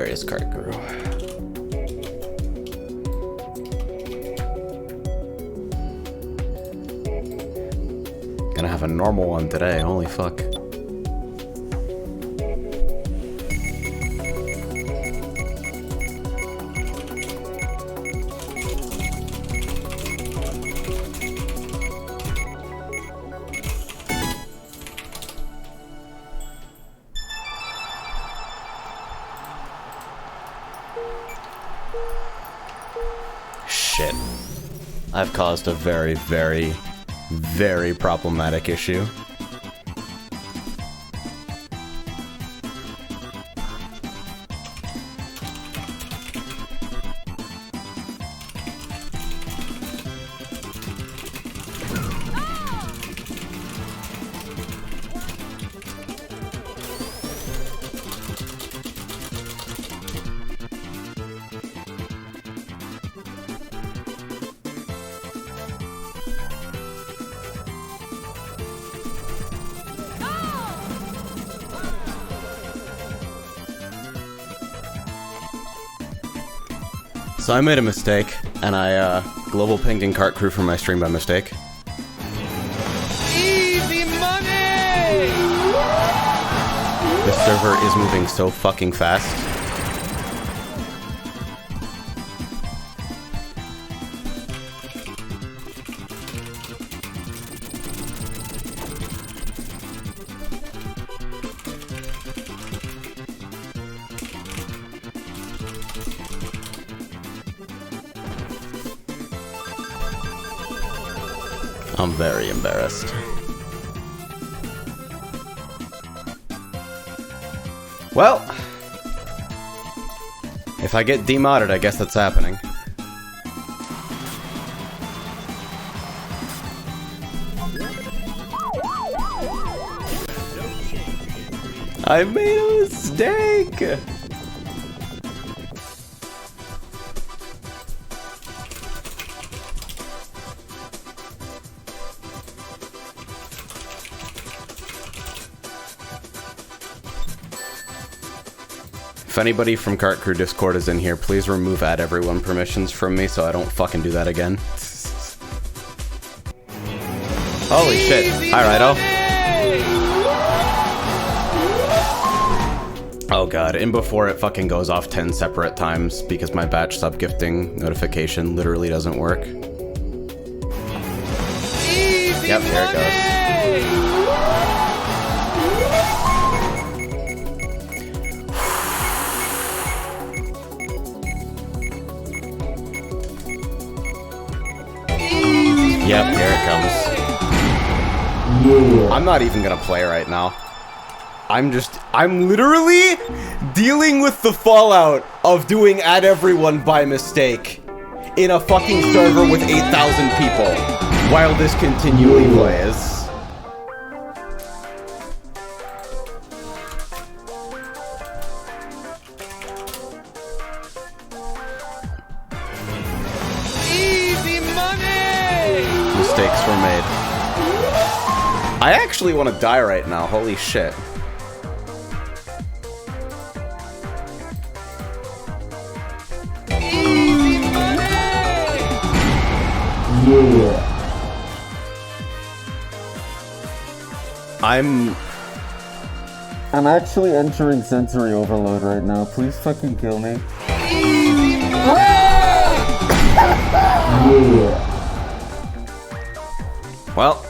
Hilarious Kart Guru. Gonna have a normal one today, holy fuck. Shit. I've caused a very, very, very problematic issue. So I made a mistake, and I global pinged in Kart Crew from my stream by mistake. Easy money! This server is moving so fucking fast. I'm very embarrassed. Well, if I get demodded, I guess that's happening. I made a mistake! If anybody from Kart Crew Discord is in here, please remove add everyone permissions from me so I don't fucking do that again. Holy shit. Hi, Rido. Oh god, and before it fucking goes off 10 separate times because my batch sub gifting notification literally doesn't work. Yep, here it goes. Yep, here it comes. I'm not even gonna play right now. I'm literally dealing with the fallout of doing add everyone by mistake in a fucking server with 8,000 people while this continually plays. Mistakes were made. I actually want to die right now, holy shit. Yeah. I'm actually entering sensory overload right now. Please fucking kill me. Yeah. Well,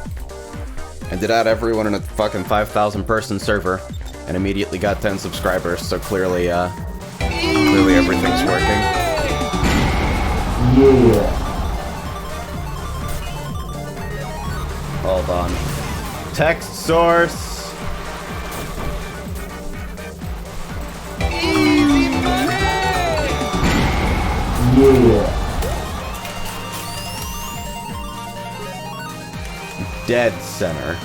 I did add everyone in a fucking 5,000 person server and immediately got 10 subscribers, so clearly everything's working. Yeah. Hold on. Text source. Yeah. Dead center.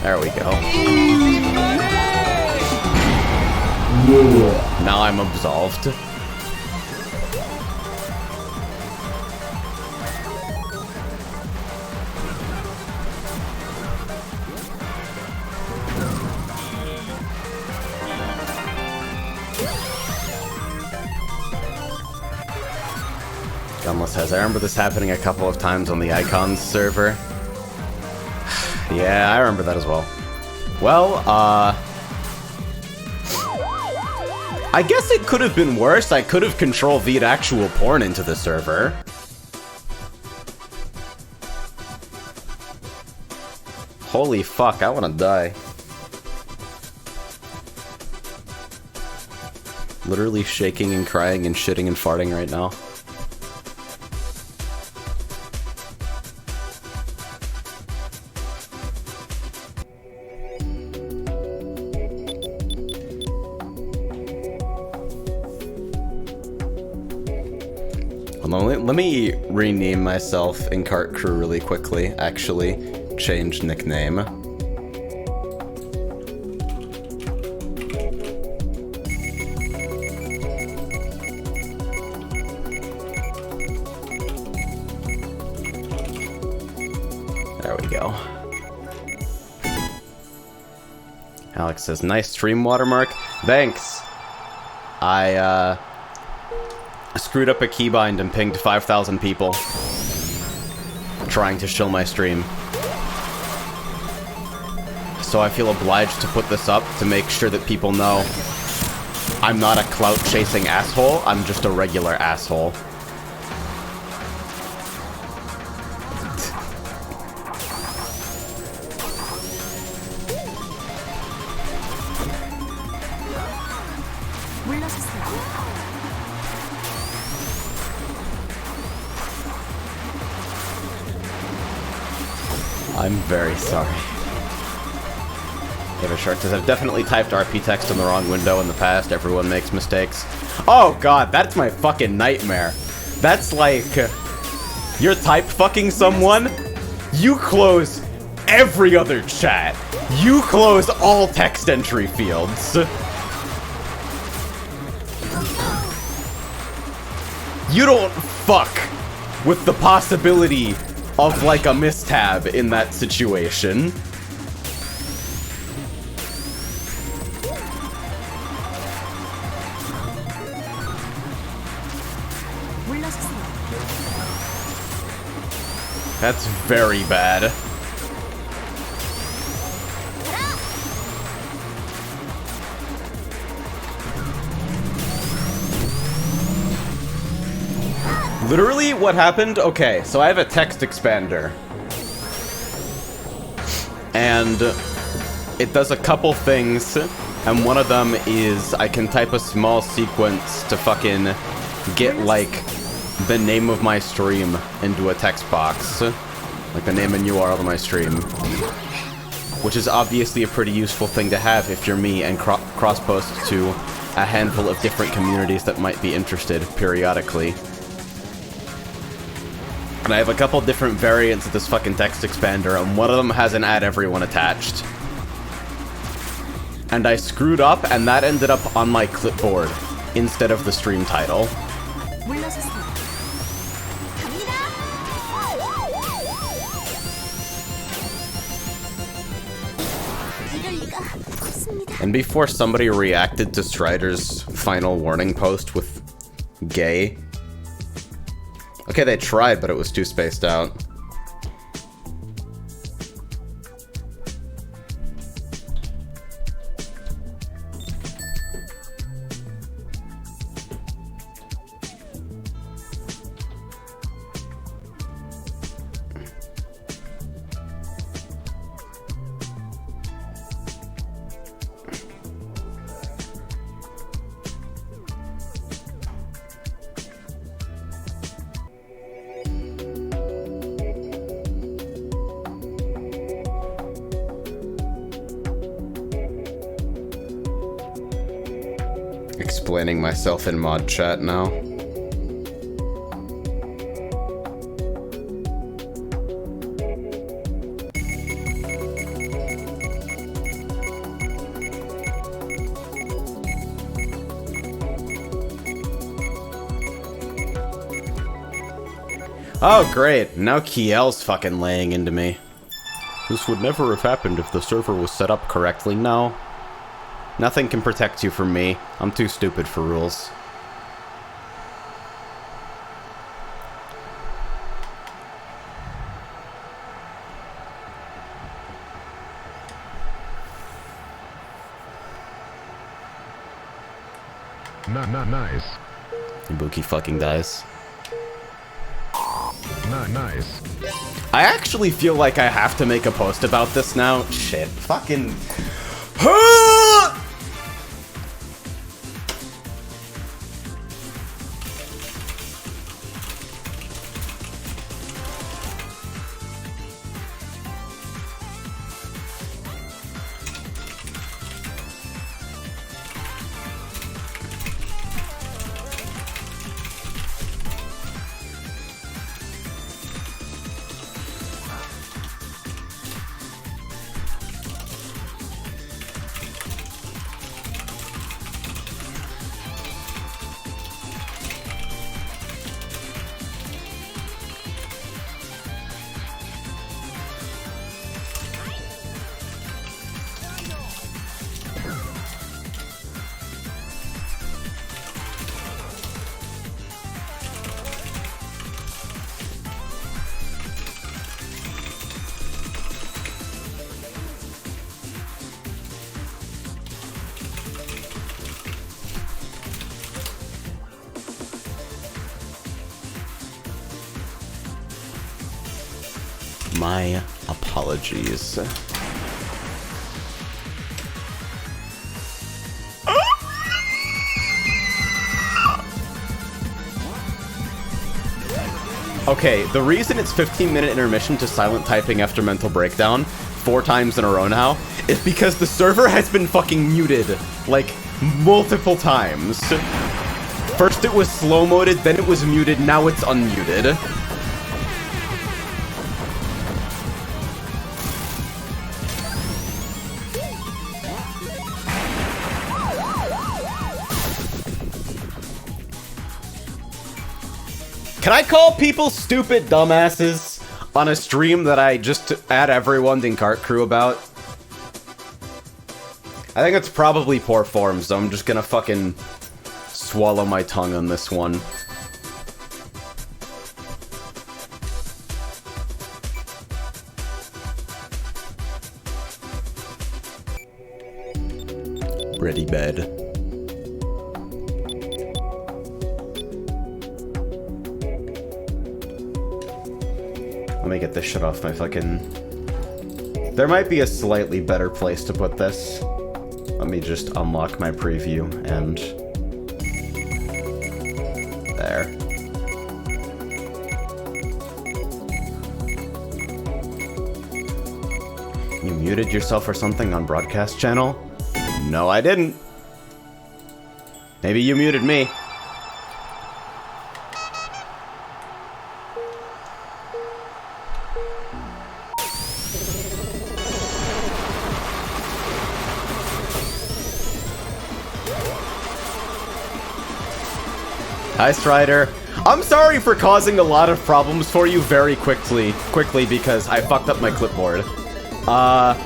There we go. Yeah. Now I'm absolved. Gunless says, I remember this happening a couple of times on the Icons server. Yeah, I remember that as well. Well, I guess it could have been worse. I could have Control V'd actual porn into the server. Holy fuck, I wanna die. Literally shaking and crying and shitting and farting right now. Let me rename myself in Kart Crew really quickly, actually. Change nickname. There we go. Alex says, nice stream watermark. Thanks. I screwed up a keybind and pinged 5,000 people trying to shill my stream. So I feel obliged to put this up to make sure that people know I'm not a clout-chasing asshole, I'm just a regular asshole. I'm very sorry. David Shark says, I've definitely typed RP text in the wrong window in the past. Everyone makes mistakes. Oh god, that's my fucking nightmare. That's like, you're type fucking someone, you close every other chat. You close all text entry fields. You don't fuck with the possibility of like a mistab in that situation. That's very bad. Literally, what happened? Okay, so I have a text expander. And it does a couple things, and one of them is I can type a small sequence to fucking get, like, the name of my stream into a text box. Like the name and URL of my stream. Which is obviously a pretty useful thing to have if you're me and cross-post to a handful of different communities that might be interested periodically. And I have a couple different variants of this fucking text expander, and one of them has an add everyone attached. And I screwed up, and that ended up on my clipboard instead of the stream title. And before somebody reacted to Strider's final warning post with gay. Okay, they tried, but it was too spaced out. Explaining myself in mod chat now. Oh great, now Kiel's fucking laying into me. This would never have happened if the server was set up correctly. No. Nothing can protect you from me. I'm too stupid for rules. Nice. Ibuki fucking dies. Nice. I actually feel like I have to make a post about this now. Shit. Fucking... My apologies. Okay, the reason it's 15-minute intermission to silent typing after mental breakdown 4 times in a row now is because the server has been fucking muted, like, multiple times. First it was slow-moded, then it was muted, now it's unmuted. Can I call people stupid dumbasses on a stream that I just add everyone in Kart Crew about? I think it's probably poor form, so I'm just gonna fucking swallow my tongue on this one. Ready, bed. Let me get this shit off my fucking... There might be a slightly better place to put this. Let me just unlock my preview and... There. You muted yourself or something on broadcast channel? No, I didn't. Maybe you muted me. Hi, Strider. I'm sorry for causing a lot of problems for you very quickly because I fucked up my clipboard. I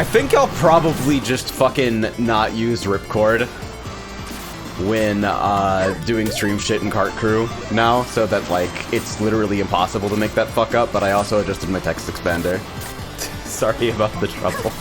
think I'll probably just fucking not use Ripcord when doing stream shit in Kart Crew now, so that, like, it's literally impossible to make that fuck up, but I also adjusted my text expander. Sorry about the trouble.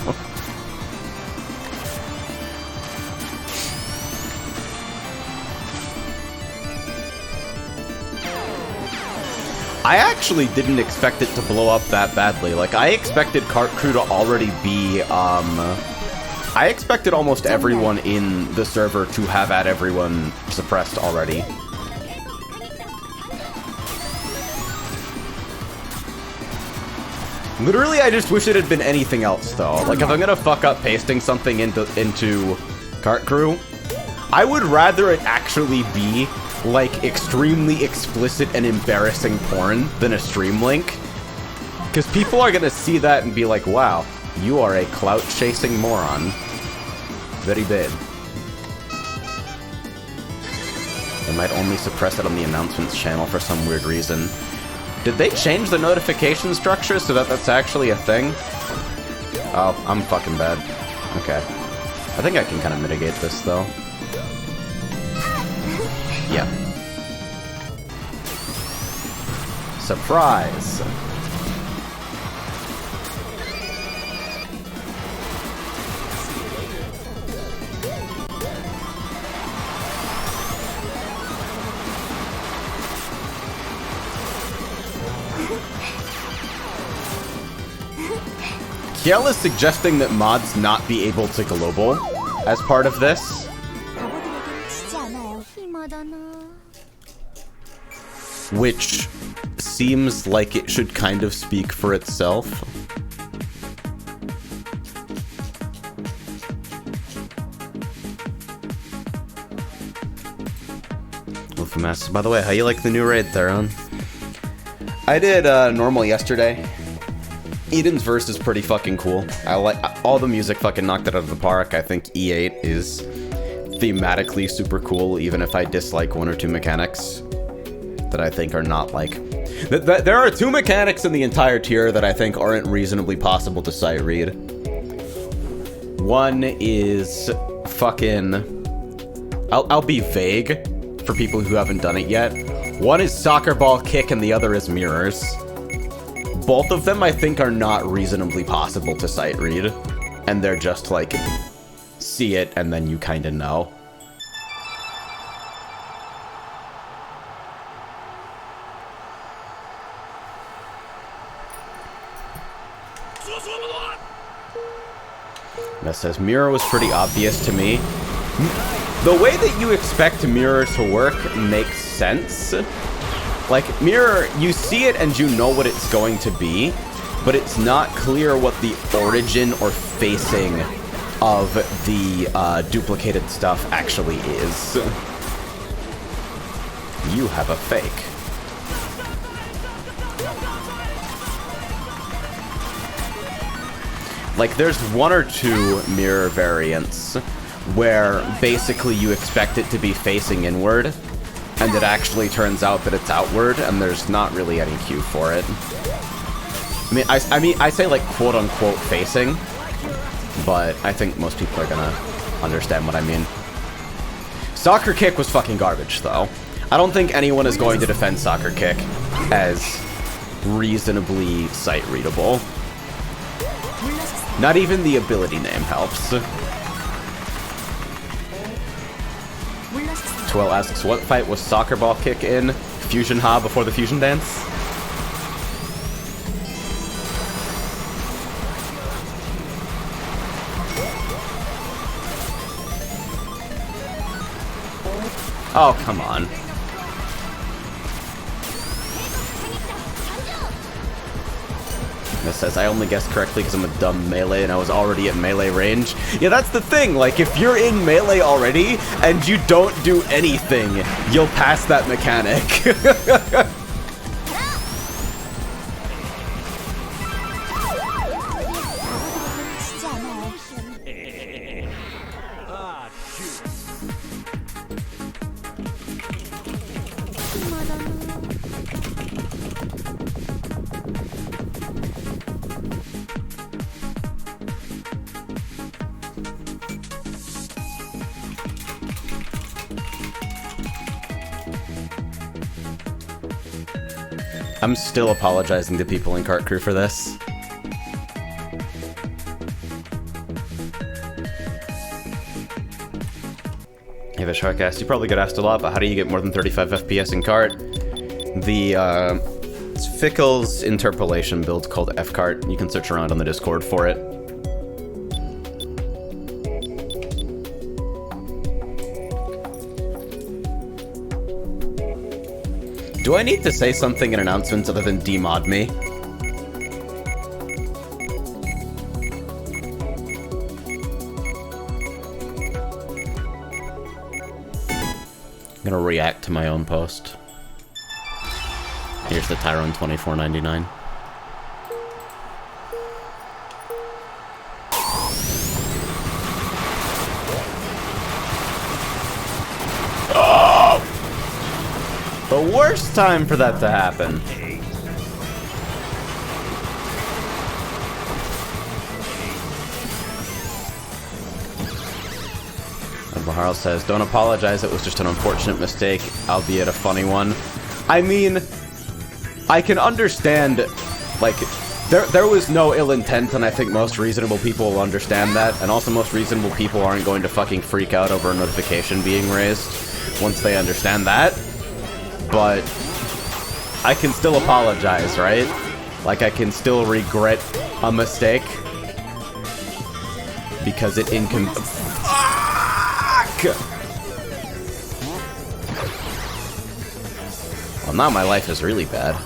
I actually didn't expect it to blow up that badly. Like, I expected Kart Crew to already be, I expected almost everyone in the server to have had everyone suppressed already. Literally, I just wish it had been anything else, though. Like, if I'm gonna fuck up pasting something into Kart Crew, I would rather it actually be like extremely explicit and embarrassing porn than a stream link, because people are gonna see that and be like, wow, you are a clout chasing moron. Very bad. They might only suppress it on the announcements channel for some weird reason. Did they change the notification structure so that that's actually a thing? Oh, I'm fucking bad. Okay. I think I can kind of mitigate this though. Yeah. Surprise! Gale is suggesting that mods not be able to global as part of this. Which seems like it should kind of speak for itself. Wolfmess, by the way, how you like the new raid, Theron? I did normal yesterday. Eden's verse is pretty fucking cool. I like all the music, fucking knocked it out of the park. I think E8 is thematically super cool, even if I dislike one or two mechanics that I think are not like... There are two mechanics in the entire tier that I think aren't reasonably possible to sight read. One is fucking... I'll be vague for people who haven't done it yet. One is soccer ball kick and the other is mirrors. Both of them, I think, are not reasonably possible to sight read. And they're just, like, see it, and then you kind of know. That says, mirror was pretty obvious to me. The way that you expect mirror to work makes sense. Like, mirror, you see it and you know what it's going to be, but it's not clear what the origin or facing of the duplicated stuff actually is. You have a fake. Like, there's one or two mirror variants where basically you expect it to be facing inward, and it actually turns out that it's outward, and there's not really any cue for it. I say like quote-unquote facing, but I think most people are gonna understand what I mean. Soccer kick was fucking garbage, though. I don't think anyone is going to defend soccer kick as reasonably sight-readable. Not even the ability name helps. Twell asks, what fight was soccer ball kick in? Fusion Ha before the fusion dance? Oh, come on. This says, I only guessed correctly because I'm a dumb melee and I was already at melee range. Yeah, that's the thing. Like, if you're in melee already and you don't do anything, you'll pass that mechanic. I'm still apologizing to people in Kart Crew for this. Hey, the Sharkcast, you probably get asked a lot, but how do you get more than 35 FPS in Kart? It's Fickle's interpolation build called F-Kart. You can search around on the Discord for it. Do I need to say something in announcements other than demod me? I'm gonna react to my own post. Here's the Tyrone 24.99. The worst time for that to happen. Bahar says, don't apologize, it was just an unfortunate mistake, albeit a funny one. I mean, I can understand, like, there was no ill intent, and I think most reasonable people will understand that, and also most reasonable people aren't going to fucking freak out over a notification being raised once they understand that. But I can still apologize, right? Like, I can still regret a mistake because it Fuck! Well, now my life is really bad.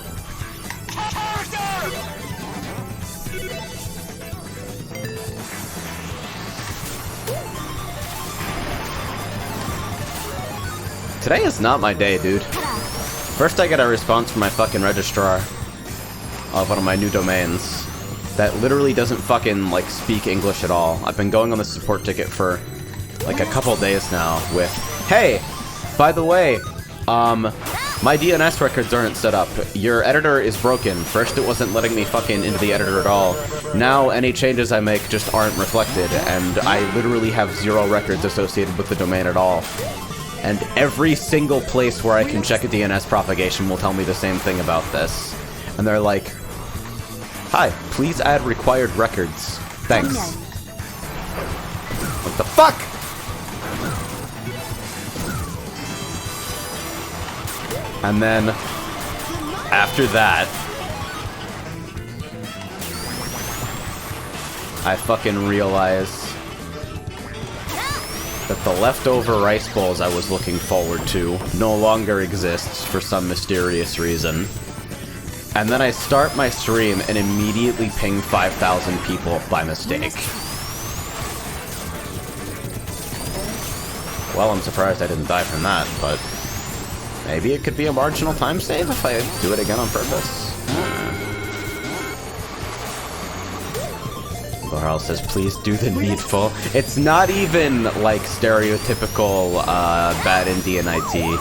Today is not my day, dude. First I get a response from my fucking registrar of one of my new domains that literally doesn't fucking, like, speak English at all. I've been going on the support ticket for, like, a couple days now with, hey, by the way, my DNS records aren't set up. Your editor is broken. First it wasn't letting me fucking into the editor at all. Now any changes I make just aren't reflected, and I literally have 0 records associated with the domain at all. And every single place where I can check a DNS propagation will tell me the same thing about this. And they're like, hi, please add required records. Thanks. What the fuck? And then, after that, I fucking realize that the leftover rice bowls I was looking forward to no longer exists for some mysterious reason. And then I start my stream and immediately ping 5,000 people by mistake. Well, I'm surprised I didn't die from that, but maybe it could be a marginal time save if I do it again on purpose. Laurel says, please do the needful. It's not even, like, stereotypical, bad Indian IT.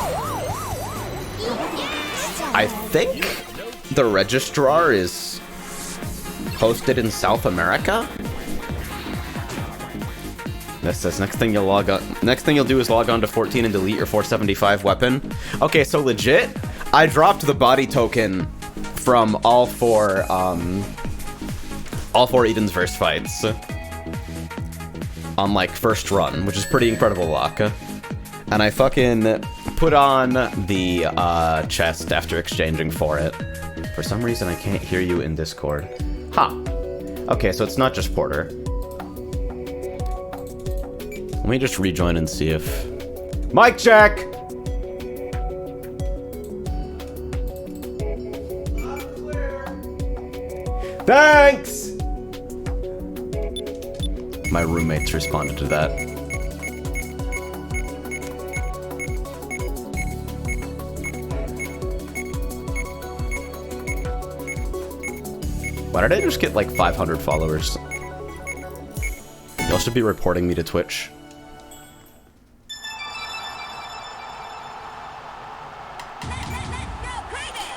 I think the registrar is hosted in South America? This says, next thing you'll do is log on to 14 and delete your 475 weapon. Okay, so legit, I dropped the body token from all four Eden's verse fights on, like, first run, which is pretty incredible luck. And I fucking put on the chest after exchanging for it. For some reason, I can't hear you in Discord. Huh. Okay, so it's not just Porter. Let me just rejoin and see if... Mic check! Thanks! My roommates responded to that. Why did I just get like 500 followers? Y'all should be reporting me to Twitch.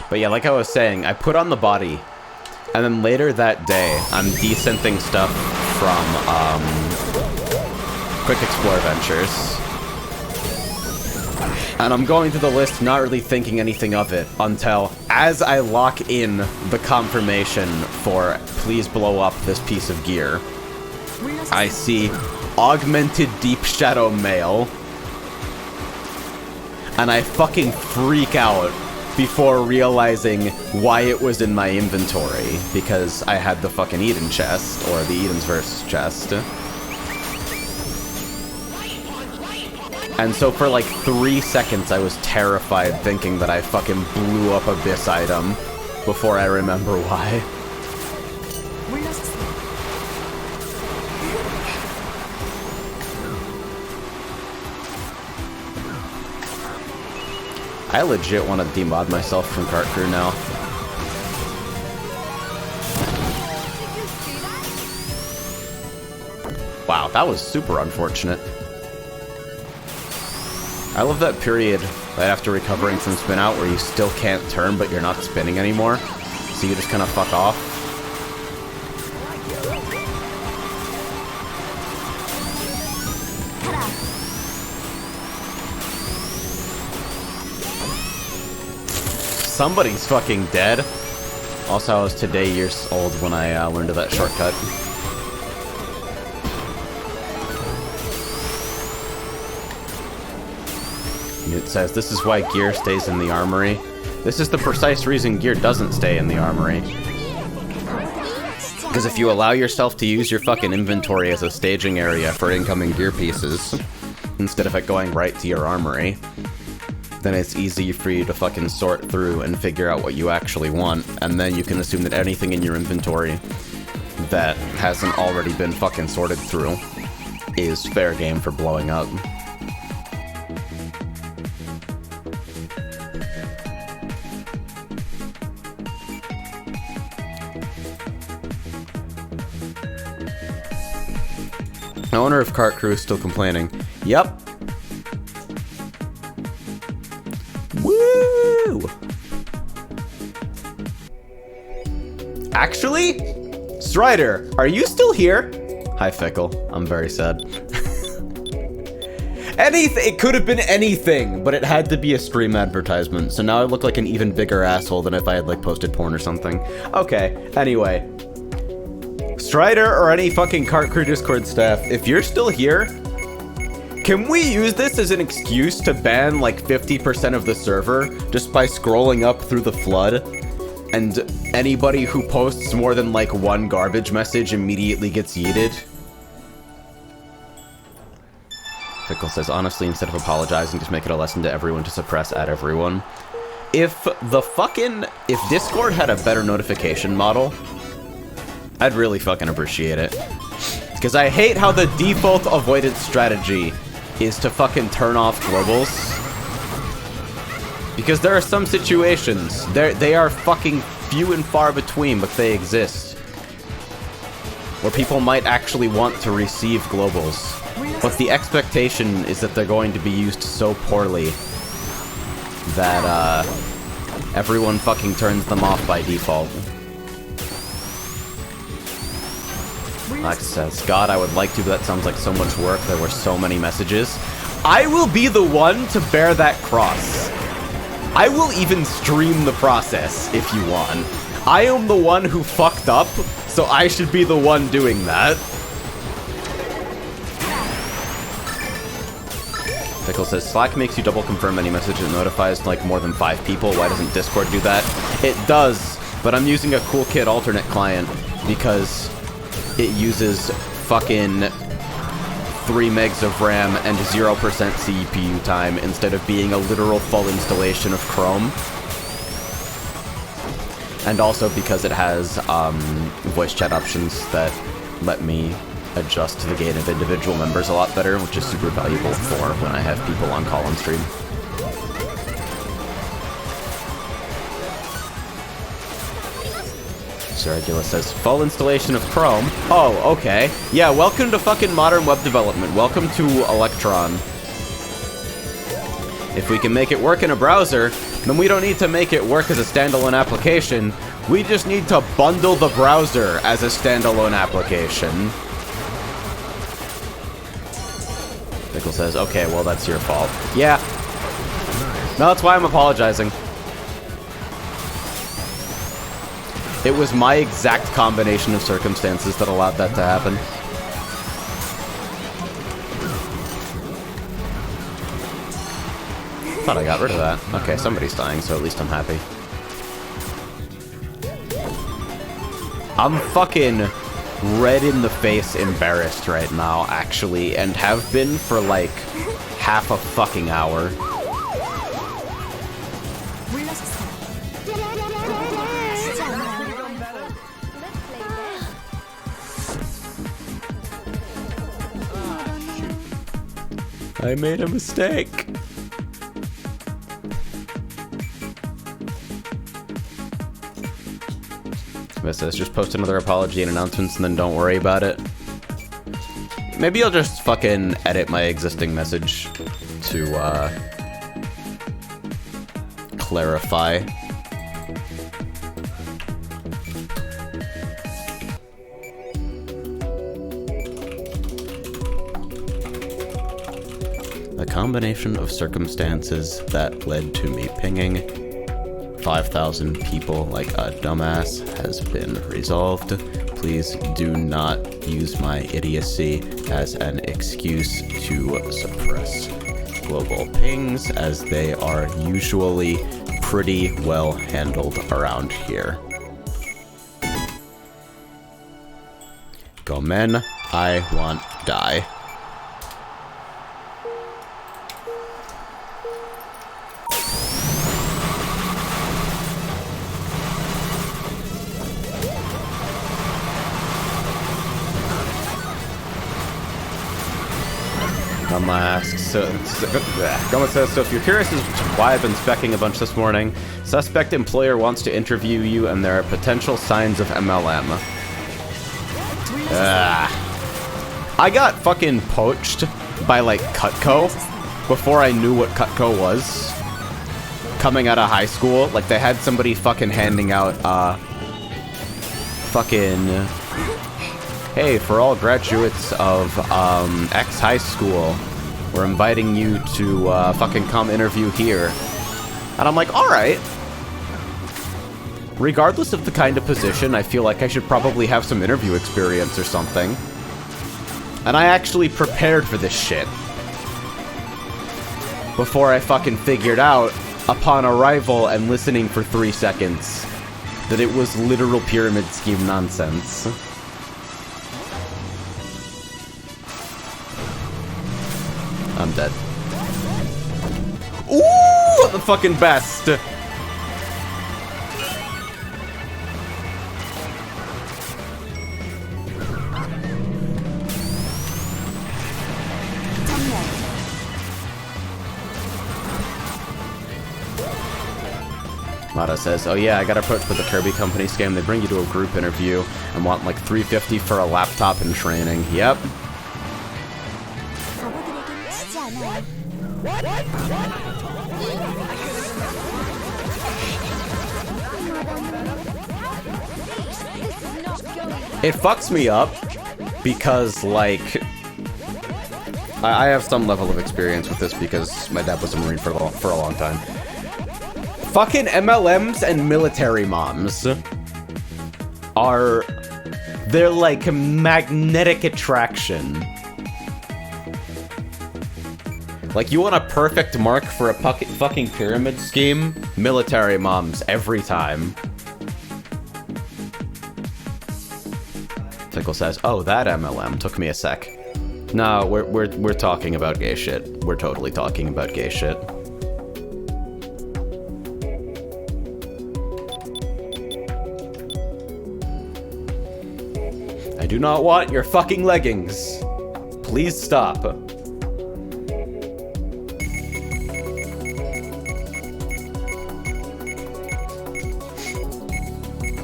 But yeah, like I was saying, I put on the body, and then later that day, I'm descenting stuff from Quick Explore Ventures. And I'm going through the list not really thinking anything of it until, as I lock in the confirmation for please blow up this piece of gear, I see Augmented Deep Shadow Mail, and I fucking freak out before realizing why it was in my inventory, because I had the fucking Eden chest, or the Eden's Verse chest. And so for like 3 seconds I was terrified thinking that I fucking blew up Abyss item before I remember why. I legit want to demod myself from Kart Crew now. Wow, that was super unfortunate. I love that period right after recovering from spin out where you still can't turn but you're not spinning anymore. So you just kind of fuck off. Somebody's fucking dead. Also, I was today years old when I learned of that shortcut. It says, this is why gear stays in the armory. This is the precise reason gear doesn't stay in the armory. Because if you allow yourself to use your fucking inventory as a staging area for incoming gear pieces, instead of it going right to your armory, then it's easy for you to fucking sort through and figure out what you actually want, and then you can assume that anything in your inventory that hasn't already been fucking sorted through is fair game for blowing up. I wonder if Kart Crew is still complaining. Yep. Woo! Actually, Strider, are you still here? Hi, Fickle. I'm very sad. It could have been anything, but it had to be a stream advertisement, so now I look like an even bigger asshole than if I had, like, posted porn or something. Okay, anyway. Strider or any fucking Kart Crew Discord staff, if you're still here, can we use this as an excuse to ban like 50% of the server just by scrolling up through the flood? And anybody who posts more than like one garbage message immediately gets yeeted? Fickle says, honestly, instead of apologizing, just make it a lesson to everyone to suppress at everyone. If Discord had a better notification model, I'd really fucking appreciate it. Because I hate how the default avoidance strategy is to fucking turn off globals. Because there are some situations, they are fucking few and far between, but they exist, where people might actually want to receive globals. But the expectation is that they're going to be used so poorly that everyone fucking turns them off by default. Alex says, God, I would like to, but that sounds like so much work. There were so many messages. I will be the one to bear that cross. I will even stream the process if you want. I am the one who fucked up, so I should be the one doing that. Pickle says, Slack makes you double confirm any message that notifies like more than 5 people. Why doesn't Discord do that? It does, but I'm using a CoolKit alternate client because it uses fucking 3 megs of RAM and 0% CPU time instead of being a literal full installation of Chrome. And also because it has voice chat options that let me adjust the gain of individual members a lot better, which is super valuable for when I have people on call and stream. Regula says, full installation of Chrome. Oh, okay. Yeah, welcome to fucking modern web development. Welcome to Electron. If we can make it work in a browser, then we don't need to make it work as a standalone application. We just need to bundle the browser as a standalone application. Pickle says, okay, well, that's your fault. Yeah. No, that's why I'm apologizing. It was my exact combination of circumstances that allowed that to happen. Thought I got rid of that. Okay, somebody's dying, so at least I'm happy. I'm fucking red in the face embarrassed right now, actually, and have been for like half a fucking hour. I made a mistake. It says, just post another apology and announcements and then don't worry about it. Maybe I'll just fucking edit my existing message to, clarify. The combination of circumstances that led to me pinging 5,000 people like a dumbass has been resolved. Please do not use my idiocy as an excuse to suppress global pings, as they are usually pretty well handled around here. go, men. I want die. Goma says, so if you're curious as to why I've been specking a bunch this morning, suspect employer wants to interview you and there are potential signs of MLM. I got fucking poached by, like, Cutco before I knew what Cutco was. Coming out of high school, like, they had somebody fucking handing out, hey, for all graduates of, X high school, we're inviting you to, fucking come interview here. And I'm like, alright. Regardless of the kind of position, I feel like I should probably have some interview experience or something. And I actually prepared for this shit. Before I fucking figured out, upon arrival and listening for 3 seconds, that it was literal pyramid scheme nonsense. I'm dead. Ooh, the fucking best. Mata says, oh yeah, I got approached with the Kirby company scam. They bring you to a group interview and want like $350 for a laptop and training. Yep. It fucks me up because, like, I have some level of experience with this because my dad was a Marine for a long time. Fucking MLMs and military moms are, they're like magnetic attraction. Like, you want a perfect mark for a fucking pyramid scheme? Military moms, every time. Tickle says, oh, that MLM. Took me a sec. No, we're talking about gay shit. We're totally talking about gay shit. I do not want your fucking leggings. Please stop.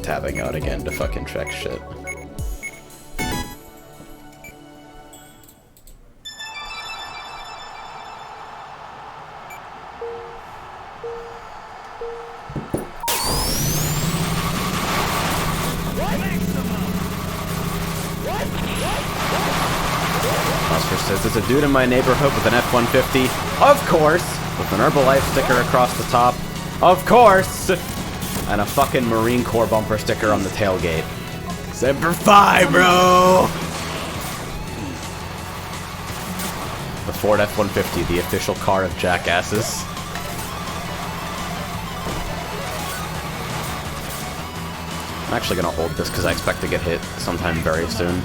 Tabbing out again to fucking check shit. Says there's a dude in my neighborhood with an F-150, of course, with an Herbalife sticker across the top, of course, and a fucking Marine Corps bumper sticker on the tailgate. Semper Fi, bro! The Ford F-150, the official car of jackasses. I'm actually gonna hold this because I expect to get hit sometime very soon.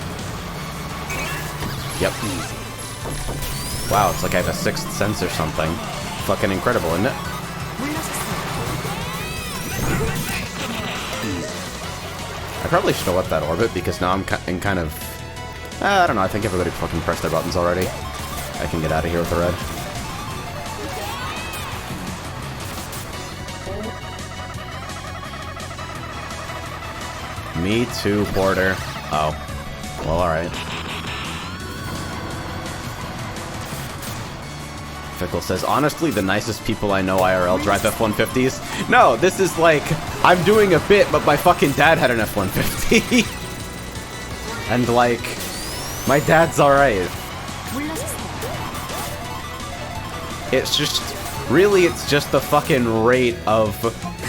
Yep. Wow, it's like I have a sixth sense or something. Fucking incredible, isn't it? I probably should have left that orbit because now I'm in kind of... I don't know, I think everybody fucking pressed their buttons already. I can get out of here with the red. Me too, Porter. Oh. Well, alright. Fickle says, honestly, the nicest people I know IRL drive F-150s. No, this is like, I'm doing a bit, but my fucking dad had an F-150. And like, my dad's alright. It's just, really, it's just the fucking rate of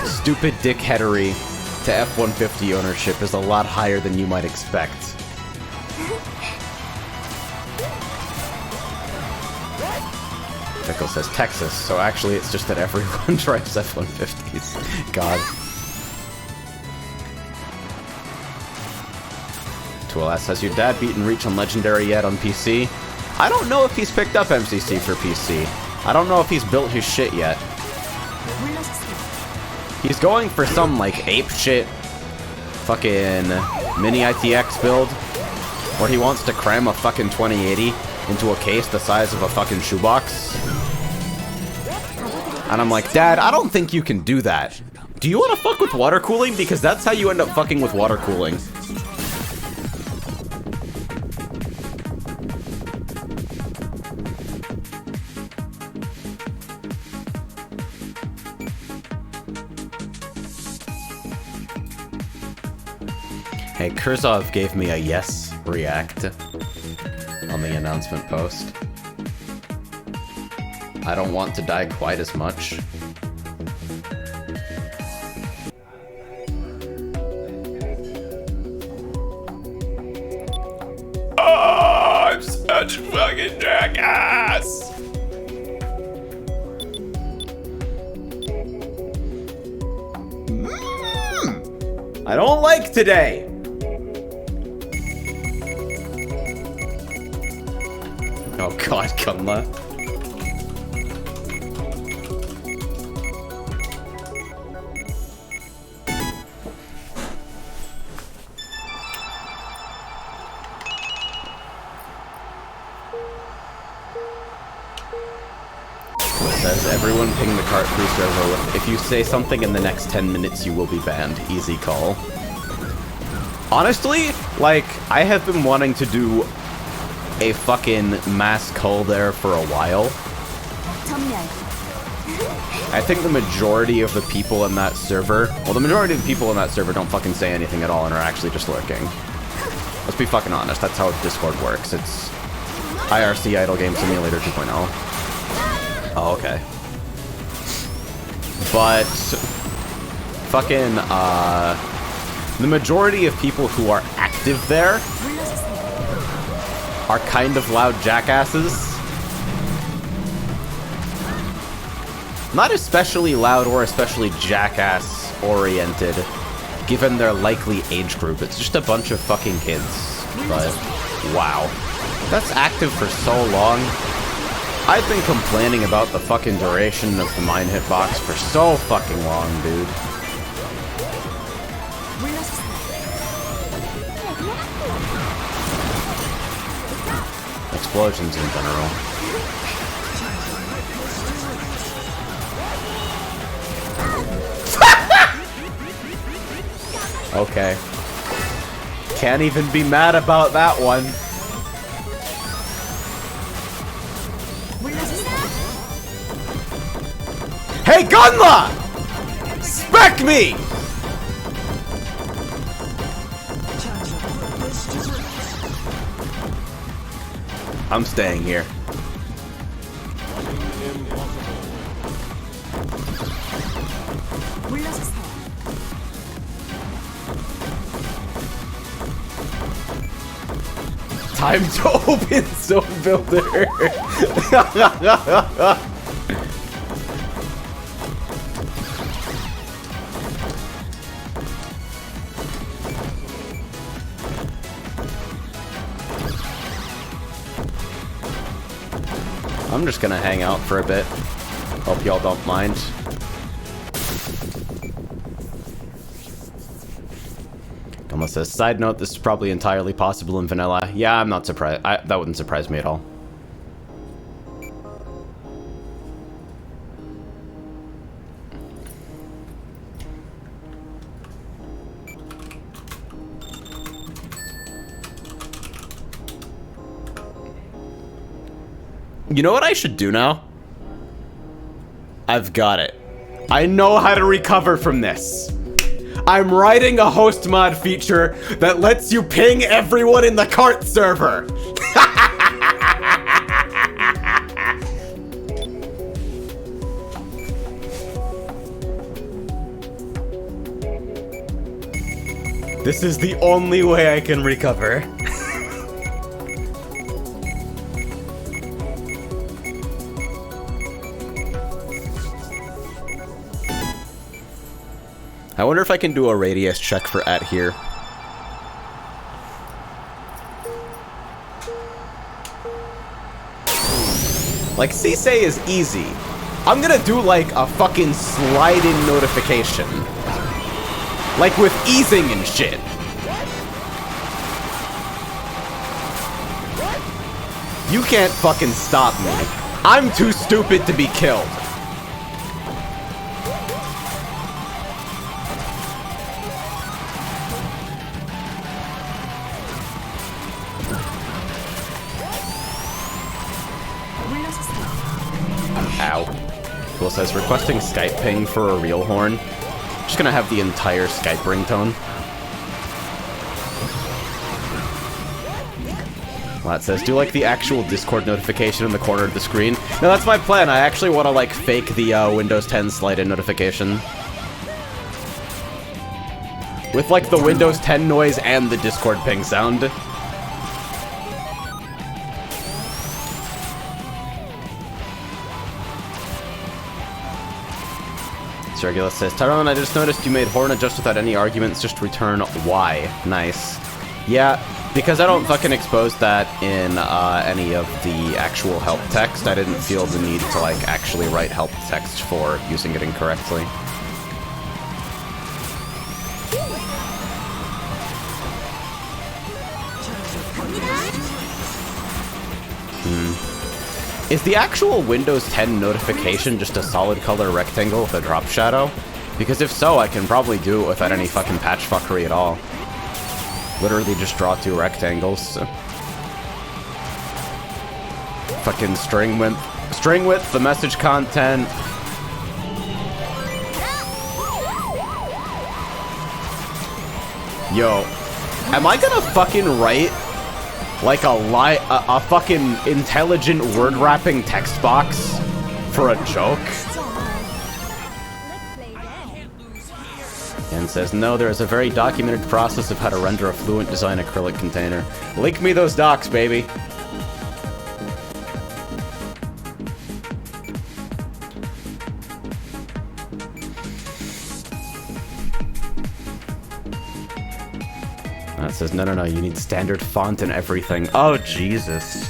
stupid dickheadery to F-150 ownership is a lot higher than you might expect. Pickle says Texas, so actually it's just that everyone drives F-150s. God. 2LS, has your dad beaten Reach on Legendary yet on PC? I don't know if he's picked up MCC for PC. I don't know if he's built his shit yet. He's going for some, like, ape shit fucking mini ITX build, where he wants to cram a fucking 2080 into a case the size of a fucking shoebox. And I'm like, Dad, I don't think you can do that. Do you want to fuck with water cooling? Because that's how you end up fucking with water cooling. Hey, Kurzov gave me a yes react on the announcement post. I don't want to die quite as much. Oh, I'm such a fucking jackass! I don't like today! Oh god, Gunla. Says everyone ping the cart free server. If you say something in the next 10 minutes, you will be banned. Easy call. Honestly, like, I have been wanting to do a fucking mass call there for a while. I think the majority of the people in that server, well, the majority of the people in that server don't fucking say anything at all and are actually just lurking. Let's be fucking honest, that's how Discord works. It's IRC Idle Game Simulator 2.0. Oh, okay. But fucking the majority of people who are active there are kind of loud jackasses. Not especially loud or especially jackass oriented, given their likely age group. It's just a bunch of fucking kids. But wow, that's active for so long. I've been complaining about the fucking duration of the mine hitbox for so fucking long, dude. Explosions in general. Okay. Can't even be mad about that one. Hey, Gunla! Spec me! I'm staying here. Time to open Zone Builder. I'm just gonna hang out for a bit. Hope y'all don't mind. Almost says, side note, this is probably entirely possible in vanilla. Yeah, I'm not surprised. That wouldn't surprise me at all. You know what I should do now? I've got it. I know how to recover from this. I'm writing a host mod feature that lets you ping everyone in the cart server. This is the only way I can recover. I wonder if I can do a radius check for @ here. Like, CSA is easy. I'm gonna do, like, a fucking slide-in notification. Like, with easing and shit. You can't fucking stop me. I'm too stupid to be killed. Ow. Cool says, requesting Skype ping for a real horn. Just gonna have the entire Skype ringtone. Lat says, do like the actual Discord notification in the corner of the screen. No, that's my plan. I actually want to like fake the Windows 10 slide-in notification. With like the Windows 10 noise and the Discord ping sound. Regulus says, Tyrone, I just noticed you made horn adjust without any arguments, just return Y. Nice. Yeah, because I don't fucking expose that in any of the actual help text, I didn't feel the need to like actually write help text for using it incorrectly. Is the actual Windows 10 notification just a solid color rectangle with a drop shadow? Because if so, I can probably do it without any fucking patch fuckery at all. Literally just draw two rectangles. Fucking string width, the message content. Yo, am I gonna fucking write like a fucking intelligent word wrapping text box for a joke? And says, no, there is a very documented process of how to render a fluent design acrylic container. Link me those docs, baby. That says, no, you need standard font and everything. Oh, Jesus.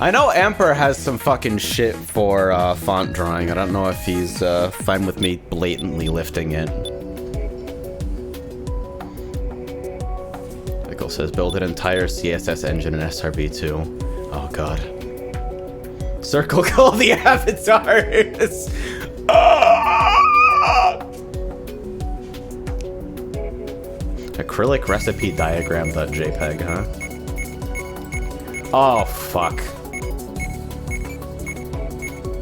I know Amper has some fucking shit for font drawing. I don't know if he's fine with me blatantly lifting it. Pickle says, build an entire CSS engine in SRB2. Oh, God. Circle call the avatars. Acrylic recipe diagram.jpg, huh? Oh, fuck.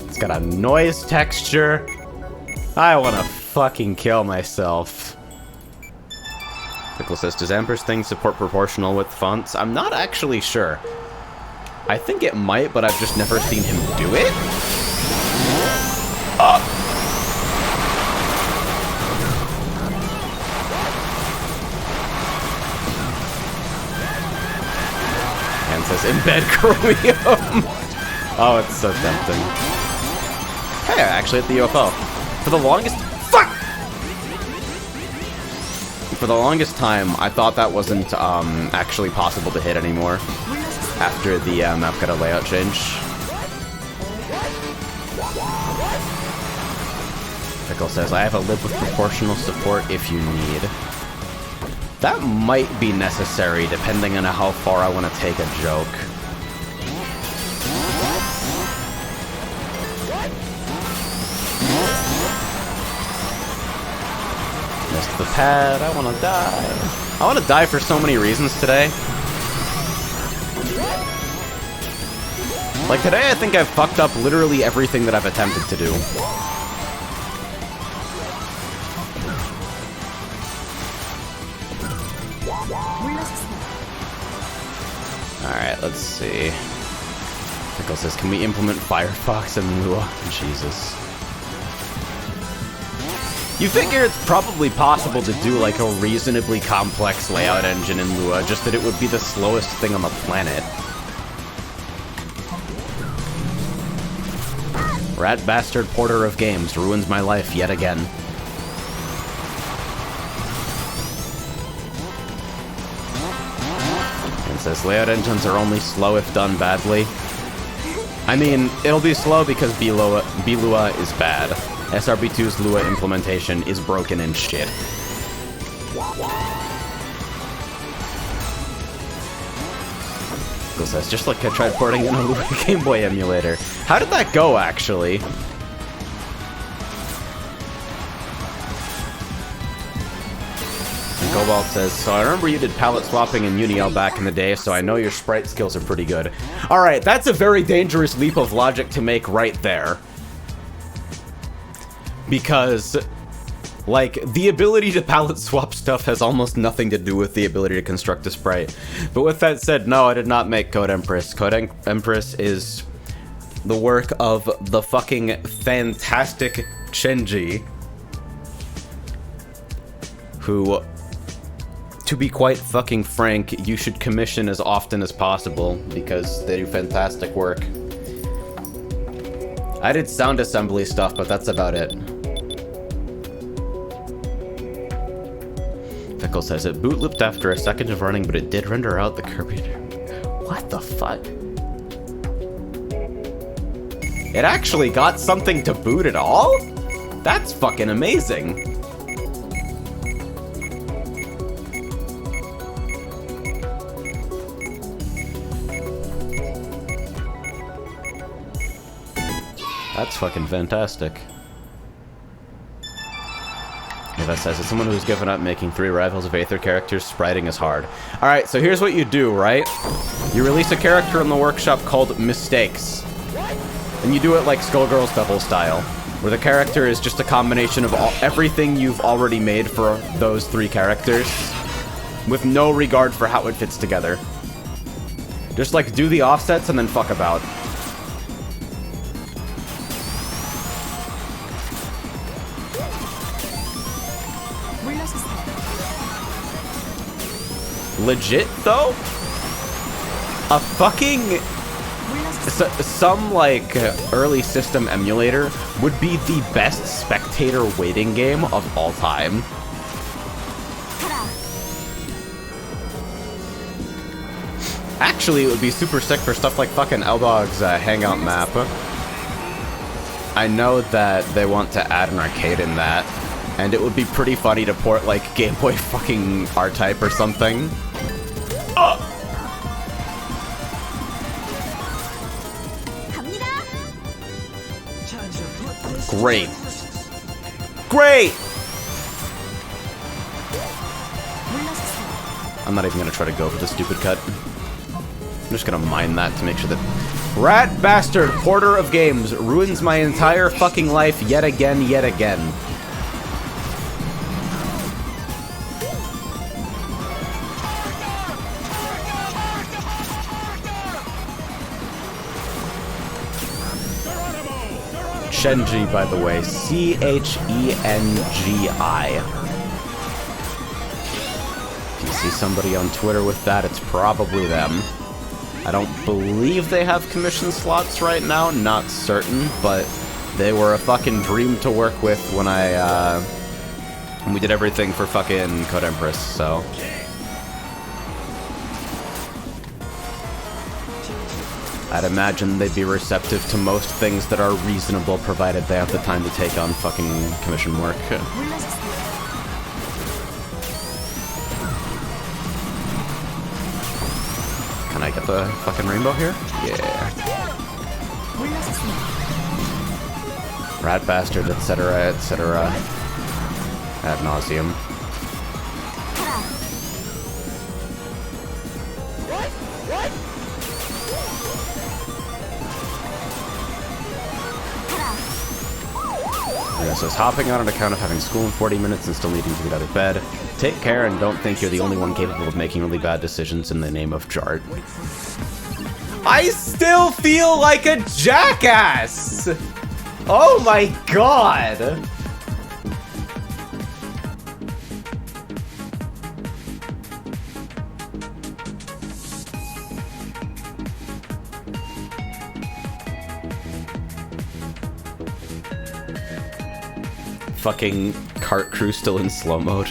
It's got a noise texture. I want to fucking kill myself. Pickle says, does Amper's thing support proportional width fonts? I'm not actually sure. I think it might, but I've just never seen him do it. Says embed chromium. Oh, it's so tempting. Hey, I actually hit the UFO. For the longest... Fuck! For the longest time, I thought that wasn't actually possible to hit anymore. After the map got a layout change. Pickle says, I have a lib with proportional support if you need. That might be necessary, depending on how far I want to take a joke. Missed the pad, I want to die. I want to die for so many reasons today. Like today, I think I've fucked up literally everything that I've attempted to do. Alright, let's see. Pickle says, can we implement Firefox in Lua? Jesus. You figure it's probably possible to do like a reasonably complex layout engine in Lua, just that it would be the slowest thing on the planet. Rat bastard porter of games ruins my life yet again. Says layout engines are only slow if done badly. I mean, it'll be slow because B-Lua is bad. SRB2's Lua implementation is broken and shit. Says, just like I tried porting in a Lua Game Boy emulator. How did that go, actually? And Cobalt says, so I remember you did palette swapping in Unio back in the day, so I know your sprite skills are pretty good. Alright, that's a very dangerous leap of logic to make right there. Because, like, the ability to palette swap stuff has almost nothing to do with the ability to construct a sprite. But with that said, no, I did not make Code Empress. Code Empress is the work of the fucking fantastic Shenji, who, to be quite fucking frank, you should commission as often as possible because they do fantastic work. I did sound assembly stuff, but that's about it. Pickle says it boot looped after a second of running, but it did render out the Kirby. What the fuck? It actually got something to boot at all? That's fucking amazing. That's fucking fantastic. That says, as someone who's given up making 3 Rivals of Aether characters, spriting is hard. Alright, so here's what you do, right? You release a character in the workshop called Mistakes. And you do it like Skullgirls Double style, where the character is just a combination of everything you've already made for those 3 characters, with no regard for how it fits together. Just like do the offsets and then fuck about. Legit, though? A fucking... some, like, early system emulator would be the best spectator waiting game of all time. Actually, it would be super sick for stuff like fucking L-Dog's Hangout map. I know that they want to add an arcade in that, and it would be pretty funny to port, like, Game Boy fucking R-Type or something. Great. Great! I'm not even gonna try to go for the stupid cut. I'm just gonna mine that to make sure that... Rat bastard, porter of games, ruins my entire fucking life yet again, yet again. Shenji, by the way. C-H-E-N-G-I. If you see somebody on Twitter with that, it's probably them. I don't believe they have commission slots right now, not certain, but they were a fucking dream to work with when when we did everything for fucking Code Empress, so... I'd imagine they'd be receptive to most things that are reasonable, provided they have the time to take on fucking commission work. Can I get the fucking rainbow here? Yeah. Rat bastard, etc., etc. Ad nauseum. Yeah, so it's hopping on account of having school in 40 minutes and still needing to get out of bed. Take care and don't think you're the only one capable of making really bad decisions in the name of Jart. I still feel like a jackass! Oh my god! Fucking cart crew still in slow mode.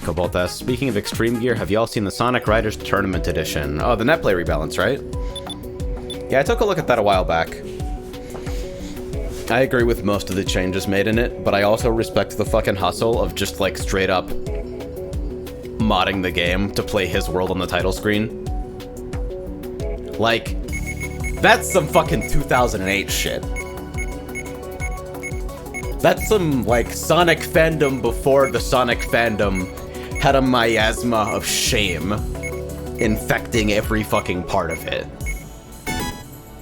Cobalt asks, speaking of Extreme Gear, have y'all seen the Sonic Riders Tournament Edition? Oh, the netplay rebalance, right? Yeah, I took a look at that a while back. I agree with most of the changes made in it, but I also respect the fucking hustle of just, like, straight up modding the game to play his world on the title screen. Like, that's some fucking 2008 shit. That's some, like, Sonic fandom before the Sonic fandom had a miasma of shame infecting every fucking part of it.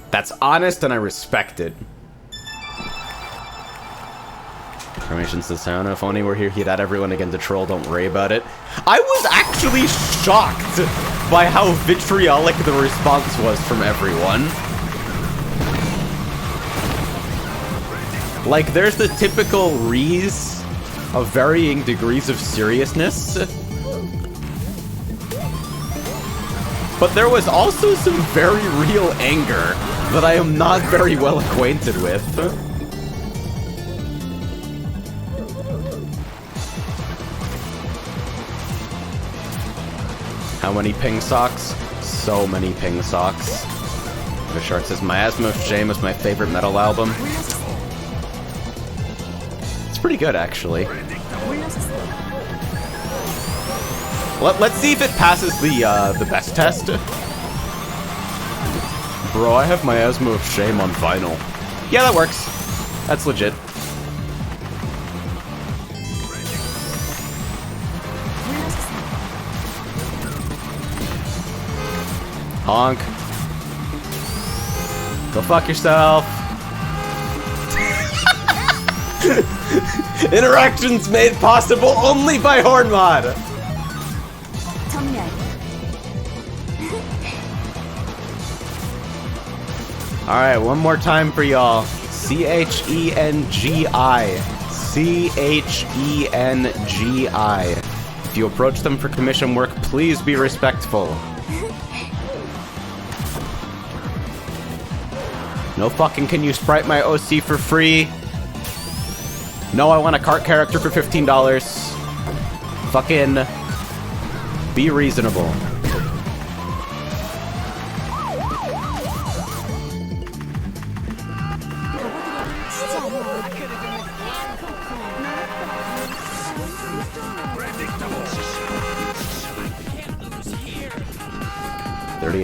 That's honest and I respect it. Information says, I don't know if Oni were here, he'd add everyone again to troll, don't worry about it. I was actually shocked by how vitriolic the response was from everyone. Like, there's the typical rees of varying degrees of seriousness. But there was also some very real anger that I am not very well acquainted with. How many ping socks? So many ping socks. The Shark says, Miasma of Shame is my favorite metal album. It's pretty good, actually. Let's see if it passes the best test. Bro, I have Miasma of Shame on vinyl. Yeah, that works. That's legit. Honk. Go fuck yourself. Interactions made possible only by Horn Mod. Alright, one more time for y'all. C-H-E-N-G-I. C-H-E-N-G-I. If you approach them for commission work, please be respectful. No fucking can you sprite my OC for free. No, I want a cart character for $15. Fucking be reasonable.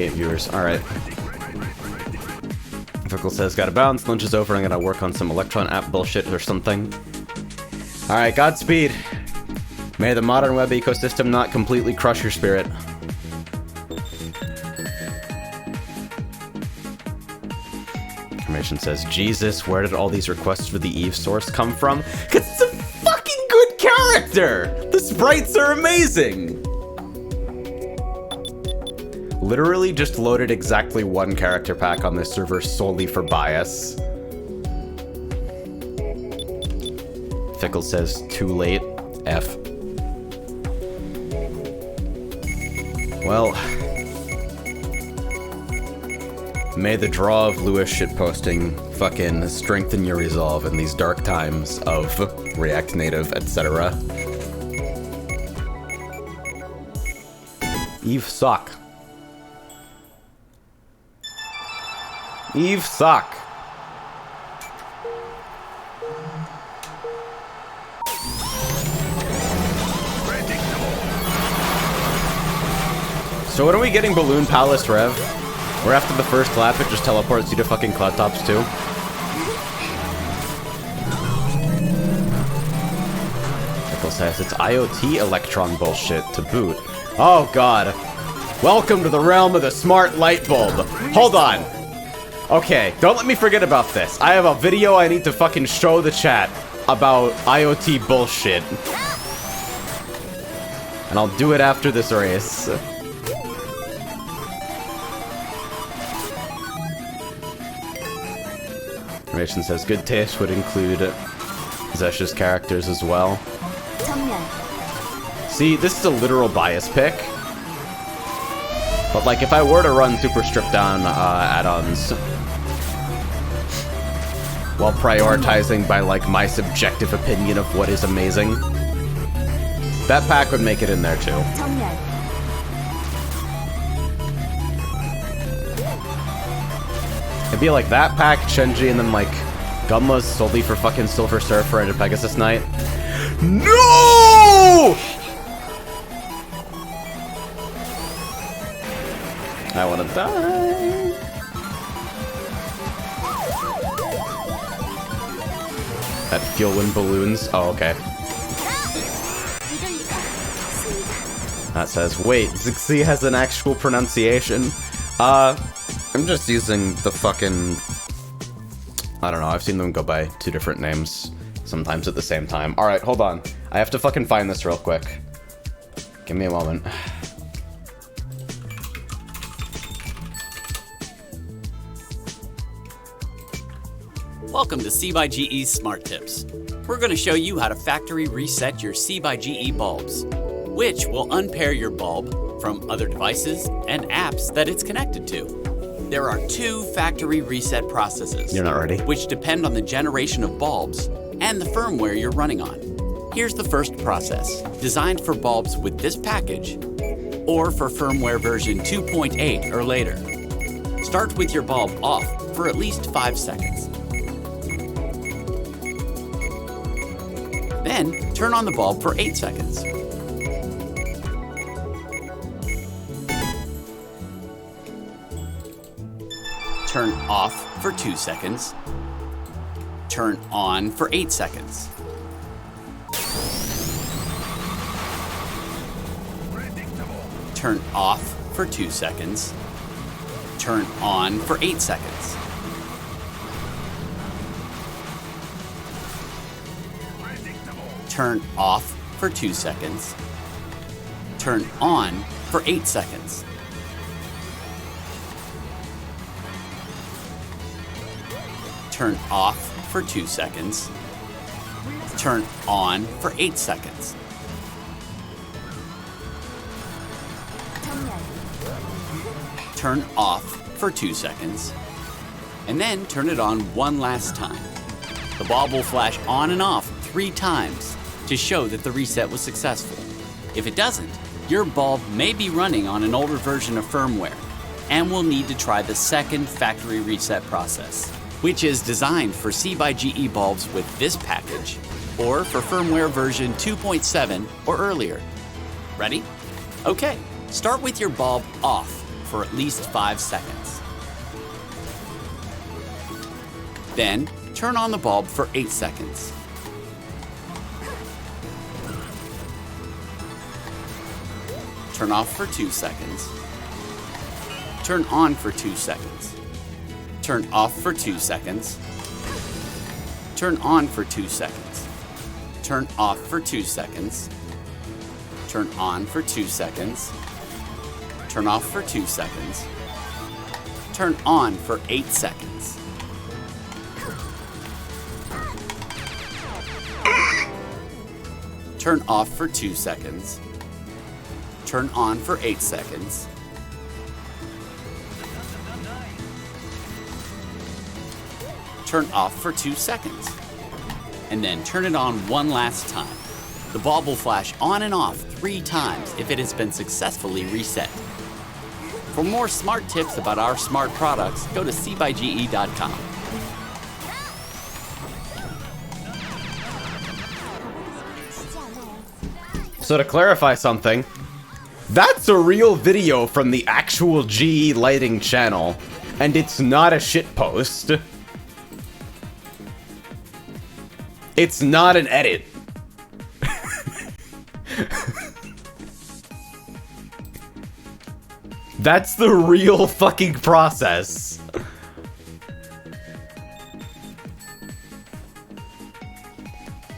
Viewers. Alright. Fickle says, gotta bounce, lunch is over, I'm gonna work on some Electron app bullshit or something. Alright, Godspeed. May the modern web ecosystem not completely crush your spirit. Information says, Jesus, where did all these requests for the Eve source come from? Cause it's a fucking good character! The sprites are amazing! Literally just loaded exactly one character pack on this server solely for bias. Fickle says, too late. F. Well, may the draw of Lewis shitposting fucking strengthen your resolve in these dark times of React Native, etc. Eve suck. Eve suck. So when are we getting Balloon Palace Rev? Where after the first lap it just teleports you to fucking Cloud Tops too? Pickle says it's IoT Electron bullshit to boot. Oh god. Welcome to the realm of the smart light bulb. Hold on. Okay, don't let me forget about this. I have a video I need to fucking show the chat about IoT bullshit. And I'll do it after this race. Information says good taste would include Zesh's characters as well. See, this is a literal bias pick. But like, if I were to run super stripped down add-ons while prioritizing by like my subjective opinion of what is amazing, That pack would make it in there too. 정렬. It'd be like that pack, Chenji, and then like Gunma's solely for fucking Silver Surfer and Pegasus Knight. No! I wanna die. That fuel wind balloons. Oh, okay. That says, wait, Zixi has an actual pronunciation. I'm just using the fucking... I don't know, I've seen them go by 2 different names, sometimes at the same time. Alright, hold on. I have to fucking find this real quick. Give me a moment. Welcome to C/GE's Smart Tips. We're going to show you how to factory reset your C/GE bulbs, which will unpair your bulb from other devices and apps that it's connected to. There are 2 factory reset processes. You're not ready? Which depend on the generation of bulbs and the firmware you're running on. Here's the first process, designed for bulbs with this package or for firmware version 2.8 or later. Start with your bulb off for at least 5 seconds. Then turn on the bulb for 8 seconds. Turn off for 2 seconds. Turn on for 8 seconds. Turn off for 2 seconds. Turn on for 8 seconds. Turn off for 2 seconds. Turn on for 8 seconds. Turn off for 2 seconds. Turn on for 8 seconds. Turn off for 2 seconds. And then turn it on one last time. The bulb will flash on and off 3 times to show that the reset was successful. If it doesn't, your bulb may be running on an older version of firmware and will need to try the second factory reset process, which is designed for C/GE bulbs with this package or for firmware version 2.7 or earlier. Ready? Okay, start with your bulb off for at least 5 seconds. Then turn on the bulb for 8 seconds. Turn off for 2 seconds. Turn on for 2 seconds. Turn off for 2 seconds. Turn on for 2 seconds. Turn off for 2 seconds. Turn on for 2 seconds. Turn off for 2 seconds. Turn on for 8 seconds. Turn off for 2 seconds. Turn on for 8 seconds. Turn off for 2 seconds. And then turn it on one last time. The bulb will flash on and off 3 times if it has been successfully reset. For more smart tips about our smart products, go to cbyge.com. So to clarify something, that's a real video from the actual GE lighting channel, and it's not a shitpost. It's not an edit. That's the real fucking process.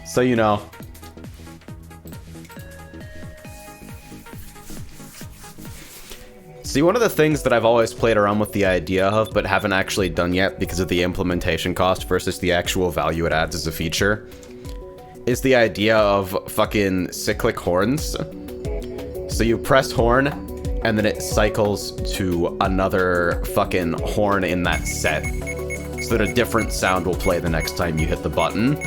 So you know. See, one of the things that I've always played around with the idea of, but haven't actually done yet because of the implementation cost versus the actual value it adds as a feature, is the idea of fucking cyclic horns. So you press horn, and then it cycles to another fucking horn in that set, so that a different sound will play the next time you hit the button.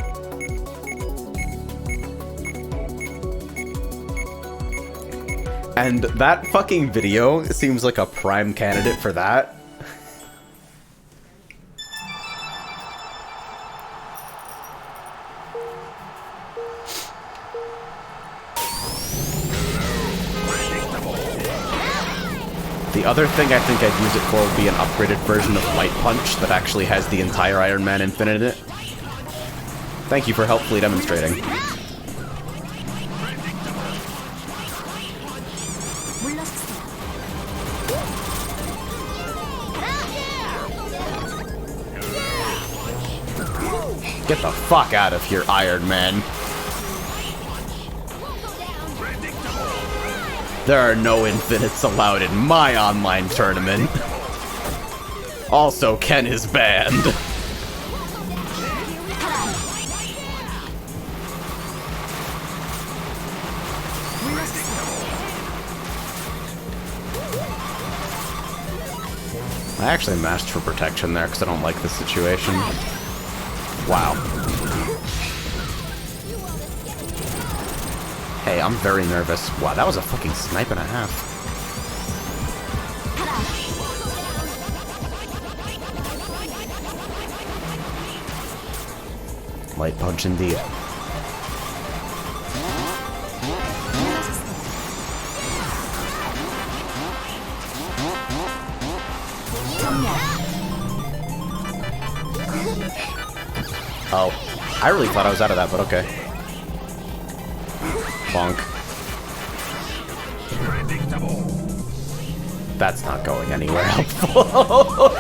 And that fucking video seems like a prime candidate for that. The other thing I think I'd use it for would be an upgraded version of Light Punch that actually has the entire Iron Man Infinite in it. Thank you for helpfully demonstrating. Get the fuck out of here, Iron Man. There are no infinites allowed in my online tournament. Also, Ken is banned. I actually mashed for protection there because I don't like this situation. Wow. Hey, I'm very nervous. Wow, that was a fucking snipe and a half. Light punch indeed. Oh, I really thought I was out of that, but okay. Bonk. That's not going anywhere helpful.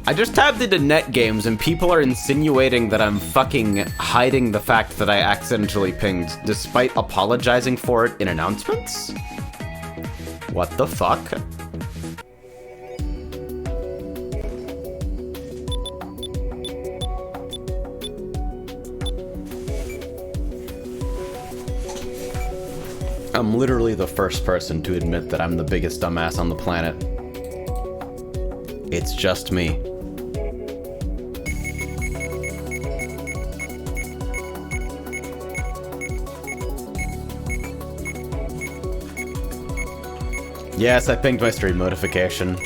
I just tabbed into net games and people are insinuating that I'm fucking hiding the fact that I accidentally pinged, despite apologizing for it in announcements? What the fuck? I'm literally the first person to admit that I'm the biggest dumbass on the planet. It's just me. Yes, I pinged my stream notification.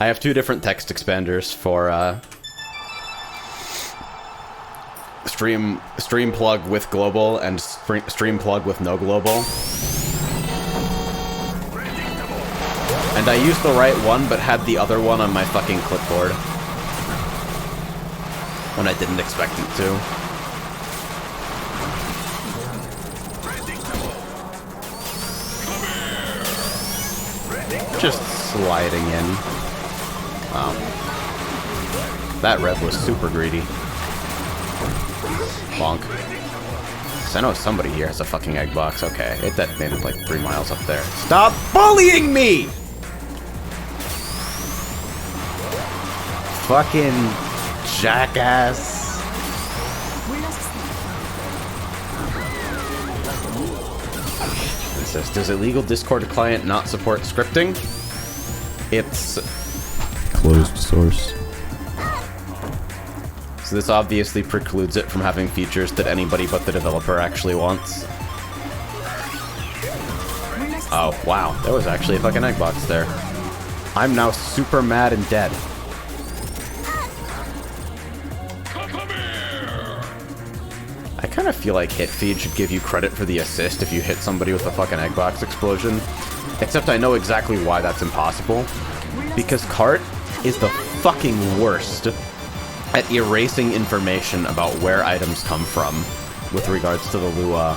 I have two different text expanders for stream plug with global and stream plug with no global. And I used the right one, but had the other one on my fucking clipboard when I didn't expect it to. Just sliding in. Wow. That red was super greedy. Bonk. So I know somebody here has a fucking egg box. Okay, it detonated like 3 miles up there. Stop bullying me! Fucking jackass. It says, does illegal Discord client not support scripting? It's closed source. So this obviously precludes it from having features that anybody but the developer actually wants. Oh, wow. There was actually a fucking egg box there. I'm now super mad and dead. I kind of feel like hit feed should give you credit for the assist if you hit somebody with a fucking egg box explosion. Except I know exactly why that's impossible. Because Kart is the fucking worst at erasing information about where items come from with regards to the Lua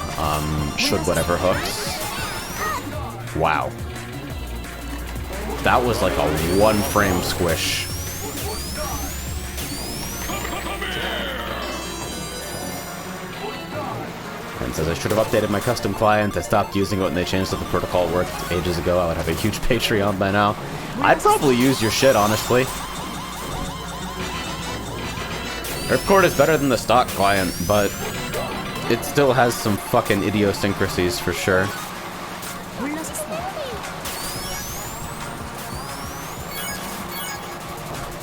should whatever hooks. Wow. That was like a 1 frame squish. And says I should have updated my custom client. I stopped using it when they changed how the protocol worked ages ago. I would have a huge Patreon by now. I'd probably use your shit, honestly. Ripcord is better than the stock client, but it still has some fucking idiosyncrasies for sure.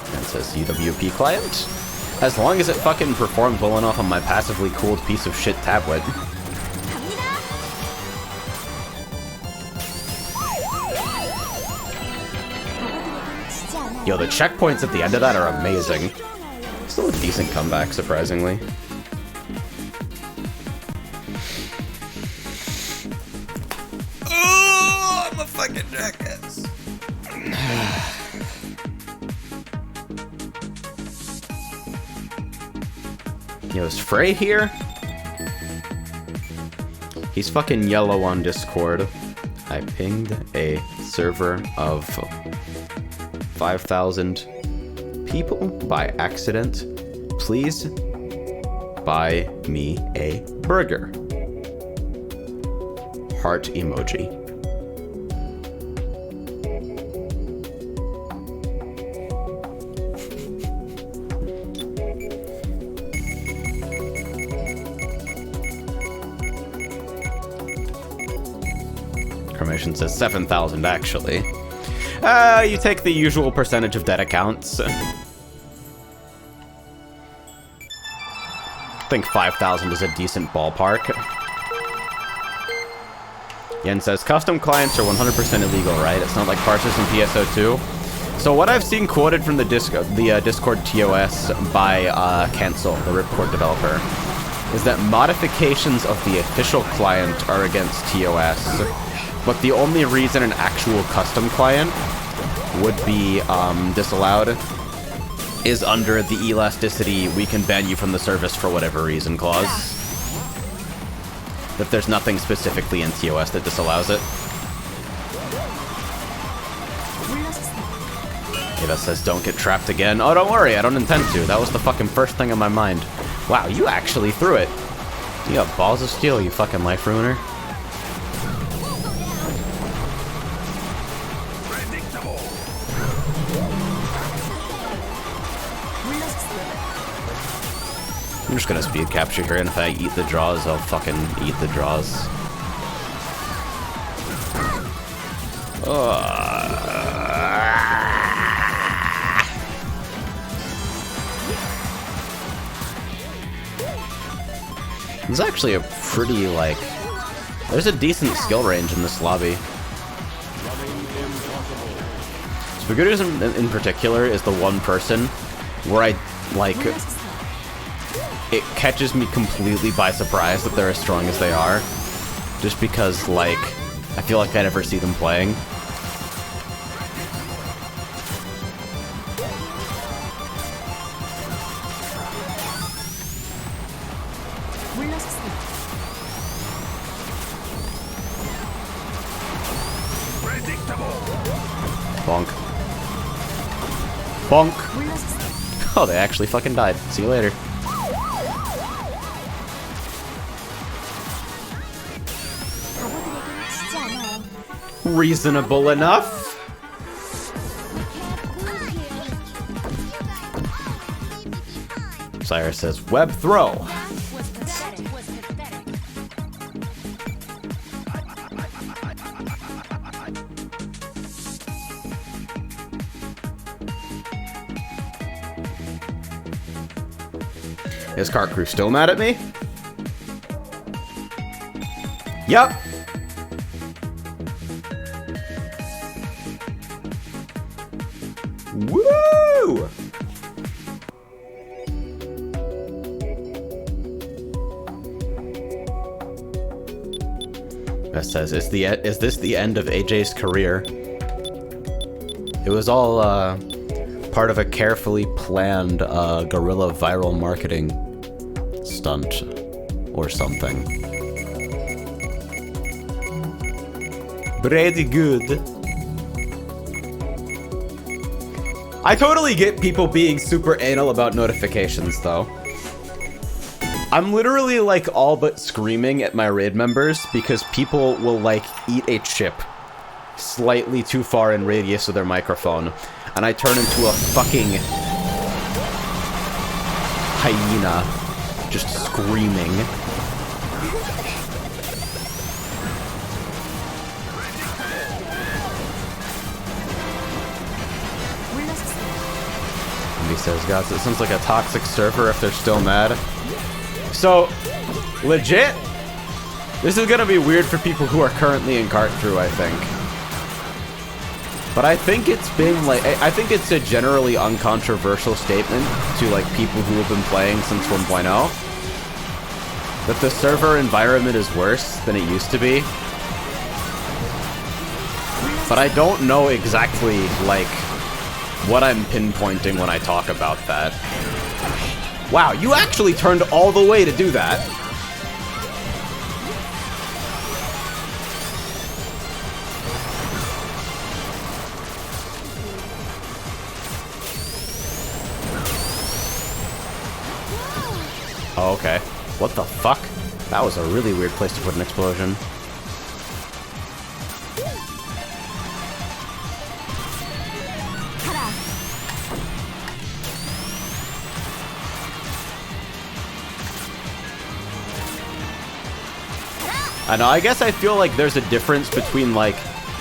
And it says UWP client. As long as it fucking performs well enough on my passively cooled piece of shit tablet. Yo, the checkpoints at the end of that are amazing. Still a decent comeback, surprisingly. Oh, I'm a fucking jackass. Yo, is Frey here? He's fucking yellow on Discord. I pinged a server of 5,000 people by accident. Please buy me a burger. Heart emoji. Cremation says 7,000 actually. You take the usual percentage of dead accounts. I think 5,000 is a decent ballpark. Yen says, custom clients are 100% illegal, right? It's not like parsers in PSO2. So what I've seen quoted from the Discord TOS by Cancel, the Ripcord developer, is that modifications of the official client are against TOS, but the only reason an actual custom client would be disallowed is under the elasticity we can ban you from the service for whatever reason clause. That there's nothing specifically in TOS that disallows it. Ava says don't get trapped again. Oh, don't worry, I don't intend to. That was the fucking first thing on my mind. Wow, you actually threw it. You got balls of steel, you fucking life ruiner. I'm just gonna speed capture here, and if I eat the draws, I'll fucking eat the draws. It's actually a pretty, like... There's a decent skill range in this lobby. Spagootism in particular is the one person where I, like... It catches me completely by surprise that they're as strong as they are. Just because, like, I feel like I never see them playing. Bonk. Bonk! Oh, they actually fucking died. See you later. Reasonable enough. Cyrus says, web throw. Is Kart Crew still mad at me? Yup. Woo! That says, is this the end of AJ's career? It was all part of a carefully planned guerrilla viral marketing stunt or something. Pretty good. I totally get people being super anal about notifications, though. I'm literally, like, all but screaming at my raid members because people will, like, eat a chip slightly too far in radius of their microphone, and I turn into a fucking hyena just screaming. He says, "Gods, it sounds like a toxic server if they're still mad." So, legit, this is gonna be weird for people who are currently in Kart Through, I think. But I think it's been like, I think it's a generally uncontroversial statement to like people who have been playing since 1.0 that the server environment is worse than it used to be. But I don't know exactly like what I'm pinpointing when I talk about that. Wow, you actually turned all the way to do that. Oh, okay. What the fuck? That was a really weird place to put an explosion. I know, I guess I feel like there's a difference between, like,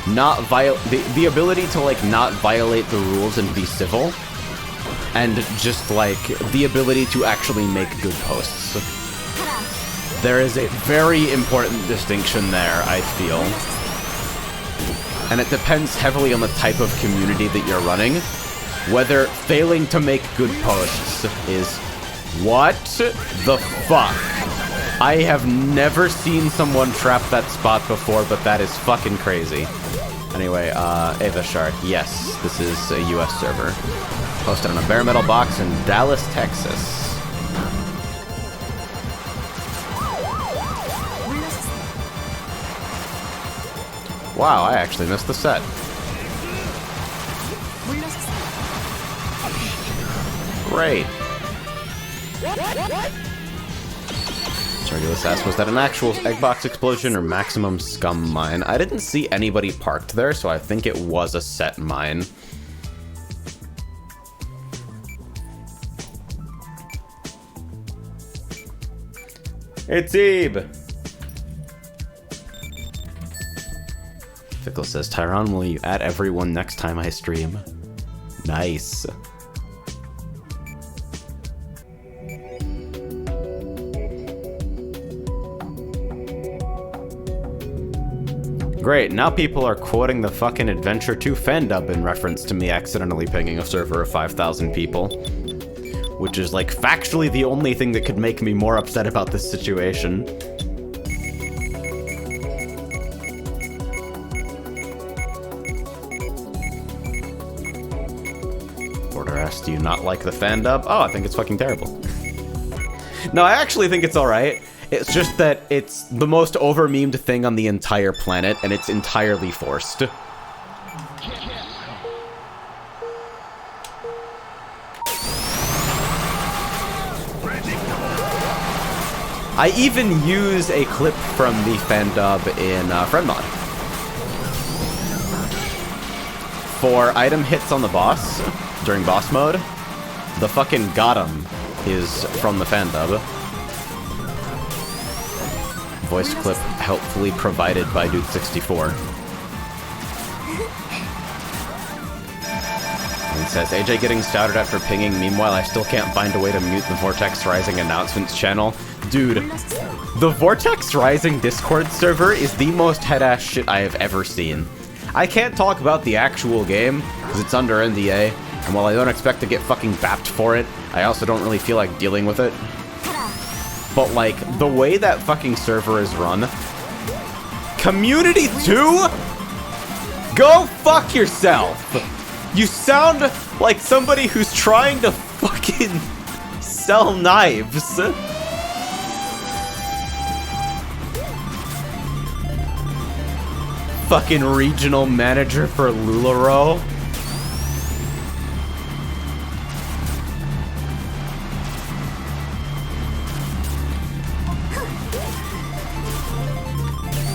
the ability to, like, not violate the rules and be civil, and just, like, the ability to actually make good posts. There is a very important distinction there, I feel. And it depends heavily on the type of community that you're running, whether failing to make good posts is... What the fuck? I have never seen someone trap that spot before, but that is fucking crazy. Anyway, Ava Shard, yes, this is a US server. Posted on a bare metal box in Dallas, Texas. Wow, I actually missed the set. Great. Regulus asks, was that an actual egg box explosion or maximum scum mine? I didn't see anybody parked there, so I think it was a set mine. It's Ebe! Fickle says, Tyron, will you add everyone next time I stream? Nice. Great, now people are quoting the fucking Adventure 2 fandub in reference to me accidentally pinging a server of 5,000 people. Which is, like, factually the only thing that could make me more upset about this situation. Border asks, do you not like the fandub? Oh, I think it's fucking terrible. No, I actually think it's alright. It's just that it's the most over-memed thing on the entire planet, and it's entirely forced. I even use a clip from the fandub in FriendMod. For item hits on the boss, during boss mode, the fucking got him is from the fandub. Voice clip helpfully provided by Dude64. And says, AJ getting stouted after pinging, meanwhile I still can't find a way to mute the Vortex Rising announcements channel. Dude, the Vortex Rising Discord server is the most head-ass shit I have ever seen. I can't talk about the actual game, because it's under NDA, and while I don't expect to get fucking bapped for it, I also don't really feel like dealing with it. But, like, the way that fucking server is run... Community 2? Go fuck yourself! You sound like somebody who's trying to fucking sell knives. Fucking regional manager for LuLaRoe.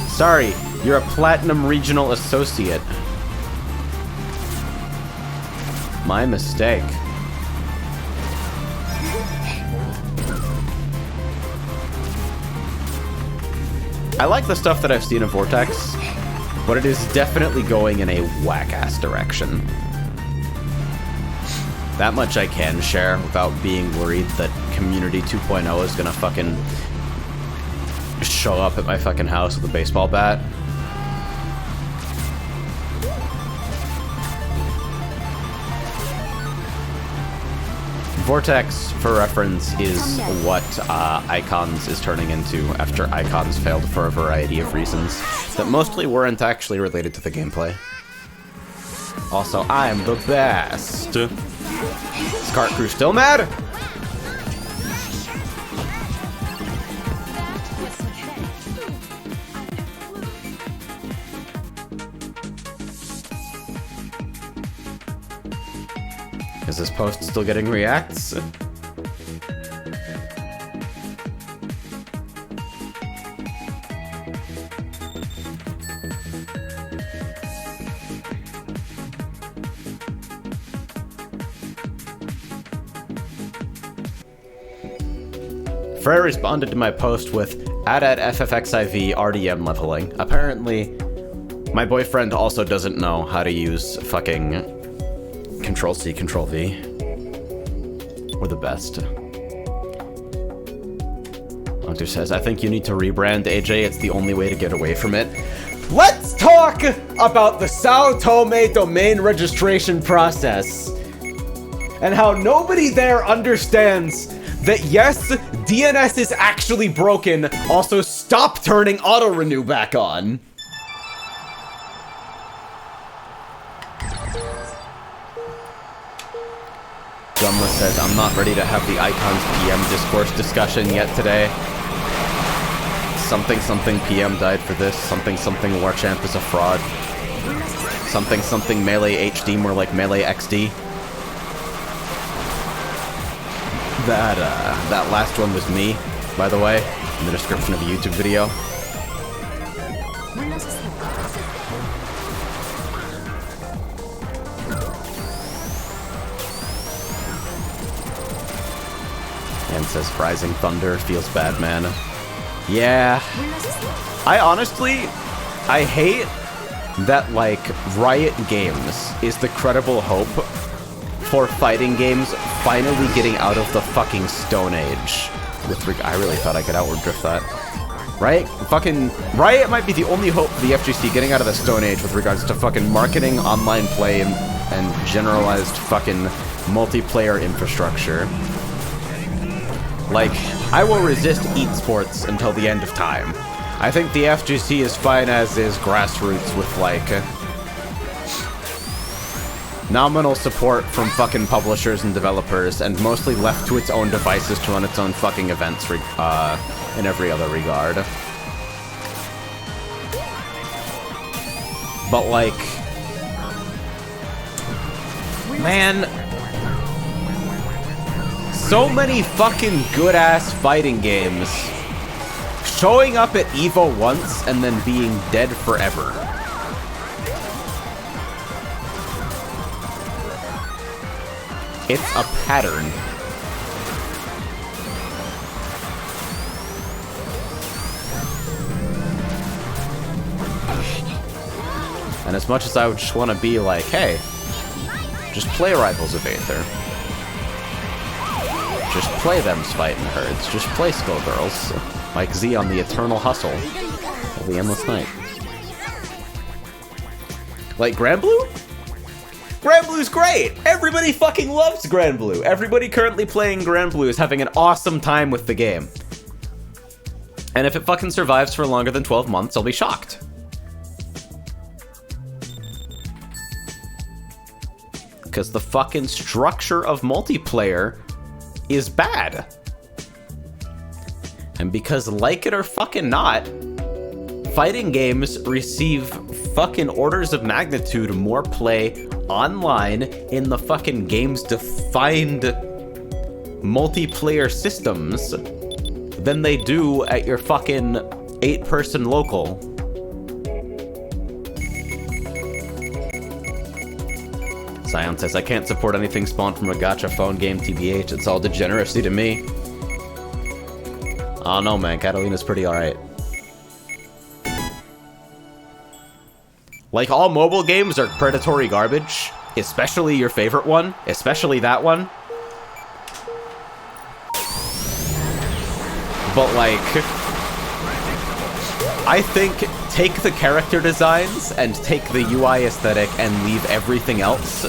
Sorry, you're a platinum regional associate. My mistake. I like the stuff that I've seen of Vortex, but it is definitely going in a whack-ass direction. That much I can share without being worried that Community 2.0 is gonna fucking show up at my fucking house with a baseball bat. Vortex, for reference, is what Icons is turning into after Icons failed for a variety of reasons that mostly weren't actually related to the gameplay. Also, I'm the best. Is Kart Crew still mad? Is this post still getting reacts? Frey responded to my post with at FFXIV RDM leveling. Apparently, my boyfriend also doesn't know how to use fucking Control-C, Control-V. We're the best. Hunter says, I think you need to rebrand, AJ. It's the only way to get away from it. Let's talk about the Sao Tome domain registration process and how nobody there understands that yes, DNS is actually broken. Also, stop turning auto-renew back on. Gumla says, I'm not ready to have the Icons PM discourse discussion yet today. Something something PM died for this. Something something Warchamp is a fraud. Something something Melee HD more like Melee XD. That last one was me, by the way, in the description of the YouTube video. And says Rising Thunder feels bad, man. Yeah. I hate that, like, Riot Games is the credible hope for fighting games finally getting out of the fucking Stone Age. I really thought I could outward drift that. Right? Fucking Riot might be the only hope for the FGC getting out of the Stone Age with regards to fucking marketing, online play, and generalized fucking multiplayer infrastructure. Like, I will resist esports until the end of time. I think the FGC is fine as is grassroots with, like, nominal support from fucking publishers and developers, and mostly left to its own devices to run its own fucking events in every other regard. But, like, man, so many fucking good-ass fighting games showing up at EVO once and then being dead forever. It's a pattern. And as much as I would just want to be like, hey, just play Rivals of Aether. Just play them's fighting herds. Just play Skullgirls. Like Z on the Eternal Hustle of the Endless Night. Like Granblue? Granblue's great! Everybody fucking loves Granblue. Everybody currently playing Granblue is having an awesome time with the game. And if it fucking survives for longer than 12 months, I'll be shocked. Because the fucking structure of multiplayer is bad. And because, like it or fucking not, fighting games receive fucking orders of magnitude more play online in the fucking game's defined multiplayer systems than they do at your fucking 8-person local. Scion says, I can't support anything spawned from a gacha phone game, TBH. It's all degeneracy to me. Oh no, man. Catalina's pretty alright. Like, all mobile games are predatory garbage, especially your favorite one, especially that one. But, like, I think take the character designs and take the UI aesthetic and leave everything else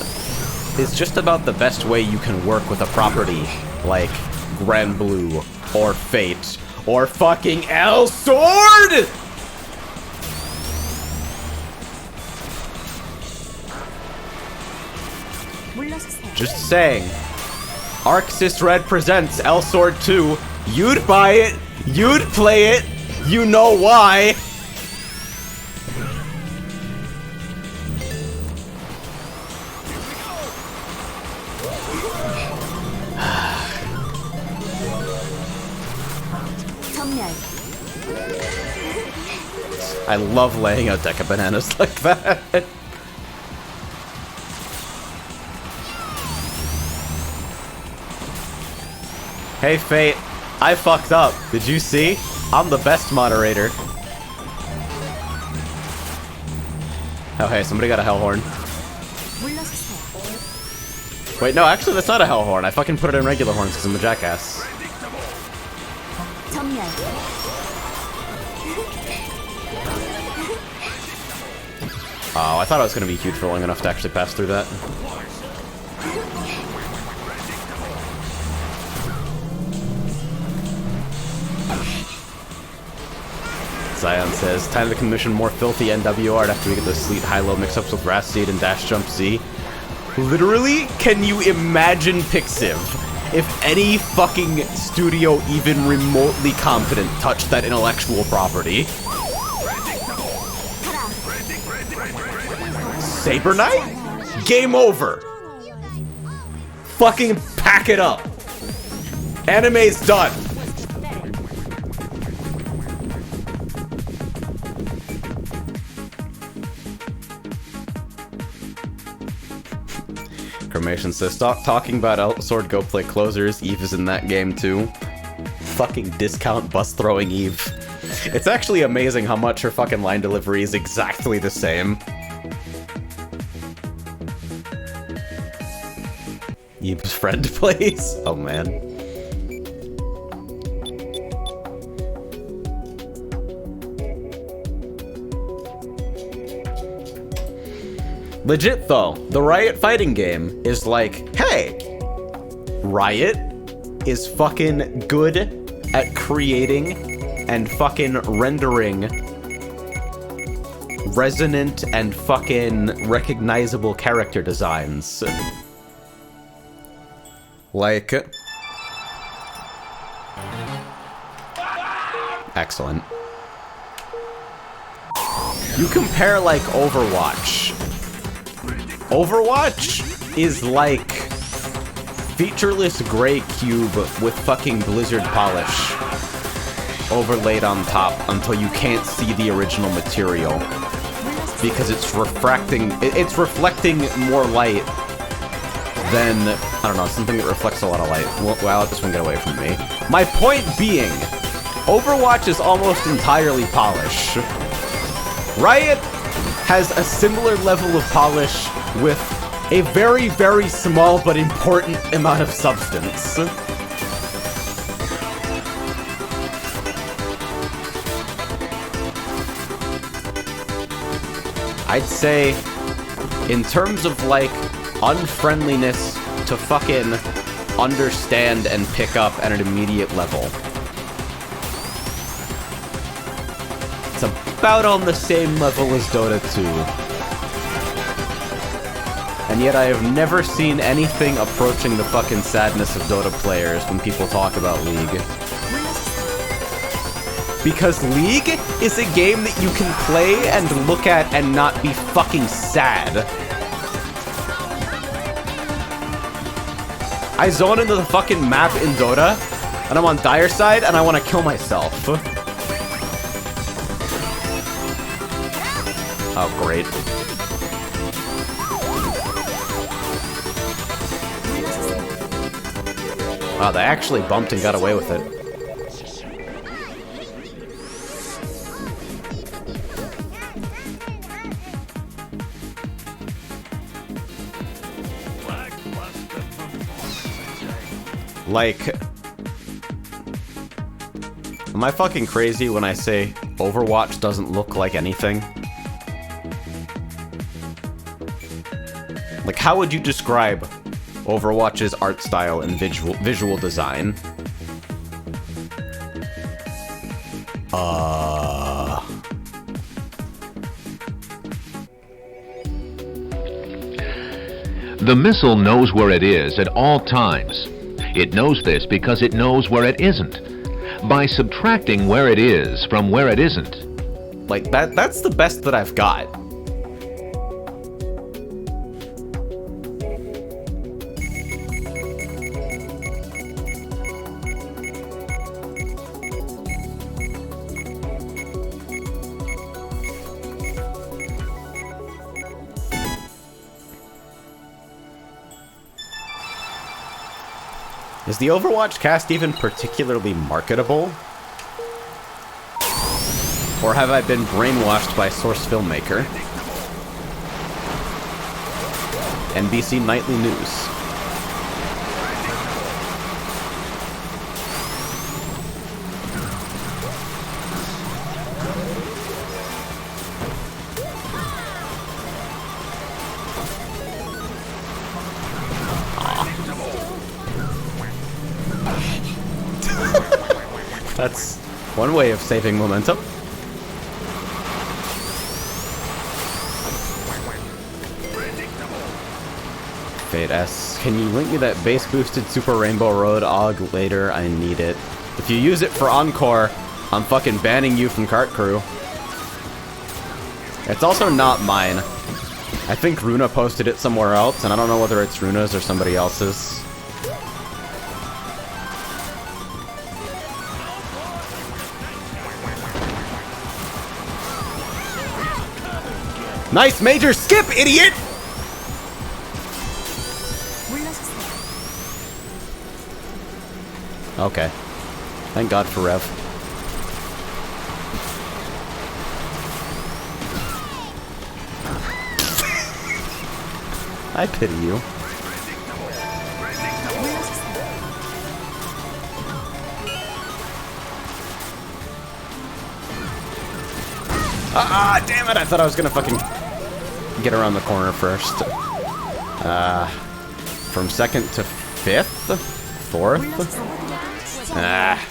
is just about the best way you can work with a property like Grand Blue or Fate or fucking L Sword! Just saying. Arxis Red presents L Sword 2. You'd buy it, you'd play it, you know why. I love laying out deck of bananas like that. Hey Fate, I fucked up. Did you see? I'm the best moderator. Oh hey, somebody got a Hellhorn. Wait, no, actually that's not a Hellhorn. I fucking put it in regular horns because I'm a jackass. Oh, I thought I was going to be huge for long enough to actually pass through that. Zion says, time to commission more filthy NW art after we get those sweet high-low mix-ups with Wrath Seed and Dash Jump Z. Literally, can you imagine Pixiv if any fucking studio even remotely competent touched that intellectual property? Saber Knight? Game over. Fucking pack it up. Anime's done. Cremation says, stop talking about L Sword, go play closers. Eve is in that game too. Fucking discount bus throwing Eve. It's actually amazing how much her fucking line delivery is exactly the same. Eve's friend plays? Oh man. Legit though, the Riot fighting game is like, hey, Riot is fucking good at creating and fucking rendering resonant and fucking recognizable character designs. Like... Excellent. You compare, like, Overwatch. Overwatch is like featureless gray cube with fucking Blizzard polish overlaid on top until you can't see the original material because it's reflecting more light than, I don't know, something that reflects a lot of light. Well, I'll let this one get away from me. My point being, Overwatch is almost entirely polish. Riot has a similar level of polish with a very, very small but important amount of substance. I'd say, in terms of, like, unfriendliness to fucking understand and pick up at an immediate level, it's about on the same level as Dota 2. And yet I have never seen anything approaching the fucking sadness of Dota players when people talk about League. Because League is a game that you can play and look at and not be fucking sad. I zone into the fucking map in Dota, and I'm on Dire side, and I want to kill myself. Oh, great. Wow, they actually bumped and got away with it. Like, am I fucking crazy when I say Overwatch doesn't look like anything? Like, how would you describe Overwatch's art style and visual design? The missile knows where it is at all times. It knows this because it knows where it isn't. By subtracting where it is from where it isn't. Like, that's the best that I've got. Is the Overwatch cast even particularly marketable? Or have I been brainwashed by Source Filmmaker? NBC Nightly News. That's one way of saving momentum. Fade S. Can you link me that base boosted Super Rainbow Road AUG later? I need it. If you use it for Encore, I'm fucking banning you from Kart Crew. It's also not mine. I think Runa posted it somewhere else, and I don't know whether it's Runa's or somebody else's. Nice major skip, idiot! Okay. Thank God for Rev. I pity you. Ah, damn it! I thought I was gonna fucking get around the corner first. From second to fifth? Fourth? Ah.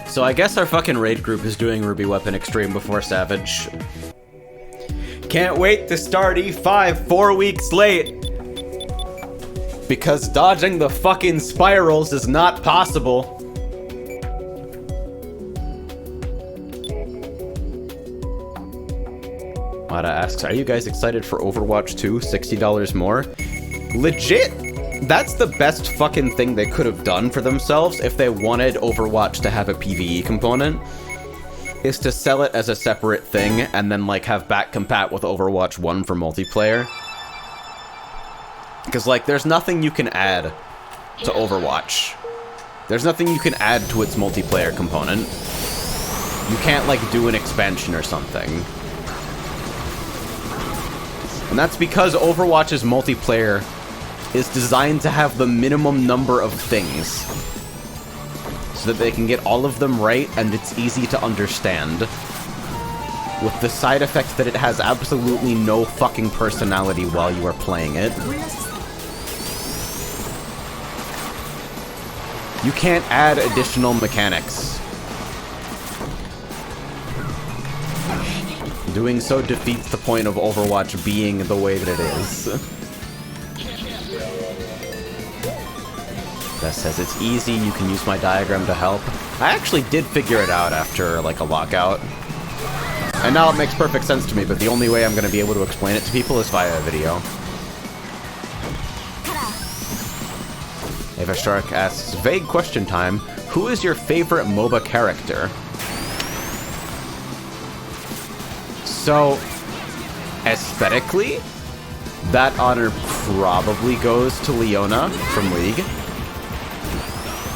So I guess our fucking raid group is doing Ruby Weapon Extreme before Savage. Can't wait to start E5 4 weeks late. Because dodging the fucking spirals is not possible. Wada asks, are you guys excited for Overwatch 2? $60 more? Legit? That's the best fucking thing they could have done for themselves if they wanted Overwatch to have a PvE component, is to sell it as a separate thing and then like have back compat with Overwatch 1 for multiplayer. Because like there's nothing you can add to Overwatch. There's nothing you can add to its multiplayer component. You can't like do an expansion or something. And that's because Overwatch's multiplayer is designed to have the minimum number of things so that they can get all of them right and it's easy to understand, with the side effect that it has absolutely no fucking personality while you are playing it. You can't add additional mechanics. Doing so defeats the point of Overwatch being the way that it is. That says it's easy, you can use my diagram to help. I actually did figure it out after, like, a lockout. And now it makes perfect sense to me, but the only way I'm going to be able to explain it to people is via a video. Ava Shark asks, vague question time, who is your favorite MOBA character? So, aesthetically, that honor probably goes to Leona from League.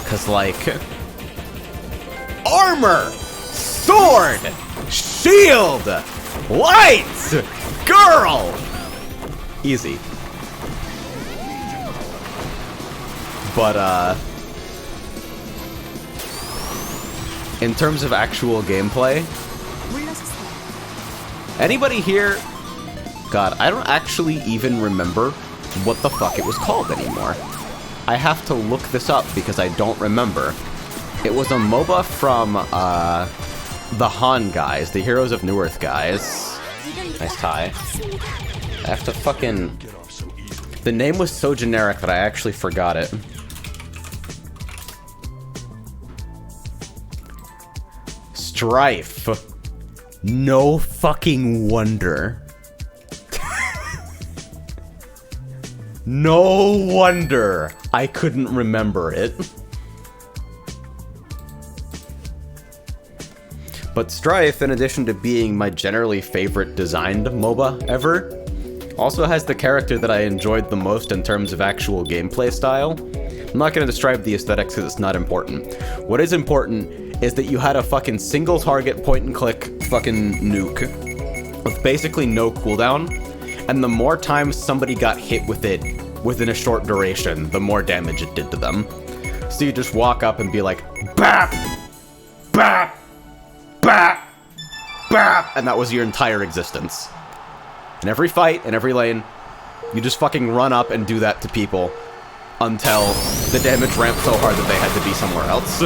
Because, like, armor, sword, shield, lights, girl! Easy. But, in terms of actual gameplay, anybody here? God, I don't actually even remember what the fuck it was called anymore. I have to look this up because I don't remember. It was a MOBA from, the Han guys, the Heroes of New Earth guys. Nice tie. I have to fucking... The name was so generic that I actually forgot it. Strife. No fucking wonder. No wonder I couldn't remember it. But Strife, in addition to being my generally favorite designed MOBA ever, also has the character that I enjoyed the most in terms of actual gameplay style. I'm not going to describe the aesthetics because it's not important. What is important is that you had a fucking single target point and click fucking nuke with basically no cooldown, and the more times somebody got hit with it within a short duration, the more damage it did to them. So you just walk up and be like, BAP! BAP! BAP! BAP! And that was your entire existence. In every fight, in every lane, you just fucking run up and do that to people until the damage ramped so hard that they had to be somewhere else.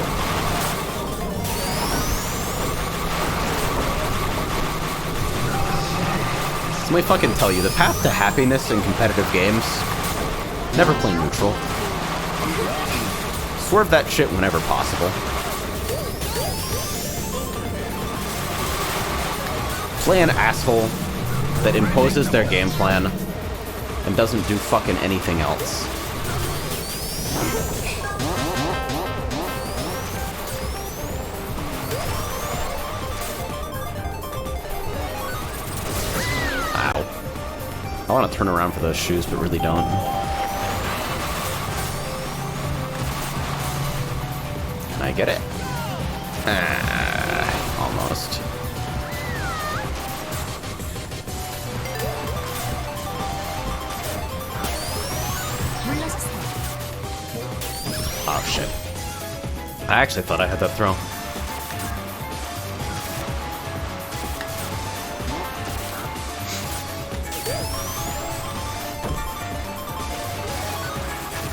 Let me fucking tell you, the path to happiness in competitive games, never play neutral. Swerve that shit whenever possible. Play an asshole that imposes their game plan and doesn't do fucking anything else. I want to turn around for those shoes, but really don't. Can I get it? Almost. Oh, shit. I actually thought I had that throw.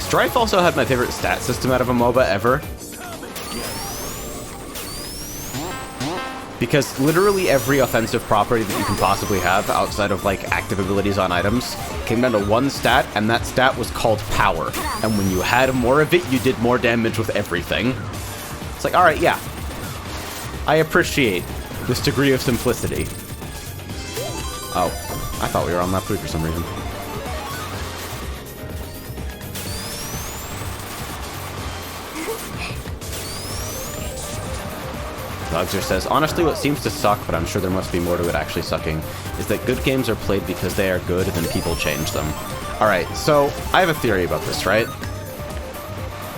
Strife also had my favorite stat system out of a MOBA ever. Because literally every offensive property that you can possibly have outside of like active abilities on items came down to one stat, and that stat was called power. And when you had more of it, you did more damage with everything. It's like, alright, yeah. I appreciate this degree of simplicity. Oh, I thought we were on lap 3 for some reason. Dogzer says, honestly, what seems to suck, but I'm sure there must be more to it actually sucking, is that good games are played because they are good, and then people change them. Alright, so I have a theory about this, right?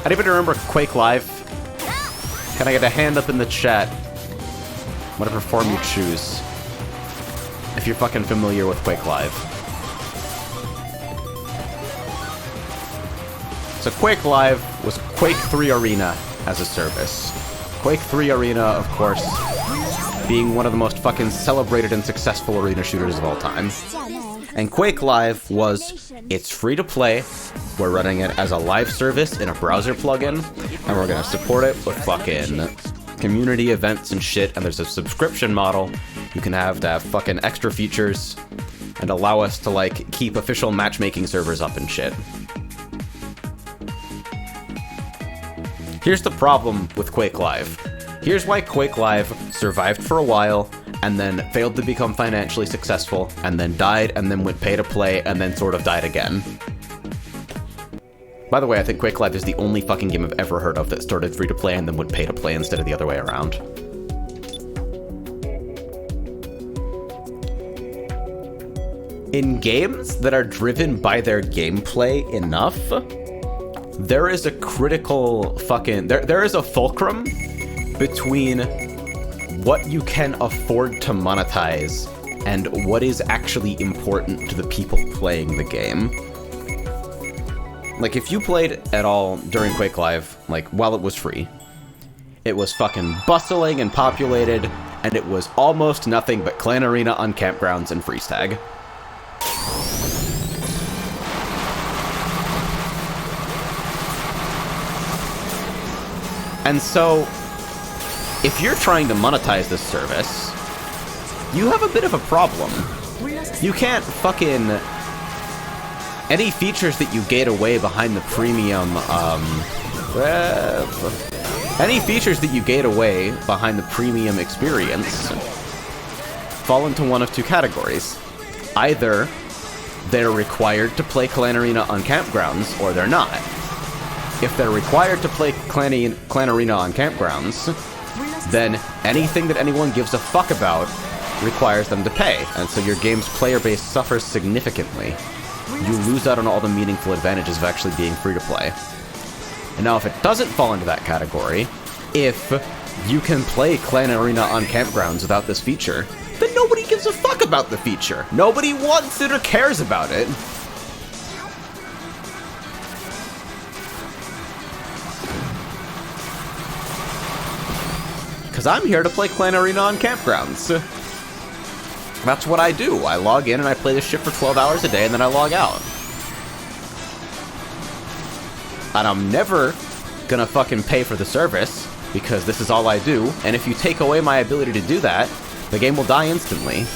Anybody remember Quake Live? Can I get a hand up in the chat? Whatever form you choose. If you're fucking familiar with Quake Live. So Quake Live was Quake 3 Arena as a service. Quake 3 Arena, of course, being one of the most fucking celebrated and successful arena shooters of all time. And Quake Live was, it's free to play, we're running it as a live service in a browser plugin, and we're gonna support it with fucking community events and shit, and there's a subscription model you can have to have fucking extra features and allow us to, like, keep official matchmaking servers up and shit. Here's the problem with Quake Live. Here's why Quake Live survived for a while, and then failed to become financially successful, and then died, and then went pay to play, and then sort of died again. By the way, I think Quake Live is the only fucking game I've ever heard of that started free to play and then went pay to play instead of the other way around. In games that are driven by their gameplay enough, there is a critical fucking... There is a fulcrum between what you can afford to monetize and what is actually important to the people playing the game. Like, if you played at all during Quake Live, like, while it was free, it was fucking bustling and populated, and it was almost nothing but Clan Arena on campgrounds and freeze tag. And so, if you're trying to monetize this service, you have a bit of a problem. You can't fucking... Any features that you gate away behind the premium, any features that you gate away behind the premium experience fall into one of two categories. Either they're required to play Clan Arena on campgrounds, or they're not. If they're required to play Clan Arena on campgrounds, then anything that anyone gives a fuck about requires them to pay, and so your game's player base suffers significantly. You lose out on all the meaningful advantages of actually being free to play. And now if it doesn't fall into that category, if you can play Clan Arena on campgrounds without this feature, then nobody gives a fuck about the feature. Nobody wants it or cares about it. Because I'm here to play Clan Arena on campgrounds. That's what I do. I log in and I play this shit for 12 hours a day and then I log out. And I'm never gonna fucking pay for the service, because this is all I do, and if you take away my ability to do that, the game will die instantly.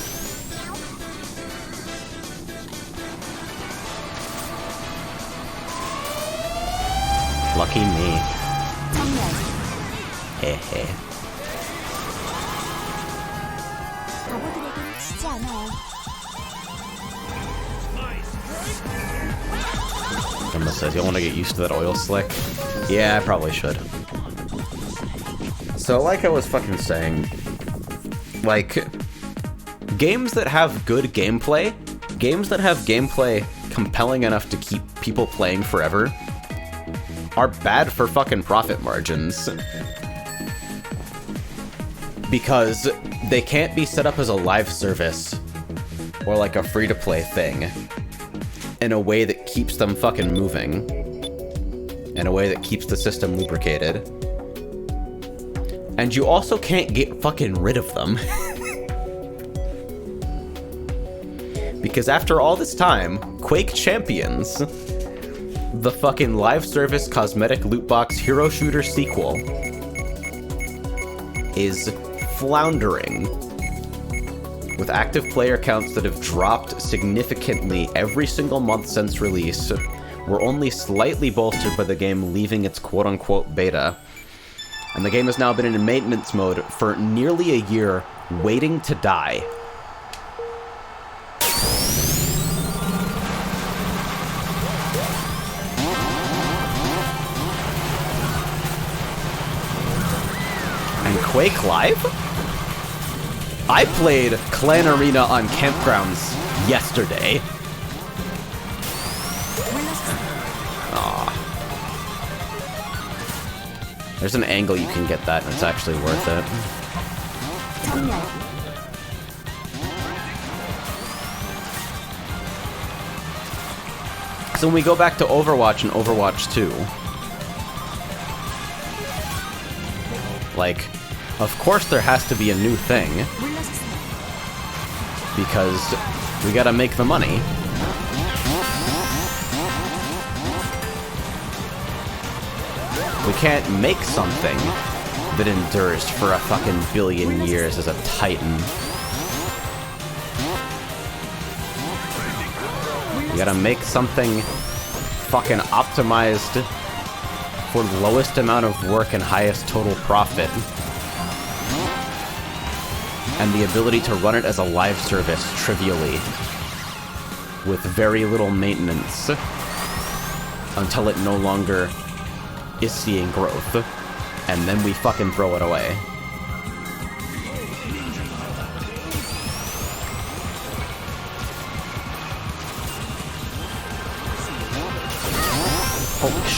Lucky me. Hehe. Emma says, you want to get used to that oil slick? Yeah, I probably should. So, like I was fucking saying, like, games that have good gameplay, games that have gameplay compelling enough to keep people playing forever, are bad for fucking profit margins. Because they can't be set up as a live service, or like a free-to-play thing, in a way that keeps them fucking moving, in a way that keeps the system lubricated. And you also can't get fucking rid of them. Because after all this time, Quake Champions, the fucking live service cosmetic loot box hero shooter sequel, is floundering, with active player counts that have dropped significantly every single month since release, were only slightly bolstered by the game leaving its quote-unquote beta. And the game has now been in maintenance mode for nearly a year, waiting to die. And Quake Live? I played Clan Arena on campgrounds yesterday. Aww. There's an angle you can get that, and it's actually worth it. So when we go back to Overwatch and Overwatch 2, like, of course there has to be a new thing, because we gotta make the money. We can't make something that endures for a fucking billion years as a titan. We gotta make something fucking optimized for the lowest amount of work and highest total profit, and the ability to run it as a live service trivially, with very little maintenance, until it no longer is seeing growth, and then we fucking throw it away.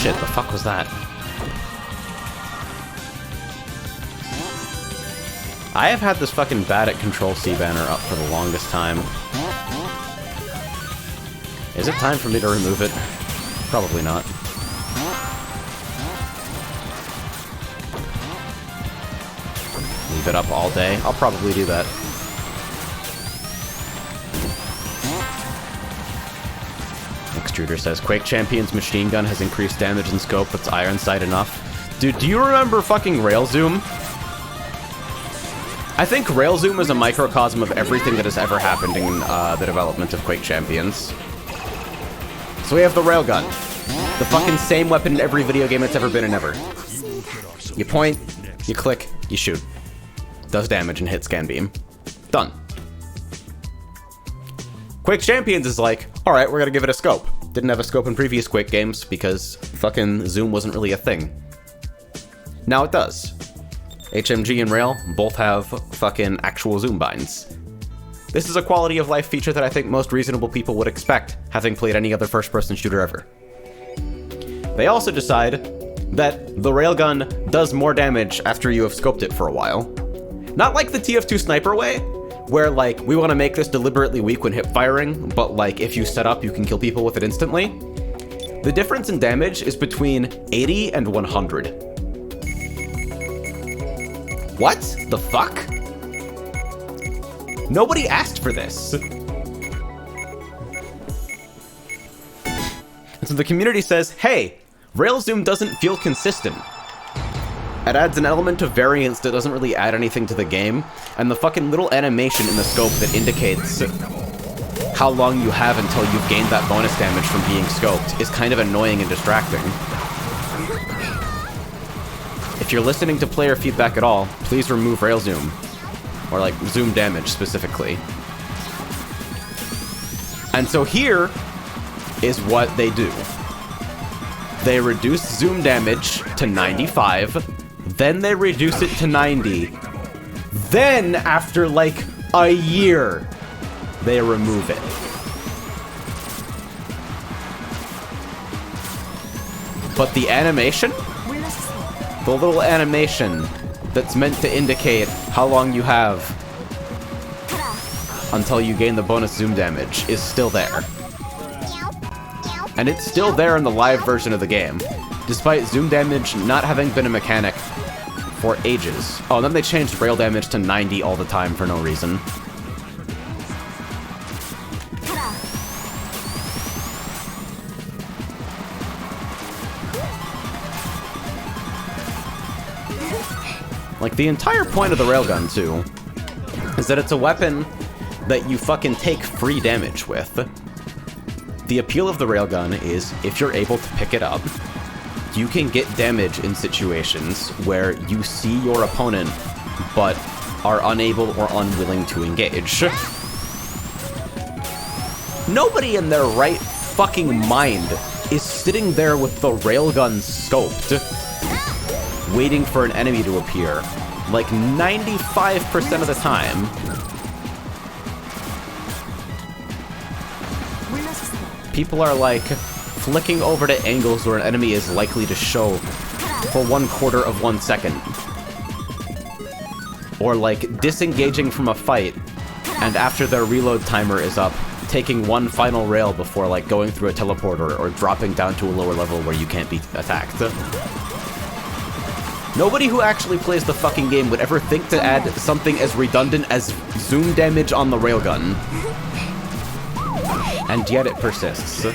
shit, the fuck was that? I have had this fucking bad at Control C banner up for the longest time. Is it time for me to remove it? Probably not. Leave it up all day? I'll probably do that. Extruder says, Quake Champion's machine gun has increased damage and scope, but it's iron sight enough. Dude, do you remember fucking Rail Zoom? I think Rail Zoom is a microcosm of everything that has ever happened in the development of Quake Champions. So we have the railgun. The fucking same weapon in every video game it's ever been in ever. You point, you click, you shoot. Does damage and hit scan beam. Done. Quake Champions is like, alright, we're gonna give it a scope. Didn't have a scope in previous Quake games because fucking zoom wasn't really a thing. Now it does. HMG and Rail both have fucking actual zoom binds. This is a quality of life feature that I think most reasonable people would expect, having played any other first-person shooter ever. They also decide that the railgun does more damage after you have scoped it for a while. Not like the TF2 sniper way, where like, we want to make this deliberately weak when hip firing, but like, if you set up, you can kill people with it instantly. The difference in damage is between 80 and 100. What the fuck? Nobody asked for this. And so the community says, hey, Rail Zoom doesn't feel consistent. It adds an element of variance that doesn't really add anything to the game, and the fucking little animation in the scope that indicates how long you have until you've gained that bonus damage from being scoped is kind of annoying and distracting. If you're listening to player feedback at all, please remove Rail Zoom. Or like, zoom damage specifically. And so here is what they do. They reduce zoom damage to 95, then they reduce it to 90. Then, after like a year, they remove it. But the animation? The little animation that's meant to indicate how long you have until you gain the bonus zoom damage is still there. And it's still there in the live version of the game, despite zoom damage not having been a mechanic for ages. Oh, and then they changed rail damage to 90 all the time for no reason. Like, the entire point of the railgun, too, is that it's a weapon that you fucking take free damage with. The appeal of the railgun is, if you're able to pick it up, you can get damage in situations where you see your opponent, but are unable or unwilling to engage. Nobody in their right fucking mind is sitting there with the railgun scoped, waiting for an enemy to appear, like 95% of the time. People are like flicking over to angles where an enemy is likely to show for 1/4 of 1 second. Or like disengaging from a fight, and after their reload timer is up, taking one final rail before like going through a teleporter or dropping down to a lower level where you can't be attacked. Nobody who actually plays the fucking game would ever think to add something as redundant as zoom damage on the railgun. And yet it persists.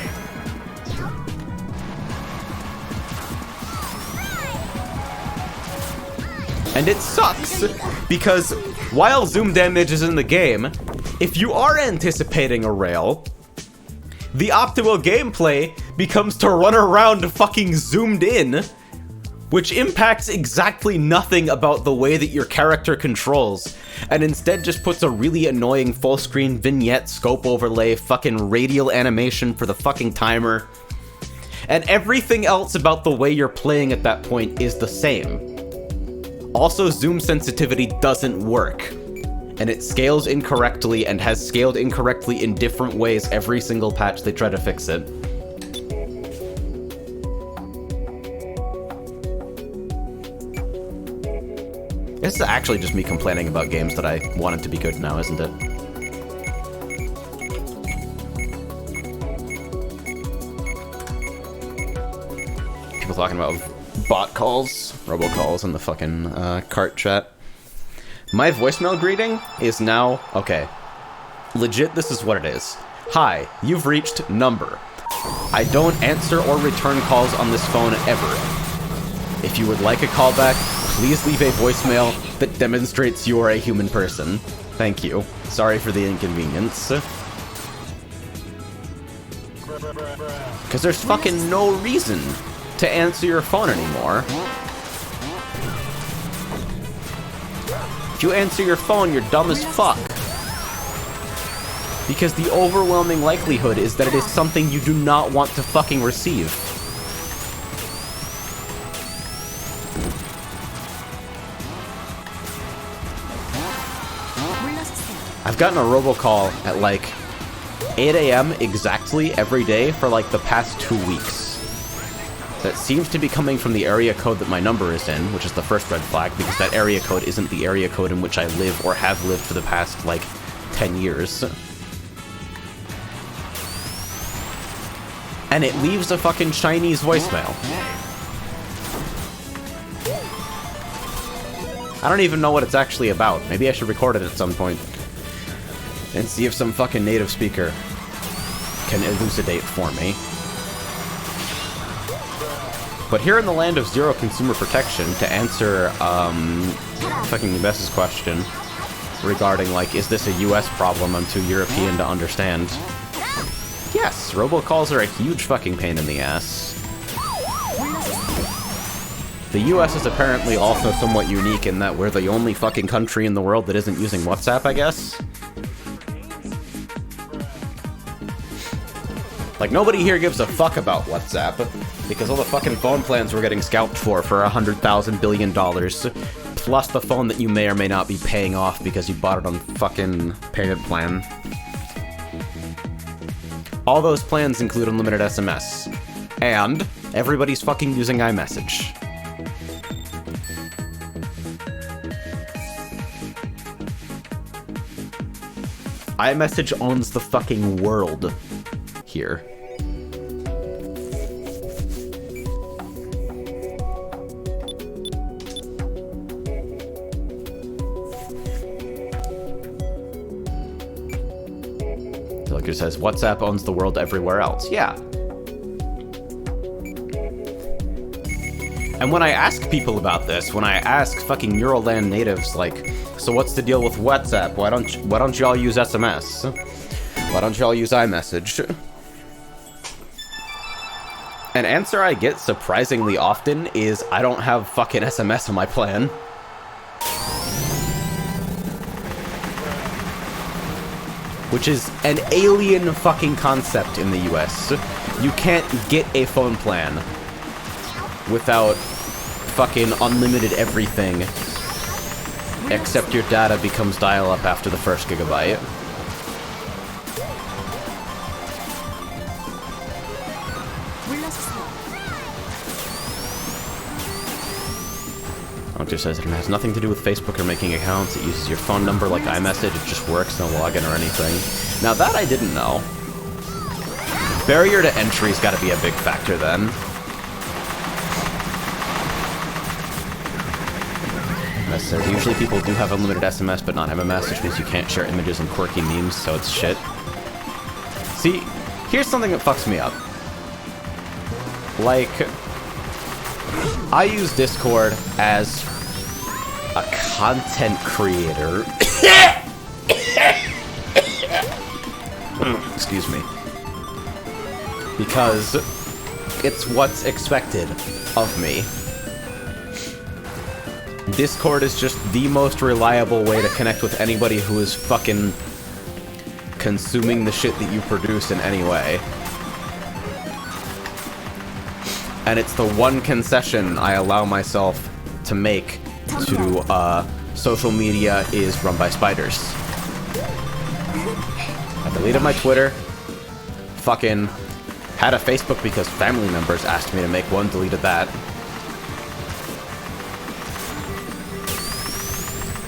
And it sucks, because while zoom damage is in the game, if you are anticipating a rail, the optimal gameplay becomes to run around fucking zoomed in, which impacts exactly nothing about the way that your character controls, and instead just puts a really annoying full-screen vignette scope overlay, fucking radial animation for the fucking timer. And everything else about the way you're playing at that point is the same. Also, zoom sensitivity doesn't work, and it scales incorrectly and has scaled incorrectly in different ways every single patch they try to fix it. This is actually just me complaining about games that I wanted to be good now, isn't it? People talking about bot calls, robocalls in the fucking cart chat. My voicemail greeting is now... Okay. Legit, this is what it is. Hi, you've reached number. I don't answer or return calls on this phone ever. If you would like a callback, please leave a voicemail that demonstrates you are a human person. Thank you. Sorry for the inconvenience. Because there's fucking no reason to answer your phone anymore. If you answer your phone, you're dumb as fuck. Because the overwhelming likelihood is that it is something you do not want to fucking receive. I've gotten a robocall at like 8 AM exactly every day for like the past 2 weeks. That seems to be coming from the area code that my number is in, which is the first red flag, because that area code isn't the area code in which I live or have lived for the past like 10 years. And it leaves a fucking Chinese voicemail. I don't even know what it's actually about. Maybe I should record it at some point. And see if some fucking native speaker can elucidate for me. But here in the land of zero consumer protection, to answer, fucking Bess's question regarding, like, is this a US problem? I'm too European to understand. Yes, robocalls are a huge fucking pain in the ass. The US is apparently also somewhat unique in that we're the only fucking country in the world that isn't using WhatsApp, I guess. Like, nobody here gives a fuck about WhatsApp, because all the fucking phone plans we're getting scalped for $100,000 billion, plus the phone that you may or may not be paying off because you bought it on fucking payment plan. All those plans include unlimited SMS. And everybody's fucking using iMessage. iMessage owns the fucking world here. It says WhatsApp owns the world everywhere else. Yeah. And when I ask people about this, when I ask fucking Euroland natives, like, so what's the deal with WhatsApp? Why don't y'all use SMS? Why don't y'all use iMessage? An answer I get surprisingly often is, I don't have fucking SMS on my plan. Which is an alien fucking concept in the US. You can't get a phone plan without fucking unlimited everything, except your data becomes dial-up after the first gigabyte. Hunter says it has nothing to do with Facebook or making accounts. It uses your phone number like iMessage. It just works, no login or anything. Now that I didn't know. Barrier to entry's gotta be a big factor then. Mess says usually people do have unlimited SMS but not MMS, which means you can't share images and quirky memes, so it's shit. See, here's something that fucks me up. Like, I use Discord as a content creator. Excuse me. Because it's what's expected of me. Discord is just the most reliable way to connect with anybody who is fucking consuming the shit that you produce in any way. And it's the one concession I allow myself to make to social media is run by spiders. I deleted my Twitter. Fucking had a Facebook because family members asked me to make one, deleted that.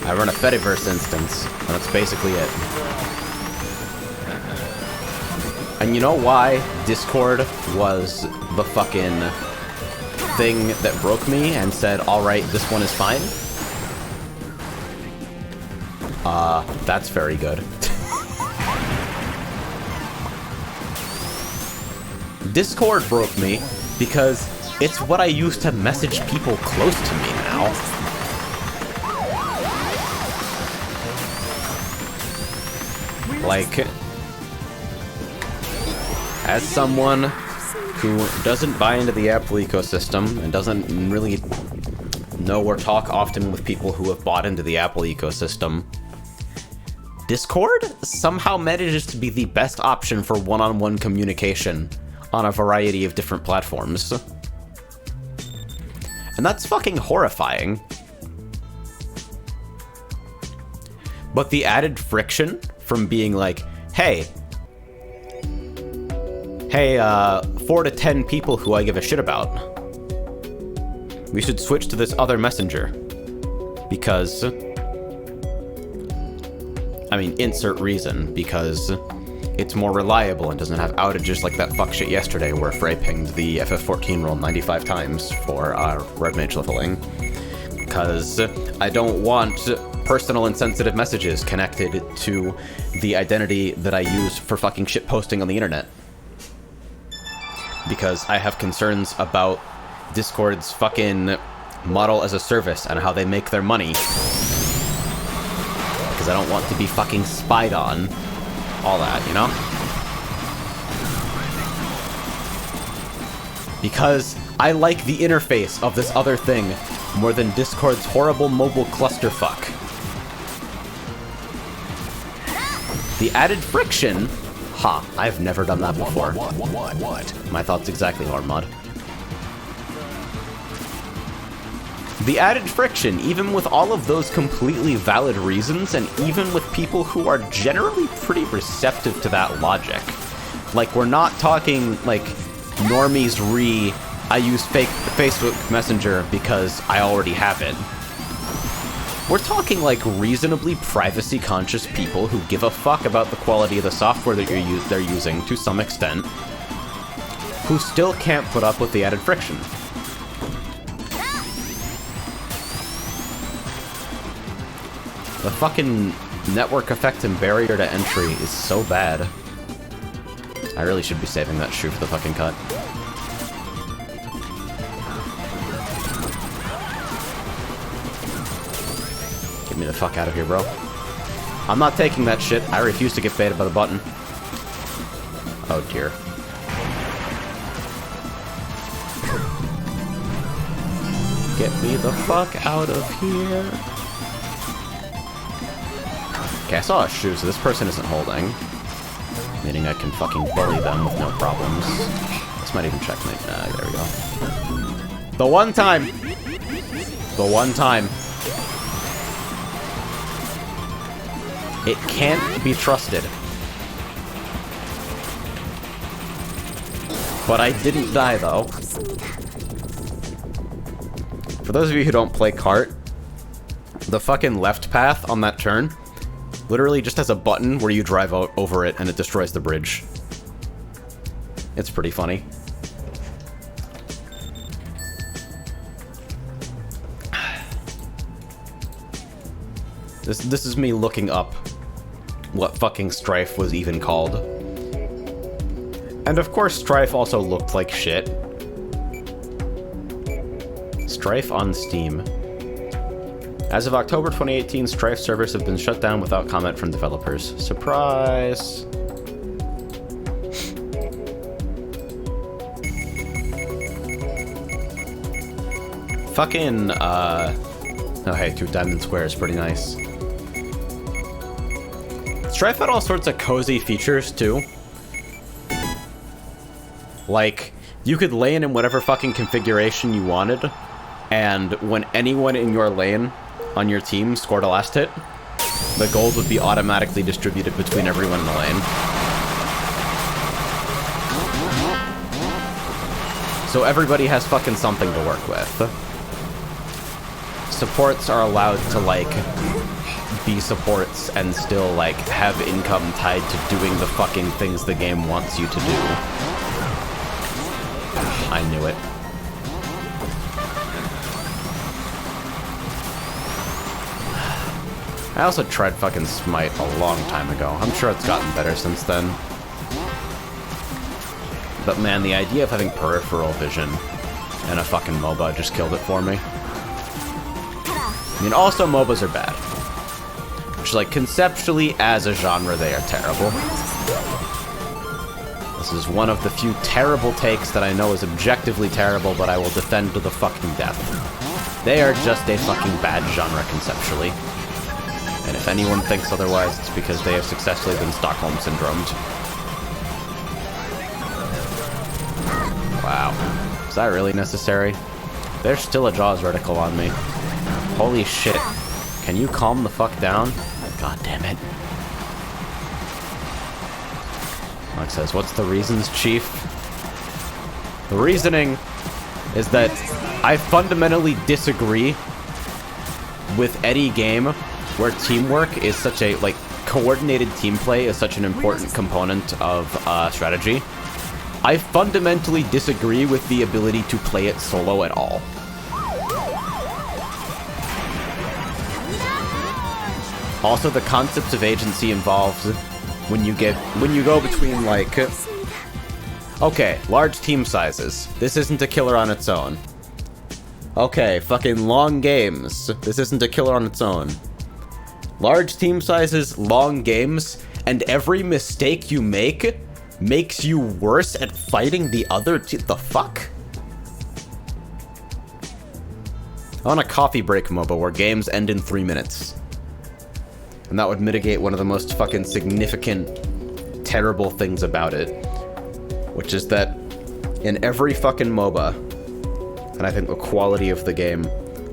I run a Fediverse instance, and that's basically it. And you know why Discord was the fucking thing that broke me and said, alright, this one is fine? That's very good. Discord broke me because it's what I use to message people close to me now. Like, as someone who doesn't buy into the Apple ecosystem and doesn't really know or talk often with people who have bought into the Apple ecosystem, Discord somehow manages to be the best option for one-on-one communication on a variety of different platforms. And that's fucking horrifying. But the added friction from being like, hey, 4 to 10 people who I give a shit about, we should switch to this other messenger. Because, I mean, insert reason, because it's more reliable and doesn't have outages like that fuck shit yesterday where Frey pinged the FF14 roll 95 times for red mage leveling. Because I don't want personal and sensitive messages connected to the identity that I use for fucking shit posting on the internet. Because I have concerns about Discord's fucking model as a service and how they make their money. Because I don't want to be fucking spied on. All that, you know? Because I like the interface of this other thing more than Discord's horrible mobile clusterfuck. The added friction... Ha, I've never done that before. What? My thoughts exactly, Hormod. The added friction, even with all of those completely valid reasons, and even with people who are generally pretty receptive to that logic. Like, we're not talking, like, normies I use fake Facebook Messenger because I already have it. We're talking, like, reasonably privacy-conscious people who give a fuck about the quality of the software that they're using, to some extent, who still can't put up with the added friction. The fucking network effect and barrier to entry is so bad. I really should be saving that shoe for the fucking cut. Get me the fuck out of here, bro. I'm not taking that shit. I refuse to get baited by the button. Oh dear. Get me the fuck out of here. Okay, I saw a shoe, so this person isn't holding. Meaning I can fucking bully them with no problems. This might even checkmate. There we go. The one time! The one time. It can't be trusted. But I didn't die, though. For those of you who don't play kart, the fucking left path on that turn literally just has a button where you drive out over it and it destroys the bridge. It's pretty funny. This is me looking up what fucking Strife was even called. And of course Strife also looked like shit. Strife on Steam. As of October 2018, Strife servers have been shut down without comment from developers. Surprise! Fucking, oh hey, 2 diamond square is pretty nice. Strife had all sorts of cozy features, too. Like, you could lane in whatever fucking configuration you wanted, and when anyone in your lane on your team scored a last hit, the gold would be automatically distributed between everyone in the lane. So everybody has fucking something to work with. Supports are allowed to, like, be supports and still, like, have income tied to doing the fucking things the game wants you to do. I knew it. I also tried fucking Smite a long time ago. I'm sure it's gotten better since then. But man, the idea of having peripheral vision in a fucking MOBA just killed it for me. I mean, also MOBAs are bad. Which, like, conceptually, as a genre, they are terrible. This is one of the few terrible takes that I know is objectively terrible, but I will defend to the fucking death. They are just a fucking bad genre conceptually. And if anyone thinks otherwise, it's because they have successfully been Stockholm Syndromed. Wow. Is that really necessary? There's still a Jaws reticle on me. Holy shit. Can you calm the fuck down? God damn it. Mark says, what's the reasons, Chief? The reasoning is that I fundamentally disagree with any game where teamwork is such a, like, coordinated team play is such an important component of strategy. I fundamentally disagree with the ability to play it solo at all. Also, the concept of agency involved when you go between, like, okay, large team sizes. This isn't a killer on its own. Okay, fucking long games. This isn't a killer on its own. Large team sizes, long games, and every mistake you make makes you worse at fighting the other team. The fuck? I want a coffee break MOBA where games end in 3 minutes. And that would mitigate one of the most fucking significant, terrible things about it. Which is that in every fucking MOBA, and I think the quality of the game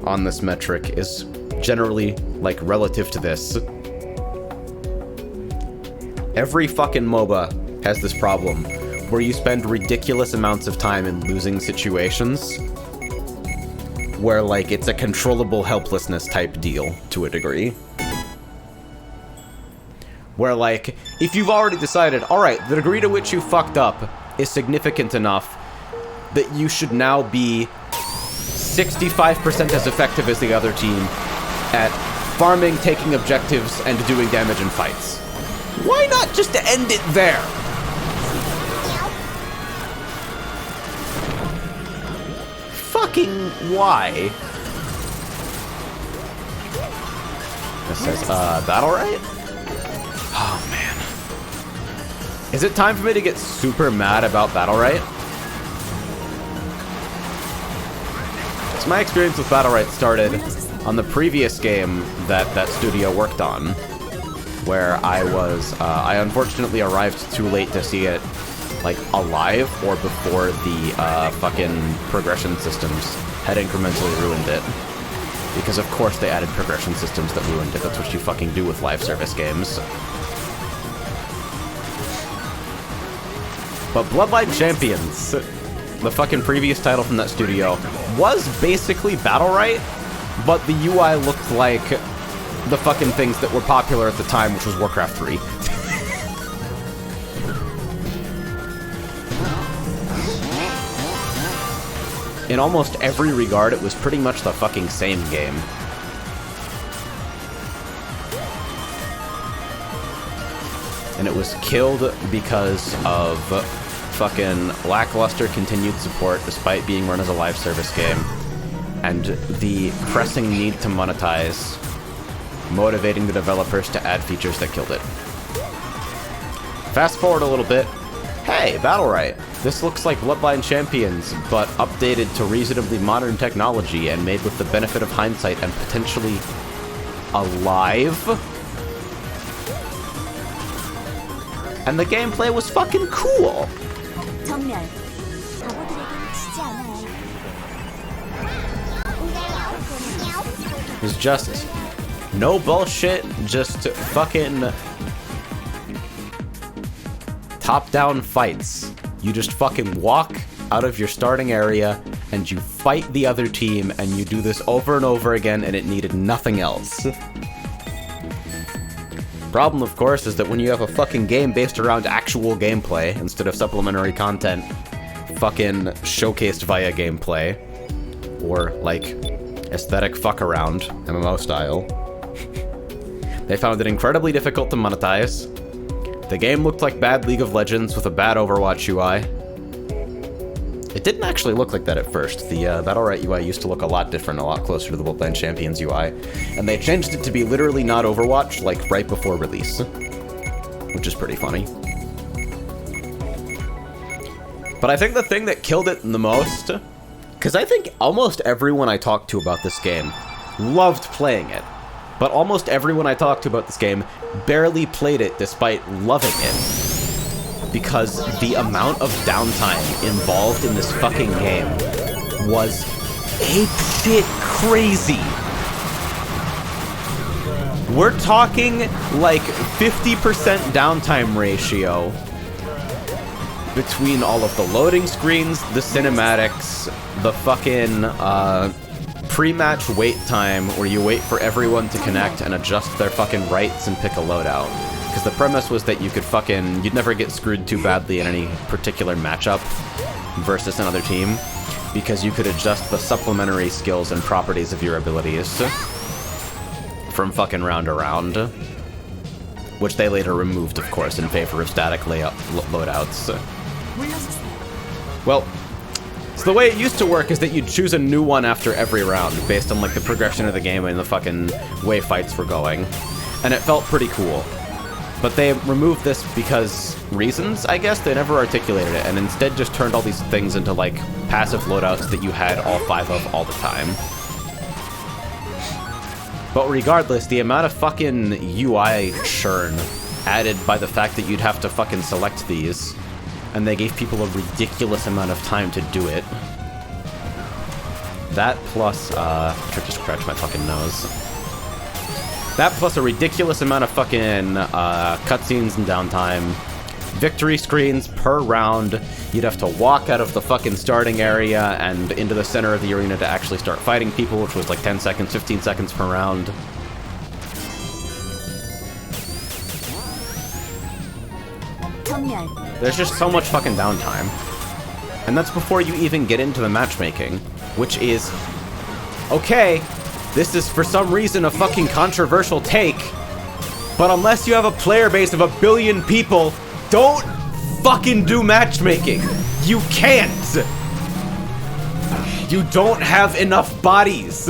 on this metric is generally, like, relative to this. Every fucking MOBA has this problem where you spend ridiculous amounts of time in losing situations where, like, it's a controllable helplessness type deal to a degree. Where, like, if you've already decided, alright, the degree to which you fucked up is significant enough that you should now be 65% as effective as the other team at farming, taking objectives, and doing damage in fights. Why not just end it there? Fucking why? This says, that alright? Oh, man. Is it time for me to get super mad about Battlerite? So my experience with Battlerite started on the previous game that that studio worked on, where I unfortunately arrived too late to see it, like, alive or before the fucking progression systems had incrementally ruined it. Because of course they added progression systems that ruined it. That's what you fucking do with live service games. But Bloodline Champions, the fucking previous title from that studio, was basically Battlerite, but the UI looked like the fucking things that were popular at the time, which was Warcraft 3. In almost every regard, it was pretty much the fucking same game. And it was killed because of fucking lackluster continued support despite being run as a live service game, and the pressing need to monetize, motivating the developers to add features that killed it. Fast forward a little bit. Hey, Battlerite. This looks like Bloodline Champions, but updated to reasonably modern technology and made with the benefit of hindsight and potentially alive. And the gameplay was fucking cool. It was just no bullshit, just fucking top-down fights. You just fucking walk out of your starting area and you fight the other team, and you do this over and over again, and it needed nothing else. Problem, of course, is that when you have a fucking game based around actual gameplay instead of supplementary content fucking showcased via gameplay, or, like, aesthetic fuck-around, MMO style, they found it incredibly difficult to monetize. The game looked like bad League of Legends with a bad Overwatch UI. It didn't actually look like that at first. The Battle.Right UI used to look a lot different, a lot closer to the Worldland Champions UI. And they changed it to be literally not Overwatch, like, right before release. Which is pretty funny. But I think the thing that killed it the most, because I think almost everyone I talked to about this game loved playing it. But almost everyone I talked to about this game barely played it despite loving it. Because the amount of downtime involved in this fucking game was apeshit crazy. We're talking like 50% downtime ratio between all of the loading screens, the cinematics, the fucking, pre-match wait time where you wait for everyone to connect and adjust their fucking rights and pick a loadout. Because the premise was that you could fucking... you'd never get screwed too badly in any particular matchup versus another team, because you could adjust the supplementary skills and properties of your abilities from fucking round to round. Which they later removed, of course, in favor of static loadouts. Well... so the way it used to work is that you'd choose a new one after every round, based on, like, the progression of the game and the fucking way fights were going. And it felt pretty cool. But they removed this because reasons, I guess? They never articulated it, and instead just turned all these things into, like, passive loadouts that you had all 5 of all the time. But regardless, the amount of fucking UI churn added by the fact that you'd have to fucking select these, and they gave people a ridiculous amount of time to do it. That plus, I should just scratch my fucking nose. That plus a ridiculous amount of fucking cutscenes and downtime. Victory screens per round. You'd have to walk out of the fucking starting area and into the center of the arena to actually start fighting people, which was like 10 seconds, 15 seconds per round. There's just so much fucking downtime. And that's before you even get into the matchmaking, which is... okay, this is for some reason a fucking controversial take, but unless you have a player base of 1 billion people, don't fucking do matchmaking. You can't. You don't have enough bodies.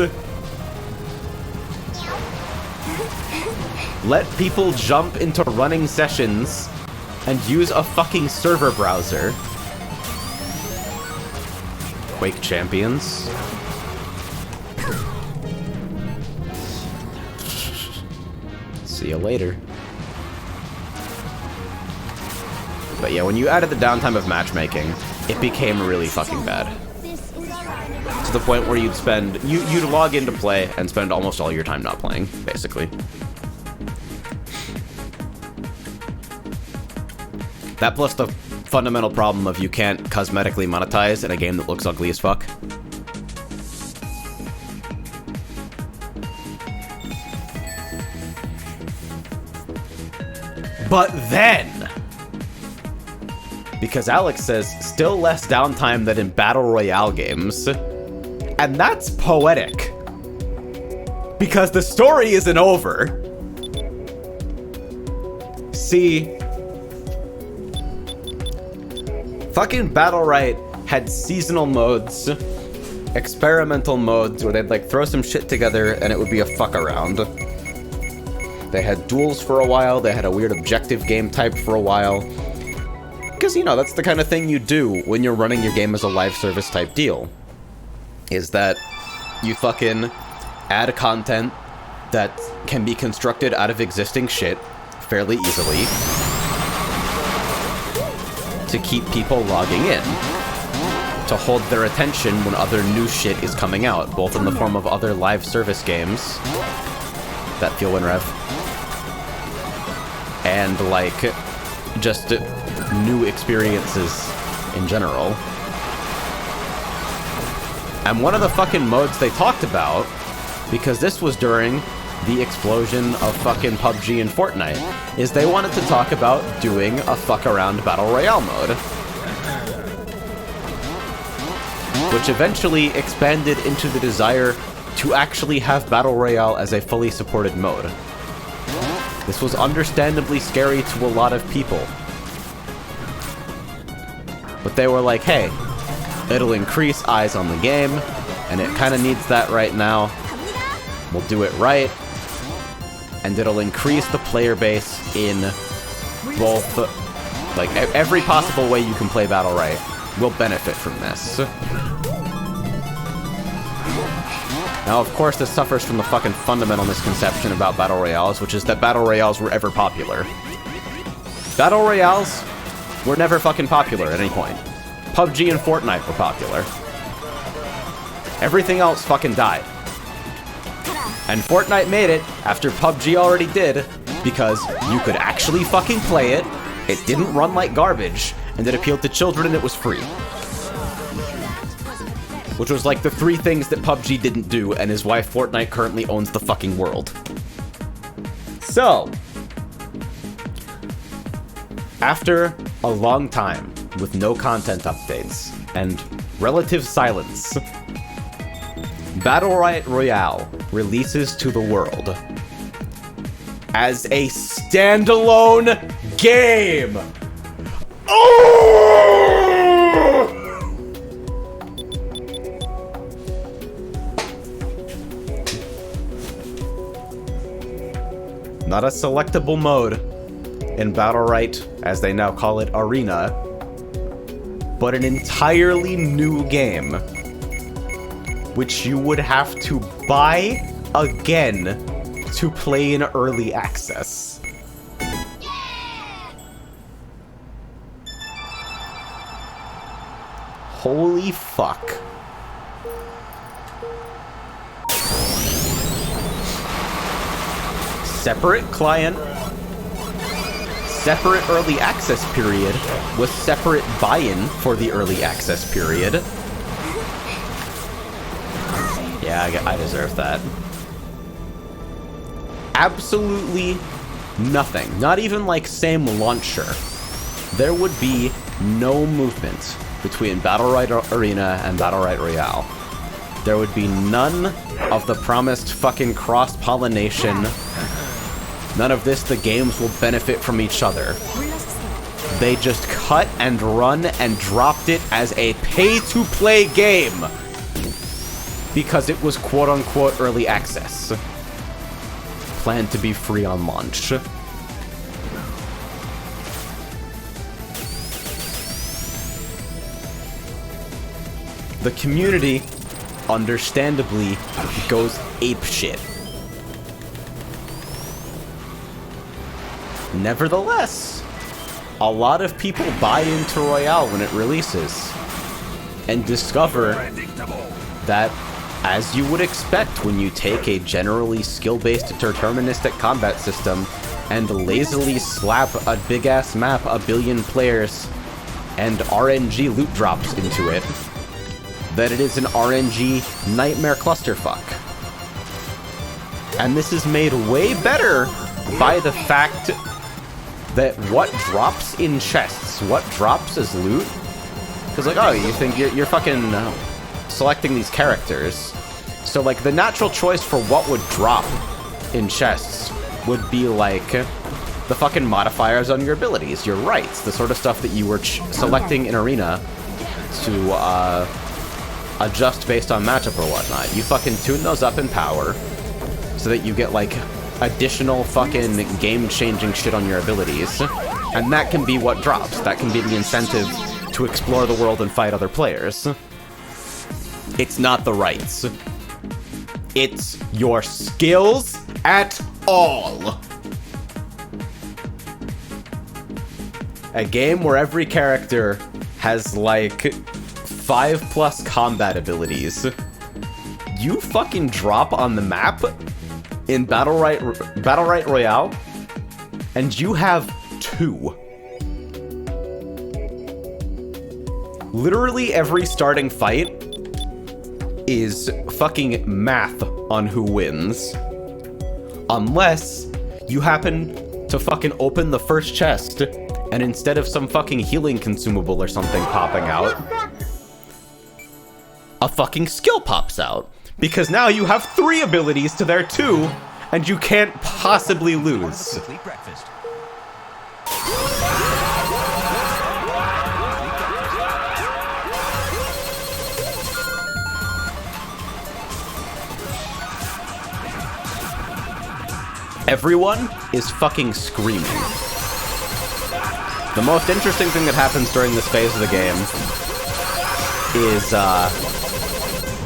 Let people jump into running sessions and use a fucking server browser. Quake champions. See you later. But yeah, when you added the downtime of matchmaking, it became really fucking bad. To the point where you'd spend... you'd log in to play and spend almost all your time not playing, basically. That plus the fundamental problem of you can't cosmetically monetize in a game that looks ugly as fuck. But then, because Alex says still less downtime than in Battle Royale games, and that's poetic. Because the story isn't over. See, fucking Battle.Right had seasonal modes, experimental modes, where they'd like throw some shit together and it would be a fuck around. They had duels for a while, they had a weird objective game type for a while. Because, you know, that's the kind of thing you do when you're running your game as a live service type deal. Is that you fucking add content that can be constructed out of existing shit fairly easily to keep people logging in, to hold their attention when other new shit is coming out, both in the form of other live service games that feel WinRev, and like just new experiences in general. And one of the fucking modes they talked about, because this was during the explosion of fucking PUBG and Fortnite, is they wanted to talk about doing a fuck-around Battle Royale mode. Which eventually expanded into the desire to actually have Battle Royale as a fully supported mode. This was understandably scary to a lot of people. But they were like, hey, it'll increase eyes on the game, and it kind of needs that right now. We'll do it right, and it'll increase the player base in both, like, every possible way you can play Battle right will benefit from this. Now, of course, this suffers from the fucking fundamental misconception about Battle Royales, which is that Battle Royales were ever popular. Battle Royales were never fucking popular at any point. PUBG and Fortnite were popular. Everything else fucking died. And Fortnite made it after PUBG already did, because you could actually fucking play it, it didn't run like garbage, and it appealed to children and it was free. Which was like the three things that PUBG didn't do, and is why Fortnite currently owns the fucking world. So, after a long time with no content updates and relative silence, Battle Royale releases to the world as a standalone game. Oh! Not a selectable mode in Battle Right, as they now call it, Arena, but an entirely new game, which you would have to buy again to play in early access. Holy fuck. Separate client, separate early access period, with separate buy-in for the early access period. Yeah, I deserve that. Absolutely nothing. Not even like same launcher. There would be no movement between Battle Right Arena and Battle Right Royale. There would be none of the promised fucking cross-pollination. None of this, the games will benefit from each other. They just cut and run and dropped it as a pay-to-play game. Because it was quote-unquote early access. Planned to be free on launch. The community, understandably, goes apeshit. Nevertheless, a lot of people buy into Royale when it releases, and discover that, as you would expect when you take a generally skill-based deterministic combat system and lazily slap a big-ass map, a billion players, and RNG loot drops into it, that it is an RNG nightmare clusterfuck. And this is made way better by the fact that what drops in chests, what drops as loot, because like, oh, you think you're fucking selecting these characters, so like the natural choice for what would drop in chests would be like the fucking modifiers on your abilities, your rights, the sort of stuff that you were selecting in Arena to adjust based on matchup or whatnot. You fucking tune those up in power so that you get like additional fucking game-changing shit on your abilities, and that can be what drops. That can be the incentive to explore the world and fight other players. It's not the rights. It's your skills at all. A game where every character has like 5+ combat abilities. You fucking drop on the map in Battle Right Royale, and you have 2. Literally every starting fight is fucking math on who wins. Unless you happen to fucking open the first chest, and instead of some fucking healing consumable or something popping out, a fucking skill pops out. Because now you have 3 abilities to their 2, and you can't possibly lose. Complete breakfast. Everyone is fucking screaming. The most interesting thing that happens during this phase of the game is,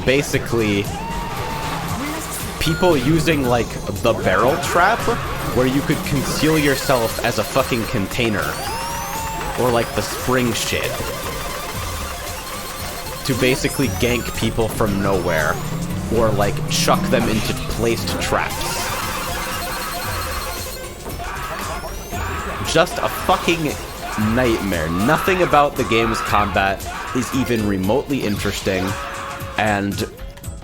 basically people using, like, the barrel trap, where you could conceal yourself as a fucking container. Or, like, the spring shit. To basically gank people from nowhere. Or, like, chuck them into placed traps. Just a fucking nightmare. Nothing about the game's combat is even remotely interesting, and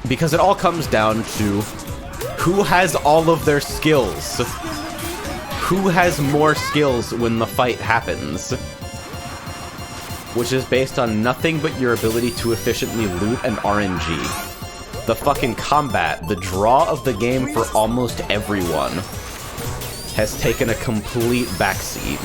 because it all comes down to who has all of their skills. Who has more skills when the fight happens? Which is based on nothing but your ability to efficiently loot and RNG. The fucking combat, the draw of the game for almost everyone, has taken a complete backseat.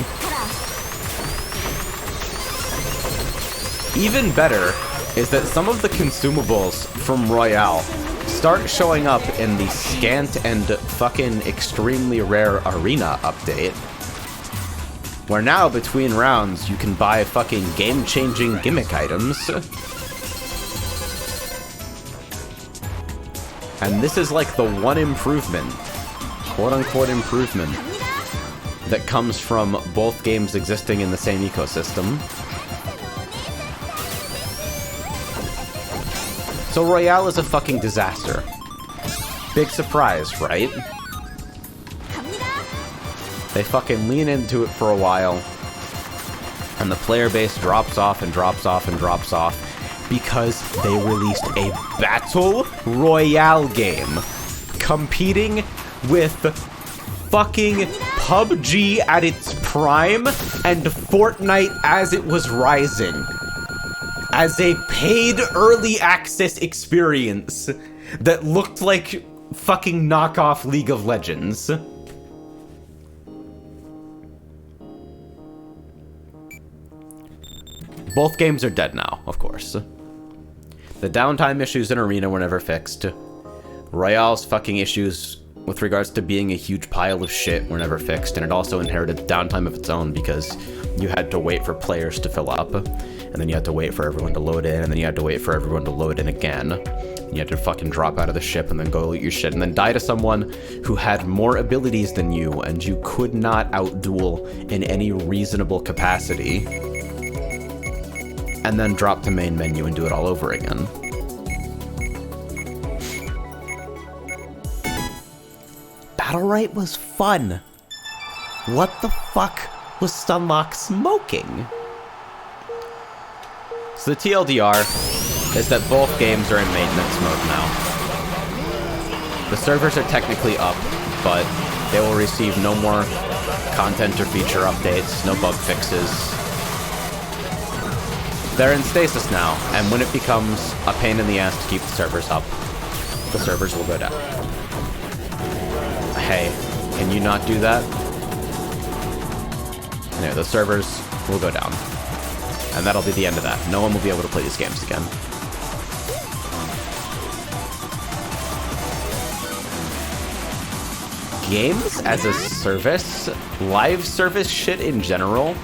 Even better is that some of the consumables from Royale start showing up in the scant and fucking extremely rare arena update, where now between rounds you can buy fucking game-changing gimmick items. And this is like the one improvement, quote-unquote improvement, that comes from both games existing in the same ecosystem. So Royale is a fucking disaster. Big surprise, right? They fucking lean into it for a while, and the player base drops off and drops off and drops off because they released a Battle Royale game competing with fucking PUBG at its prime and Fortnite as it was rising. As a paid early access experience that looked like fucking knockoff League of Legends. Both games are dead now, of course. The downtime issues in Arena were never fixed. Royale's fucking issues with regards to being a huge pile of shit were never fixed, and it also inherited downtime of its own because you had to wait for players to fill up, and then you had to wait for everyone to load in, and then you had to wait for everyone to load in again. You had to fucking drop out of the ship and then go loot your shit, and then die to someone who had more abilities than you, and you could not outduel in any reasonable capacity. And then drop to main menu and do it all over again. Battlerite was fun. What the fuck was Stunlock smoking? So the TLDR is that both games are in maintenance mode now. The servers are technically up, but they will receive no more content or feature updates, no bug fixes. They're in stasis now, and when it becomes a pain in the ass to keep the servers up, the servers will go down. Hey, can you not do that? No, the servers will go down. And that'll be the end of that. No one will be able to play these games again. Games as a service, live service shit in general,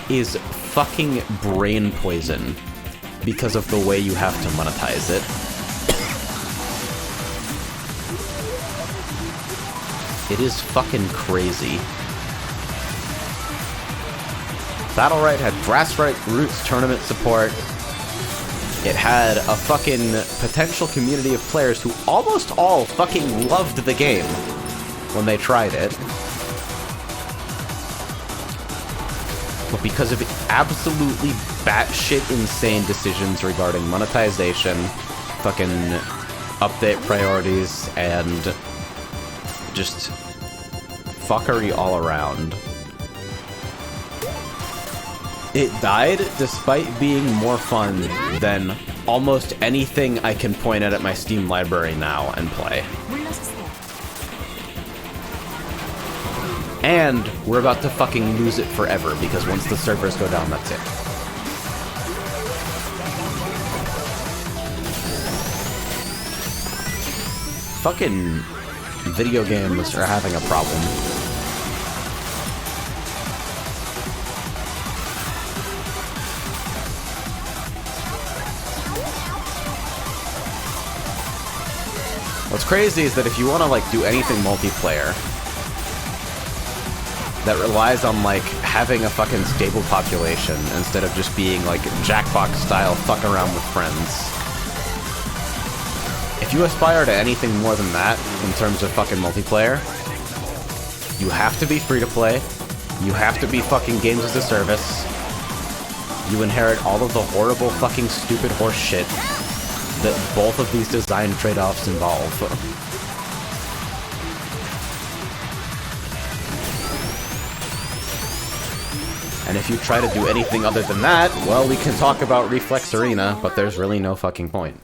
is fucking brain poison because of the way you have to monetize it. It is fucking crazy. Battlerite had grassroots tournament support. It had a fucking potential community of players who almost all fucking loved the game when they tried it. But because of absolutely batshit insane decisions regarding monetization, fucking update priorities, and just fuckery all around. It died despite being more fun than almost anything I can point at my Steam library now and play. And we're about to fucking lose it forever because once the servers go down, that's it. Fucking video games are having a problem. What's crazy is that if you want to, like, do anything multiplayer that relies on, like, having a fucking stable population instead of just being, like, Jackbox style fuck around with friends. If you aspire to anything more than that in terms of fucking multiplayer, you have to be free to play, you have to be fucking games as a service, you inherit all of the horrible fucking stupid horse shit that both of these design trade-offs involve. And if you try to do anything other than that, well, we can talk about Reflex Arena, but there's really no fucking point.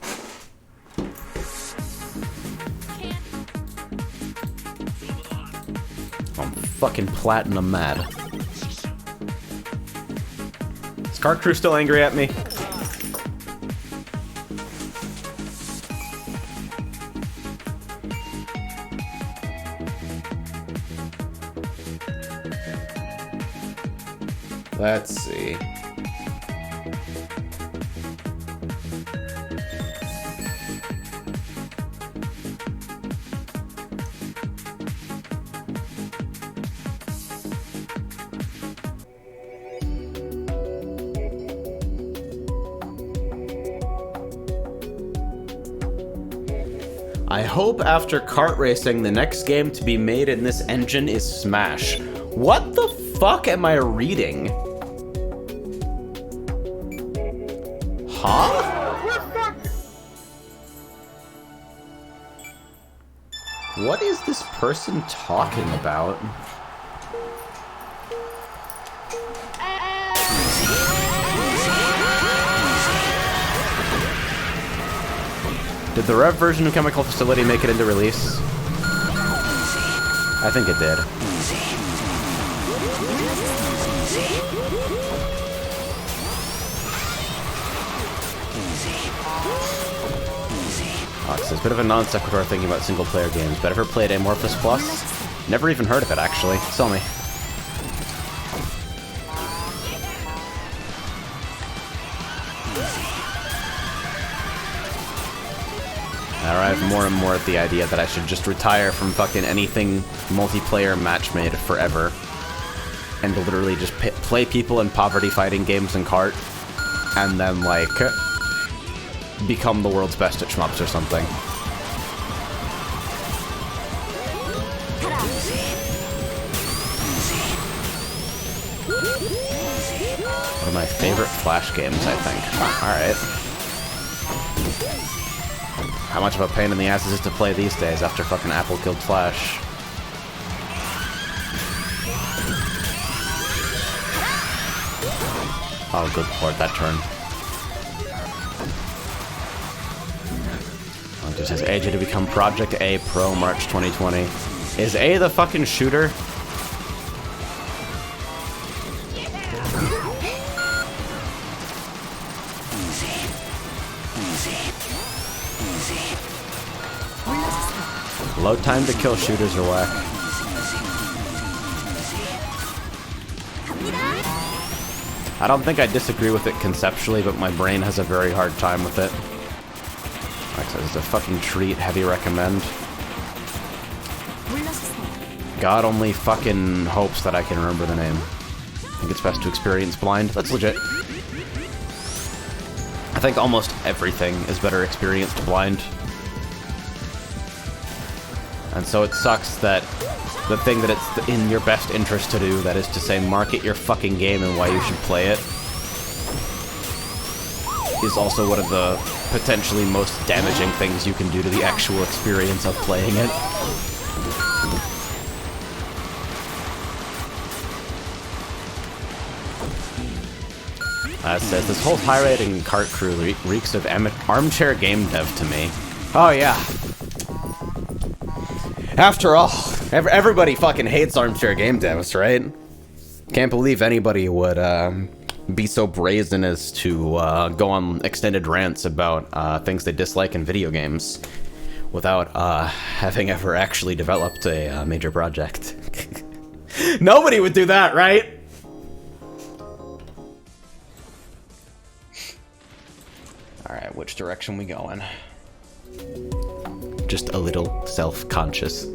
I'm fucking platinum mad. Is Kart Crew still angry at me? Let's see. I hope after kart racing, the next game to be made in this engine is Smash. What the fuck am I reading? Huh? What is this person talking about? Did the Rev version of Chemical Facility make it into release? I think it did. It's a bit of a non sequitur thinking about single player games, but ever played Amorphous Plus? Never even heard of it, actually. Tell me. I arrive more and more at the idea that I should just retire from fucking anything multiplayer match made forever. And literally just play people in poverty fighting games and kart. And then, like, become the world's best at shmups or something. One of my favorite Flash games, I think. Alright. How much of a pain in the ass is it to play these days after fucking Apple killed Flash? Oh, good lord, that turn. It says AJ to become Project A Pro March 2020. Is A the fucking shooter? Low time to kill shooters are whack. I don't think I disagree with it conceptually, but my brain has a very hard time with it. Like I said, it's a fucking treat, heavy recommend. God only fucking hopes that I can remember the name. I think it's best to experience blind. That's legit. I think almost everything is better experienced blind. And so it sucks that the thing that it's in your best interest to do, that is to say market your fucking game and why you should play it, is also one of the potentially most damaging things you can do to the actual experience of playing it. Says, this whole pirating cart crew reeks of armchair game dev to me. Oh, yeah. After all, everybody fucking hates armchair game devs, right? Can't believe anybody would be so brazen as to go on extended rants about things they dislike in video games without having ever actually developed a major project. Nobody would do that, right? Alright, which direction we going? Just a little self-conscious.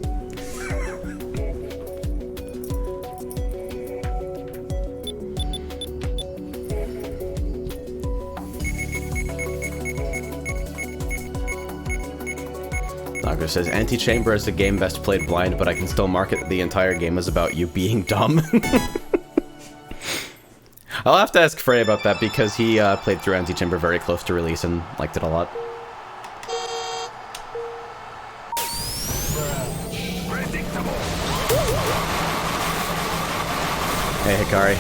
Nago says, Antichamber is a game best played blind, but I can still market the entire game as about you being dumb. I'll have to ask Frey about that because he played through Antichamber very close to release and liked it a lot. Hey, Hikari.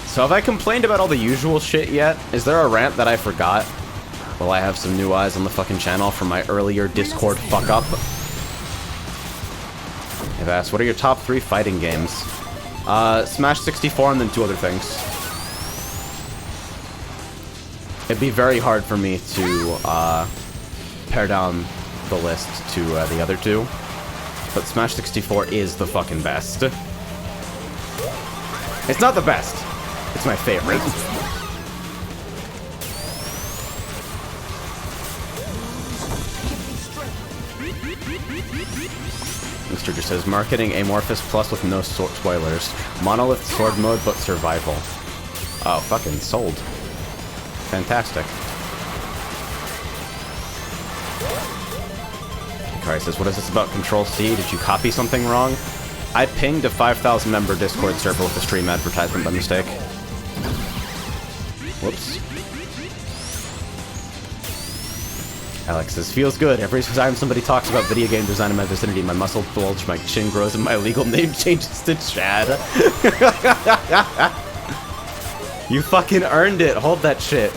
So have I complained about all the usual shit yet? Is there a rant that I forgot? Will I have some new eyes on the fucking channel from my earlier Discord fuck-up? I've asked, what are your top 3 fighting games? Smash 64 and then 2 other things. It'd be very hard for me to pare down the list to the other 2. But Smash 64 is the fucking best. It's not the best. It's my favorite. Mr. just says, marketing Amorphous Plus with no spoilers. Monolith sword mode, but survival. Oh, fucking sold. Fantastic. Hikari says, what is this about Control-C? Did you copy something wrong? I pinged a 5,000 member Discord server with a stream advertisement by mistake. Whoops. Alex says, feels good. Every time somebody talks about video game design in my vicinity, my muscle bulge, my chin grows, and my legal name changes to Chad. You fucking earned it. Hold that shit.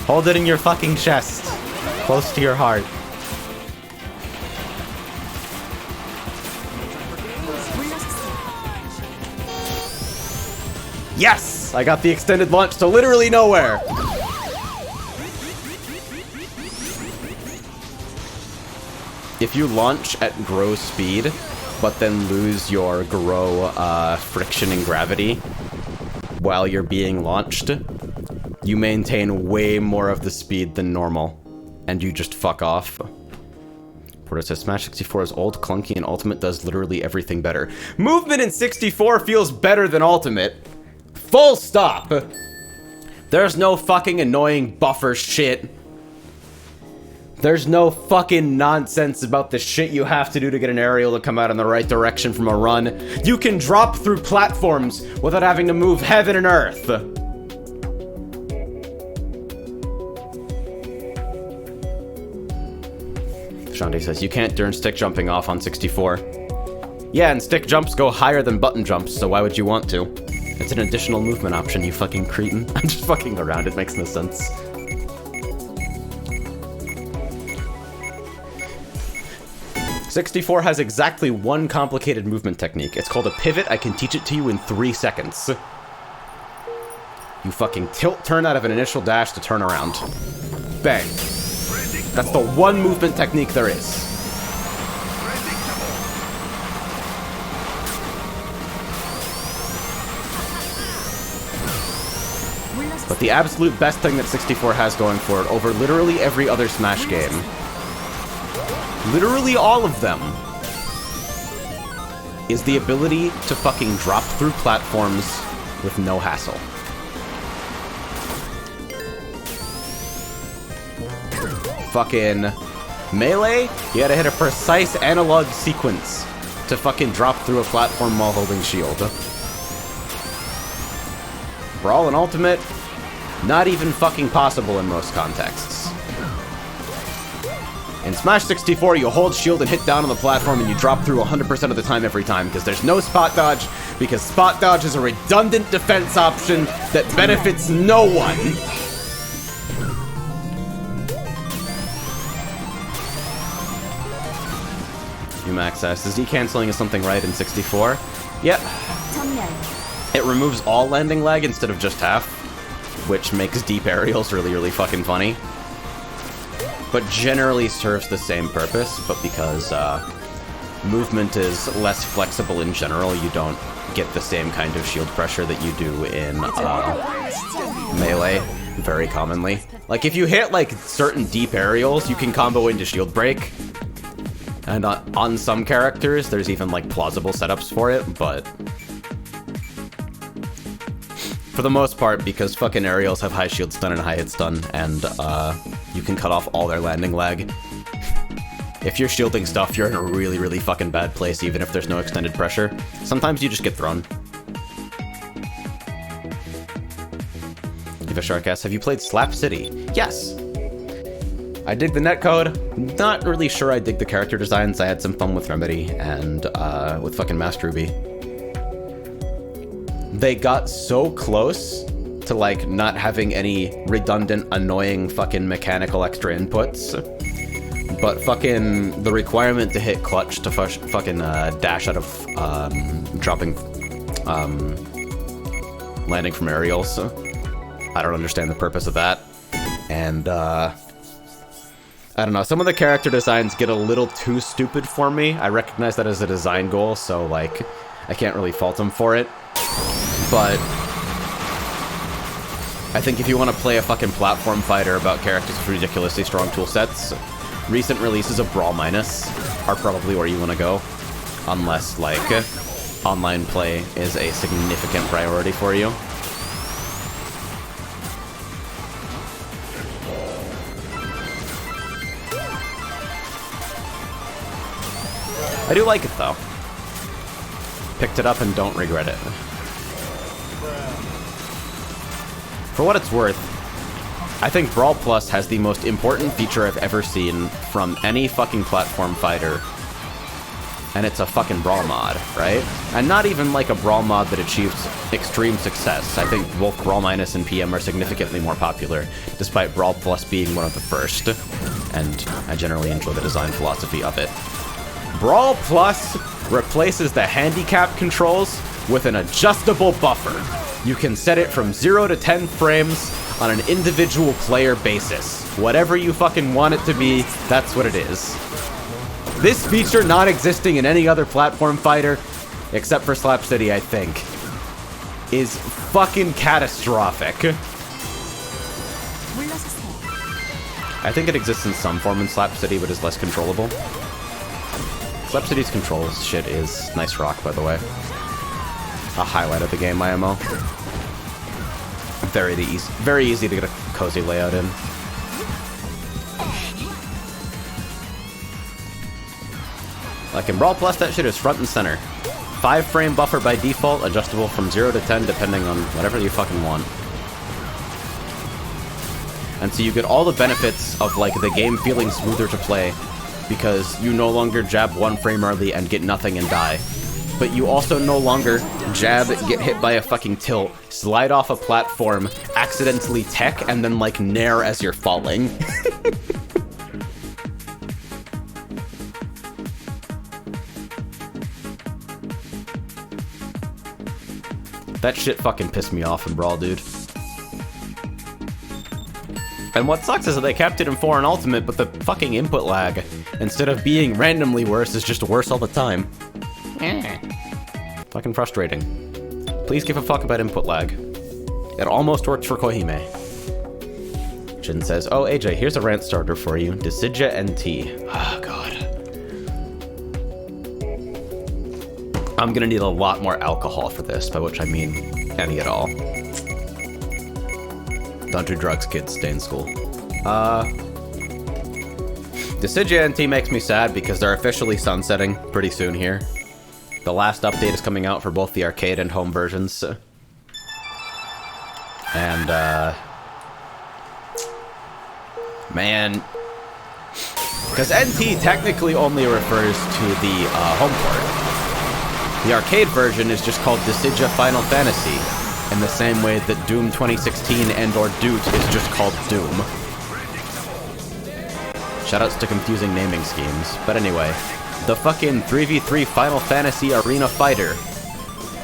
Hold it in your fucking chest. Close to your heart. Yes! I got the extended launch to literally nowhere! If you launch at grow speed, but then lose your grow friction and gravity while you're being launched, you maintain way more of the speed than normal, and you just fuck off. Porter says, Smash 64 is old, clunky, and Ultimate does literally everything better. Movement in 64 feels better than Ultimate. Full stop! There's no fucking annoying buffer shit. There's no fucking nonsense about the shit you have to do to get an aerial to come out in the right direction from a run. You can drop through platforms without having to move heaven and earth. Shandy says, you can't turn stick jumping off on 64. Yeah, and stick jumps go higher than button jumps, so why would you want to? It's an additional movement option, you fucking cretin. I'm just fucking around, it makes no sense. '64 has exactly one complicated movement technique. It's called a pivot. I can teach it to you in 3 seconds. You fucking tilt turn out of an initial dash to turn around. Bang. That's the one movement technique there is. But the absolute best thing that 64 has going for it over literally every other Smash game, literally all of them, is the ability to fucking drop through platforms with no hassle. Fucking Melee, you had to hit a precise analog sequence to fucking drop through a platform while holding shield. Brawl and Ultimate, not even fucking possible in most contexts. In Smash 64, you hold shield and hit down on the platform and you drop through 100% of the time every time, because there's no spot dodge, because spot dodge is a redundant defense option that benefits no one. Max asks, is decanceling is something right in 64? Yep. It removes all landing lag instead of just half, which makes deep aerials really, really fucking funny. But generally serves the same purpose, but because movement is less flexible in general, you don't get the same kind of shield pressure that you do in melee very commonly. Like, if you hit, like, certain deep aerials, you can combo into shield break. And on some characters, there's even, like, plausible setups for it, but for the most part, because fucking aerials have high shield stun and high hit stun, and you can cut off all their landing lag. If you're shielding stuff, you're in a really, really fucking bad place, even if there's no extended pressure. Sometimes you just get thrown. Eva Shark asks, have you played Slap City? Yes! I dig the netcode. Not really sure I dig the character designs. I had some fun with Remedy and with fucking Master Ruby. They got so close to, like, not having any redundant, annoying fucking mechanical extra inputs. But fucking the requirement to hit clutch to fucking dash out of dropping landing from aerials. I don't understand the purpose of that. And I don't know, some of the character designs get a little too stupid for me. I recognize that as a design goal, so, like, I can't really fault them for it. But I think if you want to play a fucking platform fighter about characters with ridiculously strong toolsets, recent releases of Brawl Minus are probably where you want to go. Unless, like, online play is a significant priority for you. I do like it, though. Picked it up and don't regret it. For what it's worth, I think Brawl Plus has the most important feature I've ever seen from any fucking platform fighter. And it's a fucking Brawl mod, right? And not even like a Brawl mod that achieves extreme success. I think both Brawl Minus and PM are significantly more popular, despite Brawl Plus being one of the first. And I generally enjoy the design philosophy of it. Brawl Plus replaces the handicap controls with an adjustable buffer. You can set it from 0 to 10 frames on an individual player basis. Whatever you fucking want it to be, that's what it is. This feature not existing in any other platform fighter, except for Slap City, I think, is fucking catastrophic. I think it exists in some form in Slap City, but is less controllable. Slap City's controls shit is nice rock, by the way. A highlight of the game, IMO. Very easy to get a cozy layout in. Like in Brawl Plus, that shit is front and center. 5-frame buffer by default, adjustable from 0 to 10 depending on whatever you fucking want. And so you get all the benefits of, like, the game feeling smoother to play, because you no longer jab 1 frame early and get nothing and die. But you also no longer jab, get hit by a fucking tilt, slide off a platform, accidentally tech, and then, like, nair as you're falling. That shit fucking pissed me off in Brawl, dude. And what sucks is that they kept it in 4 and Ultimate, but the fucking input lag, instead of being randomly worse, is just worse all the time. Fucking frustrating. Please give a fuck about input lag. It almost worked for Kohime. Jin says, oh, AJ, here's a rant starter for you. Decidia NT. Oh, God. I'm gonna need a lot more alcohol for this, by which I mean any at all. Don't do drugs, kids. Stay in school. Decidia NT makes me sad because they're officially sunsetting pretty soon here. The last update is coming out for both the arcade and home versions. And, man, Because NT technically only refers to the home port. The arcade version is just called Decidia Final Fantasy, in the same way that Doom 2016 and/or Doot is just called Doom. Shoutouts to confusing naming schemes. But anyway, the fucking 3v3 Final Fantasy Arena Fighter,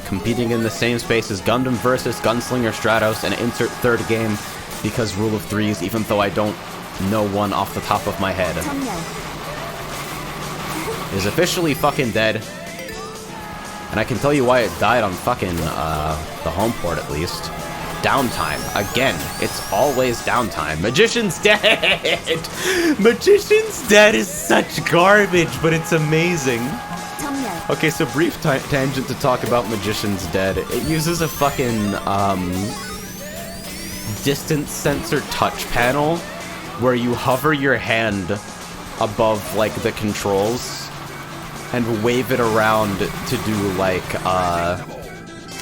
competing in the same space as Gundam vs. Gunslinger Stratos and insert third game because rule of threes, even though I don't know one off the top of my head, is officially fucking dead. And I can tell you why it died on fucking the home port at least. Downtime. Again, it's always downtime. Magician's Dead! Magician's Dead is such garbage, but it's amazing. Okay, so brief tangent to talk about Magician's Dead. It uses a fucking distance sensor touch panel where you hover your hand above like the controls and wave it around to do like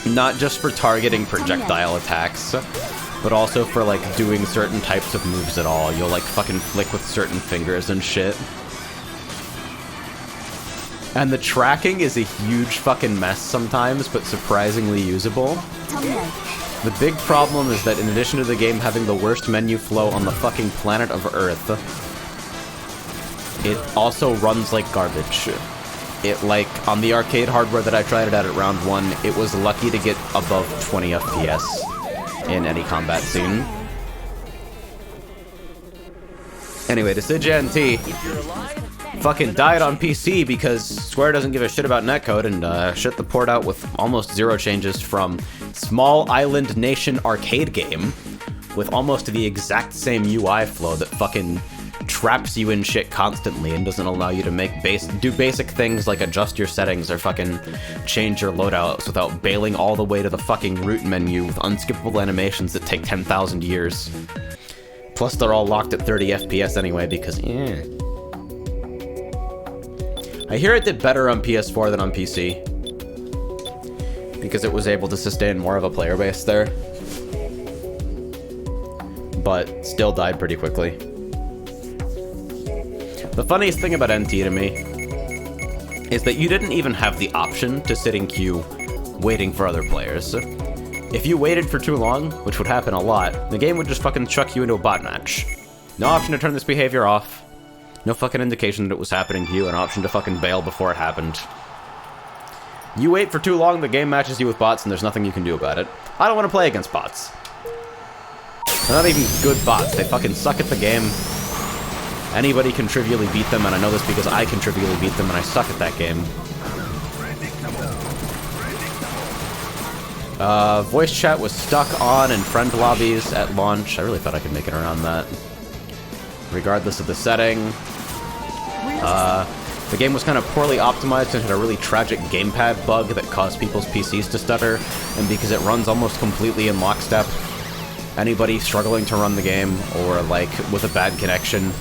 not just for targeting projectile attacks, but also for like doing certain types of moves at all. You'll like fucking flick with certain fingers and shit. And the tracking is a huge fucking mess sometimes, but surprisingly usable. The big problem is that in addition to the game having the worst menu flow on the fucking planet of Earth, it also runs like garbage. It, like, on the arcade hardware that I tried it at round 1, it was lucky to get above 20 FPS in any combat scene. Anyway, Decidia NT fucking died on PC because Square doesn't give a shit about netcode and shit the port out with almost zero changes from Small Island Nation arcade game with almost the exact same UI flow that fucking traps you in shit constantly and doesn't allow you to do basic things like adjust your settings or fucking change your loadouts without bailing all the way to the fucking root menu with unskippable animations that take 10,000 years. Plus they're all locked at 30 FPS anyway because I hear it did better on PS4 than on PC because it was able to sustain more of a player base there, but still died pretty quickly. The funniest thing about NT to me is that you didn't even have the option to sit in queue waiting for other players. If you waited for too long, which would happen a lot, the game would just fucking chuck you into a bot match. No option to turn this behavior off. No fucking indication that it was happening to you, an option to fucking bail before it happened. You wait for too long, the game matches you with bots and there's nothing you can do about it. I don't want to play against bots. They're not even good bots, they fucking suck at the game. Anybody can trivially beat them, and I know this because I can trivially beat them, and I suck at that game. Voice chat was stuck on in friend lobbies at launch. I really thought I could make it around that. Regardless of the setting. The game was kind of poorly optimized and had a really tragic gamepad bug that caused people's PCs to stutter, and because it runs almost completely in lockstep, anybody struggling to run the game, or like with a bad connection,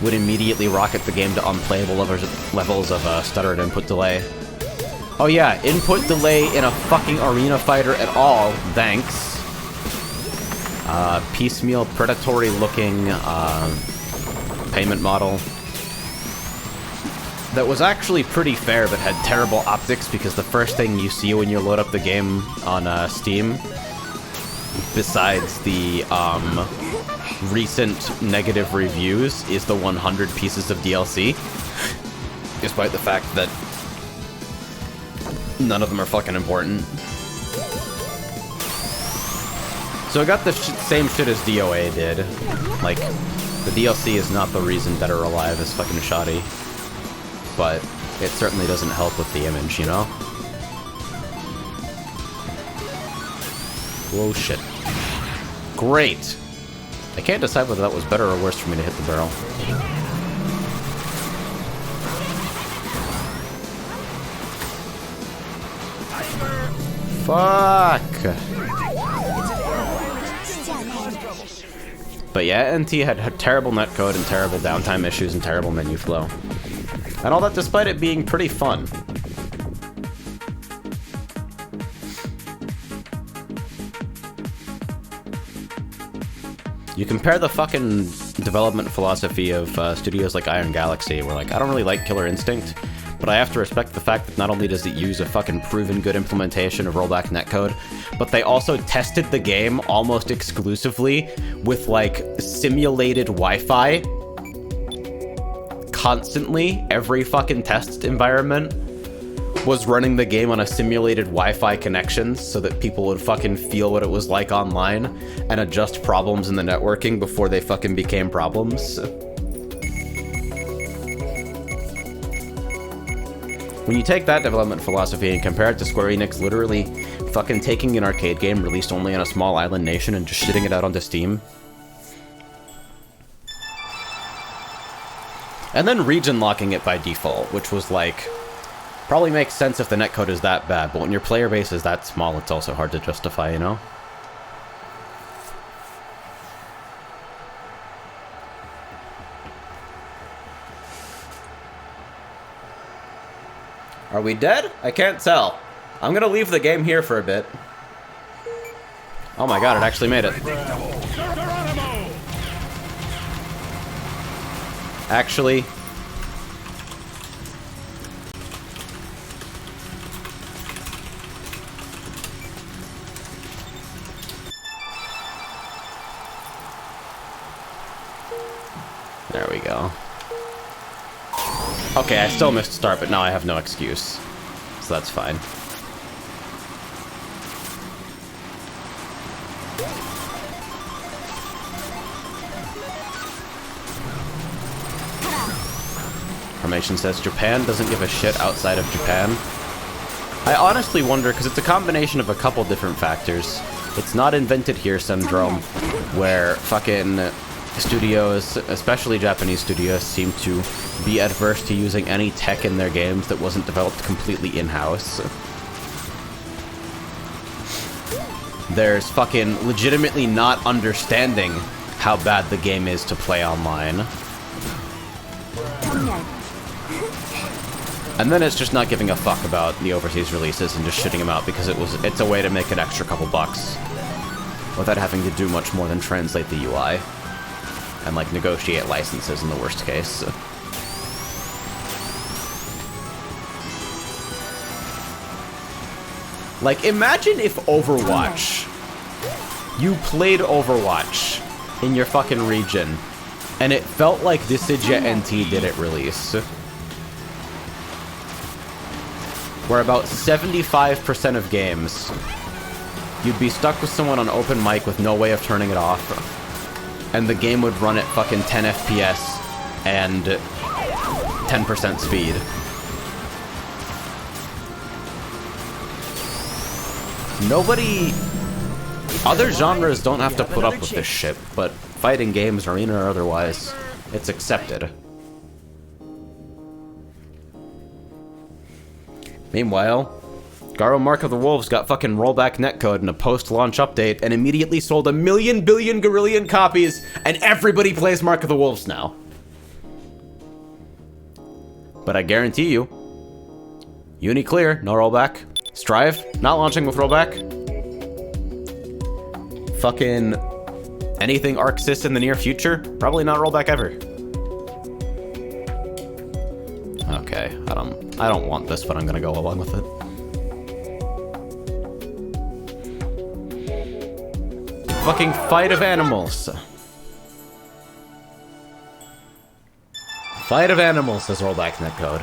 would immediately rocket the game to unplayable levels of stuttered input delay. Oh yeah, input delay in a fucking arena fighter at all, thanks. Piecemeal, predatory looking payment model. That was actually pretty fair, but had terrible optics because the first thing you see when you load up the game on Steam, besides the recent negative reviews, is the 100 pieces of DLC, despite the fact that none of them are fucking important. So I got the same shit as DOA did. Like, the DLC is not the reason Dead or Alive is fucking shoddy, but it certainly doesn't help with the image, you know? Whoa, shit. Great! I can't decide whether that was better or worse for me to hit the barrel. Fuck! But yeah, NT had terrible netcode and terrible downtime issues and terrible menu flow. And all that despite it being pretty fun. You compare the fucking development philosophy of studios like Iron Galaxy, where like, I don't really like Killer Instinct, but I have to respect the fact that not only does it use a fucking proven good implementation of rollback netcode, but they also tested the game almost exclusively with like simulated Wi-Fi. Constantly, every fucking test environment was running the game on a simulated Wi-Fi connection so that people would fucking feel what it was like online and adjust problems in the networking before they fucking became problems. When you take that development philosophy and compare it to Square Enix literally fucking taking an arcade game released only on a small island nation and just shitting it out onto Steam. And then region locking it by default, which was like, probably makes sense if the netcode is that bad, but when your player base is that small, it's also hard to justify, you know? Are we dead? I can't tell. I'm gonna leave the game here for a bit. Oh my god, it actually made it. Actually... There we go. Okay, I still missed start, but now I have no excuse. So that's fine. Formation says Japan doesn't give a shit outside of Japan. I honestly wonder, because it's a combination of a couple different factors. It's not invented here syndrome, where fucking studios, especially Japanese studios, seem to be adverse to using any tech in their games that wasn't developed completely in-house. There's fucking legitimately not understanding how bad the game is to play online. And then it's just not giving a fuck about the overseas releases and just shitting them out because it's a way to make an extra couple bucks without having to do much more than translate the UI and like negotiate licenses in the worst case. Like, imagine if Overwatch, you played Overwatch in your fucking region and it felt like Dissidia NT didn't release. Where about 75% of games, you'd be stuck with someone on open mic with no way of turning it off, and the game would run at fucking 10 FPS and 10% speed. Nobody... Other genres don't have to put up with this shit, but fighting games, arena or otherwise, it's accepted. Meanwhile, Garo Mark of the Wolves got fucking rollback netcode in a post-launch update and immediately sold 1,000,000 billion gorillion copies, and everybody plays Mark of the Wolves now. But I guarantee you, Uni clear, no rollback. Strive, not launching with rollback. Fucking anything Arc Sys in the near future, probably not rollback ever. Okay, I don't want this, but I'm gonna go along with it. Fucking Fight of Animals. Fight of Animals says rollback netcode.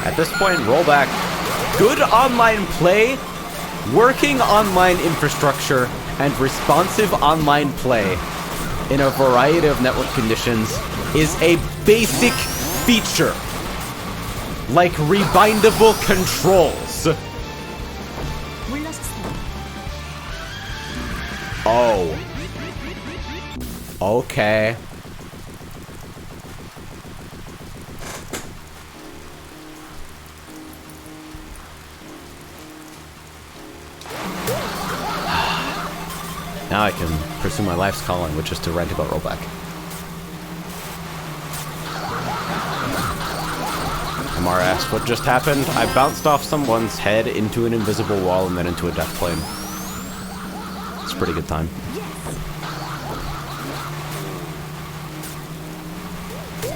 At this point, rollback. Good online play, working online infrastructure, and responsive online play in a variety of network conditions is a basic feature. Like rebindable controls. Oh. Okay. Now I can pursue my life's calling, which is to rant about rollback. MRS. What just happened? I bounced off someone's head into an invisible wall and then into a death plane. It's a pretty good time.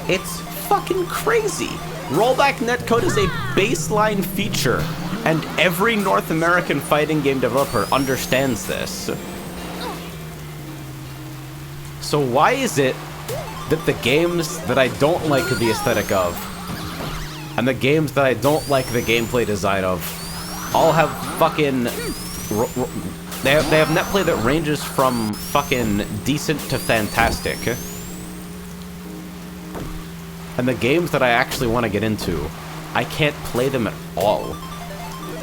It's fucking crazy. Rollback netcode is a baseline feature, and every North American fighting game developer understands this. So why is it that the games that I don't like the aesthetic of, and the games that I don't like the gameplay design of, all have fucking... They have netplay that ranges from fucking decent to fantastic. And the games that I actually want to get into, I can't play them at all.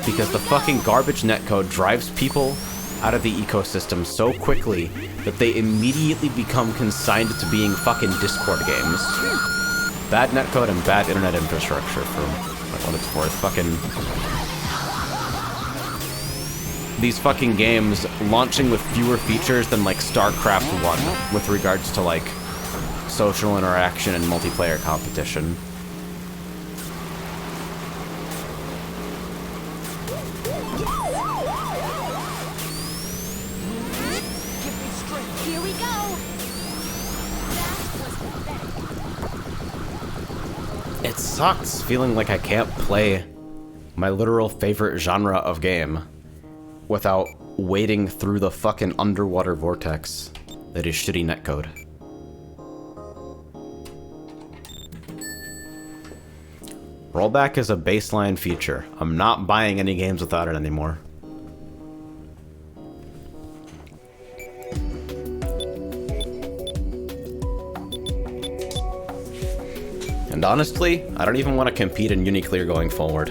Because the fucking garbage netcode drives people out of the ecosystem so quickly that they immediately become consigned to being fucking Discord games. Bad netcode and bad internet infrastructure for what it's worth. These fucking games launching with fewer features than like StarCraft 1 with regards to like social interaction and multiplayer competition. Here we go. It sucks feeling like I can't play my literal favorite genre of game without wading through the fucking underwater vortex that is shitty netcode. Rollback is a baseline feature. I'm not buying any games without it anymore. And honestly, I don't even want to compete in Uniclear going forward.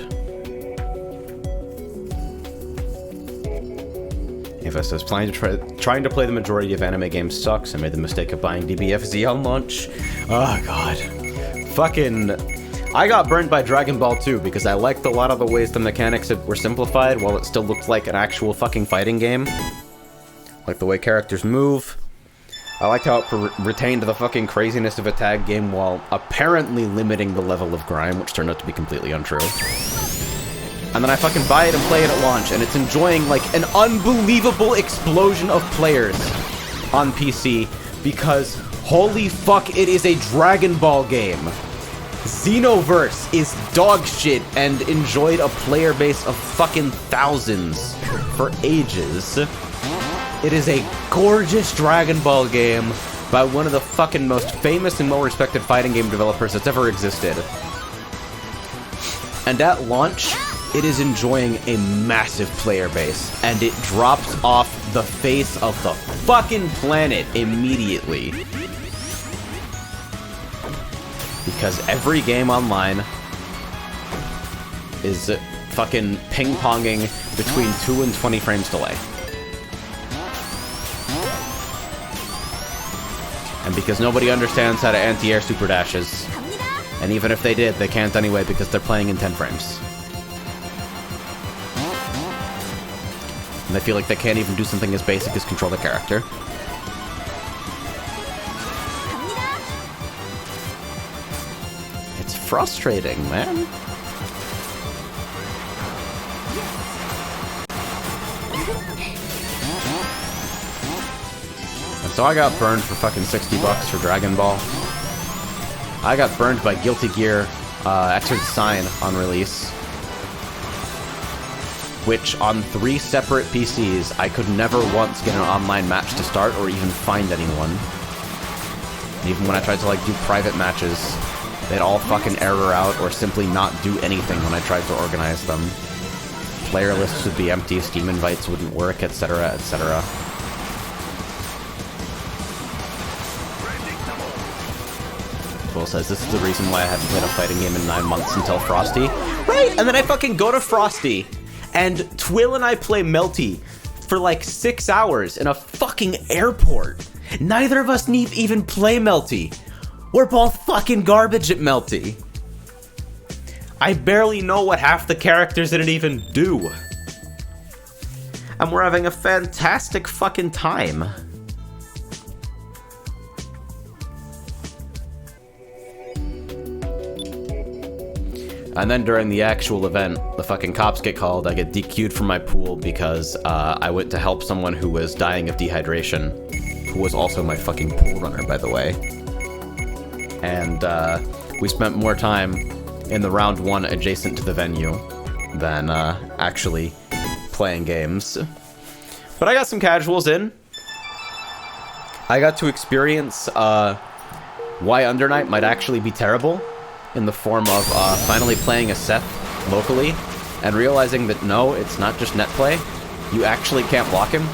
Ava says, trying to play the majority of anime games sucks. I made the mistake of buying DBFZ on launch. Oh god. Fucking... I got burned by Dragon Ball 2 because I liked a lot of the ways the mechanics were simplified while it still looked like an actual fucking fighting game. Like the way characters move. I liked how it retained the fucking craziness of a tag game while apparently limiting the level of grime, which turned out to be completely untrue. And then I fucking buy it and play it at launch, and it's enjoying like an unbelievable explosion of players on PC because holy fuck, it is a Dragon Ball game. Xenoverse is dog shit and enjoyed a player base of fucking thousands for ages. It is a gorgeous Dragon Ball game by one of the fucking most famous and well-respected fighting game developers that's ever existed. And at launch, it is enjoying a massive player base, and it drops off the face of the fucking planet immediately. Because every game online is fucking ping-ponging between 2 and 20 frames delay. And because nobody understands how to anti-air super dashes, and even if they did, they can't anyway because they're playing in 10 frames. And they feel like they can't even do something as basic as control the character. It's frustrating, man. And so I got burned for fucking 60 bucks for Dragon Ball. I got burned by Guilty Gear Xrd Sign on release, which on 3 separate PCs, I could never once get an online match to start or even find anyone. And even when I tried to like do private matches, they'd all fucking error out or simply not do anything when I tried to organize them. Player lists would be empty, Steam invites wouldn't work, etc., etc. Will says, this is the reason why I haven't played a fighting game in 9 months until Frosty. Right, and then I fucking go to Frosty, and Twill and I play Melty for like 6 hours in a fucking airport. Neither of us need even play Melty. We're both fucking garbage at Melty. I barely know what half the characters in it even do. And we're having a fantastic fucking time. And then during the actual event, the fucking cops get called. I get DQ'd from my pool because I went to help someone who was dying of dehydration, who was also my fucking pool runner, by the way. And we spent more time in the round 1 adjacent to the venue than actually playing games. But I got some casuals in. I got to experience why Undernight might actually be terrible, in the form of finally playing a Seth locally and realizing that no, it's not just net play. You actually can't block him.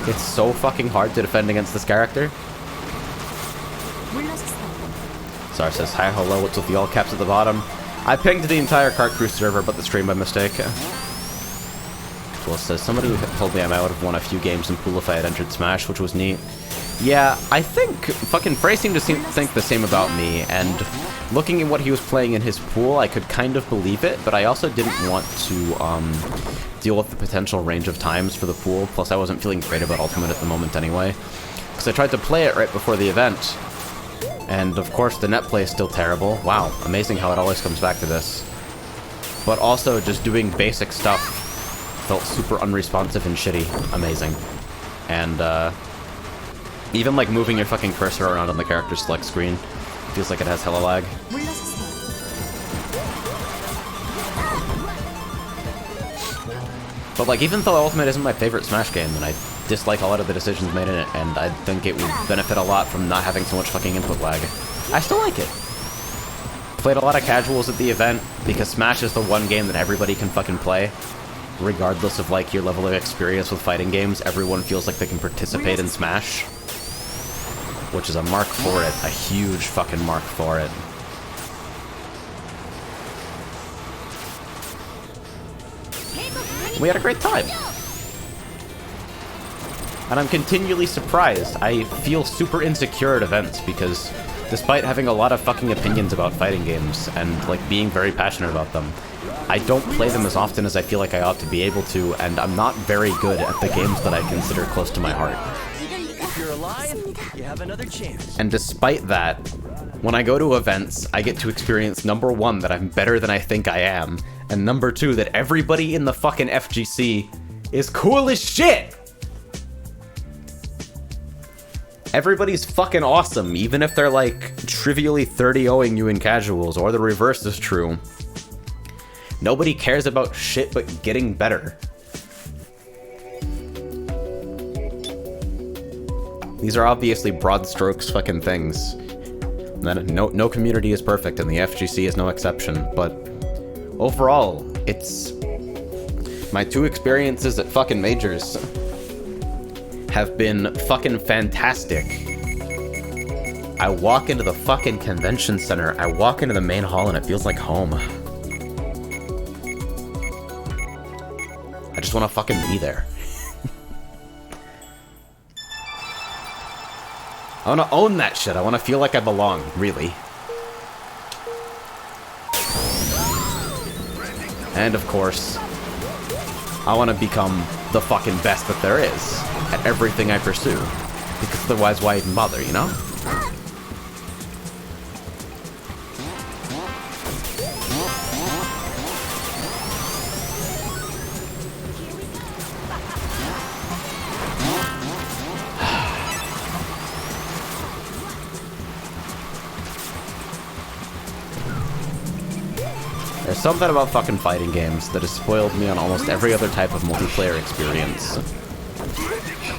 It's so fucking hard to defend against this character. Sar says, hi, hello, what's with the all caps at the bottom? I pinged the entire Kart Crew server but the stream by mistake. Well, says, somebody told me I might have won a few games in pool if I had entered Smash, which was neat. Yeah, I think fucking Frey seemed to think the same about me, and looking at what he was playing in his pool, I could kind of believe it, but I also didn't want to deal with the potential range of times for the pool, plus I wasn't feeling great about Ultimate at the moment anyway, because I tried to play it right before the event, and of course the net play is still terrible. Wow, amazing how it always comes back to this. But also just doing basic stuff felt super unresponsive and shitty. Amazing. And even like moving your fucking cursor around on the character select screen feels like it has hella lag. But like, even though Ultimate isn't my favorite Smash game, and I dislike a lot of the decisions made in it, and I think it would benefit a lot from not having so much fucking input lag, I still like it. Played a lot of casuals at the event, because Smash is the one game that everybody can fucking play. Regardless of like your level of experience with fighting games, everyone feels like they can participate in Smash. Which is a mark for it, a huge fucking mark for it. We had a great time. And I'm continually surprised. I feel super insecure at events because despite having a lot of fucking opinions about fighting games and like being very passionate about them, I don't play them as often as I feel like I ought to be able to, and I'm not very good at the games that I consider close to my heart. If you're alive, you have another chance. And despite that, when I go to events, I get to experience number 1, that I'm better than I think I am, and number 2, that everybody in the fucking FGC is cool as shit! Everybody's fucking awesome, even if they're like trivially 30-0ing you in casuals, or the reverse is true. Nobody cares about shit but getting better. These are obviously broad strokes fucking things. No community is perfect, and the FGC is no exception, but overall, it's... my 2 experiences at fucking majors have been fucking fantastic. I walk into the fucking convention center, I walk into the main hall, and it feels like home. I just want to fucking be there. I want to own that shit. I want to feel like I belong, really. And of course, I want to become the fucking best that there is at everything I pursue. Because otherwise, why even bother, you know? There's something about fucking fighting games that has spoiled me on almost every other type of multiplayer experience.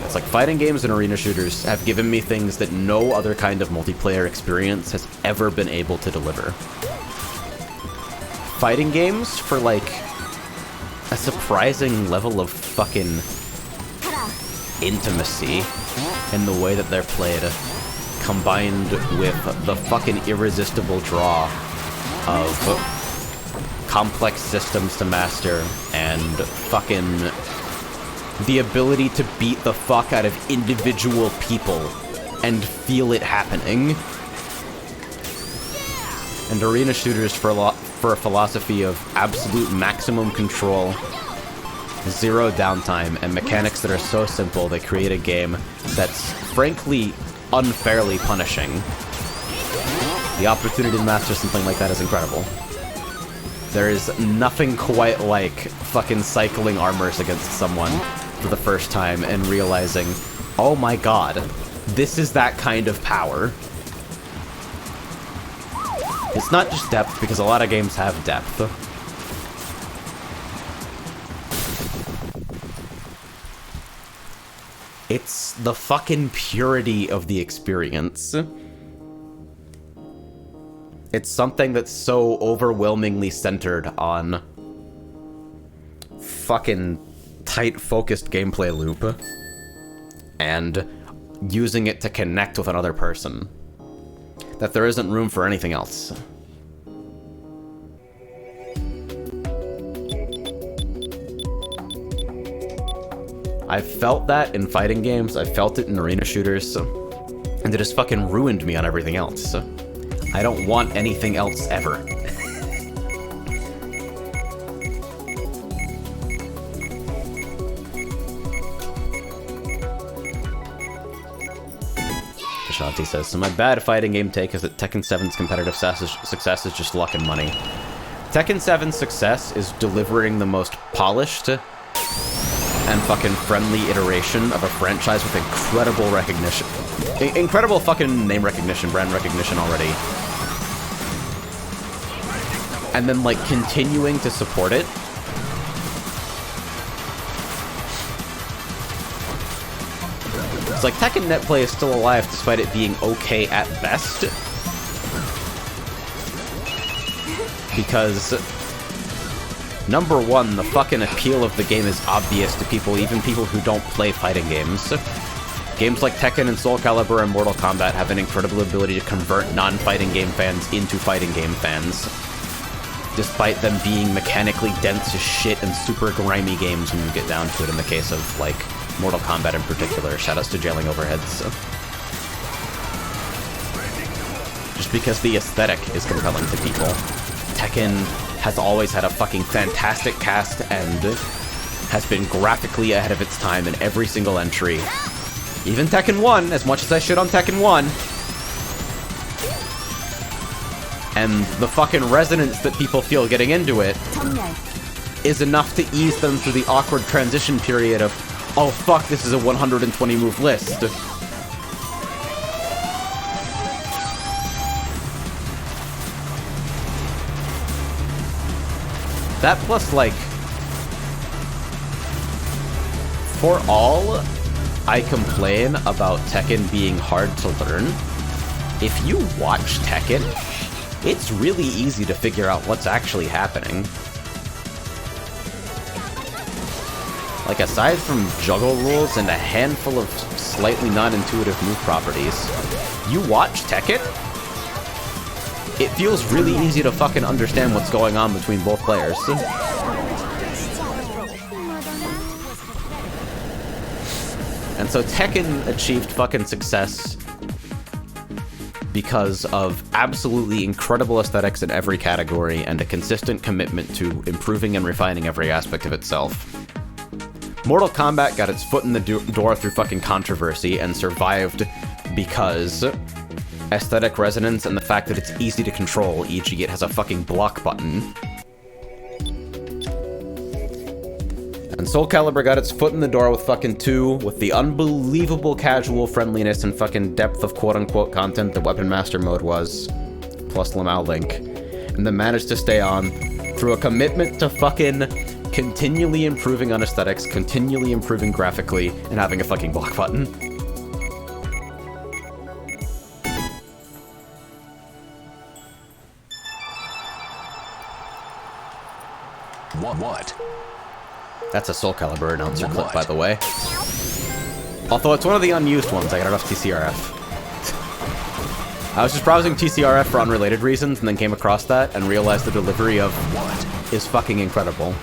It's like fighting games and arena shooters have given me things that no other kind of multiplayer experience has ever been able to deliver. Fighting games for like a surprising level of fucking intimacy in the way that they're played, combined with the fucking irresistible draw of complex systems to master, and fucking the ability to beat the fuck out of individual people and feel it happening. And arena shooters for a philosophy of absolute maximum control, zero downtime, and mechanics that are so simple they create a game that's frankly unfairly punishing. The opportunity to master something like that is incredible. There is nothing quite like fucking cycling armors against someone for the first time and realizing, oh my god, this is that kind of power. It's not just depth, because a lot of games have depth. It's the fucking purity of the experience. It's something that's so overwhelmingly centered on fucking tight, focused gameplay loop and using it to connect with another person that there isn't room for anything else. I've felt that in fighting games, I've felt it in arena shooters, and it has fucking ruined me on everything else. I don't want anything else ever. Ashanti says, so my bad fighting game take is that Tekken 7's competitive success is just luck and money. Tekken 7's success is delivering the most polished and fucking friendly iteration of a franchise with incredible recognition. Incredible fucking name recognition, brand recognition already. And then, like, continuing to support it. It's like Tekken net play is still alive despite it being okay at best. Because number one, the fucking appeal of the game is obvious to people, even people who don't play fighting games. Games like Tekken and Soul Calibur and Mortal Kombat have an incredible ability to convert non-fighting game fans into fighting game fans, despite them being mechanically dense as shit and super grimy games when you get down to it in the case of, like, Mortal Kombat in particular. Shoutouts to Jailing Overheads. Just because the aesthetic is compelling to people. Tekken has always had a fucking fantastic cast and has been graphically ahead of its time in every single entry. Even Tekken 1, as much as I shit on Tekken 1. And the fucking resonance that people feel getting into it is enough to ease them through the awkward transition period of, oh fuck, this is a 120 move list. That plus, like, for all I complain about Tekken being hard to learn, if you watch Tekken, it's really easy to figure out what's actually happening. Like, aside from juggle rules and a handful of slightly non-intuitive move properties, you watch Tekken, it feels really easy to fucking understand what's going on between both players. And so Tekken achieved fucking success because of absolutely incredible aesthetics in every category and a consistent commitment to improving and refining every aspect of itself. Mortal Kombat got its foot in the door through fucking controversy and survived because aesthetic resonance and the fact that it's easy to control, e.g. it has a fucking block button. And Soul Calibur got its foot in the door with fucking 2, with the unbelievable casual friendliness and fucking depth of quote-unquote content that Weapon Master Mode was, plus Lamau Link, and then managed to stay on through a commitment to fucking continually improving on aesthetics, continually improving graphically, and having a fucking block button. What? That's a Soul Calibur announcer clip, by the way. Although it's one of the unused ones, I got it off TCRF. I was just browsing TCRF for unrelated reasons, and then came across that, and realized the delivery of what is fucking incredible.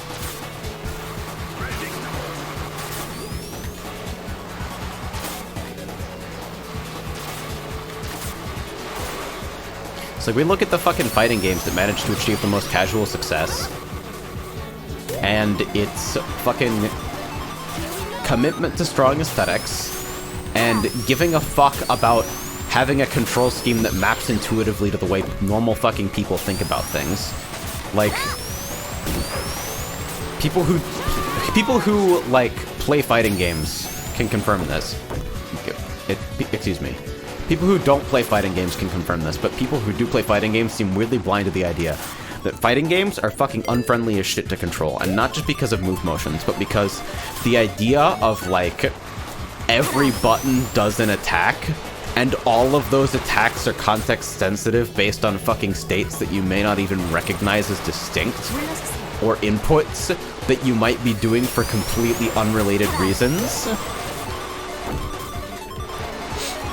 So we look at the fucking fighting games that managed to achieve the most casual success, and its fucking commitment to strong aesthetics, and giving a fuck about having a control scheme that maps intuitively to the way normal fucking people think about things. Like, People who like play fighting games can confirm this. Excuse me. People who don't play fighting games can confirm this, but people who do play fighting games seem weirdly blind to the idea that fighting games are fucking unfriendly as shit to control, and not just because of move motions, but because the idea of, like, every button does an attack, and all of those attacks are context-sensitive based on fucking states that you may not even recognize as distinct, or inputs that you might be doing for completely unrelated reasons.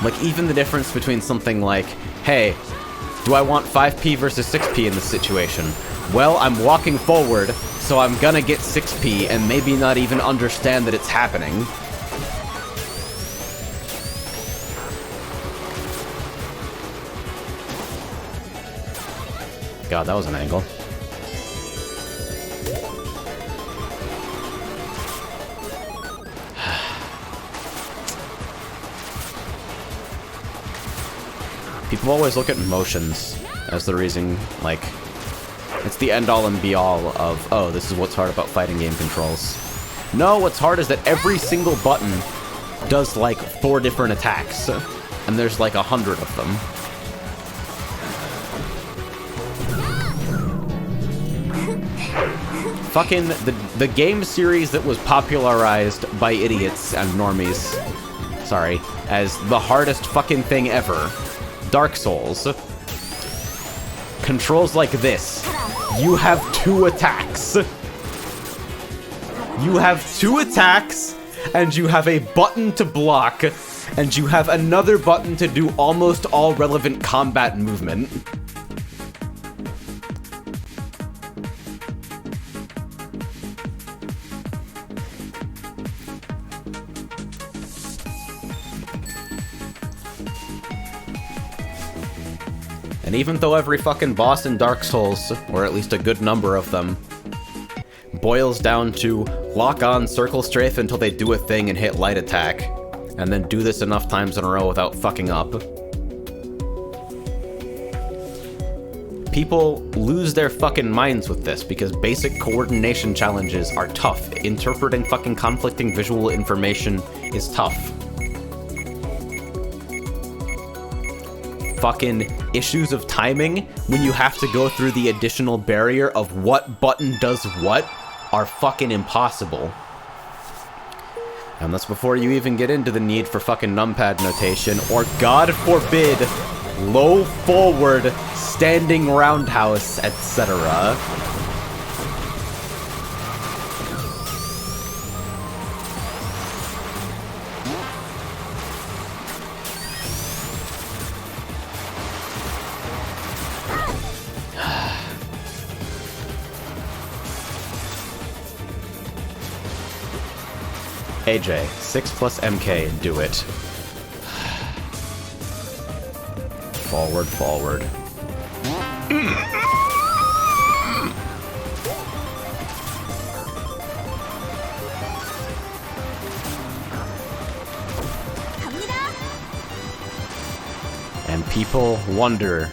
Like, even the difference between something like, hey, do I want 5p versus 6p in this situation? Well, I'm walking forward, so I'm gonna get 6p and maybe not even understand that it's happening. God, that was an angle. People always look at motions as the reason, like, it's the end-all and be-all of, oh, this is what's hard about fighting game controls. No, what's hard is that every single button does, like, 4 different attacks, and there's, like, 100 of them. Fucking the game series that was popularized by idiots and normies, sorry, as the hardest fucking thing ever, Dark Souls, controls like this. You have 2 attacks. You have 2 attacks, and you have a button to block, and you have another button to do almost all relevant combat movement. And even though every fucking boss in Dark Souls, or at least a good number of them, boils down to lock on circle strafe until they do a thing and hit light attack, and then do this enough times in a row without fucking up, people lose their fucking minds with this because basic coordination challenges are tough. Interpreting fucking conflicting visual information is tough. Fucking issues of timing when you have to go through the additional barrier of what button does what are fucking impossible. And that's before you even get into the need for fucking numpad notation or, God forbid, low forward, standing roundhouse, etc. AJ, 6 plus MK, do it. Forward, forward. And people wonder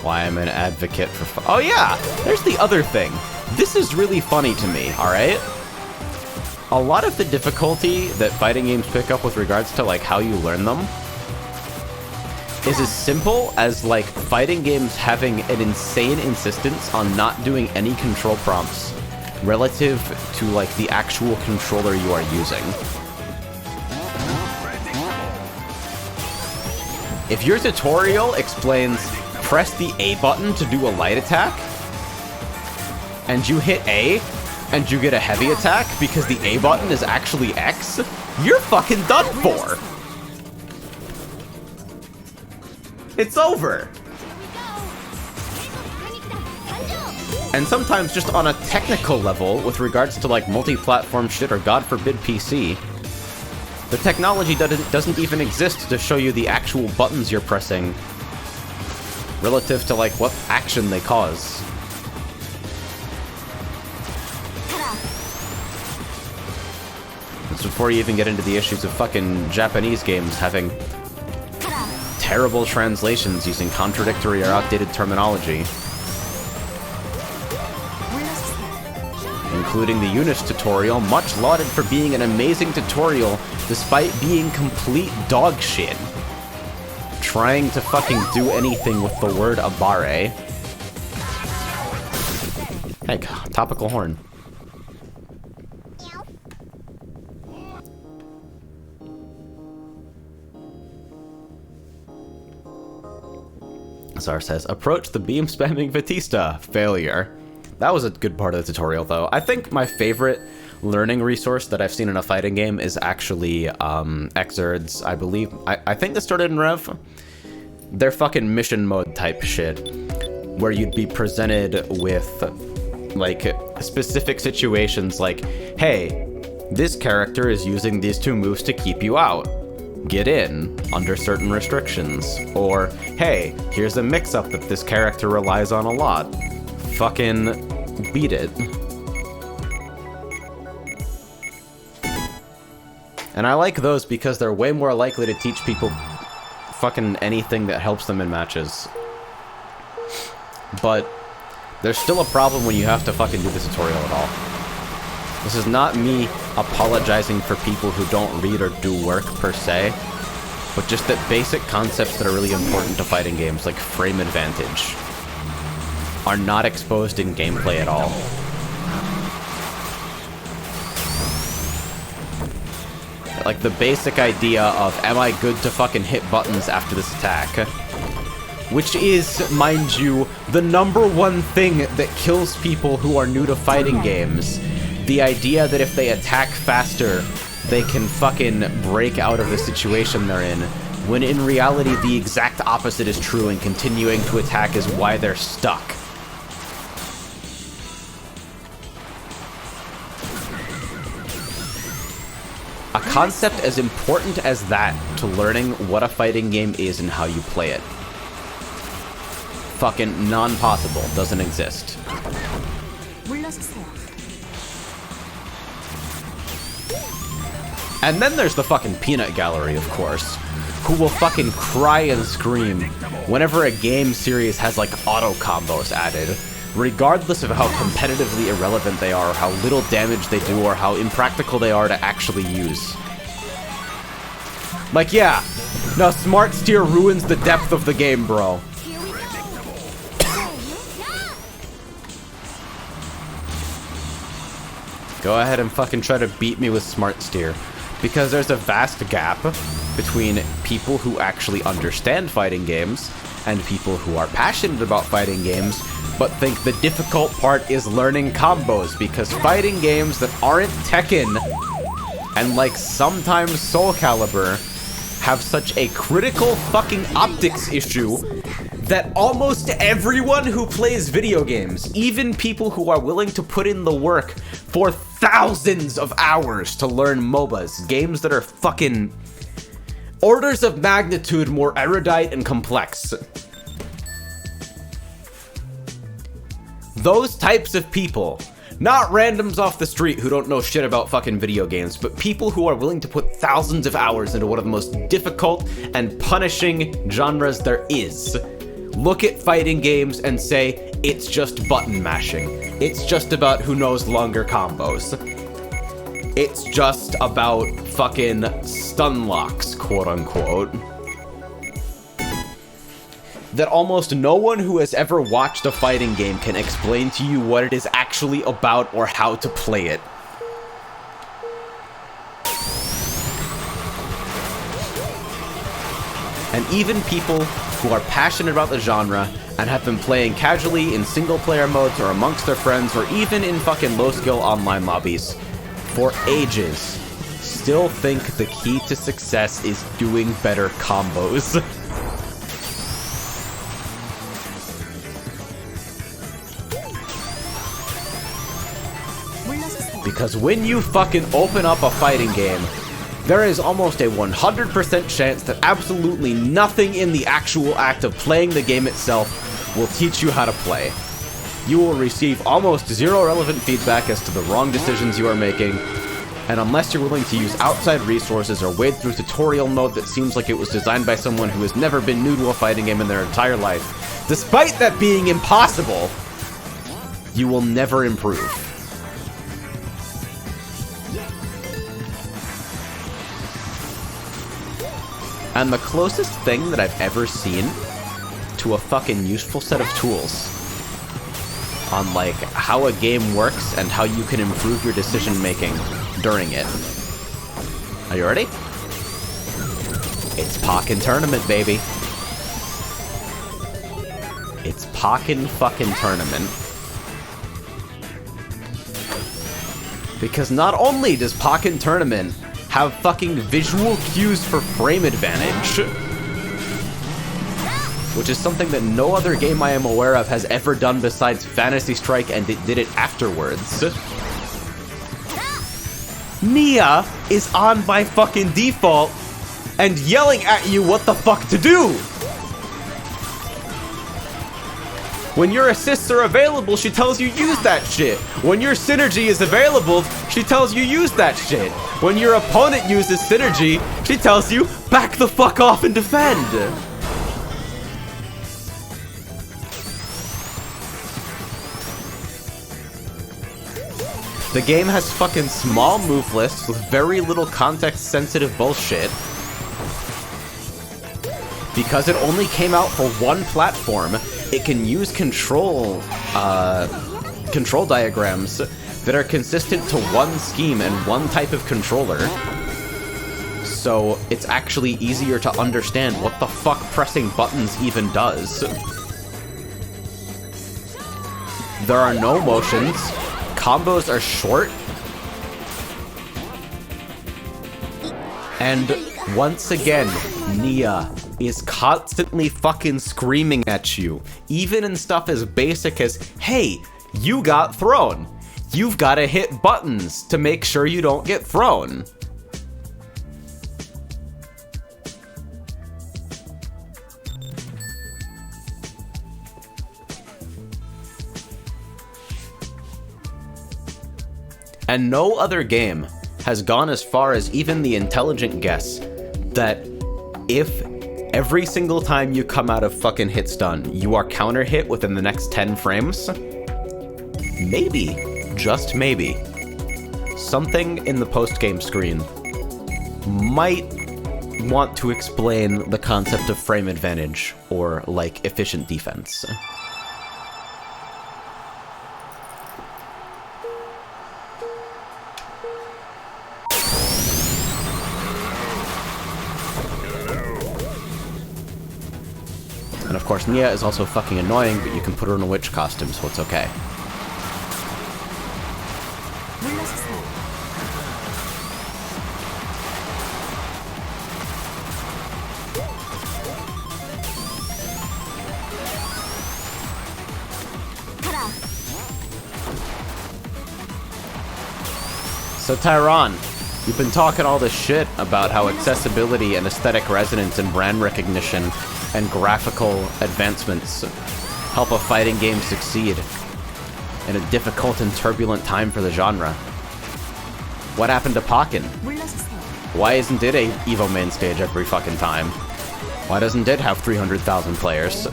why I'm an advocate for oh yeah, there's the other thing. This is really funny to me, alright? A lot of the difficulty that fighting games pick up with regards to, like, how you learn them is as simple as, like, fighting games having an insane insistence on not doing any control prompts relative to, like, the actual controller you are using. If your tutorial explains press the A button to do a light attack, and you hit A, and you get a heavy attack because the A button is actually X, you're fucking done for! It's over! And sometimes just on a technical level, with regards to, like, multi-platform shit or, God forbid, PC, the technology doesn't even exist to show you the actual buttons you're pressing relative to, like, what action they cause. It's before you even get into the issues of fucking Japanese games having terrible translations using contradictory or outdated terminology. including the Eunice tutorial, much lauded for being an amazing tutorial despite being complete dog shit. Trying to fucking do anything with the word abare. Hey, topical horn. Zar says, approach the beam spamming Batista. Failure. That was a good part of the tutorial, though. I think my favorite learning resource that I've seen in a fighting game is actually Xrds, I believe. I think this started in Rev. They're fucking mission mode type shit, where you'd be presented with, like, specific situations like, hey, this character is using these two moves to keep you out. Get in under certain restrictions. Or, hey, here's a mix-up that this character relies on a lot. Fucking beat it. And I like those because they're way more likely to teach people fucking anything that helps them in matches. But there's still a problem when you have to fucking do the tutorial at all. This is not me apologizing for people who don't read or do work per se, but just that basic concepts that are really important to fighting games, like frame advantage, are not exposed in gameplay at all. Like the basic idea of, am I good to fucking hit buttons after this attack? Which is, mind you, the #1 thing that kills people who are new to fighting games. The idea that if they attack faster, they can fucking break out of the situation they're in, when in reality the exact opposite is true and continuing to attack is why they're stuck. A concept as important as that to learning what a fighting game is and how you play it. Fucking non-possible. Doesn't exist. And then there's the fucking peanut gallery, of course, who will fucking cry and scream whenever a game series has like auto combos added, regardless of how competitively irrelevant they are, or how little damage they do, or how impractical they are to actually use. Like, yeah, no, smart steer ruins the depth of the game, bro. Go ahead and fucking try to beat me with smart steer. Because there's a vast gap between people who actually understand fighting games and people who are passionate about fighting games, but think the difficult part is learning combos, because fighting games that aren't Tekken and like sometimes Soul Calibur have such a critical fucking optics issue that almost everyone who plays video games, even people who are willing to put in the work for thousands of hours to learn MOBAs, games that are fucking orders of magnitude more erudite and complex. Those types of people, not randoms off the street who don't know shit about fucking video games, but people who are willing to put thousands of hours into one of the most difficult and punishing genres there is, look at fighting games and say, it's just button mashing. It's just about who knows longer combos. It's just about fucking stun locks, quote unquote. That almost no one who has ever watched a fighting game can explain to you what it is actually about or how to play it. And even people who are passionate about the genre and have been playing casually in single-player modes or amongst their friends or even in fucking low-skill online lobbies for ages still think the key to success is doing better combos. Because when you fucking open up a fighting game, there is almost a 100% chance that absolutely nothing in the actual act of playing the game itself will teach you how to play. You will receive almost zero relevant feedback as to the wrong decisions you are making, and unless you're willing to use outside resources or wade through tutorial mode that seems like it was designed by someone who has never been new to a fighting game in their entire life, despite that being impossible, you will never improve. And the closest thing that I've ever seen to a fucking useful set of tools on like how a game works and how you can improve your decision making during it. Are you ready? It's Pokken Tournament, baby. It's Pokken fucking Tournament. Because not only does Pokken Tournament have fucking visual cues for frame advantage, which is something that no other game I am aware of has ever done besides Fantasy Strike, and it did it afterwards. Nia is on by fucking default and yelling at you what the fuck to do. When your assists are available, she tells you use that shit. When your synergy is available, she tells you use that shit. When your opponent uses synergy, she tells you back the fuck off and defend. The game has fucking small move lists with very little context-sensitive bullshit. Because it only came out for one platform, it can use control diagrams that are consistent to one scheme and one type of controller. So it's actually easier to understand what the fuck pressing buttons even does. There are no motions. Combos are short. And once again, Nia is constantly fucking screaming at you, even in stuff as basic as, hey, you got thrown. You've got to hit buttons to make sure you don't get thrown. And no other game has gone as far as even the intelligent guess that if every single time you come out of fucking hit stun, you are counter hit within the next 10 frames, maybe, just maybe, something in the post-game screen might want to explain the concept of frame advantage or, like, efficient defense. And of course, Nia is also fucking annoying, but you can put her in a witch costume, so it's okay. So Tyron, you've been talking all this shit about how accessibility and aesthetic resonance and brand recognition and graphical advancements help a fighting game succeed in a difficult and turbulent time for the genre. What happened to Pokken? Why isn't it a EVO main stage every fucking time? Why doesn't it have 300,000 players?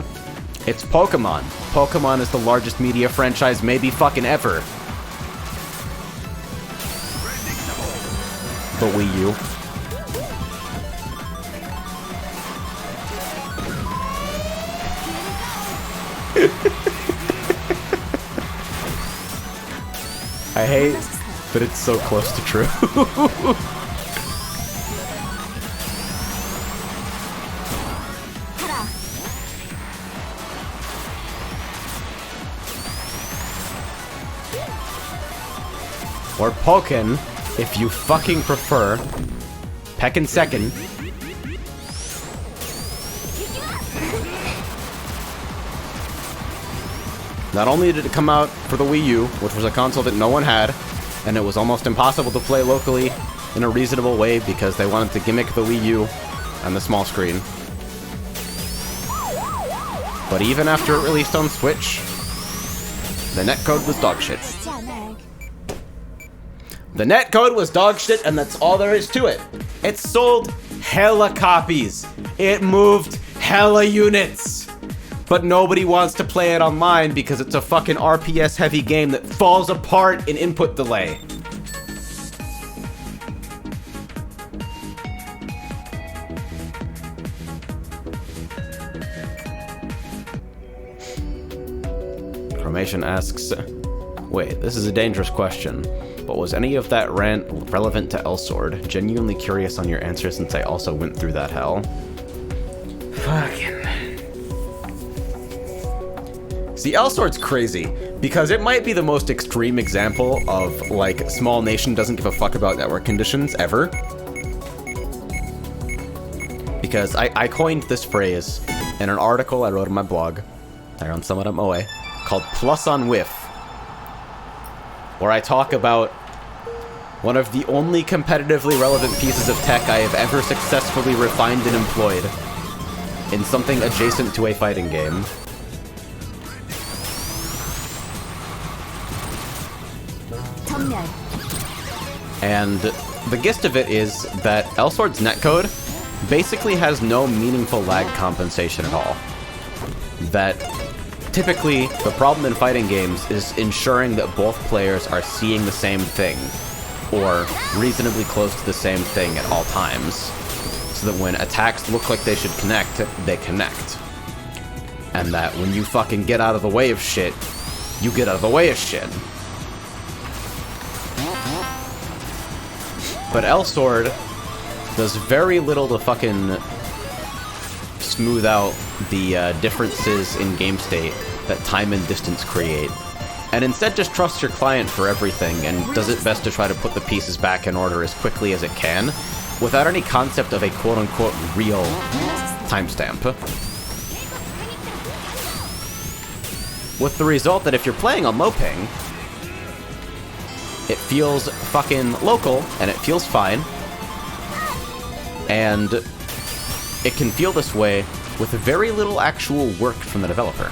It's Pokemon. Pokemon is the largest media franchise maybe fucking ever. The Wii U. I hate that it's so close to true. Or Pokken, if you fucking prefer. Peckin' second. Not only did it come out for the Wii U, which was a console that no one had, and it was almost impossible to play locally in a reasonable way because they wanted to gimmick the Wii U and the small screen. But even after it released on Switch, the netcode was dog shit. The netcode was dog shit, and that's all there is to it. It sold hella copies. It moved hella units. But nobody wants to play it online because it's a fucking RPS heavy game that falls apart in input delay. Formation asks, wait, this is a dangerous question, but was any of that rant relevant to Elsword? Genuinely curious on your answer since I also went through that hell. Fucking... See, Elsword's crazy, because it might be the most extreme example of, like, small nation doesn't give a fuck about network conditions, ever. Because I coined this phrase in an article I wrote on my blog, there on Summit Up Moe, called Plus on Whiff, where I talk about one of the only competitively relevant pieces of tech I have ever successfully refined and employed in something adjacent to a fighting game. And the gist of it is that Elsword's netcode basically has no meaningful lag compensation at all. That typically the problem in fighting games is ensuring that both players are seeing the same thing, or reasonably close to the same thing at all times, so that when attacks look like they should connect, they connect. And that when you fucking get out of the way of shit, you get out of the way of shit. But Elsword does very little to fucking smooth out the differences in game state that time and distance create, and instead just trusts your client for everything and does it best to try to put the pieces back in order as quickly as it can, without any concept of a quote-unquote real timestamp. With the result that if you're playing on low ping, it feels fucking local, and it feels fine. And it can feel this way with very little actual work from the developer.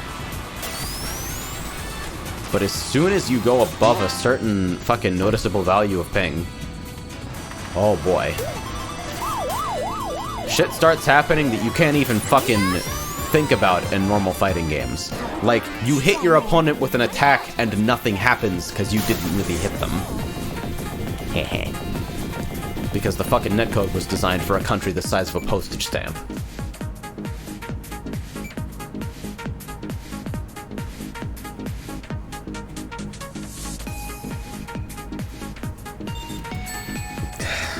But as soon as you go above a certain fucking noticeable value of ping, oh boy. Shit starts happening that you can't even fucking think about in normal fighting games. Like, you hit your opponent with an attack and nothing happens because you didn't really hit them. Heh. Because the fucking netcode was designed for a country the size of a postage stamp.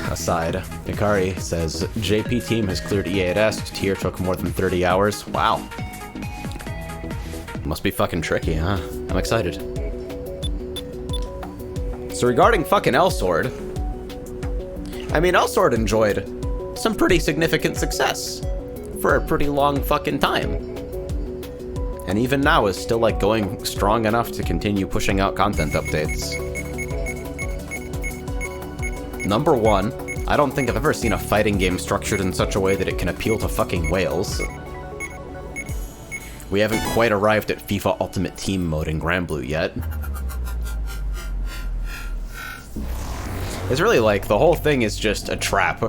Aside, Ikari says, JP team has cleared E8S, tier took more than 30 hours. Wow. Must be fucking tricky, huh? I'm excited. So regarding fucking Elsword, I mean, Elsword enjoyed some pretty significant success for a pretty long fucking time. And even now is still, like, going strong enough to continue pushing out content updates. Number one, I don't think I've ever seen a fighting game structured in such a way that it can appeal to fucking whales. We haven't quite arrived at FIFA Ultimate Team mode in Granblue yet. It's really like, the whole thing is just a trap.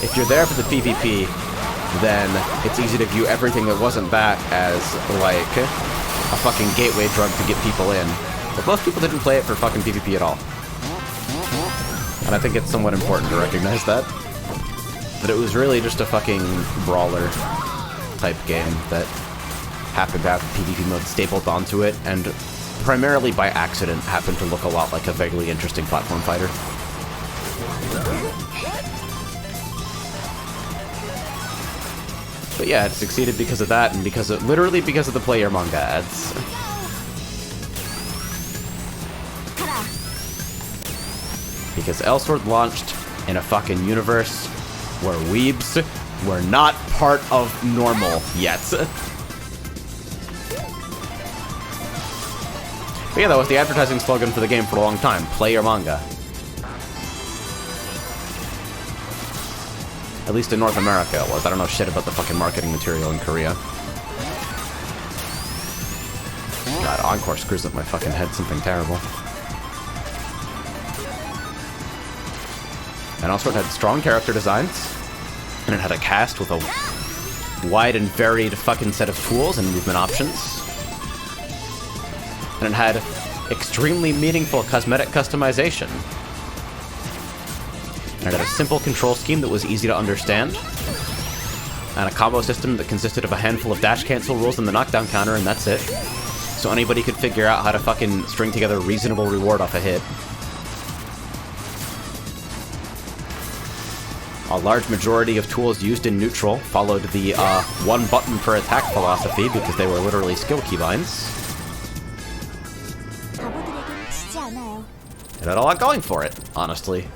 If you're there for the PvP, then it's easy to view everything that wasn't that as, like, a fucking gateway drug to get people in. But most people didn't play it for fucking PvP at all. And I think it's somewhat important to recognize that. That it was really just a fucking brawler type game that happened to have PvP mode stapled onto it, and primarily by accident happened to look a lot like a vaguely interesting platform fighter. But yeah, it succeeded because of that, and because of, literally because of the player manga ads. Because Elsword launched in a fucking universe where weebs were not part of normal yet. But yeah, that was the advertising slogan for the game for a long time. Play your manga. At least in North America it was. I don't know shit about the fucking marketing material in Korea. God, Encore screws up my fucking head something terrible. And also it had strong character designs, and it had a cast with a wide and varied fucking set of tools and movement options. And it had extremely meaningful cosmetic customization. And it had a simple control scheme that was easy to understand. and a combo system that consisted of a handful of dash cancel rules and the knockdown counter, and that's it. So anybody could figure out how to fucking string together a reasonable reward off a hit. A large majority of tools used in neutral followed the one button per attack philosophy because they were literally skill keybinds. 바보들에겐 지지 않아요. It had a lot going for it, honestly.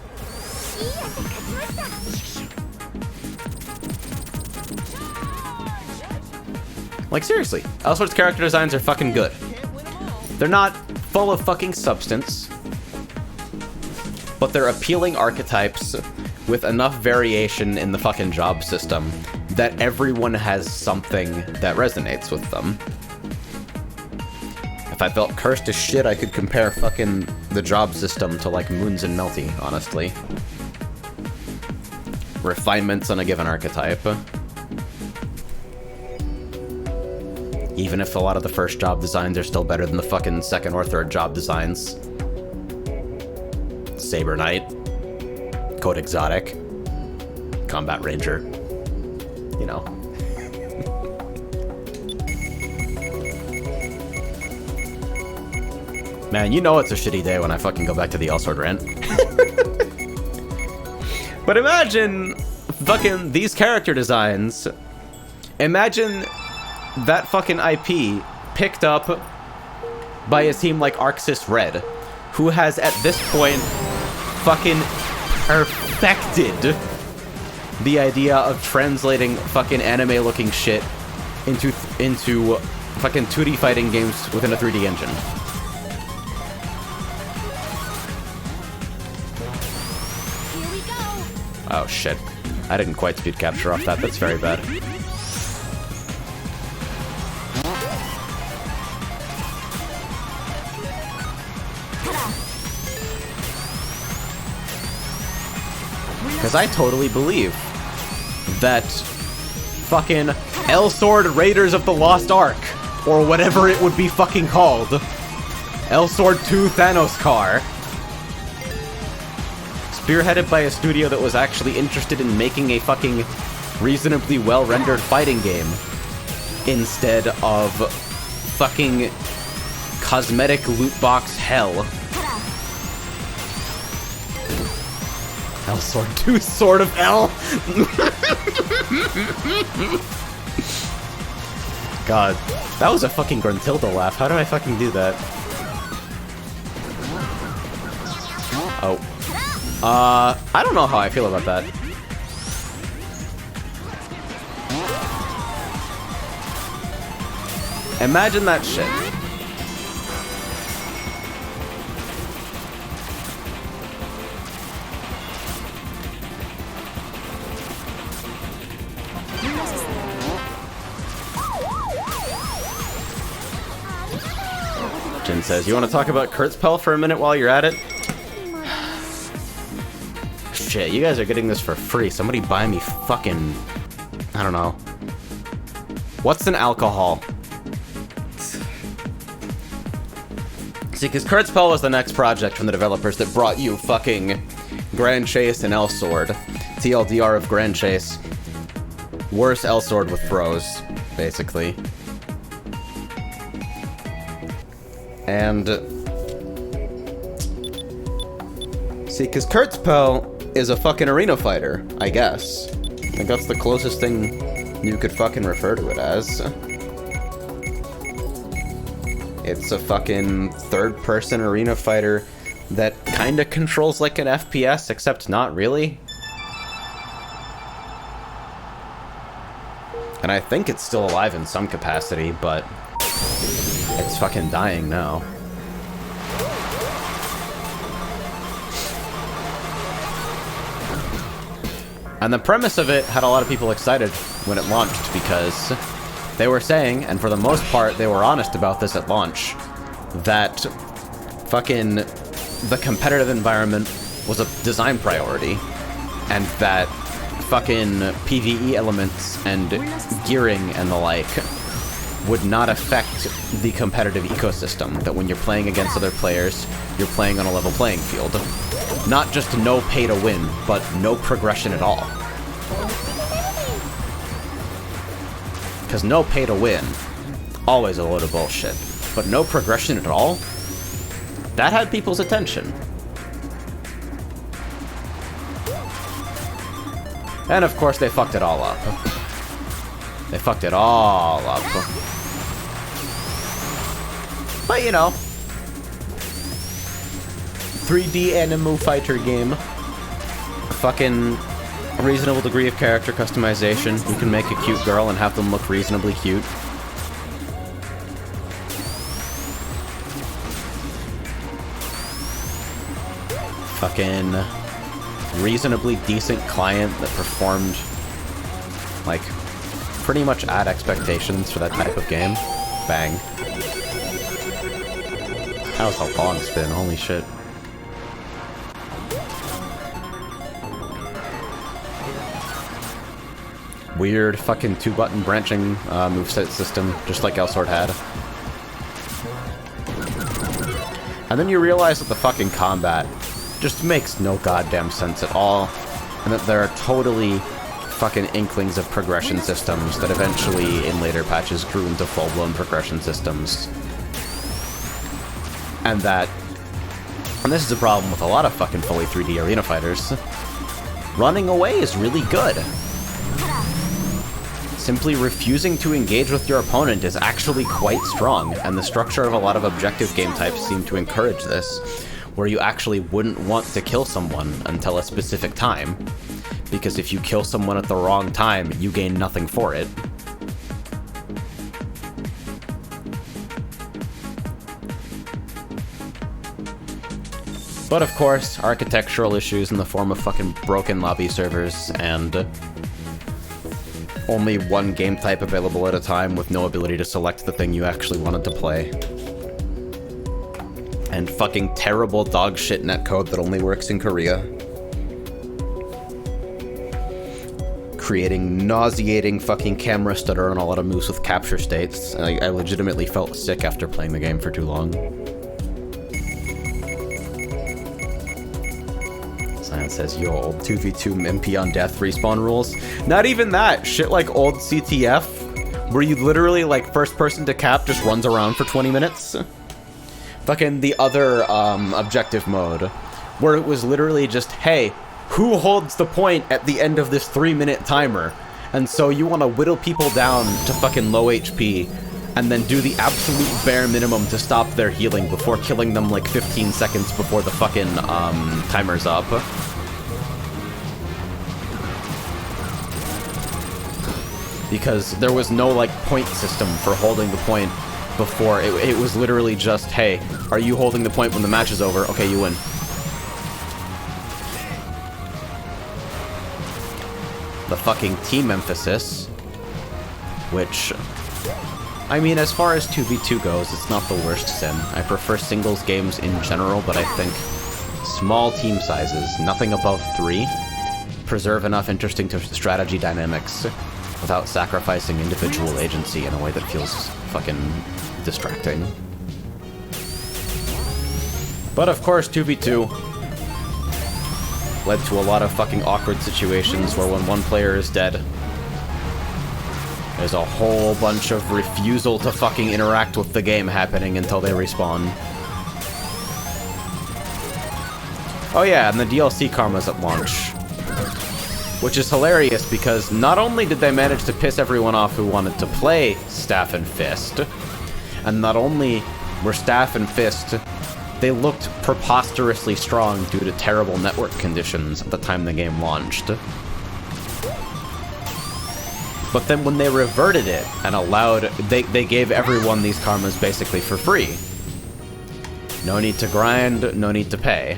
Like, seriously, Elsword's character designs are fucking good. They're not full of fucking substance, but they're appealing archetypes with enough variation in the fucking job system that everyone has something that resonates with them. If I felt cursed as shit, I could compare fucking the job system to, like, Moons and Melty, honestly. Refinements on a given archetype. Even if a lot of the first job designs are still better than the fucking second or third job designs. Saber Knight. Code Exotic. Combat Ranger. You know. Man, you know it's a shitty day when I fucking go back to the Elsword rant. But imagine fucking these character designs. Imagine that fucking IP picked up by a team like Arxis Red, who has at this point fucking perfected the idea of translating fucking anime-looking shit into fucking 2D fighting games within a 3D engine. Here we go. Oh shit. I didn't quite speed capture off that. That's very bad. Because I totally believe that fucking Elsword Raiders of the Lost Ark, or whatever it would be fucking called, Elsword 2 Thanos Car, spearheaded by a studio that was actually interested in making a fucking reasonably well-rendered fighting game instead of fucking cosmetic loot box hell. Elsword 2 Sword of L. God, that was a fucking Gruntilda laugh. How did I fucking do that? Oh. I don't know how I feel about that. Imagine that shit. Jin says, you want to talk about Kurzpell for a minute while you're at it? Shit, you guys are getting this for free. Somebody buy me fucking... I don't know. What's an alcohol? See, because Kurzpell was the next project from the developers that brought you fucking Grand Chase and Elsword. TLDR of Grand Chase. Worse Elsword with bros, basically. And... see, because Kurzpell is a fucking arena fighter, I guess. I think that's the closest thing you could fucking refer to it as. It's a fucking third-person arena fighter that kinda controls like an FPS, except not really. And I think it's still alive in some capacity, but it's fucking dying now. And the premise of it had a lot of people excited when it launched because they were saying, and for the most part they were honest about this at launch, that fucking the competitive environment was a design priority, and that fucking PvE elements and gearing and the like would not affect the competitive ecosystem, that when you're playing against other players, you're playing on a level playing field. Not just no pay to win, but no progression at all. Because no pay to win, always a load of bullshit. But no progression at all? That had people's attention. And of course they fucked it all up. They fucked it all up. But you know, 3D Animal Fighter game. Fucking reasonable degree of character customization. You can make a cute girl and have them look reasonably cute. Fucking reasonably decent client that performed, like, pretty much at expectations for that type of game. Bang. That was a long spin, holy shit. Weird fucking 2-button branching moveset system, just like Elsword had. And then you realize that the fucking combat just makes no goddamn sense at all, and that there are totally fucking inklings of progression systems that eventually, in later patches, grew into full-blown progression systems. And this is a problem with a lot of fucking fully 3D arena fighters, running away is really good. Simply refusing to engage with your opponent is actually quite strong, and the structure of a lot of objective game types seem to encourage this, where you actually wouldn't want to kill someone until a specific time, because if you kill someone at the wrong time, you gain nothing for it. But of course, architectural issues in the form of fucking broken lobby servers and only one game type available at a time with no ability to select the thing you actually wanted to play. And fucking terrible dog shit netcode that only works in Korea. Creating nauseating fucking camera stutter on a lot of moves with capture states. I legitimately felt sick after playing the game for too long. Science says, yo, old 2v2 MP on death respawn rules. Not even that. Shit like old CTF, where you literally, like, first person to cap just runs around for 20 minutes. Fucking the other objective mode, where it was literally just, hey, who holds the point at the end of this 3-minute timer? And so you want to whittle people down to fucking low HP, and then do the absolute bare minimum to stop their healing before killing them like 15 seconds before the fucking timer's up. Because there was no like point system for holding the point before. It was literally just, hey, are you holding the point when the match is over? Okay, you win. The fucking team emphasis, which, I mean, as far as 2v2 goes, it's not the worst sin. I prefer singles games in general, but I think small team sizes, nothing above 3, preserve enough interesting strategy dynamics without sacrificing individual agency in a way that feels fucking distracting. But of course, 2v2 led to a lot of fucking awkward situations where when one player is dead, there's a whole bunch of refusal to fucking interact with the game happening until they respawn. Oh yeah, and the DLC karma's at launch. Which is hilarious because not only did they manage to piss everyone off who wanted to play Staff and Fist, and not only were Staff and Fist, they looked preposterously strong due to terrible network conditions at the time the game launched. But then when they reverted it and allowed, they gave everyone these karmas basically for free. No need to grind, no need to pay.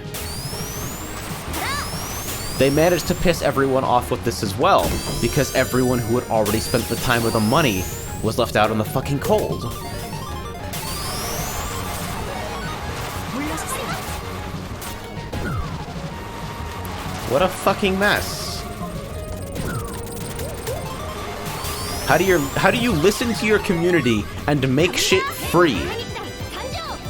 They managed to piss everyone off with this as well, because everyone who had already spent the time or the money was left out in the fucking cold. What a fucking mess. How do you listen to your community and make shit free,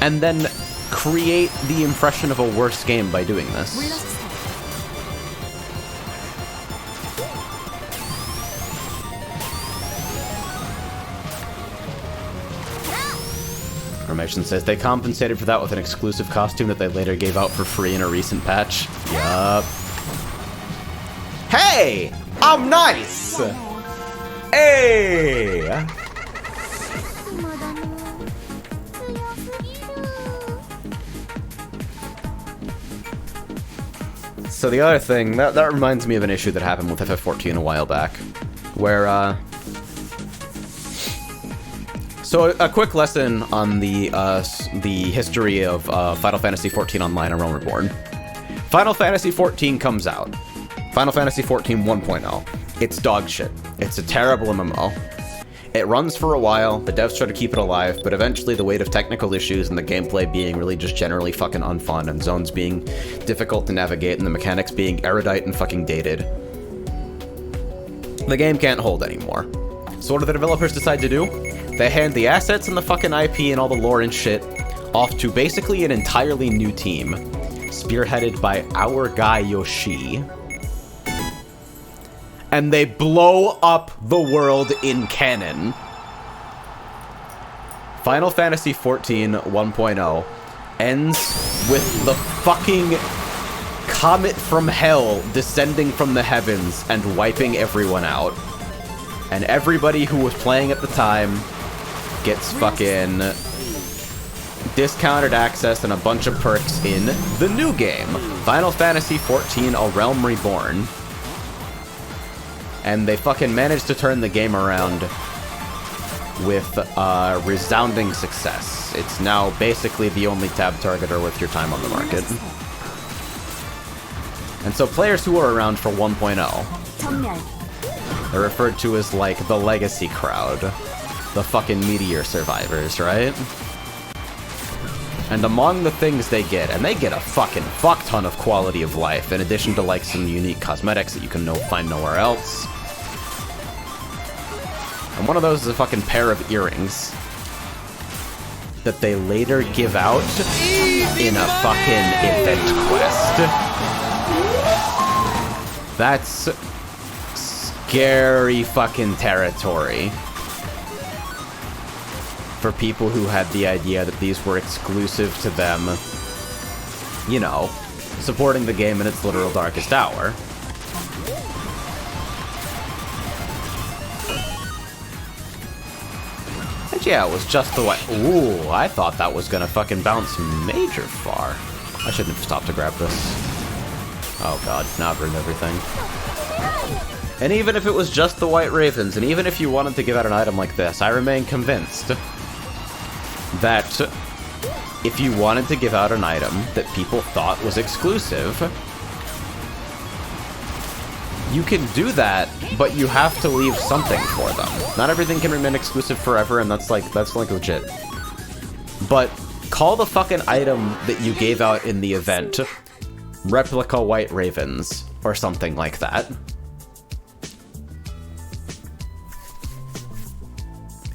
and then create the impression of a worse game by doing this? Formation says they compensated for that with an exclusive costume that they later gave out for free in a recent patch. Yup. Hey! I'm nice! Hey! まだな強すぎる So the other thing, that reminds me of an issue that happened with FF14 a while back, where, So a quick lesson on the history of Final Fantasy XIV Online and Realm Reborn. Final Fantasy XIV comes out. Final Fantasy XIV 1.0. It's dog shit. It's a terrible MMO. It runs for a while, the devs try to keep it alive, but eventually the weight of technical issues and the gameplay being really just generally fucking unfun, and zones being difficult to navigate, and the mechanics being erudite and fucking dated, the game can't hold anymore. So what do the developers decide to do? They hand the assets and the fucking IP and all the lore and shit off to basically an entirely new team, spearheaded by our guy Yoshi. And they blow up the world in canon. Final Fantasy XIV 1.0 ends with the fucking comet from hell descending from the heavens and wiping everyone out. And everybody who was playing at the time gets fucking discounted access and a bunch of perks in the new game, Final Fantasy XIV A Realm Reborn. And they fucking managed to turn the game around with resounding success. It's now basically the only tab targeter worth your time on the market. And so players who are around for 1.0, they're referred to as like the legacy crowd. The fucking Meteor survivors, right? And among the things they get, and they get a fucking fuck ton of quality of life, in addition to like some unique cosmetics that you can find nowhere else. And one of those is a fucking pair of earrings that they later give out in a fucking event quest. That's scary fucking territory for people who had the idea that these were exclusive to them, you know, supporting the game in its literal darkest hour. And yeah, it was just the way. Ooh, I thought that was gonna fucking bounce major far. I shouldn't have stopped to grab this. Oh god, now I've ruined everything. And even if it was just the White Ravens, and even if you wanted to give out an item like this, I remain convinced that if you wanted to give out an item that people thought was exclusive, you can do that, but you have to leave something for them. Not everything can remain exclusive forever, and that's like legit. But call the fucking item that you gave out in the event Replica White Ravens, or something like that.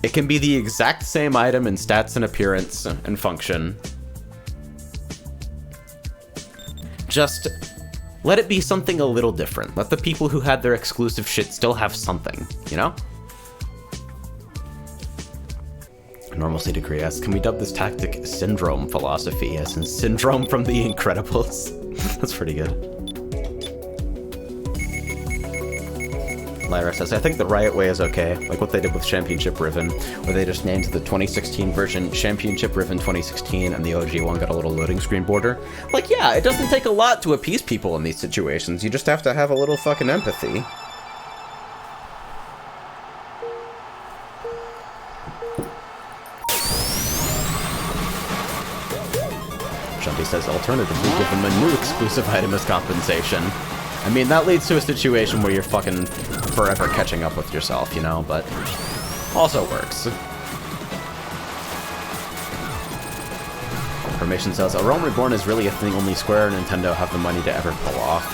It can be the exact same item in stats and appearance and function. Just let it be something a little different. Let the people who had their exclusive shit still have something, you know? Normalcy degree asks, can we dub this tactic syndrome philosophy, as in Syndrome from The Incredibles? That's pretty good. Lyra says, I think the Riot way is okay, like what they did with Championship Riven, where they just named the 2016 version Championship Riven 2016 and the OG one got a little loading screen border. Like, yeah, it doesn't take a lot to appease people in these situations, you just have to have a little fucking empathy. Shumpy says, alternatively, give them a new exclusive item as compensation. I mean, that leads to a situation where you're fucking forever catching up with yourself, you know, but also works. Information says, A Realm Reborn is really a thing only Square and Nintendo have the money to ever pull off.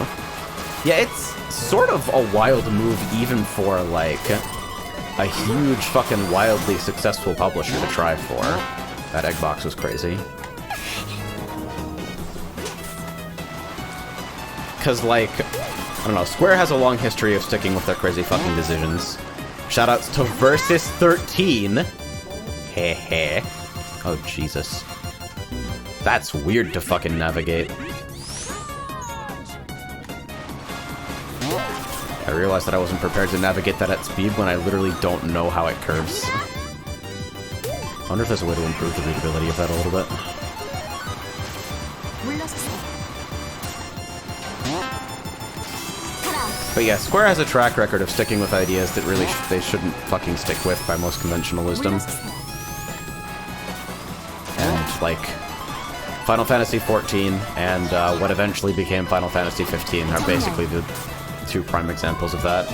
Yeah, it's sort of a wild move even for, like, a huge fucking wildly successful publisher to try for. That egg box was crazy. Because, like, I don't know, Square has a long history of sticking with their crazy fucking decisions. Shoutouts to Versus13. Heh. Oh, Jesus. That's weird to fucking navigate. I realized that I wasn't prepared to navigate that at speed when I literally don't know how it curves. I wonder if there's a way to improve the readability of that a little bit. But yeah, Square has a track record of sticking with ideas that really they shouldn't fucking stick with by most conventional wisdom. And, like, Final Fantasy XIV and what eventually became Final Fantasy XV are basically the two prime examples of that.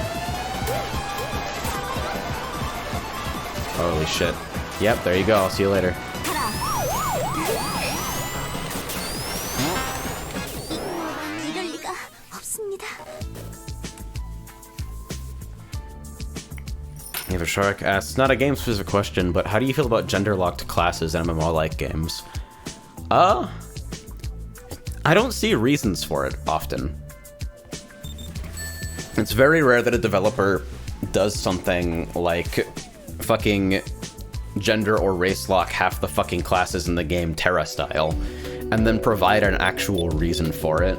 Holy shit. Yep, there you go. I'll see you later. 이럴 리가 없습니다. Eva Shark asks, not a game-specific question, but how do you feel about gender-locked classes in MMO-like games? I don't see reasons for it often. It's very rare that a developer does something like fucking gender or race lock half the fucking classes in the game Terra style, and then provide an actual reason for it.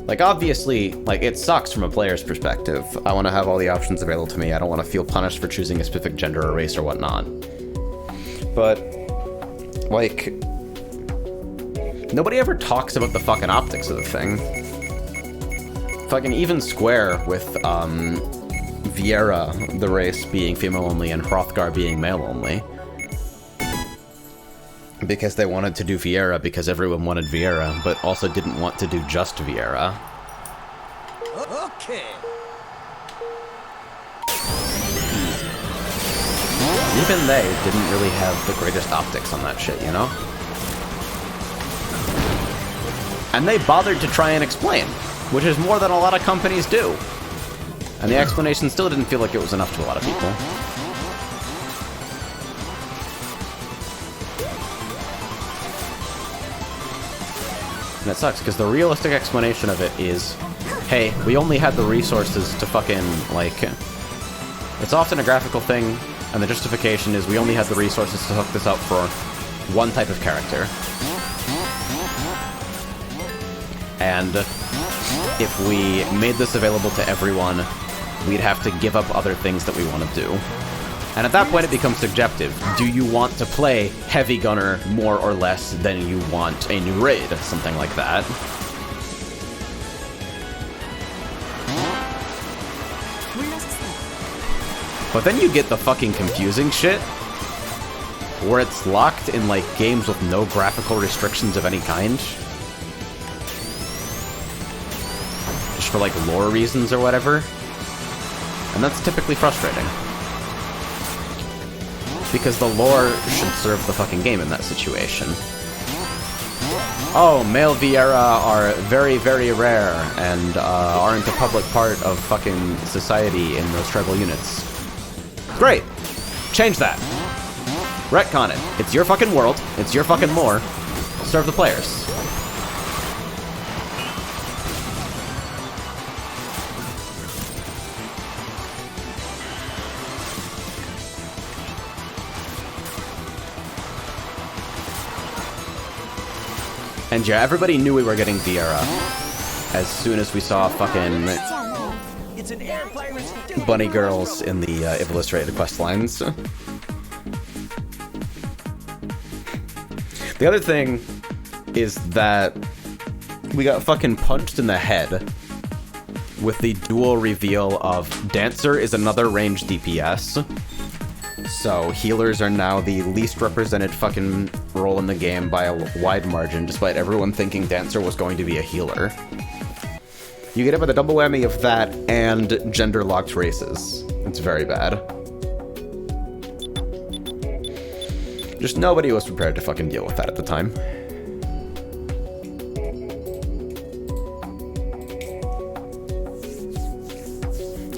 Like, obviously, like, it sucks from a player's perspective. I want to have all the options available to me. I don't want to feel punished for choosing a specific gender or race or whatnot. But, like, nobody ever talks about the fucking optics of the thing. Fucking even Square with, Viera, the race, being female only and Hrothgar being male only. Because they wanted to do Viera because everyone wanted Viera, but also didn't want to do just Viera. Okay. Even they didn't really have the greatest optics on that shit, you know? And they bothered to try and explain, which is more than a lot of companies do. And the explanation still didn't feel like it was enough to a lot of people. And it sucks, because the realistic explanation of it is, hey, we only had the resources to fucking, like... It's often a graphical thing, and the justification is we only had the resources to hook this up for one type of character. And if we made this available to everyone, we'd have to give up other things that we want to do. And at that point it becomes subjective. Do you want to play Heavy Gunner more or less than you want a new raid? Something like that. But then you get the fucking confusing shit, where it's locked in, like, games with no graphical restrictions of any kind. Just for, like, lore reasons or whatever. And that's typically frustrating. Because the lore should serve the fucking game in that situation. Oh, male Viera are very, very rare and aren't a public part of fucking society in those tribal units. Great! Change that. Retcon it. It's your fucking world. It's your fucking lore. Serve the players. And yeah, everybody knew we were getting Viera as soon as we saw fucking It's an air pirate's bunny girls in the illustrated quest lines. The other thing is that we got fucking punched in the head with the dual reveal of Dancer is another ranged DPS. So healers are now the least represented fucking role in the game by a wide margin, despite everyone thinking Dancer was going to be a healer. You get it with a double whammy of that and gender-locked races. It's very bad. Just nobody was prepared to fucking deal with that at the time.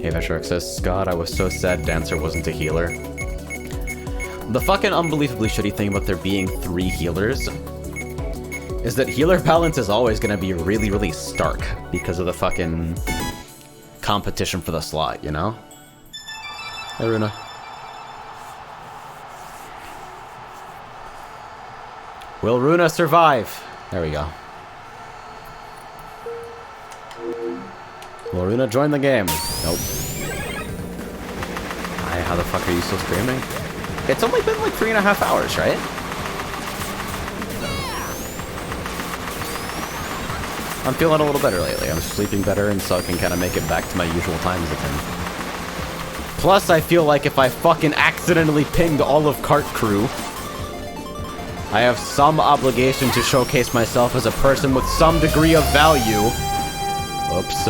Hey, Veshrek says, God, I was so sad Dancer wasn't a healer. The fucking unbelievably shitty thing about there being 3 healers is that healer balance is always going to be really, really stark because of the fucking competition for the slot, you know? Hey, Runa. Will Runa survive? There we go. Will Runa join the game? Nope. How the fuck are you still streaming? It's only been like 3.5 hours, right? I'm feeling a little better lately. I'm sleeping better, and so I can kind of make it back to my usual times again. Plus, I feel like if I fucking accidentally pinged all of Kart Crew, I have some obligation to showcase myself as a person with some degree of value. Oops.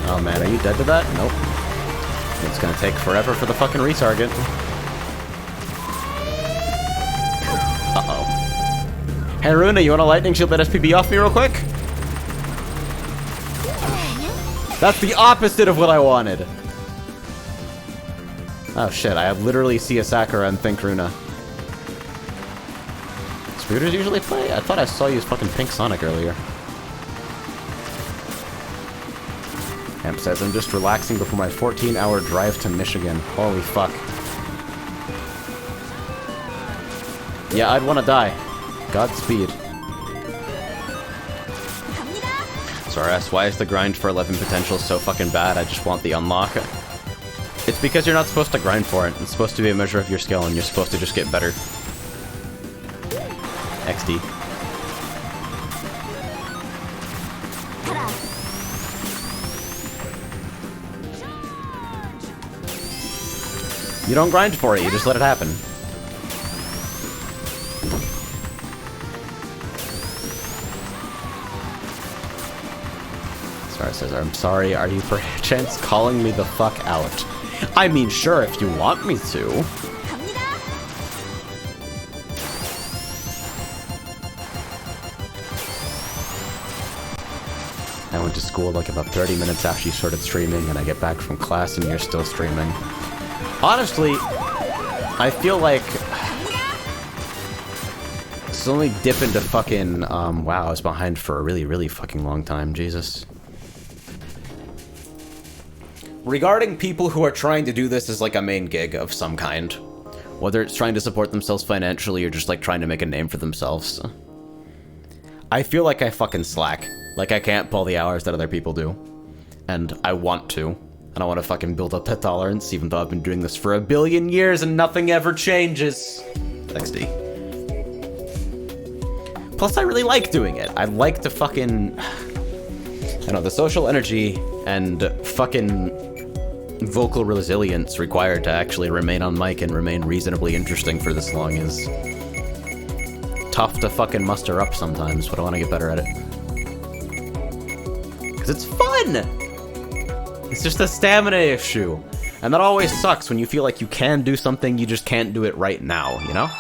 Oh man, are you dead to that? Nope. It's gonna take forever for the fucking retarget. Uh-oh. Hey Runa, you want a lightning shield that SPB off me real quick? That's the opposite of what I wanted. Oh shit, I literally see a Sakura and think Runa. Scooters usually play? I thought I saw you as fucking Pink Sonic earlier. Amp says, I'm just relaxing before my 14-hour drive to Michigan. Holy fuck. Yeah, I'd want to die. Godspeed. Sorry, why is the grind for 11 potential so fucking bad? I just want the unlock. It's because you're not supposed to grind for it. It's supposed to be a measure of your skill, and you're supposed to just get better. XD. You don't grind for it, you just let it happen. Star says, I'm sorry, are you perchance calling me the fuck out? I mean, sure, if you want me to. I went to school like about 30 minutes after you started streaming, and I get back from class and you're still streaming. Honestly, I feel like it's only dip into fucking, wow, I was behind for a really, really fucking long time, Jesus. Regarding people who are trying to do this as like a main gig of some kind, whether it's trying to support themselves financially or just like trying to make a name for themselves, I feel like I fucking slack. Like I can't pull the hours that other people do. And I want to. And I want to fucking build up that tolerance, even though I've been doing this for 1 billion years and nothing ever changes. XD. Plus, I really like doing it. I like to fucking... I know, the social energy and fucking vocal resilience required to actually remain on mic and remain reasonably interesting for this long is tough to fucking muster up sometimes, but I want to get better at it. Because it's fun! It's just a stamina issue. And that always sucks when you feel like you can do something, you just can't do it right now, you know?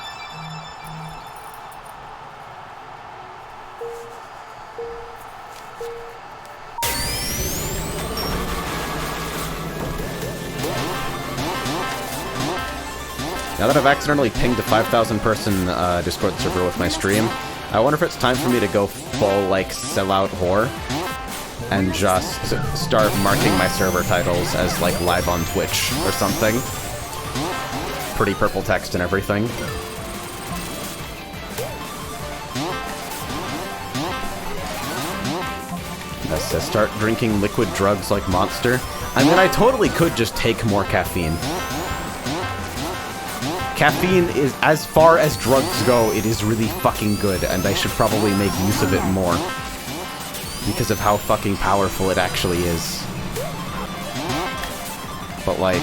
Now that I've accidentally pinged a 5,000 person Discord server with my stream, I wonder if it's time for me to go full, like, sellout whore. And just start marking my server titles as, like, live on Twitch or something. Pretty purple text and everything. That says start drinking liquid drugs like Monster. I mean, I totally could just take more caffeine. Caffeine is, as far as drugs go, it is really fucking good, and I should probably make use of it more. Because of how fucking powerful it actually is. But like,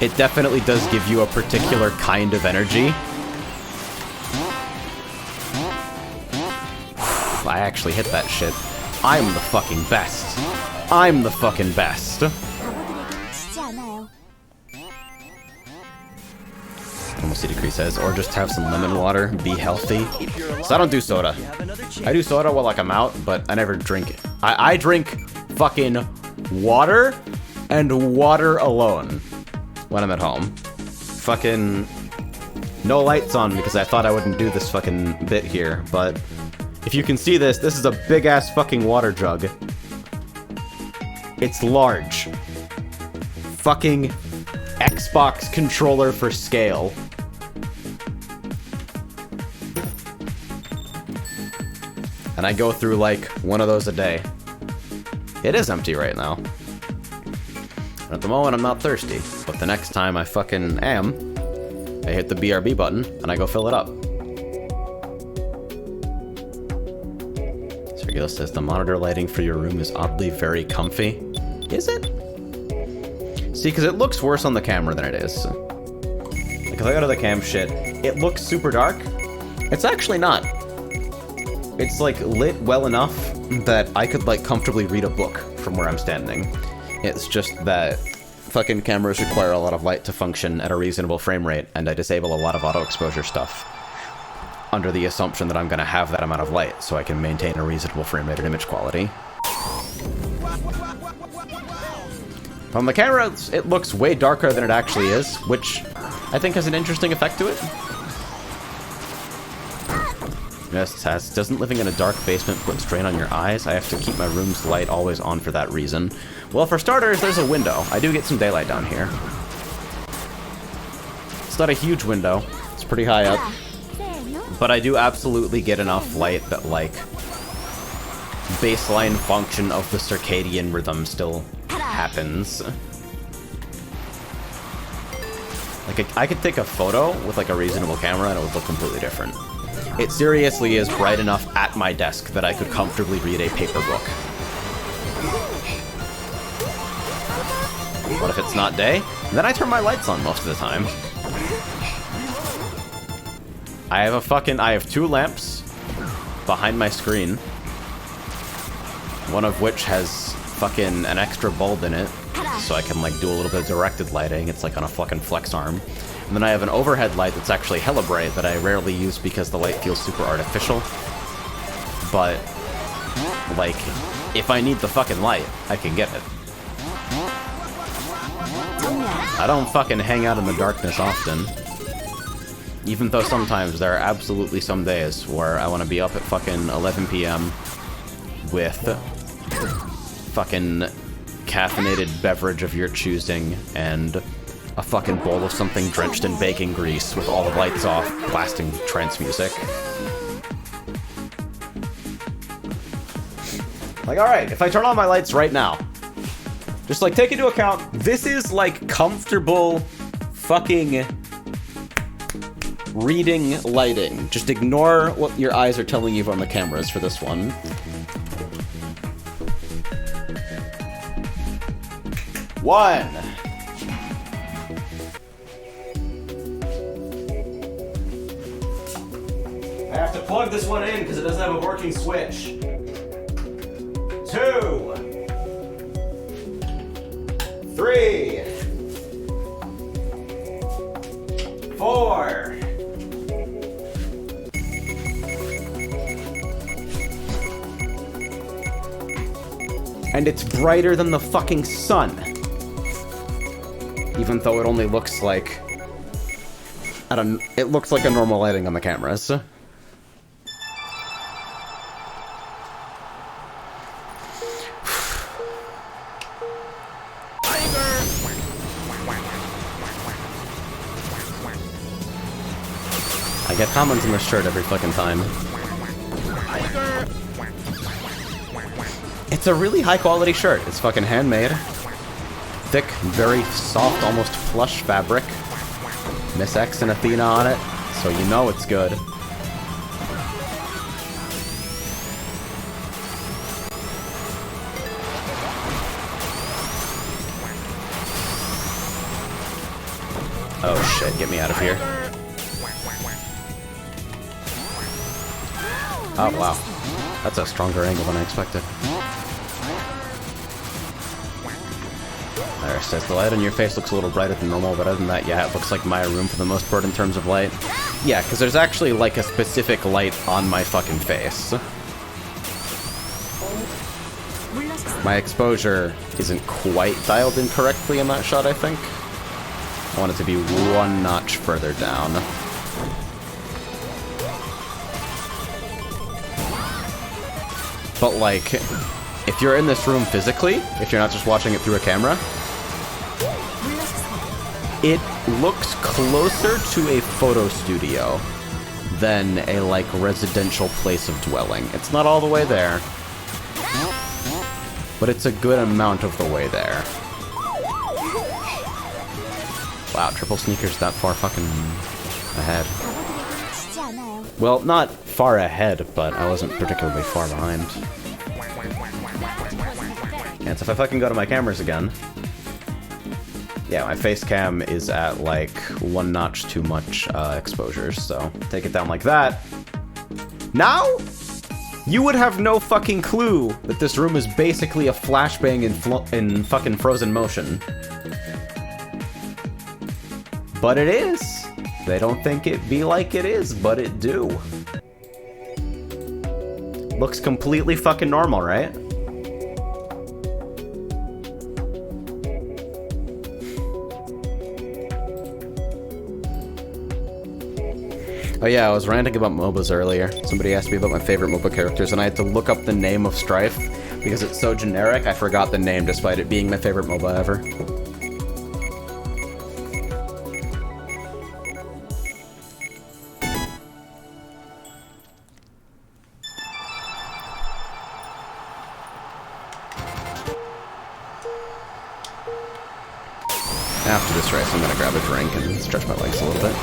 it definitely does give you a particular kind of energy. I actually hit that shit. I'm the fucking best. I'm the fucking best. Almost see Decree says, or just have some lemon water, be healthy. So I don't do soda. I do soda while like I'm out, but I never drink it. I drink fucking water and water alone when I'm at home. Fucking no lights on because I thought I wouldn't do this fucking bit here, but if you can see this, this is a big ass fucking water jug. It's large. Fucking Xbox controller for scale. And I go through like one of those a day. It is empty right now. And at the moment I'm not thirsty, but the next time I fucking am, I hit the BRB button and I go fill it up. Sergio says the monitor lighting for your room is oddly very comfy. Is it? See, because it looks worse on the camera than it is. Because I go to the cam shit, it looks super dark. It's actually not. It's like lit well enough that I could like comfortably read a book from where I'm standing. It's just that fucking cameras require a lot of light to function at a reasonable frame rate, and I disable a lot of auto exposure stuff under the assumption that I'm gonna have that amount of light so I can maintain a reasonable frame rate and image quality. On the camera, it looks way darker than it actually is, which I think has an interesting effect to it. Yes, Taz, doesn't living in a dark basement put strain on your eyes? I have to keep my room's light always on for that reason. Well, for starters, there's a window. I do get some daylight down here. It's not a huge window. It's pretty high up. But I do absolutely get enough light that, like, baseline function of the circadian rhythm still happens. Like, I could take a photo with, like, a reasonable camera and it would look completely different. It seriously is bright enough at my desk that I could comfortably read a paper book. What if it's not day? Then I turn my lights on most of the time. I have 2 lamps behind my screen. One of which has fucking an extra bulb in it, so I can like do a little bit of directed lighting. It's like on a fucking flex arm. And then I have an overhead light that's actually hella bright that I rarely use because the light feels super artificial. But, like, if I need the fucking light, I can get it. I don't fucking hang out in the darkness often. Even though sometimes there are absolutely some days where I want to be up at fucking 11 p.m. with fucking caffeinated beverage of your choosing and a fucking bowl of something drenched in baking grease with all the lights off, blasting trance music. Like, alright, if I turn on my lights right now, just like take into account, this is like comfortable fucking reading lighting. Just ignore what your eyes are telling you on the cameras for this one. One. I have to plug this one in because it doesn't have a working switch. 2. 3. 4. 5. And it's brighter than the fucking sun. Even though it only looks like... it looks like a normal lighting on the cameras. I get comments on this shirt every fucking time. It's a really high quality shirt. It's fucking handmade. Thick, very soft, almost plush fabric. Miss X and Athena on it, so you know it's good. Oh shit, get me out of here. Oh wow, that's a stronger angle than I expected. There, says the light on your face looks a little brighter than normal, but other than that, yeah, it looks like my room for the most part in terms of light. Yeah, because there's actually like a specific light on my fucking face. My exposure isn't quite dialed in correctly in that shot, I think. I want it to be one notch further down. But like, if you're in this room physically, if you're not just watching it through a camera, it looks closer to a photo studio than a, like, residential place of dwelling. It's not all the way there, but it's a good amount of the way there. Wow, triple sneakers that far fucking ahead. Well, not far ahead, but I wasn't particularly far behind. And so if I fucking go to my cameras again... Yeah, my face cam is at, like, 1 notch too much exposure, so take it down like that. Now, you would have no fucking clue that this room is basically a flashbang in fucking frozen motion. But it is. They don't think it be like it is, but it do. Looks completely fucking normal, right? Oh yeah, I was ranting about MOBAs earlier. Somebody asked me about my favorite MOBA characters, and I had to look up the name of Strife, because it's so generic, I forgot the name despite it being my favorite MOBA ever. After this race, I'm gonna grab a drink and stretch my legs a little bit.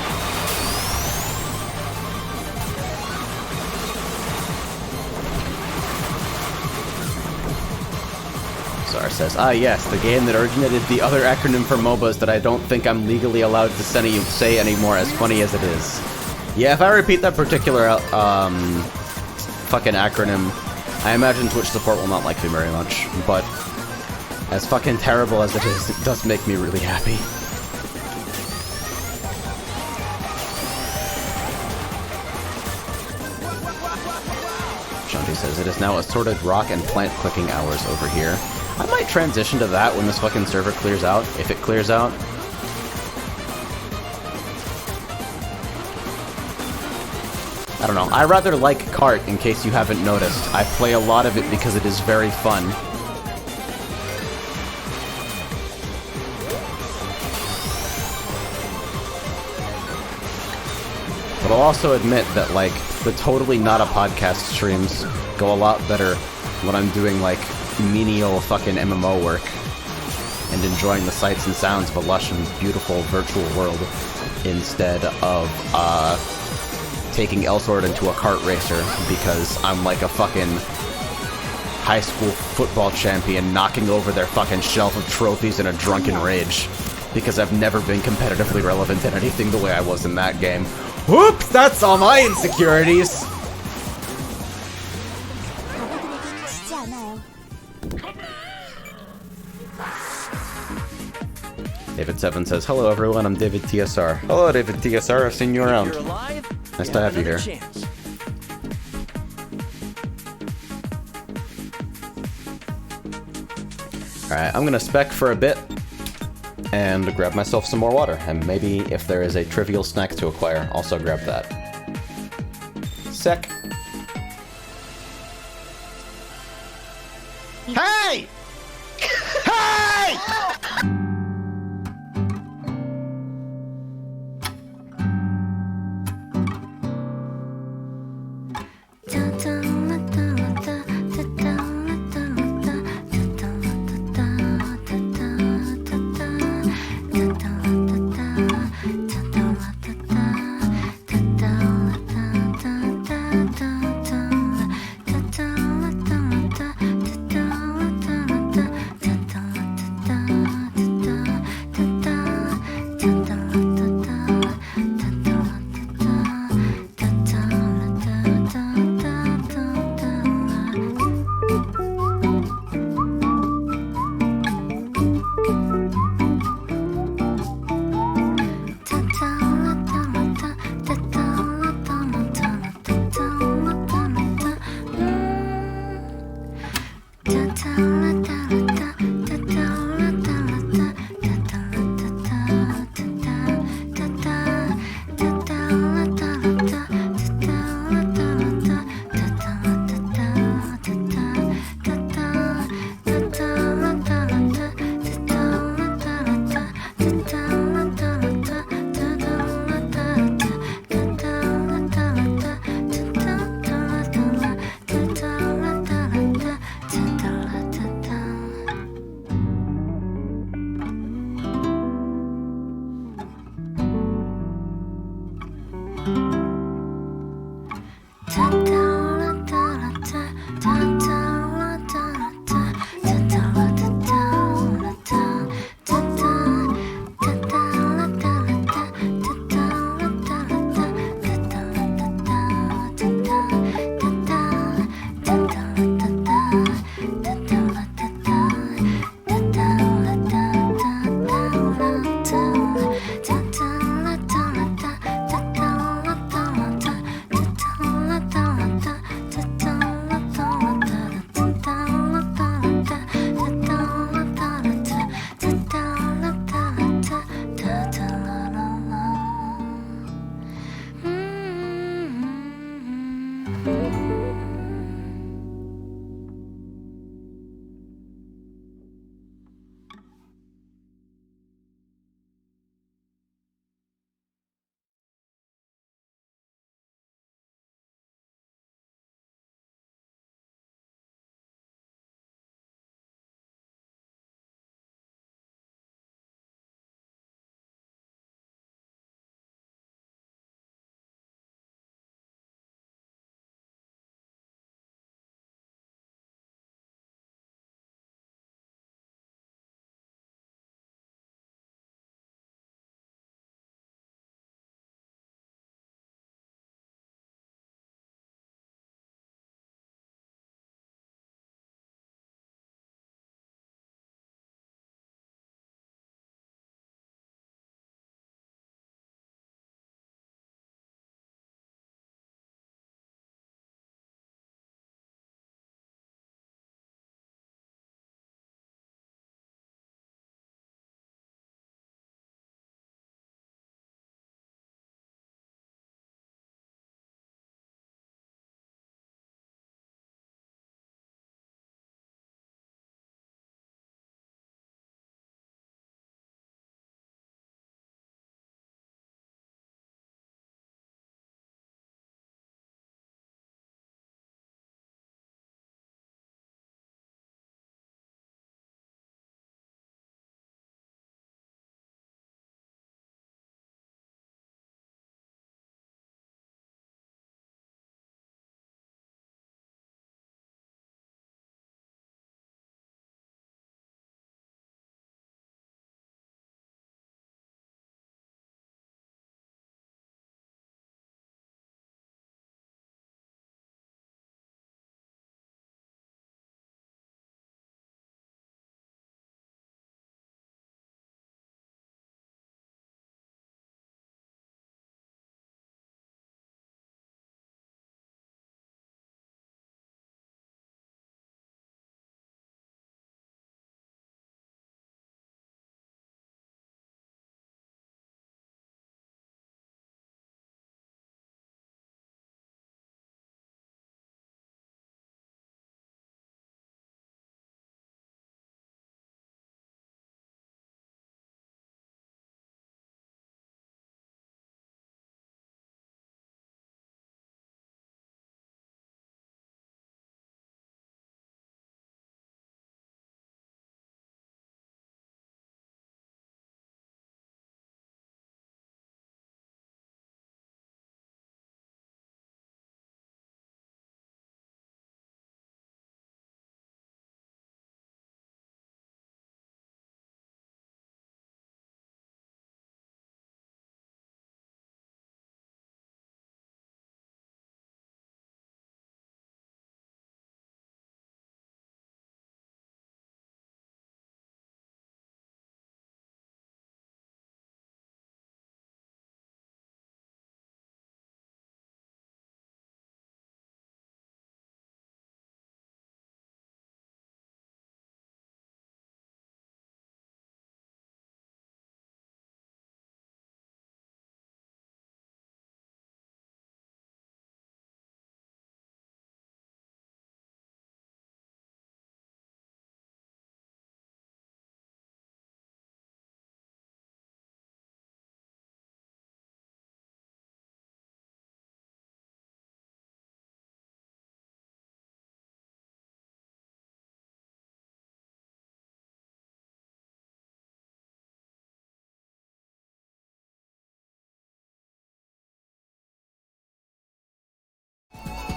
Sar says, ah yes, the game that originated the other acronym for MOBAs that I don't think I'm legally allowed to say anymore, as funny as it is. Yeah, if I repeat that particular fucking acronym, I imagine Twitch support will not like me very much, but as fucking terrible as it is, it does make me really happy. Shanti says, it is now assorted rock and plant clicking hours over here. I might transition to that when this fucking server clears out, if it clears out. I don't know. I rather like Kart, in case you haven't noticed. I play a lot of it because it is very fun. But I'll also admit that, like, the totally not a podcast streams go a lot better when I'm doing, like, menial fucking MMO work and enjoying the sights and sounds of a lush and beautiful virtual world instead of, taking Elsword into a kart racer because I'm like a fucking high school football champion knocking over their fucking shelf of trophies in a drunken rage because I've never been competitively relevant in anything the way I was in that game. Whoops, that's all my insecurities! David Seven says, hello everyone, I'm David TSR. Hello David TSR, I've seen you around. You're alive. Nice to have you here. Chance. Alright, I'm gonna spec for a bit and grab myself some more water, and maybe if there is a trivial snack to acquire, also grab that. Sec. Hey! Hey!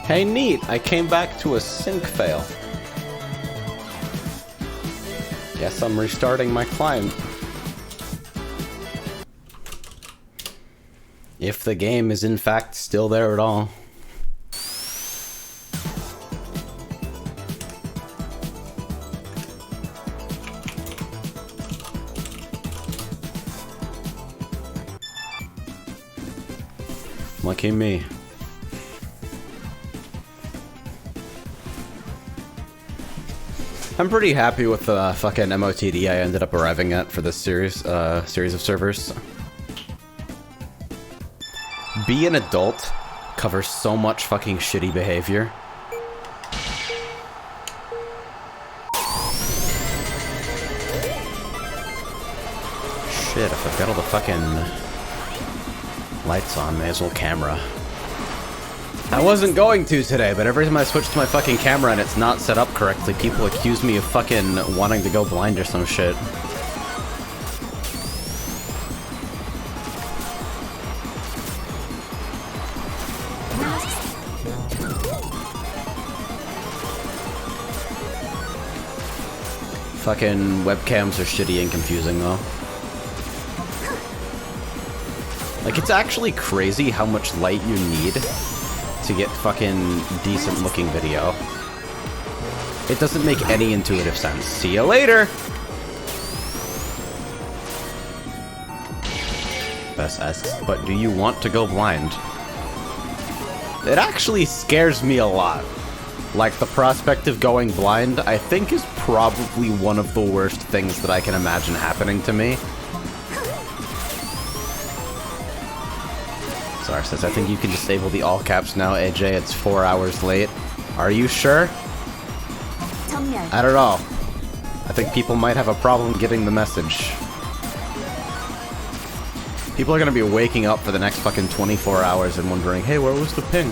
Hey, neat! I came back to a sync fail. Guess I'm restarting my client. If the game is in fact still there at all. Lucky me. I'm pretty happy with the fucking MOTD I ended up arriving at for this series of servers. Be an adult covers so much fucking shitty behavior. Shit, if I've got all the fucking lights on, may as well camera. I wasn't going to today, but every time I switch to my fucking camera and it's not set up correctly, people accuse me of fucking wanting to go blind or some shit. Fucking webcams are shitty and confusing though. Like, it's actually crazy how much light you need to get fucking decent looking video. It doesn't make any intuitive sense. See you later! Bess asks, but do you want to go blind? It actually scares me a lot. Like, the prospect of going blind, I think, is probably one of the worst things that I can imagine happening to me. Zar says, I think you can disable the all caps now, AJ. It's 4 hours late. Are you sure? I don't know. I think people might have a problem getting the message. People are gonna be waking up for the next fucking 24 hours and wondering, hey, where was the ping?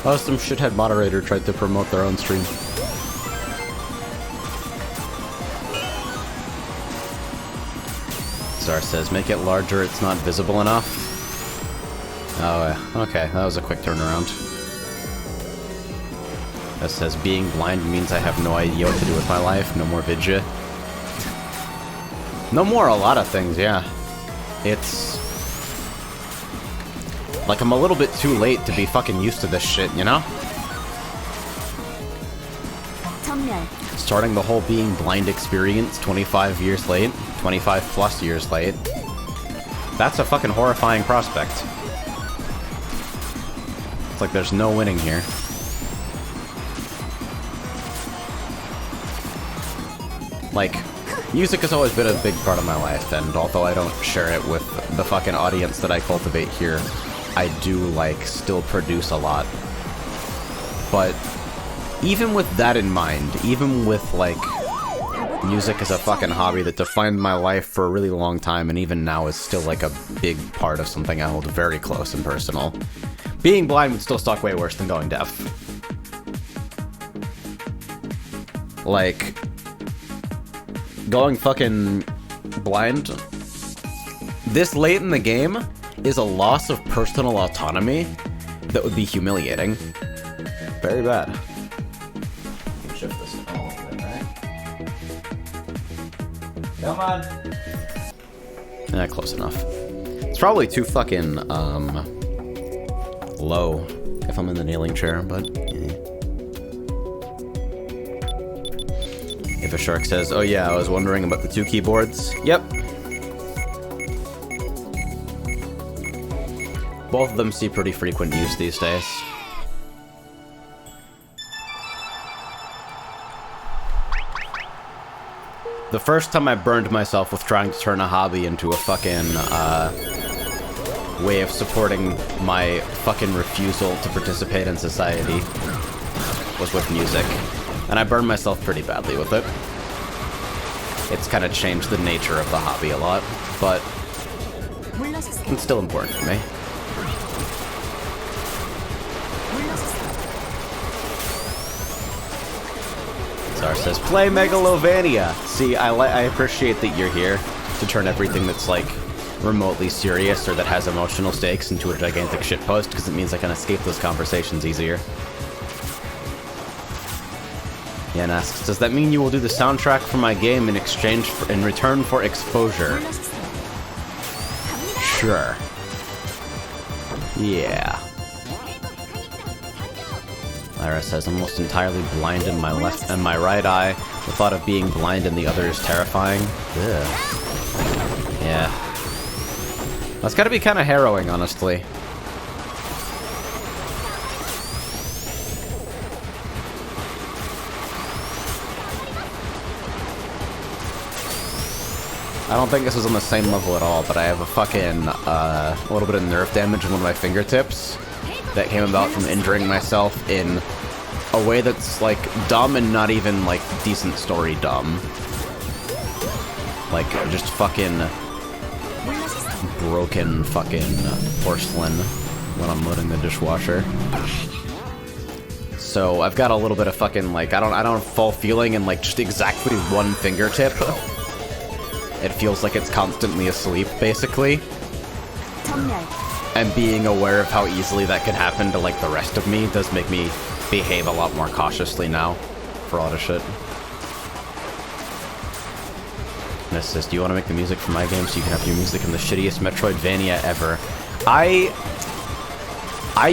Oh, some shithead moderator tried to promote their own stream. Zar says, make it larger, it's not visible enough. Oh, okay, that was a quick turnaround. That says, being blind means I have no idea what to do with my life. No more vidya. No more a lot of things, yeah. It's... like, I'm a little bit too late to be fucking used to this shit, you know? Starting the whole being blind experience 25 years late. 25 plus years late. That's a fucking horrifying prospect. It's like there's no winning here. Like, music has always been a big part of my life, and although I don't share it with the fucking audience that I cultivate here, I do, like, still produce a lot. But even with that in mind, even with, like, music as a fucking hobby that defined my life for a really long time, and even now is still, like, a big part of something I hold very close and personal, being blind would still suck way worse than going deaf. Like, going fucking blind this late in the game is a loss of personal autonomy that would be humiliating. Very bad. Shift this a little bit, right? Come on. Yeah, close enough. It's probably too fucking, low if I'm in the kneeling chair, but yeah. If a shark says, oh yeah, I was wondering about the two keyboards. Yep. Both of them see pretty frequent use these days. The first time I burned myself with trying to turn a hobby into a fucking, way of supporting my fucking refusal to participate in society was with music. And I burned myself pretty badly with it. It's kind of changed the nature of the hobby a lot, but it's still important to me. Zar says, play Megalovania! See, I appreciate that you're here to turn everything that's, like, remotely serious or that has emotional stakes into a gigantic shitpost, because it means I can escape those conversations easier. Yan asks, does that mean you will do the soundtrack for my game in return for exposure? Sure. Yeah. Lyra says, I'm almost entirely blind in my left and my right eye. The thought of being blind in the other is terrifying. Ugh. Yeah. That's gotta be kind of harrowing, honestly. I don't think this was on the same level at all, but I have a fucking, a little bit of nerve damage in one of my fingertips that came about from injuring myself in a way that's, like, dumb and not even, like, decent story dumb. Like, just fucking broken fucking porcelain when I'm loading the dishwasher. So I've got a little bit of fucking, like, I don't have full feeling in, like, just exactly one fingertip. It feels like it's constantly asleep, basically. And being aware of how easily that can happen to, like, the rest of me does make me behave a lot more cautiously now for a lot of shit. This says, do you want to make the music for my game so you can have your music in the shittiest Metroidvania ever? I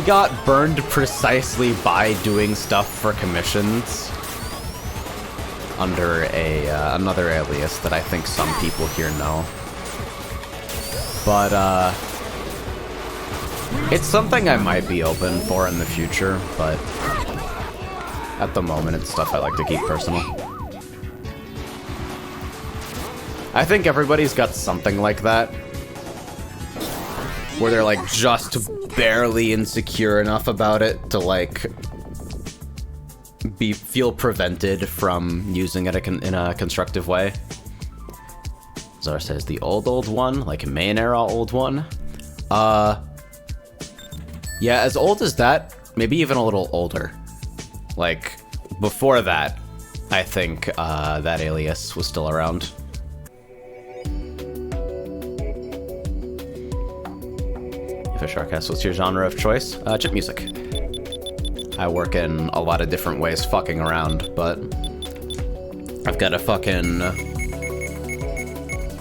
got burned precisely by doing stuff for commissions under a another alias that I think some people here know. But it's something I might be open for in the future, but at the moment it's stuff I like to keep personal. I think everybody's got something like that, where they're like just barely insecure enough about it to like feel prevented from using it in a constructive way. Zara says the old one, like main era old one. Yeah, as old as that, maybe even a little older. Like before that, I think that alias was still around. Fisher Sharkcast, what's your genre of choice? Chip music. I work in a lot of different ways fucking around, but I've got a fucking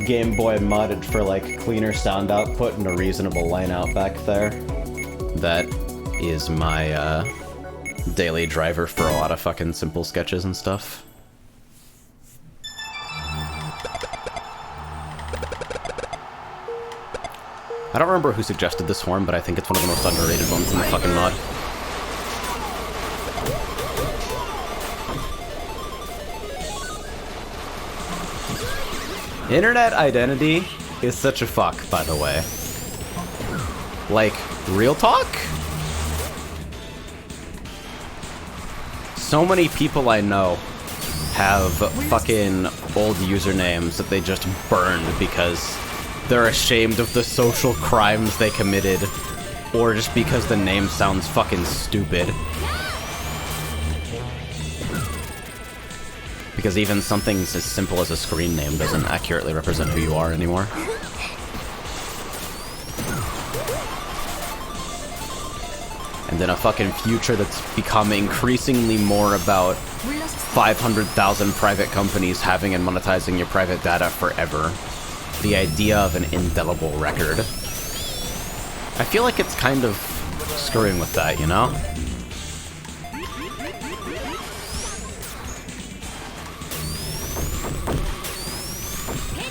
Game Boy modded for like cleaner sound output and a reasonable line out back there. That is my daily driver for a lot of fucking simple sketches and stuff. I don't remember who suggested this form, but I think it's one of the most underrated ones in the fucking mod. Internet identity is such a fuck, by the way. Like, real talk? So many people I know have fucking old usernames that they just burned because they're ashamed of the social crimes they committed, or just because the name sounds fucking stupid. Because even something as simple as a screen name doesn't accurately represent who you are anymore. And in a fucking future that's become increasingly more about 500,000 private companies having and monetizing your private data forever, the idea of an indelible record, I feel like it's kind of screwing with that, you know?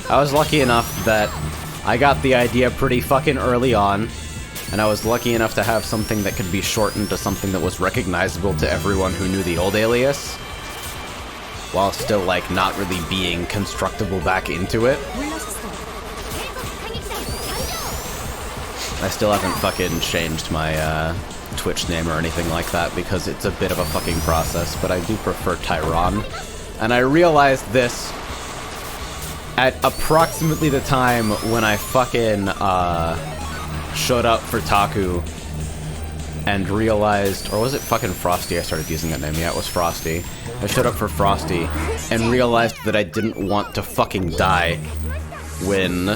I was lucky enough that I got the idea pretty fucking early on, and I was lucky enough to have something that could be shortened to something that was recognizable to everyone who knew the old alias, while still, like, not really being constructible back into it. I still haven't fucking changed my Twitch name or anything like that because it's a bit of a fucking process, but I do prefer Tyron. And I realized this at approximately the time when I fucking showed up for Taku and realized, or was it fucking Frosty I started using that name? Yeah, it was Frosty. I showed up for Frosty and realized that I didn't want to fucking die when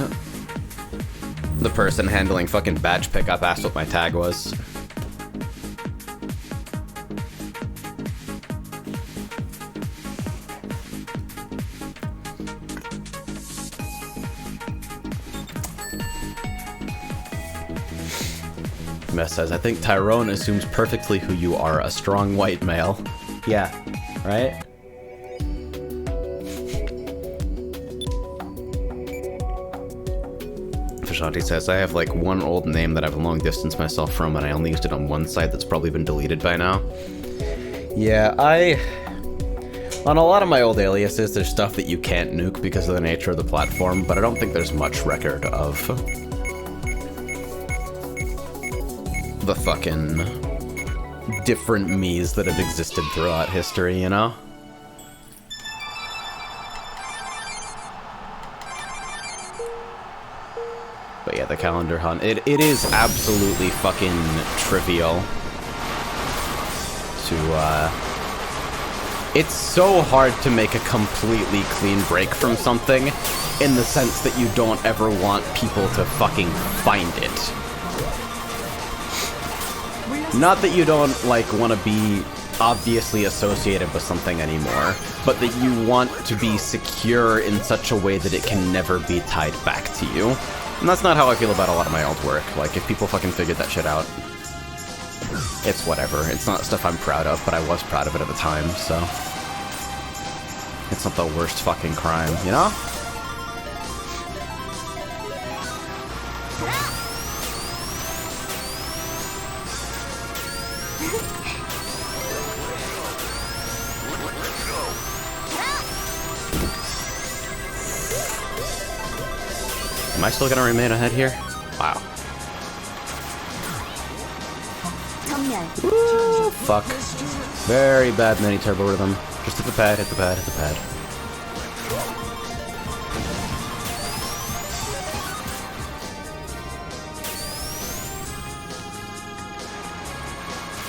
The person handling fucking badge pickup asked what my tag was. Mess says, I think Tyrone assumes perfectly who you are, a strong white male. Yeah, right? Fashanti says, I have like one old name that I've long distanced myself from, and I only used it on one site that's probably been deleted by now. Yeah, on a lot of my old aliases, there's stuff that you can't nuke because of the nature of the platform, but I don't think there's much record of the fucking different me's that have existed throughout history, you know? But yeah, the calendar hunt. It is absolutely fucking trivial to, it's so hard to make a completely clean break from something in the sense that you don't ever want people to fucking find it. Not that you don't, like, want to be obviously associated with something anymore, but that you want to be secure in such a way that it can never be tied back to you. And that's not how I feel about a lot of my old work. Like, if people fucking figured that shit out, it's whatever. It's not stuff I'm proud of, but I was proud of it at the time, so it's not the worst fucking crime, you know? Am I still gonna remain ahead here? Wow. Ooh, fuck. Very bad mini turbo rhythm. Just hit the pad, hit the pad, hit the pad.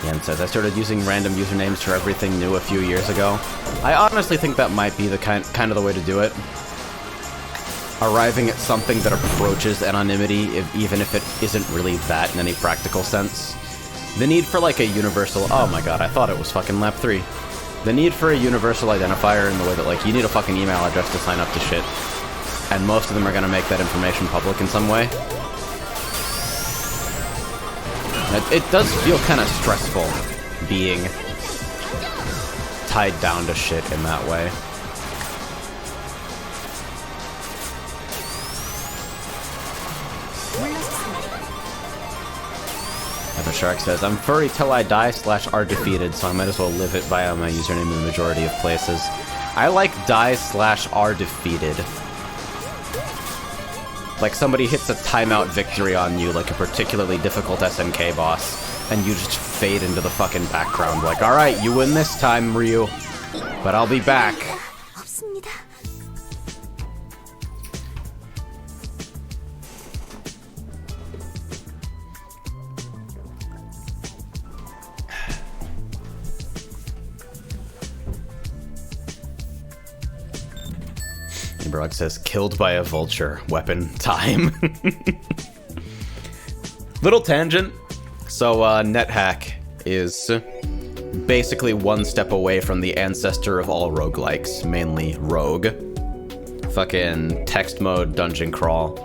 Ian says, I started using random usernames for everything new a few years ago. I honestly think that might be the kind of the way to do it. Arriving at something that approaches anonymity, even if it isn't really that in any practical sense. The need for like a universal, oh my god, I thought it was fucking lap 3. The need for a universal identifier in the way that like you need a fucking email address to sign up to shit. And most of them are gonna make that information public in some way. It does feel kind of stressful being tied down to shit in that way. The Shark says, I'm furry till I die / are defeated, so I might as well live it via my username in the majority of places. I like die / are defeated. Like somebody hits a timeout victory on you, like a particularly difficult SNK boss, and you just fade into the fucking background, like, alright, you win this time, Ryu, but I'll be back. Brog says, killed by a vulture. Weapon time. Little tangent. So, NetHack is basically one step away from the ancestor of all roguelikes, mainly Rogue. Fucking text mode, dungeon crawl.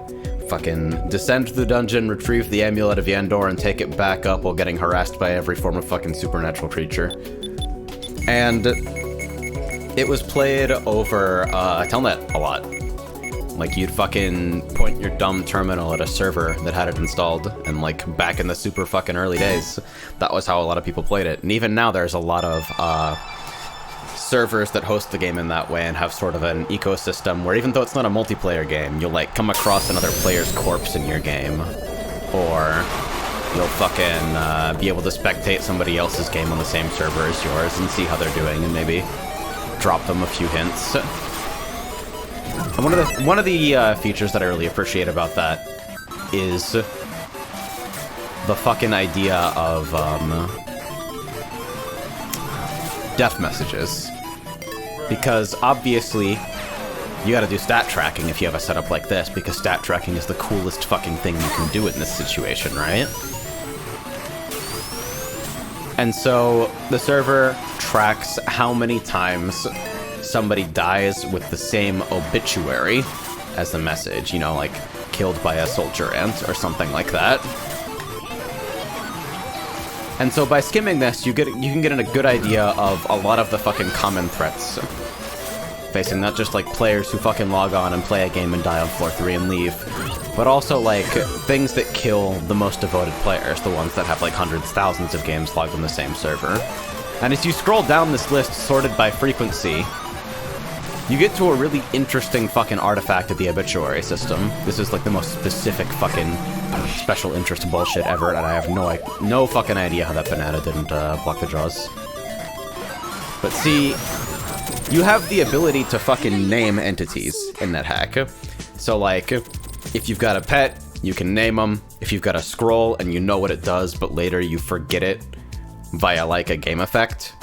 Fucking descend to the dungeon, retrieve the amulet of Yandor, and take it back up while getting harassed by every form of fucking supernatural creature. And it was played over Telnet a lot. Like, you'd fucking point your dumb terminal at a server that had it installed, and like, back in the super fucking early days, that was how a lot of people played it. And even now there's a lot of servers that host the game in that way and have sort of an ecosystem where even though it's not a multiplayer game, you'll like come across another player's corpse in your game, or you'll fucking be able to spectate somebody else's game on the same server as yours and see how they're doing and maybe drop them a few hints. One of the features that I really appreciate about that is the fucking idea of death messages, because obviously you gotta do stat tracking if you have a setup like this, because stat tracking is the coolest fucking thing you can do in this situation, right? And so the server tracks how many times somebody dies with the same obituary as the message, you know, like killed by a soldier ant or something like that. And so by skimming this, you can get a good idea of a lot of the fucking common threats facing not just like players who fucking log on and play a game and die on floor 3 and leave, but also like things that kill the most devoted players, the ones that have like hundreds, thousands of games logged on the same server. And as you scroll down this list sorted by frequency, you get to a really interesting fucking artifact of the obituary system. This is like the most specific fucking special interest bullshit ever, and I have no fucking idea how that banana didn't block the draws. But see, you have the ability to fucking name entities in that hack. So like, if you've got a pet, you can name them. If you've got a scroll and you know what it does, but later you forget it via like a game effect,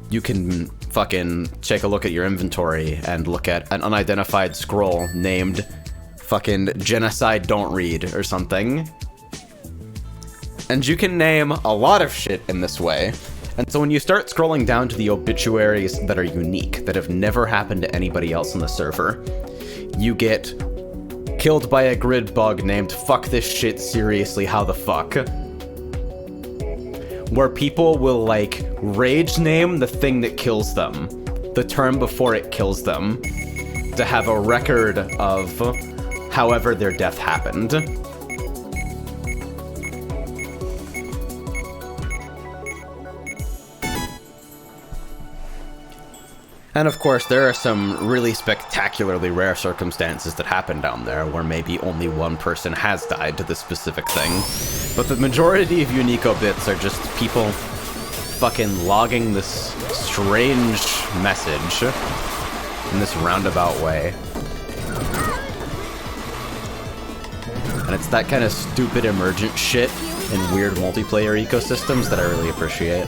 you can fucking take a look at your inventory and look at an unidentified scroll named fucking Genocide Don't Read or something. And you can name a lot of shit in this way. And so when you start scrolling down to the obituaries that are unique, that have never happened to anybody else on the server, you get killed by a grid bug named Fuck This Shit Seriously How the Fuck, where people will like rage name the thing that kills them, the term before it kills them, to have a record of however their death happened. And of course, there are some really spectacularly rare circumstances that happen down there where maybe only one person has died to this specific thing. But the majority of unique obits are just people fucking logging this strange message in this roundabout way. And it's that kind of stupid emergent shit in weird multiplayer ecosystems that I really appreciate.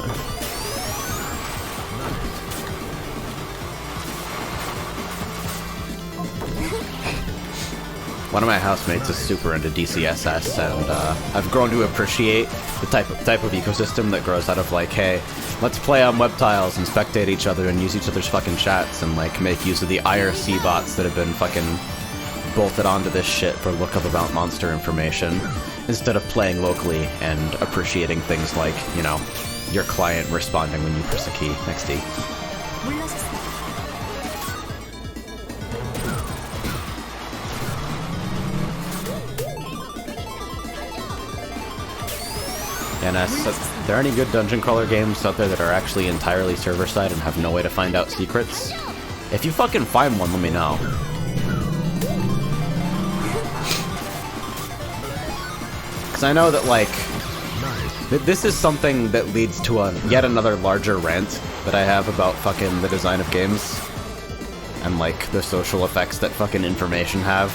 One of my housemates is super into DCSS, and I've grown to appreciate the type of ecosystem that grows out of like, hey, let's play on web tiles and spectate each other and use each other's fucking chats and like make use of the IRC bots that have been fucking bolted onto this shit for lookup about monster information, instead of playing locally and appreciating things like, you know, your client responding when you press a key. Next D. And are there any good dungeon crawler games out there that are actually entirely server-side and have no way to find out secrets? If you fucking find one, let me know. Because I know that, like, this is something that leads to yet another larger rant that I have about fucking the design of games. And, like, the social effects that fucking information have.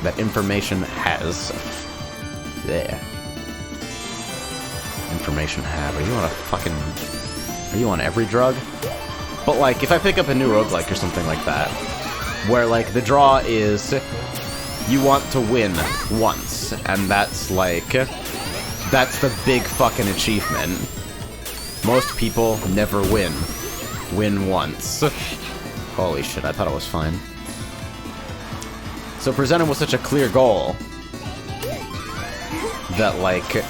That information has. Yeah. Information have. Are you on every drug? But like, if I pick up a new roguelike or something like that, where like the draw is you want to win once, and that's like, that's the big fucking achievement. Most people never win. Win once. Holy shit, I thought it was fine. So presented with such a clear goal that like,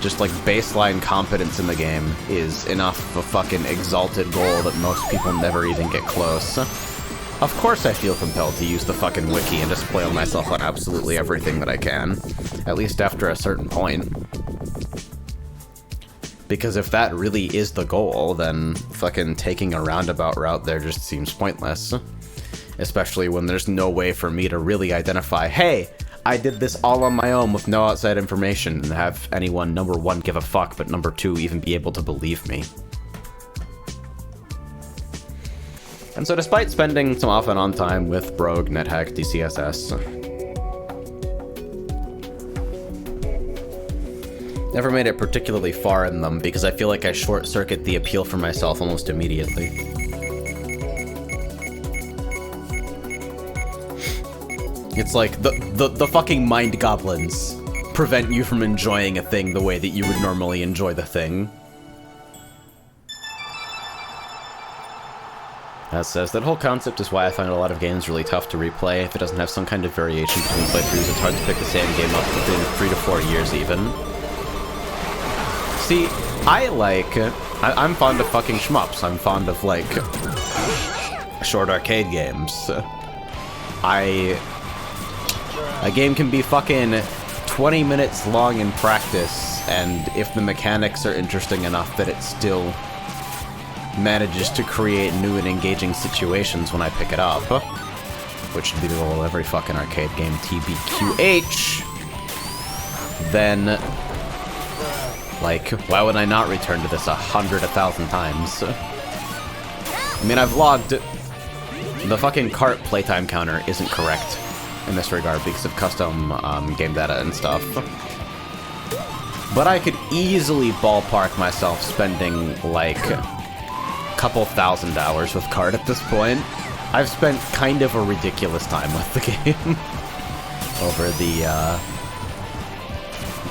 just like baseline competence in the game is enough of a fucking exalted goal that most people never even get close. Of course I feel compelled to use the fucking wiki and just spoil myself on absolutely everything that I can. At least after a certain point. Because if that really is the goal, then fucking taking a roundabout route there just seems pointless. Especially when there's no way for me to really identify, hey, I did this all on my own with no outside information, and have anyone, number one, give a fuck, but number two, even be able to believe me. And so despite spending some off and on time with Brogue, NetHack, DCSS, never made it particularly far in them because I feel like I short-circuit the appeal for myself almost immediately. It's like the fucking mind goblins prevent you from enjoying a thing the way that you would normally enjoy the thing. That says, that whole concept is why I find a lot of games really tough to replay. If it doesn't have some kind of variation between playthroughs, it's hard to pick the same game up within 3 to 4 years even. See, I'm fond of fucking shmups. I'm fond of, like, short arcade games. A game can be fucking 20 minutes long in practice, and if the mechanics are interesting enough that it still manages to create new and engaging situations when I pick it up, which should be the goal of every fucking arcade game, TBQH, then, like, why would I not return to this 1,000 times? I mean, I've logged... The fucking cart playtime counter isn't correct in this regard because of custom game data and stuff. But I could easily ballpark myself spending, like, couple thousand hours with cart at this point. I've spent kind of a ridiculous time with the game over the,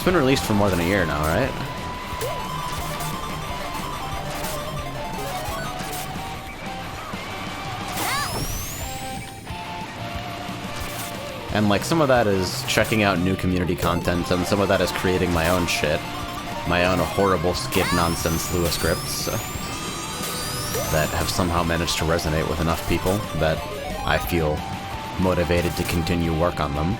It's been released for more than a year now, right? And, like, some of that is checking out new community content, and some of that is creating my own shit. My own horrible skip nonsense Lua scripts that have somehow managed to resonate with enough people that I feel motivated to continue work on them.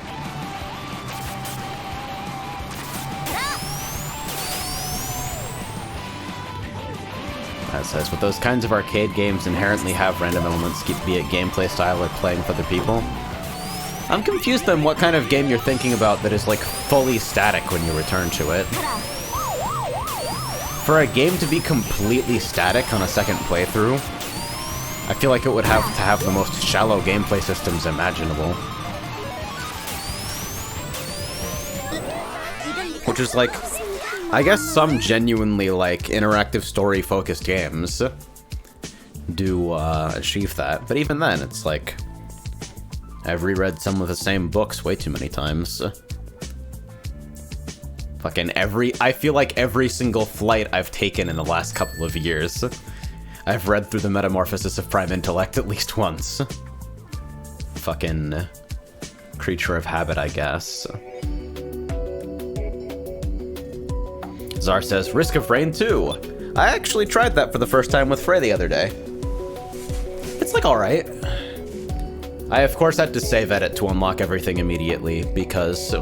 That says, but those kinds of arcade games inherently have random elements, be it gameplay style or playing with other people. I'm confused on what kind of game you're thinking about that is, like, fully static when you return to it. For a game to be completely static on a second playthrough, I feel like it would have to have the most shallow gameplay systems imaginable. Which is like, I guess some genuinely, like, interactive story-focused games do achieve that. But even then, it's like, I've reread some of the same books way too many times. Fucking I feel like every single flight I've taken in the last couple of years, I've read through the Metamorphosis of Prime Intellect at least once. Fucking creature of habit, I guess. Czar says, Risk of Rain 2. I actually tried that for the first time with Frey the other day. It's, like, alright. I, of course, had to save edit to unlock everything immediately, because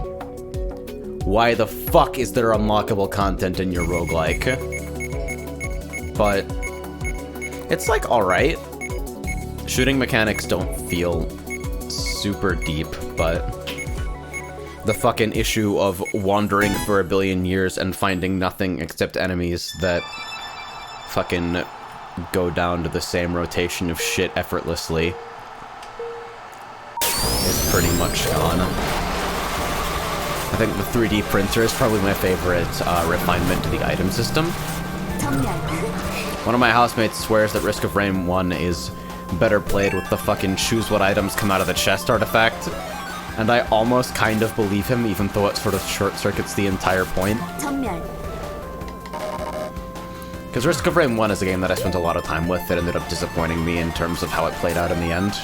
why the fuck is there unlockable content in your roguelike? But it's, like, alright. Shooting mechanics don't feel super deep, but the fucking issue of wandering for a billion years and finding nothing except enemies that fucking go down to the same rotation of shit effortlessly is pretty much gone. I think the 3D printer is probably my favorite refinement to the item system. One of my housemates swears that Risk of Rain 1 is better played with the fucking choose what items come out of the chest artifact. And I almost kind of believe him, even though it sort of short-circuits the entire point. Because Risk of Rain 1 is a game that I spent a lot of time with that ended up disappointing me in terms of how it played out in the end.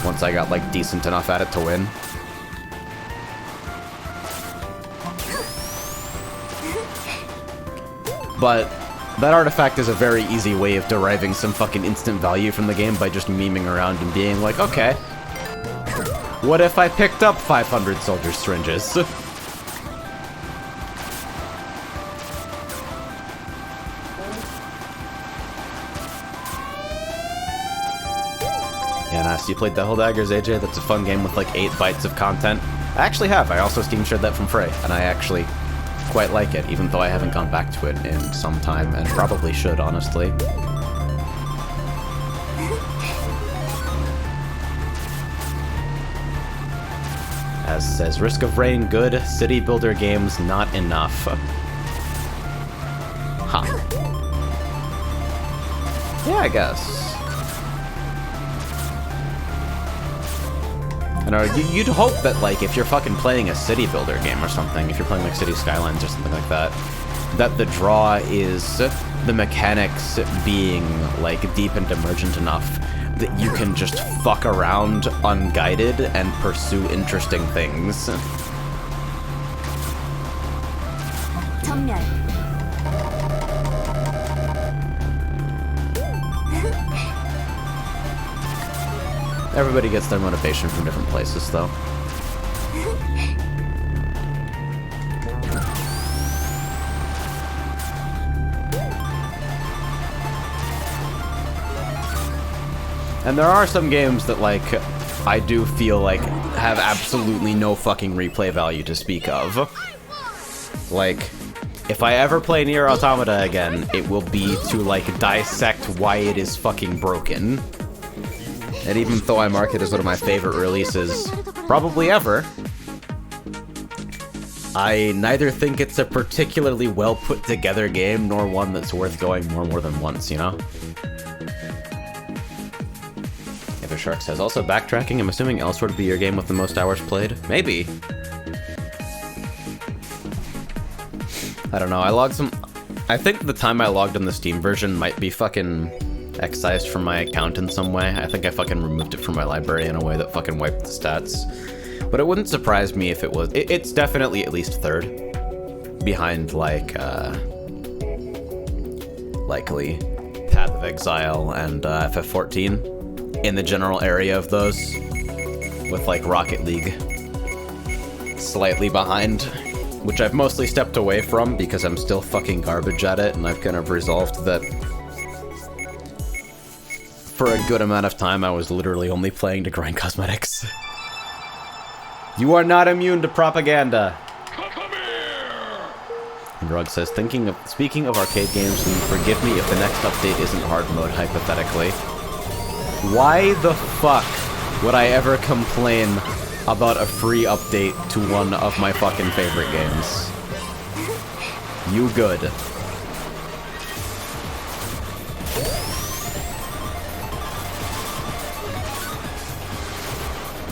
Once I got, like, decent enough at it to win. But that artifact is a very easy way of deriving some fucking instant value from the game by just memeing around and being like, okay, what if I picked up 500 soldier syringes? Yeah, nice. You played Devil Daggers, AJ? That's a fun game with like 8 bytes of content. I actually have. I also Steam shared that from Frey, and I actually quite like it, even though I haven't gone back to it in some time, and probably should, honestly. As says, Risk of Rain good, city builder games not enough. Huh. Yeah, I guess. You know, you'd hope that, like, if you're fucking playing a city builder game or something, if you're playing, like, City Skylines or something like that, that the draw is the mechanics being, like, deep and emergent enough that you can just fuck around unguided and pursue interesting things. 전멸. Everybody gets their motivation from different places, though. And there are some games that, like, I do feel like have absolutely no fucking replay value to speak of. Like, if I ever play Nier Automata again, it will be to, like, dissect why it is fucking broken. And even though I mark it as one of my favorite releases, probably ever, I neither think it's a particularly well put together game, nor one that's worth going more than once, you know? If a Shark says, also backtracking, I'm assuming Elsewhere would be your game with the most hours played? Maybe. I don't know, I think the time I logged on the Steam version might be fucking excised from my account in some way. I think I fucking removed it from my library in a way that fucking wiped the stats. But it wouldn't surprise me if it was. It's definitely at least third. Behind, like, likely Path of Exile and FF14 in the general area of those. With, like, Rocket League slightly behind. Which I've mostly stepped away from because I'm still fucking garbage at it, and I've kind of resolved that for a good amount of time I was literally only playing to grind cosmetics. You are not immune to propaganda. And Rug says, speaking of arcade games, will you forgive me if the next update isn't hard mode, hypothetically? Why the fuck would I ever complain about a free update to one of my fucking favorite games? You good.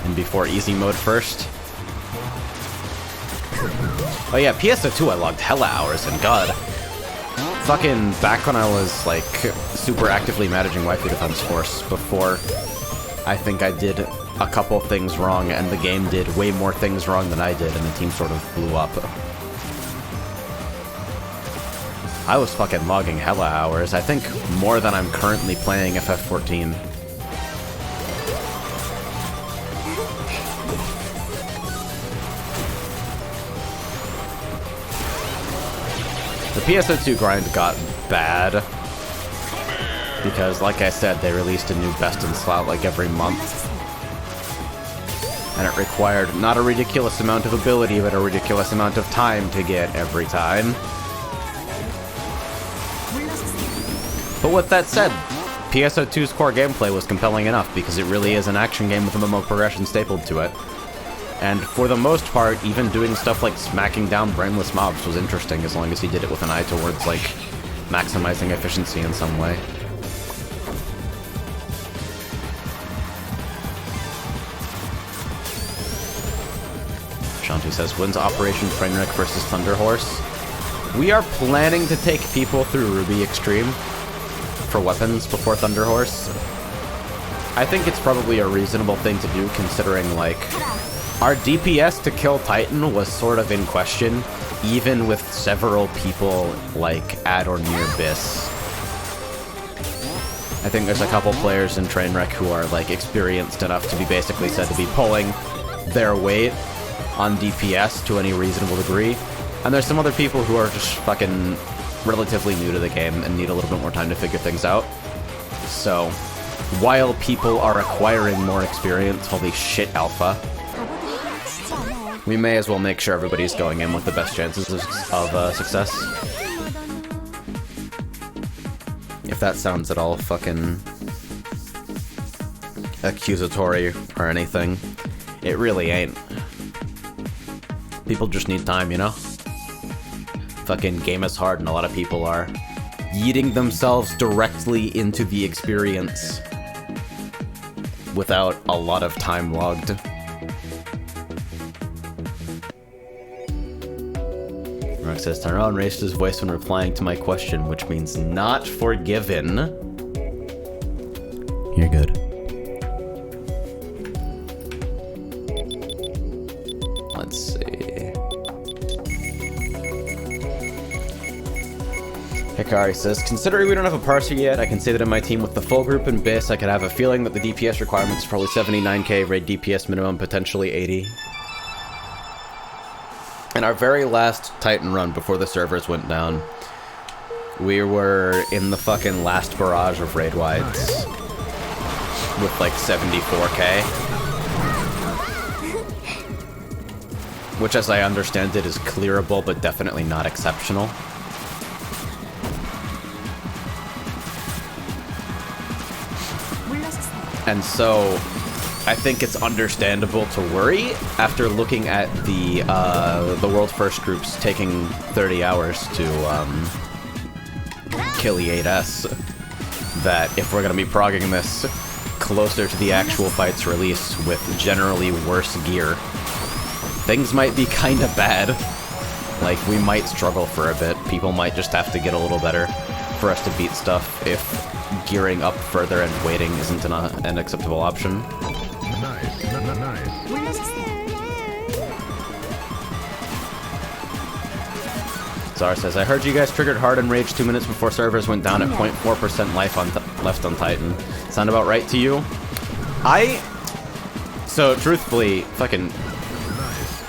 And before easy mode first. Oh yeah, PSO2 I logged hella hours, and god. Fucking back when I was, like, super actively managing Waifu Defense Force before I think I did a couple things wrong, and the game did way more things wrong than I did, and the team sort of blew up. I was fucking logging hella hours, I think more than I'm currently playing FF14. The PSO2 grind got bad because, like I said, they released a new Best in Slot like every month. And it required not a ridiculous amount of ability, but a ridiculous amount of time to get every time. But with that said, PSO2's core gameplay was compelling enough because it really is an action game with a MMO progression stapled to it. And for the most part, even doing stuff like smacking down brainless mobs was interesting as long as he did it with an eye towards, like, maximizing efficiency in some way. Shanti says, when's Operation Trainwreck versus Thunder Horse? We are planning to take people through Ruby Extreme for weapons before Thunder Horse. I think it's probably a reasonable thing to do considering, like, our DPS to kill Titan was sort of in question, even with several people, like, at or near BIS. I think there's a couple players in Trainwreck who are, like, experienced enough to be basically said to be pulling their weight on DPS to any reasonable degree. And there's some other people who are just fucking relatively new to the game and need a little bit more time to figure things out. So, while people are acquiring more experience, holy shit, Alpha, we may as well make sure everybody's going in with the best chances of success. If that sounds at all fucking accusatory or anything, it really ain't. People just need time, you know? Fucking game is hard and a lot of people are yeeting themselves directly into the experience without a lot of time logged. Rock says, Tyrone raised his voice when replying to my question, which means not forgiven. You're good. Let's see. Hikari says, considering we don't have a parser yet, I can say that in my team with the full group and base, I could have a feeling that the DPS requirements are probably 79k, raid DPS minimum, potentially 80. In our very last Titan run before the servers went down, we were in the fucking last barrage of raid wides with like 74k. Which, as I understand it, is clearable, but definitely not exceptional. And so, I think it's understandable to worry after looking at the world first groups taking 30 hours to kill E8S, that if we're gonna be progging this closer to the actual fight's release with generally worse gear, things might be kinda bad. Like, we might struggle for a bit. People might just have to get a little better for us to beat stuff if gearing up further and waiting isn't an acceptable option. Nice. Zara says, I heard you guys triggered hard and rage 2 minutes before servers went down at 0.4% life left on Titan. Sound about right to you? So, truthfully, fucking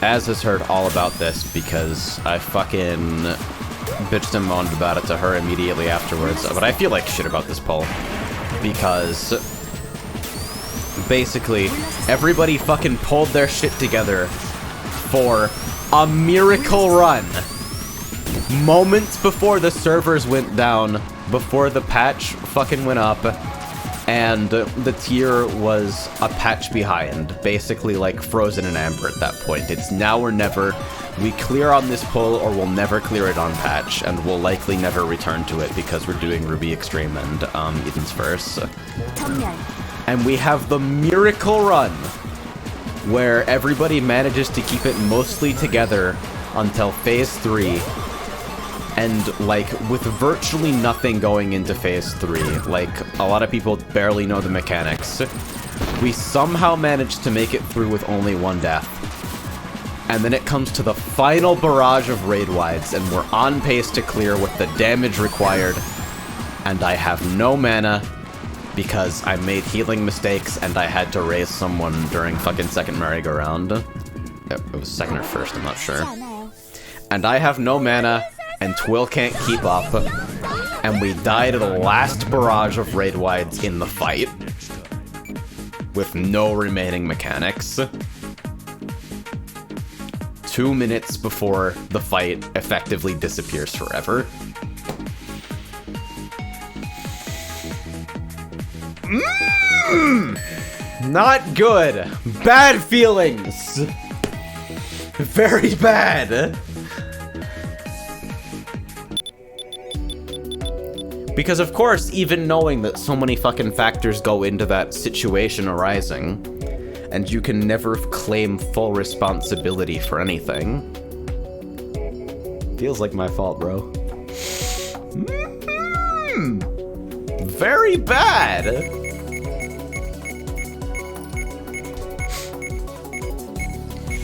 Az has heard all about this because I fucking bitched and moaned about it to her immediately afterwards. But I feel like shit about this poll because basically everybody fucking pulled their shit together for a miracle run moments before the servers went down, before the patch fucking went up, and the tier was a patch behind, basically like frozen in amber at that point. It's now or never. We clear on this pull or we'll never clear it on patch, and we'll likely never return to it because we're doing Ruby Extreme and Eden's Verse. And we have the miracle run where everybody manages to keep it mostly together until phase 3. And, like, with virtually nothing going into phase 3, like, a lot of people barely know the mechanics, we somehow managed to make it through with only one death. And then it comes to the final barrage of raid wides, and we're on pace to clear with the damage required. And I have no mana, because I made healing mistakes, and I had to raise someone during fucking second merry-go-round. It was second or first, I'm not sure. And I have no mana, and Twill can't keep up, and we die to the last barrage of raid wides in the fight, with no remaining mechanics. 2 minutes before the fight effectively disappears forever. Not good. Bad feelings. Very bad. Because of course, even knowing that so many fucking factors go into that situation arising, and you can never claim full responsibility for anything, feels like my fault, bro. Very bad.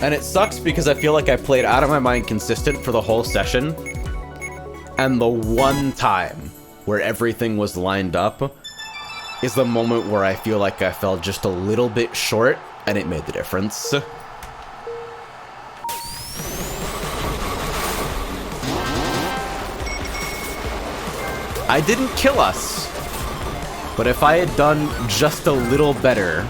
And it sucks because I feel like I played out of my mind consistent for the whole session, and the one time where everything was lined up is the moment where I feel like I fell just a little bit short, and it made the difference. I didn't kill us, but if I had done just a little better,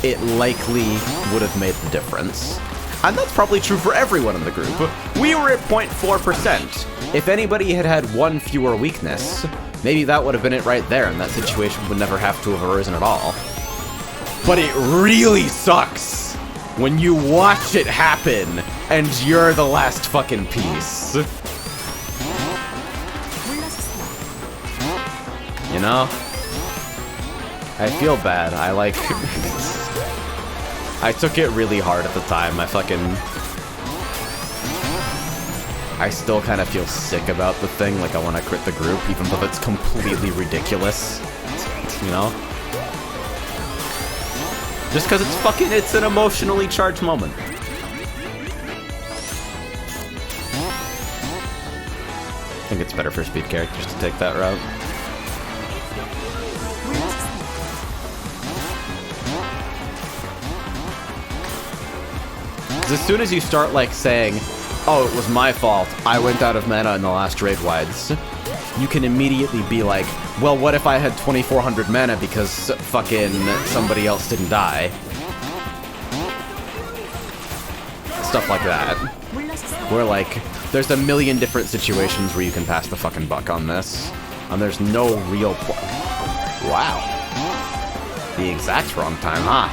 it likely would have made the difference. And that's probably true for everyone in the group. We were at 0.4%. If anybody had had one fewer weakness, maybe that would have been it right there, and that situation would never have to have arisen at all. But it really sucks when you watch it happen, and you're the last fucking piece. You know? I feel bad. I like... I took it really hard at the time. I I still kind of feel sick about the thing, like I want to quit the group, even though it's completely ridiculous, you know? Just because it's an emotionally charged moment. I think it's better for speed characters to take that route. 'Cause as soon as you start, like, saying, oh, it was my fault, I went out of mana in the last raid wides, you can immediately be like, well, what if I had 2400 mana because fucking somebody else didn't die? Stuff like that. Where, like, there's a million different situations where you can pass the fucking buck on this, and there's no real wow. The exact wrong time, huh?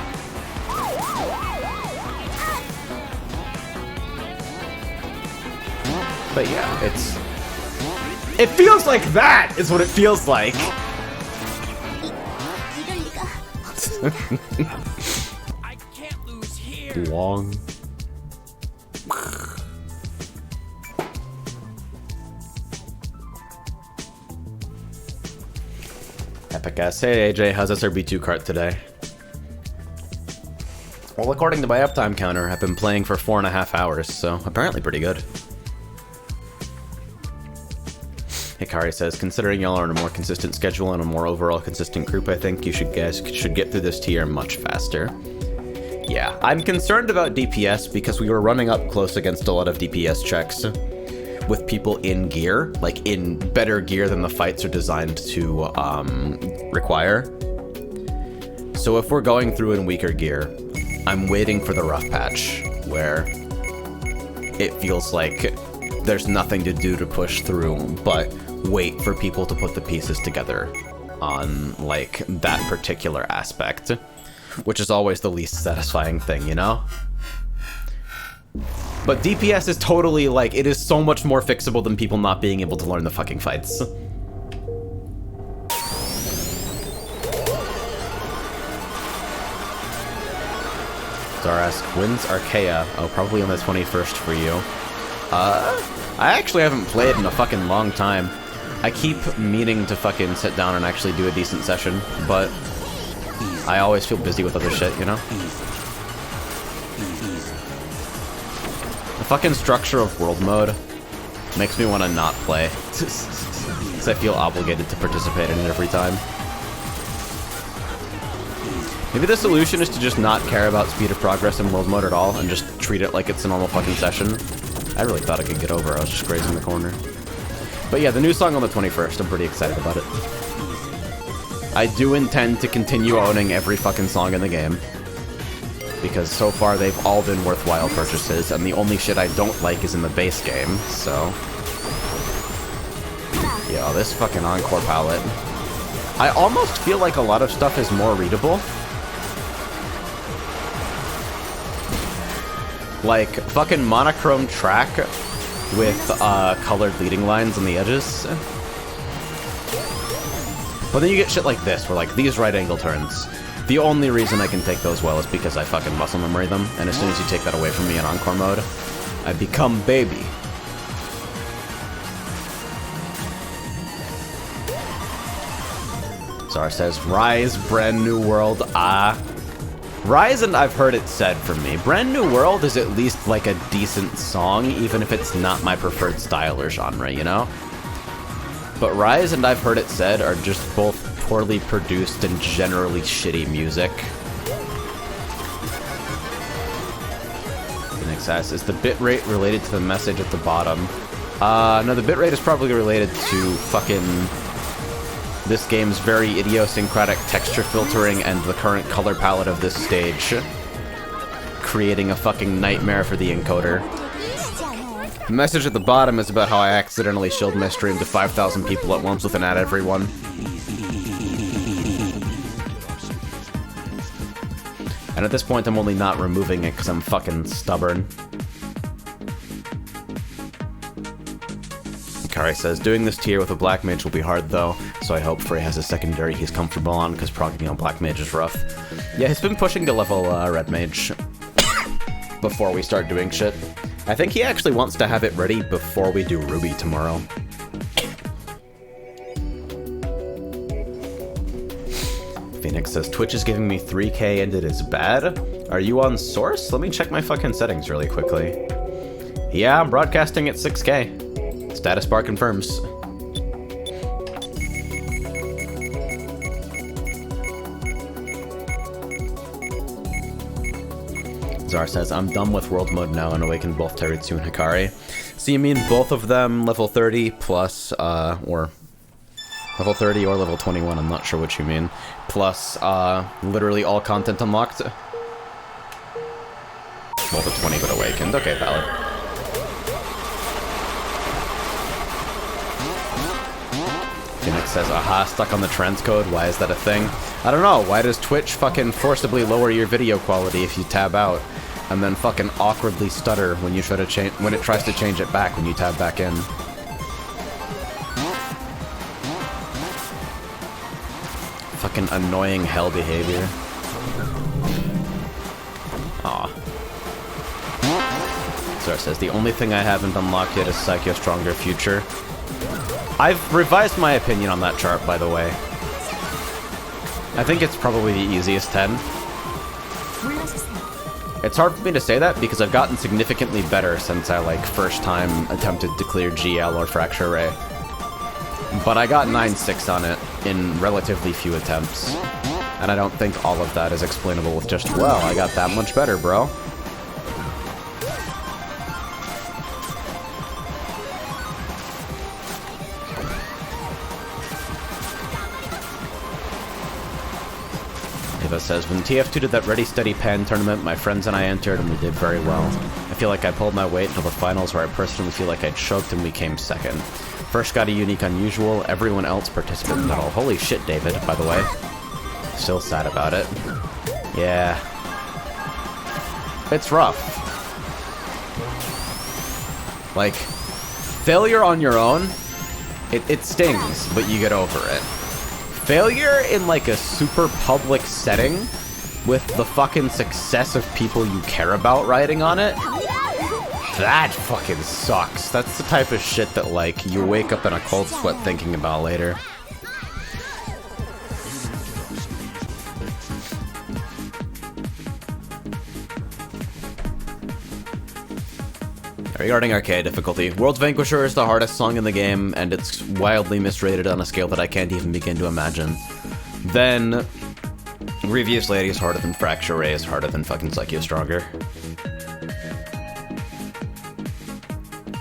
But yeah, it feels like that is what it feels like. I can't lose here. Long. Epic ass. Hey AJ, how's SRB2Kart today? Well, according to my uptime counter, I've been playing for 4.5 hours, so apparently pretty good. Hikari says, considering y'all are on a more consistent schedule and a more overall consistent group, I think you guys should get through this tier much faster. Yeah, I'm concerned about DPS because we were running up close against a lot of DPS checks with people in gear, like in better gear than the fights are designed to require. So if we're going through in weaker gear, I'm waiting for the rough patch where it feels like there's nothing to do to push through, but wait for people to put the pieces together on, like, that particular aspect, which is always the least satisfying thing, you know? But DPS is totally, like, it is so much more fixable than people not being able to learn the fucking fights. Zarask, when's Archaea? Oh, probably on the 21st for you. I actually haven't played in a fucking long time. I keep meaning to fucking sit down and actually do a decent session, but I always feel busy with other shit, you know? The fucking structure of world mode makes me want to not play, because I feel obligated to participate in it every time. Maybe the solution is to just not care about speed of progress in world mode at all, and just treat it like it's a normal fucking session. I really thought I could get over. I was just grazing the corner. But yeah, the new song on the 21st, I'm pretty excited about it. I do intend to continue owning every fucking song in the game, because so far they've all been worthwhile purchases, and the only shit I don't like is in the base game, so... Yo, this fucking Encore palette. I almost feel like a lot of stuff is more readable. Like, fucking monochrome track with colored leading lines on the edges. But then you get shit like this, where like these right angle turns. The only reason I can take those well is because I fucking muscle memory them, and as soon as you take that away from me in Encore mode, I become baby. Zara says, Rise, Brand New World, Rise, and I've heard it said from me, Brand New World is at least like a decent song, even if it's not my preferred style or genre, you know? But Rise and I've heard it said are just both poorly produced and generally shitty music. Phoenix asks, is the bitrate related to the message at the bottom? No, the bitrate is probably related to fucking this game's very idiosyncratic texture filtering and the current color palette of this stage, creating a fucking nightmare for the encoder. The message at the bottom is about how I accidentally shilled my stream to 5,000 people at once with an ad everyone. And at this point, I'm only not removing it because I'm fucking stubborn. Kari says, doing this tier with a black mage will be hard though, so I hope Frey has a secondary he's comfortable on, because proccing on black mage is rough. Yeah, he's been pushing to level red mage before we start doing shit, I think he actually wants to have it ready before we do Ruby tomorrow. Phoenix says, Twitch is giving me 3K and it is bad. Are you on source? Let me check my fucking settings really quickly. Yeah, I'm broadcasting at 6K. Status bar confirms. Zar says, I'm done with world mode now and awakened both Teritsu and Hikari. So you mean both of them level 30 plus, or level 30 or level 21, I'm not sure what you mean. Plus, literally all content unlocked? Well, the 20 but awakened. Okay, valid. Phoenix says, aha, stuck on the transcode. Why is that a thing? I don't know. Why does Twitch fucking forcibly lower your video quality if you tab out? And then fucking awkwardly stutter when you try to change, when it tries to change it back when you tab back in. Fucking annoying hell behavior. Aw. Zara says, the only thing I haven't unlocked yet is Psycho Stronger Future. I've revised my opinion on that chart, by the way. I think it's probably the easiest 10. It's hard for me to say that because I've gotten significantly better since I, like, first time attempted to clear GL or Fracture Ray. But I got 9-6 on it in relatively few attempts. And I don't think all of that is explainable with just, well, I got that much better, bro. Eva says, when TF2 did that Ready Steady Pan tournament, my friends and I entered and we did very well. I feel like I pulled my weight until the finals where I personally feel like I choked and we came second. First got a unique unusual, everyone else participated medal. Holy shit, David, by the way. Still sad about it. Yeah. It's rough. Like, failure on your own, it stings, but you get over it. Failure in, like, a super public setting with the fucking success of people you care about riding on it, that fucking sucks. That's the type of shit that, like, you wake up in a cold sweat thinking about later. Regarding arcade difficulty, World's Vanquisher is the hardest song in the game, and it's wildly misrated on a scale that I can't even begin to imagine. Then, Grievous Lady is harder than Fracture Ray is harder than fucking Psycho Stronger.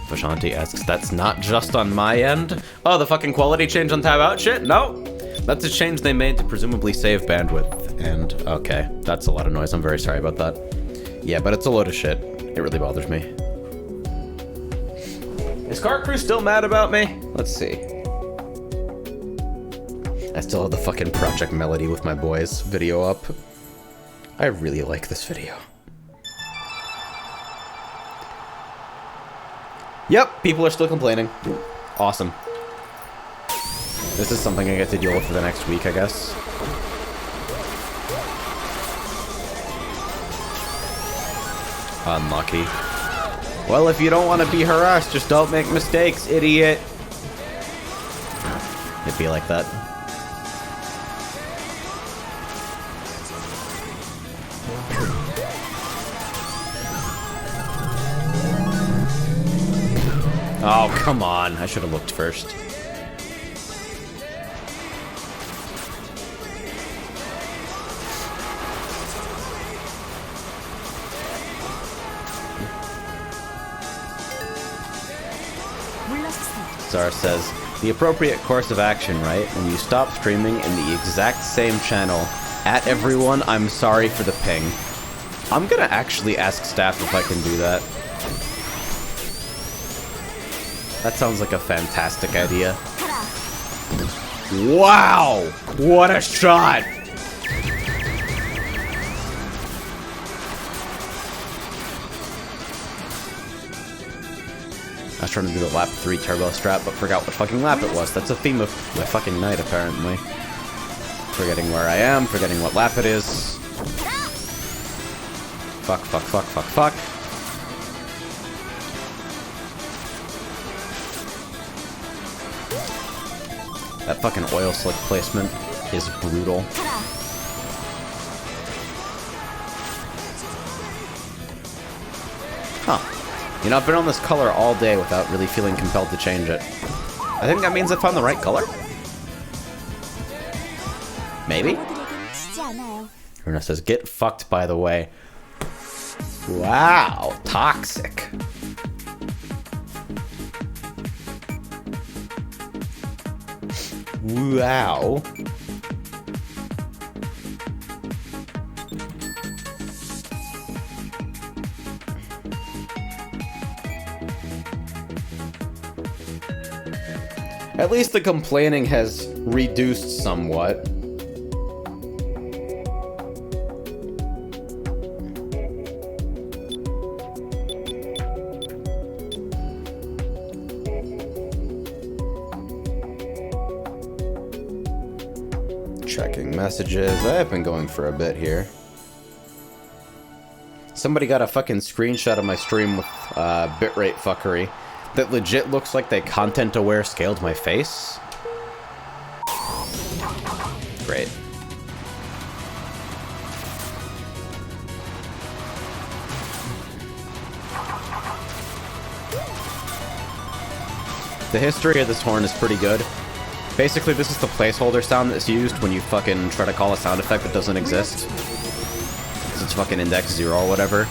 Vashanti asks, that's not just on my end? Oh, the fucking quality change on tab out shit? No! That's a change they made to presumably save bandwidth, and okay, that's a lot of noise, I'm very sorry about that. Yeah, but it's a load of shit. It really bothers me. Is Kart Crew still mad about me? Let's see. I still have the fucking Project Melody with my boys video up. I really like this video. Yep, people are still complaining. Awesome. This is something I get to deal with for the next week, I guess. Unlucky. Well, if you don't want to be harassed, just don't make mistakes, idiot. It'd be like that. Oh, come on. I should have looked first. Zara says, the appropriate course of action, right? When you stop streaming in the exact same channel, at everyone, I'm sorry for the ping. I'm gonna actually ask staff if I can do that. That sounds like a fantastic idea. Wow! What a shot! I was trying to do the lap 3 turbo strat, but forgot what fucking lap it was. That's a theme of my fucking night, apparently. Forgetting where I am, forgetting what lap it is. Fuck, fuck, fuck, fuck, fuck. That fucking oil slick placement is brutal. Huh. You know, I've been on this color all day without really feeling compelled to change it. I think that means I found the right color? Maybe? Runa says, get fucked, by the way. Wow, toxic. Wow. At least the complaining has reduced somewhat. Checking messages. I've been going for a bit here. Somebody got a fucking screenshot of my stream with bitrate fuckery that legit looks like they content-aware scaled my face. Great. The history of this horn is pretty good. Basically, this is the placeholder sound that's used when you fucking try to call a sound effect that doesn't exist. It's fucking index 0 or whatever.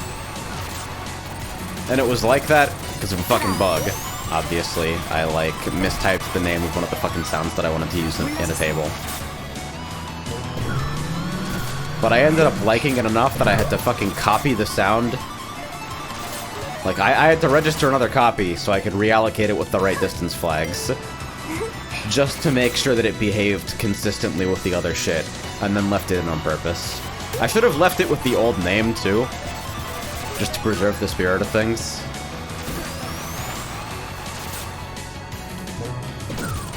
And it was like that because of a fucking bug. Obviously, I like mistyped the name of one of the fucking sounds that I wanted to use in a table. But I ended up liking it enough that I had to fucking copy the sound. Like, I had to register another copy so I could reallocate it with the right distance flags. Just to make sure that it behaved consistently with the other shit, and then left it in on purpose. I should have left it with the old name, too. Just to preserve the spirit of things.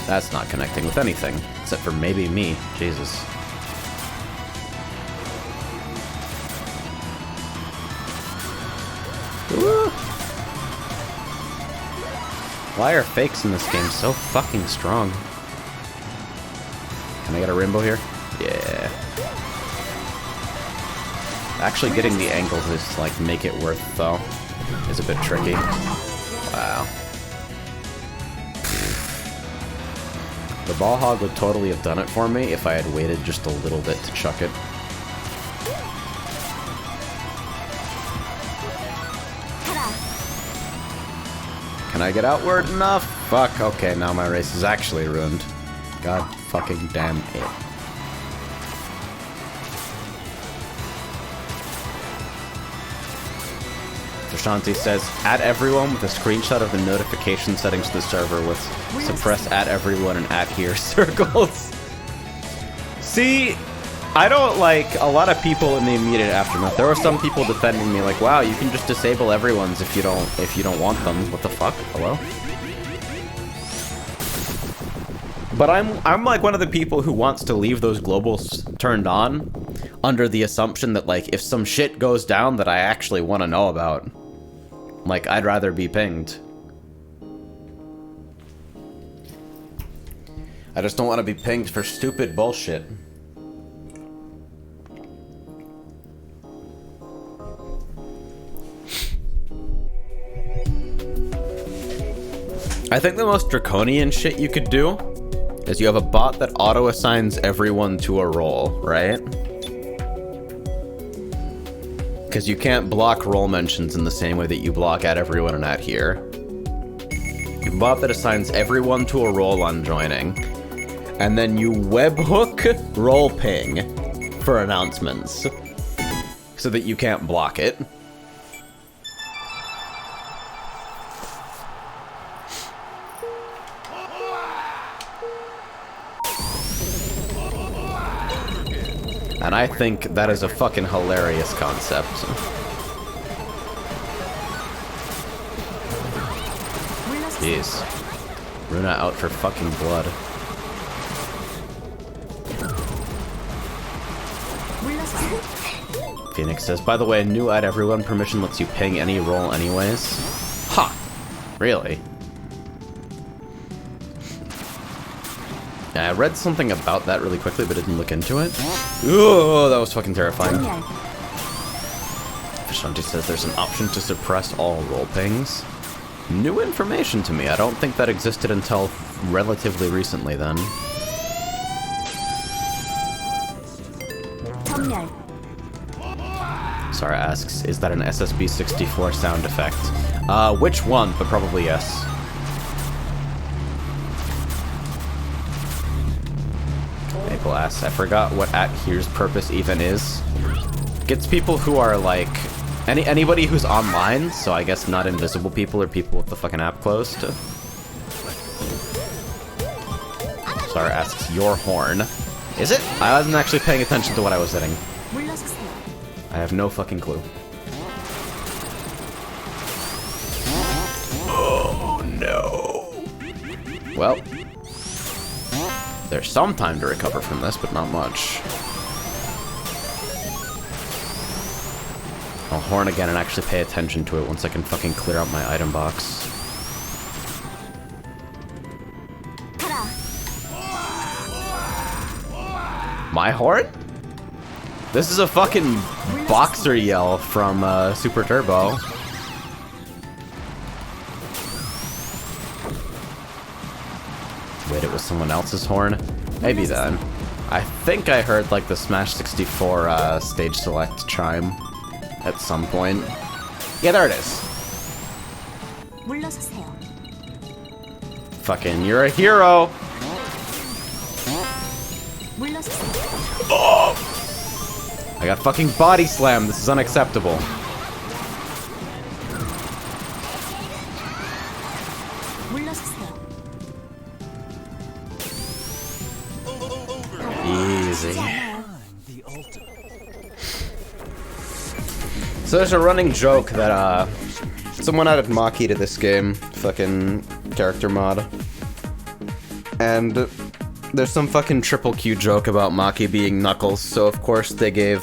That's not connecting with anything, except for maybe me. Jesus. Woo. Why are fakes in this game so fucking strong? Can I get a rainbow here? Yeah. Actually getting the angle to, like, make it worth, though, is a bit tricky. Wow. The ball hog would totally have done it for me if I had waited just a little bit to chuck it. Can I get outward enough? Fuck, okay, now my race is actually ruined. God fucking damn it. Shanti says, add everyone with a screenshot of the notification settings to the server with suppress at everyone and at here circles. See, I don't like a lot of people in the immediate aftermath. There were some people defending me like, wow, you can just disable everyone's if you don't want them. What the fuck? Hello? But I'm like one of the people who wants to leave those globals turned on under the assumption that, like, if some shit goes down that I actually want to know about, like, I'd rather be pinged. I just don't want to be pinged for stupid bullshit. I think the most draconian shit you could do is you have a bot that auto-assigns everyone to a role, right? Because you can't block role mentions in the same way that you block at everyone and at here. You have a bot that assigns everyone to a role on joining, and then you webhook role ping for announcements so that you can't block it. And I think that is a fucking hilarious concept. Jeez. Runa out for fucking blood. Phoenix says, by the way, new add everyone permission lets you ping any role anyways. Ha! Really? Yeah, I read something about that really quickly, but didn't look into it. Ooh, that was fucking terrifying. Vishanti says there's an option to suppress all roll pings. New information to me. I don't think that existed until relatively recently then. Sarah asks, is that an SSB64 sound effect? Which one? But probably yes. Maple asks, I forgot what @here's purpose even is. Gets people who are like anybody who's online, so I guess not invisible people or people with the fucking app closed. Sarah asks, your horn. Is it? I wasn't actually paying attention to what I was hitting. I have no fucking clue. Oh no. Well, there's some time to recover from this, but not much. I'll horn again and actually pay attention to it once I can fucking clear out my item box. My horn? This is a fucking boxer yell from Super Turbo. Wait, it was someone else's horn? Maybe then. I think I heard like the Smash 64 stage select chime at some point. Yeah, there it is. Fucking, you're a hero! Oh! I got fucking body slammed. This is unacceptable. Easy. So there's a running joke that someone added Maki to this game, fucking character mod, and there's some fucking triple Q joke about Maki being Knuckles, so of course they gave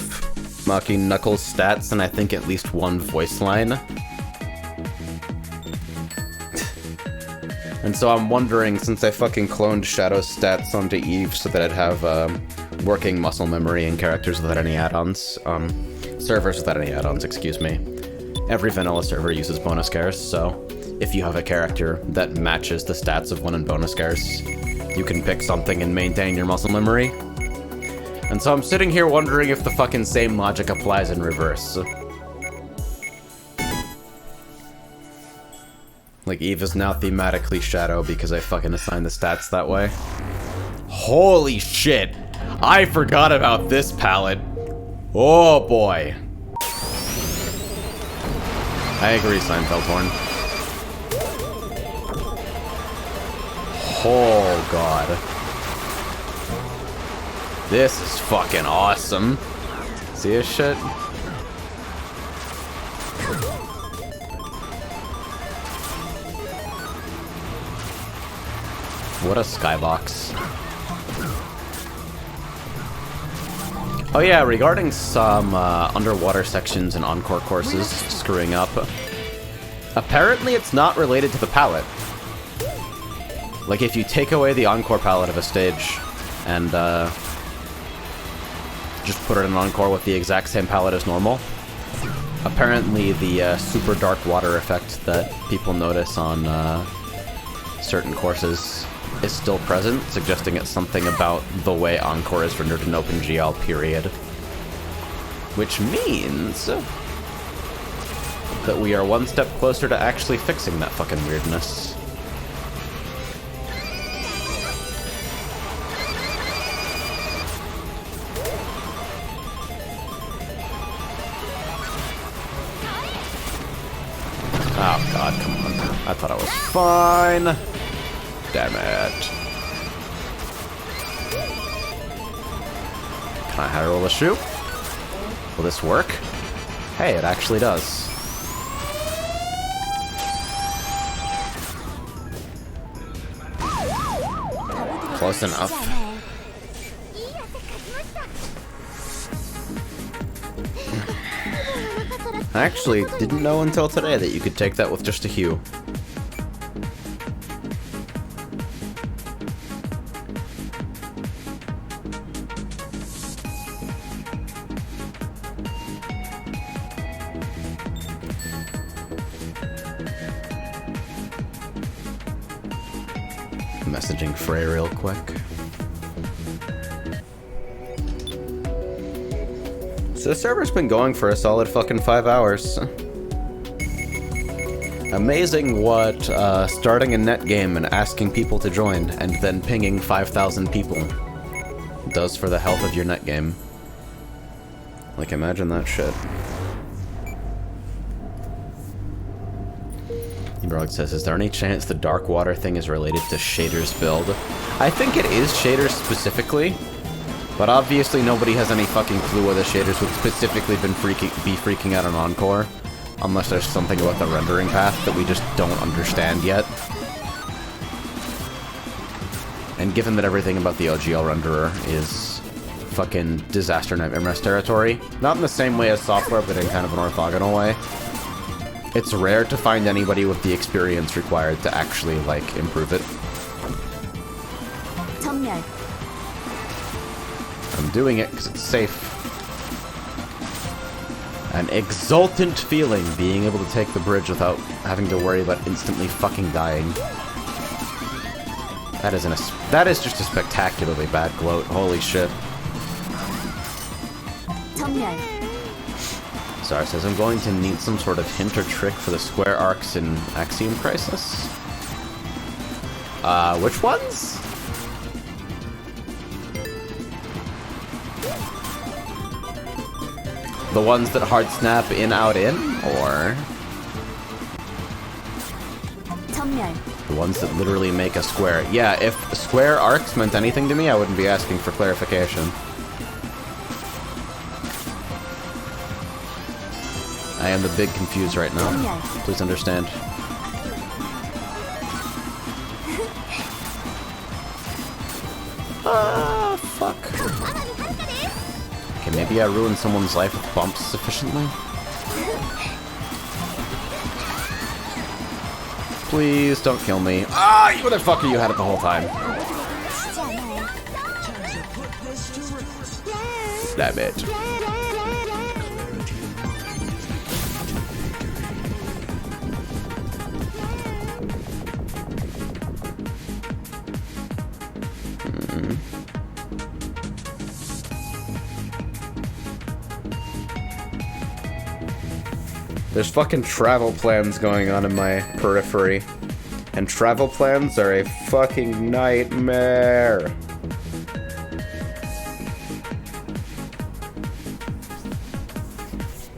Maki Knuckles stats and I think at least one voice line. And so I'm wondering, since I fucking cloned Shadow's stats onto Eve so that I'd have working muscle memory and characters without any add-ons, servers without any add-ons, excuse me. Every vanilla server uses bonus scares, so if you have a character that matches the stats of one in bonus scares, you can pick something and maintain your muscle memory. And so I'm sitting here wondering if the fucking same logic applies in reverse. Like, Eve is now thematically Shadow because I fucking assigned the stats that way. Holy shit! I forgot about this palette. Oh boy. I agree, Seinfeld Horn. Oh god. This is fucking awesome. See this shit? What a skybox. Oh yeah, regarding some underwater sections and encore courses screwing up, apparently it's not related to the palette. Like, if you take away the encore palette of a stage and just put it in an encore with the exact same palette as normal, apparently the super dark water effect that people notice on certain courses is still present, suggesting it's something about the way encore is rendered in OpenGL, period. Which means that we are one step closer to actually fixing that fucking weirdness. Oh god, come on. I thought I was fine. Damn it. Can I high roll a shoe? Will this work? Hey, it actually does. Close enough. I actually didn't know until today that you could take that with just a hue. messaging Frey real quick. So the server's been going for a solid fucking 5 hours. Amazing what starting a net game and asking people to join and then pinging 5,000 people does for the health of your net game. Like, imagine that shit. Brog says, is there any chance the dark water thing is related to Shader's build? I think it is Shaders specifically, but obviously nobody has any fucking clue whether Shaders would specifically be freaking out on Encore, unless there's something about the rendering path that we just don't understand yet. And given that everything about the OGL renderer is fucking disaster nightmare mess territory, not in the same way as software, but in kind of an orthogonal way, it's rare to find anybody with the experience required to actually, like, improve it. I'm doing it because it's safe. An exultant feeling being able to take the bridge without having to worry about instantly fucking dying. That is just a spectacularly bad gloat. Holy shit. Zara says, I'm going to need some sort of hint or trick for the square arcs in Axiom Crisis. Which ones? The ones that hard snap in, out, in? Or the ones that literally make a square? Yeah, if square arcs meant anything to me, I wouldn't be asking for clarification. I am the big confused right now. Please understand. Ah, fuck. Okay, maybe I ruined someone's life with bumps sufficiently. Please don't kill me. Ah, you motherfucker, you had it the whole time. Damn it. There's fucking travel plans going on in my periphery. And travel plans are a fucking nightmare.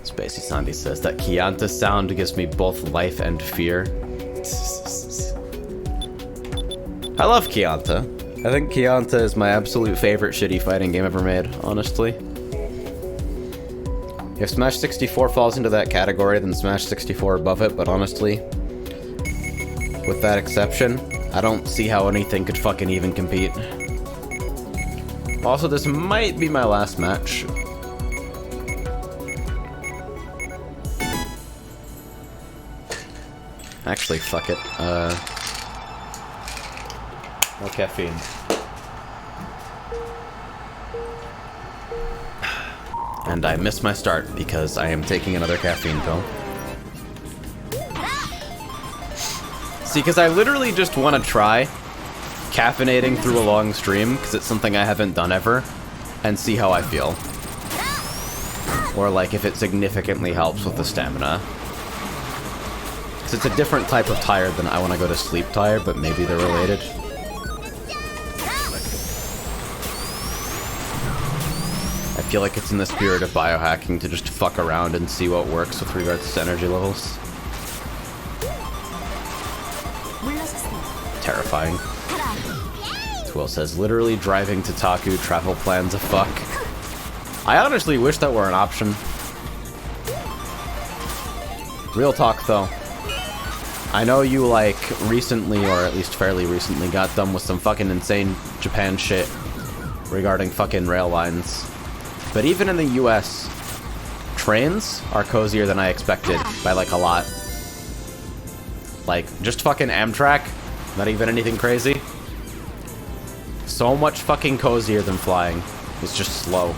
Spacey Sandy says that Chianta sound gives me both life and fear. I love Chianta. I think Chianta is my absolute favorite shitty fighting game ever made, honestly. If Smash 64 falls into that category, then Smash 64 above it, but honestly, with that exception, I don't see how anything could fucking even compete. Also, this might be my last match. Actually, fuck it. No caffeine. And I missed my start because I am taking another caffeine pill. See, because I literally just want to try caffeinating through a long stream, because it's something I haven't done ever, and see how I feel. Or, like, if it significantly helps with the stamina. Because it's a different type of tired than I want to go to sleep tired, but maybe they're related. I feel like it's in the spirit of biohacking to just fuck around and see what works with regards to energy levels. Terrifying. Twill says, literally driving to Taku, travel plans a fuck. I honestly wish that were an option. Real talk, though. I know you, like, recently, or at least fairly recently, got done with some fucking insane Japan shit regarding fucking rail lines. But even in the US, trains are cozier than I expected by, like, a lot. Like, just fucking Amtrak, not even anything crazy. So much fucking cozier than flying. It's just slow.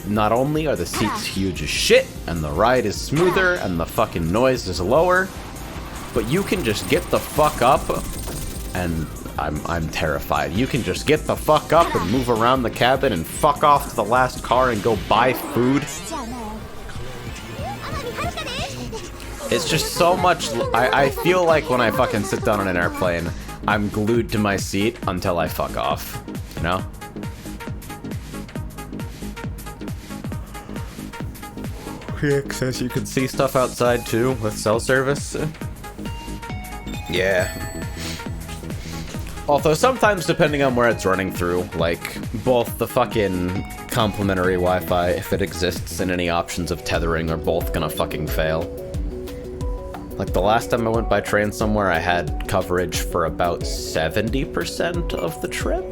not only are the seats huge as shit, and the ride is smoother, and the fucking noise is lower, but you can just get the fuck up, and I'm terrified. You can just get the fuck up and move around the cabin and fuck off to the last car and go buy food. It's just so much. I feel like when I fucking sit down on an airplane, I'm glued to my seat until I fuck off, you know? As you can see stuff outside too with cell service. Yeah. Although sometimes, depending on where it's running through, like both the fucking complimentary Wi-Fi, if it exists, and any options of tethering are both gonna fucking fail. Like the last time I went by train somewhere, I had coverage for about 70% of the trip.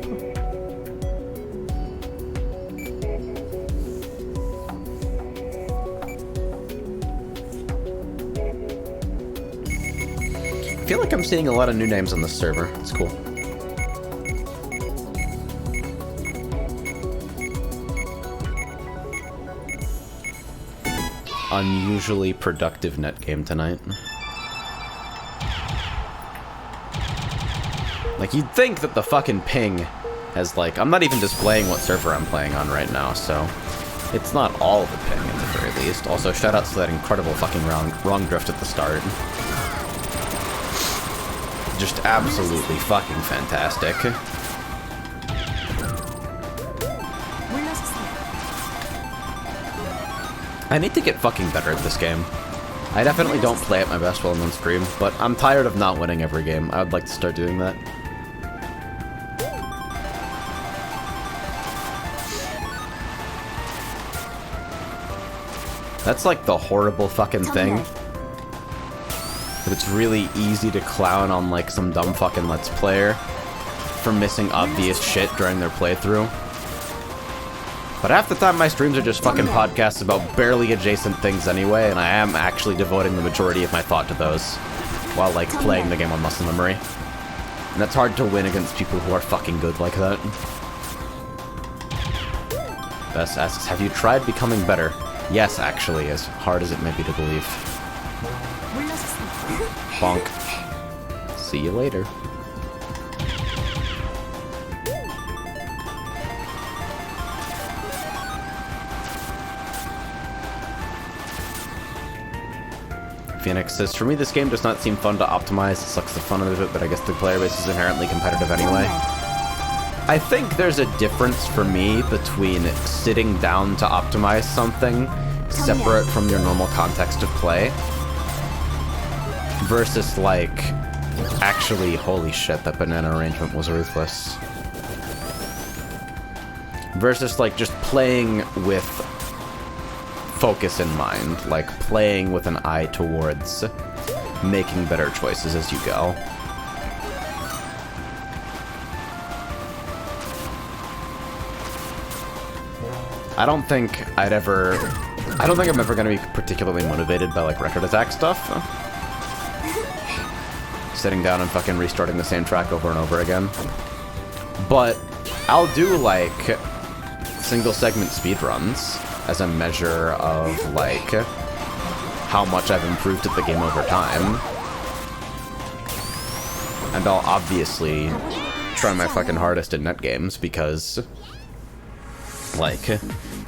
I feel like I'm seeing a lot of new names on this server. It's cool. Unusually productive net game tonight. Like, you'd think that the fucking ping has, like, I'm not even displaying what server I'm playing on right now, so it's not all the ping at the very least. Also, shoutouts to that incredible fucking wrong drift at the start. Just absolutely fucking fantastic. I need to get fucking better at this game. I definitely don't play at my best while I'm on stream, but I'm tired of not winning every game. I would like to start doing that. That's like the horrible fucking thing. But it's really easy to clown on like some dumb fucking Let's Player for missing obvious shit during their playthrough. But half the time my streams are just fucking podcasts about barely adjacent things anyway, and I am actually devoting the majority of my thought to those while like playing the game on muscle memory. And that's hard to win against people who are fucking good like that. Bess asks, have you tried becoming better? Yes, actually, as hard as it may be to believe. Bonk. See you later. Phoenix says, for me this game does not seem fun to optimize. It sucks the fun out of it, but I guess the player base is inherently competitive anyway. I think there's a difference for me between sitting down to optimize something separate from your normal context of play versus like actually, holy shit, that banana arrangement was ruthless. Versus like just playing with focus in mind, like playing with an eye towards making better choices as you go. I don't think I'm ever gonna be particularly motivated by like record attack stuff. Sitting down and fucking restarting the same track over and over again. But I'll do like single segment speedruns as a measure of like how much I've improved at the game over time. And I'll obviously try my fucking hardest in net games because like,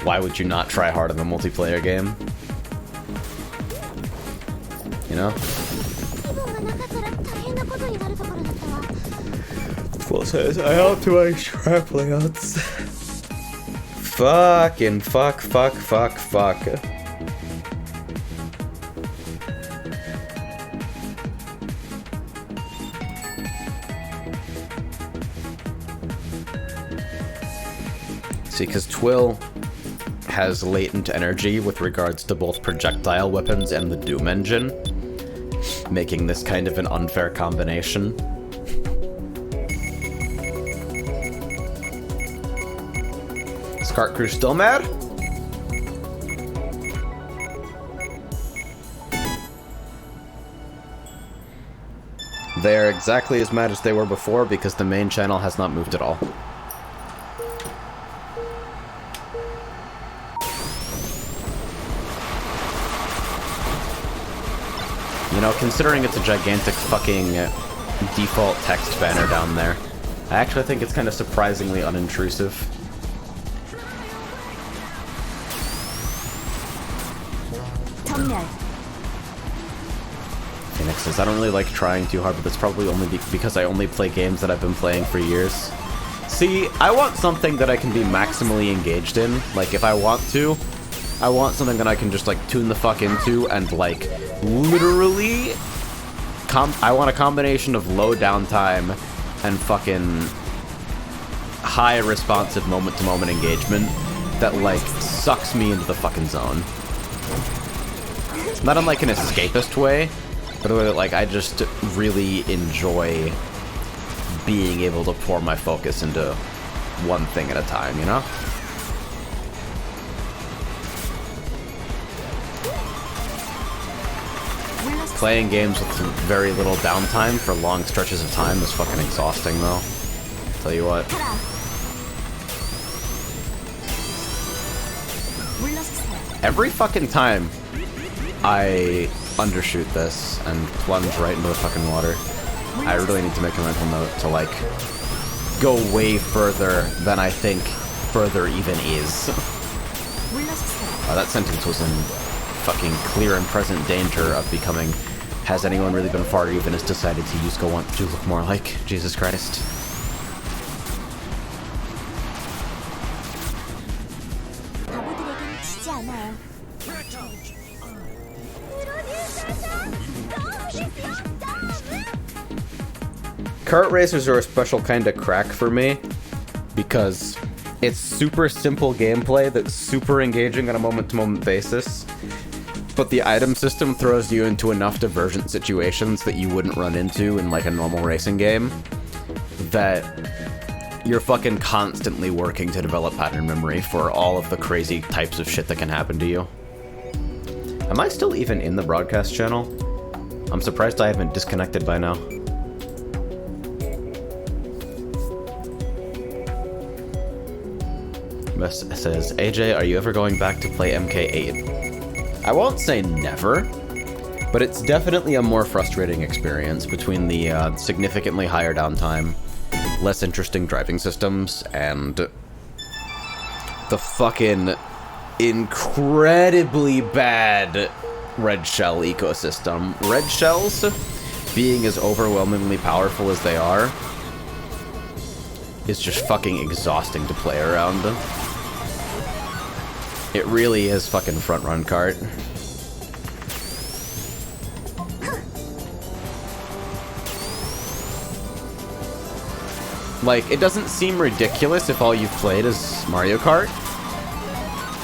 why would you not try hard in a multiplayer game? You know? Full says, I hope to extract layouts. Fucking fuck. See, because Twill has latent energy with regards to both projectile weapons and the Doom engine, making this kind of an unfair combination. Is Kart Crew still mad? They're exactly as mad as they were before because the main channel has not moved at all. You know, considering it's a gigantic fucking default text banner down there, I actually think it's kind of surprisingly unintrusive. Phoenix says, I don't really like trying too hard, but that's probably only because I only play games that I've been playing for years. See, I want something that I can be maximally engaged in. Like, if I want to, I want something that I can just, like, tune the fuck into and, like, literally... I want a combination of low downtime and fucking high responsive moment-to-moment engagement that, like, sucks me into the fucking zone. Not in, like, an escapist way, but a way that, like, I just really enjoy being able to pour my focus into one thing at a time, you know? Playing games with very little downtime for long stretches of time is fucking exhausting, though. Tell you what. Every fucking time I undershoot this and plunge right into the fucking water, I really need to make a mental note to, like, go way further than I think further even is. That sentence was in fucking clear and present danger of becoming, has anyone really been far even has decided to use go want to look more like Jesus Christ. Kart racers are a special kind of crack for me because it's super simple gameplay that's super engaging on a moment-to-moment basis, but the item system throws you into enough divergent situations that you wouldn't run into in, like, a normal racing game that you're fucking constantly working to develop pattern memory for all of the crazy types of shit that can happen to you. Am I still even in the broadcast channel? I'm surprised I haven't disconnected by now. Says, AJ, are you ever going back to play MK8? I won't say never, but it's definitely a more frustrating experience between the significantly higher downtime, less interesting driving systems, and the fucking incredibly bad red shell ecosystem. Red shells, being as overwhelmingly powerful as they are, is just fucking exhausting to play around. It really is fucking front run kart. Like, it doesn't seem ridiculous if all you've played is Mario Kart,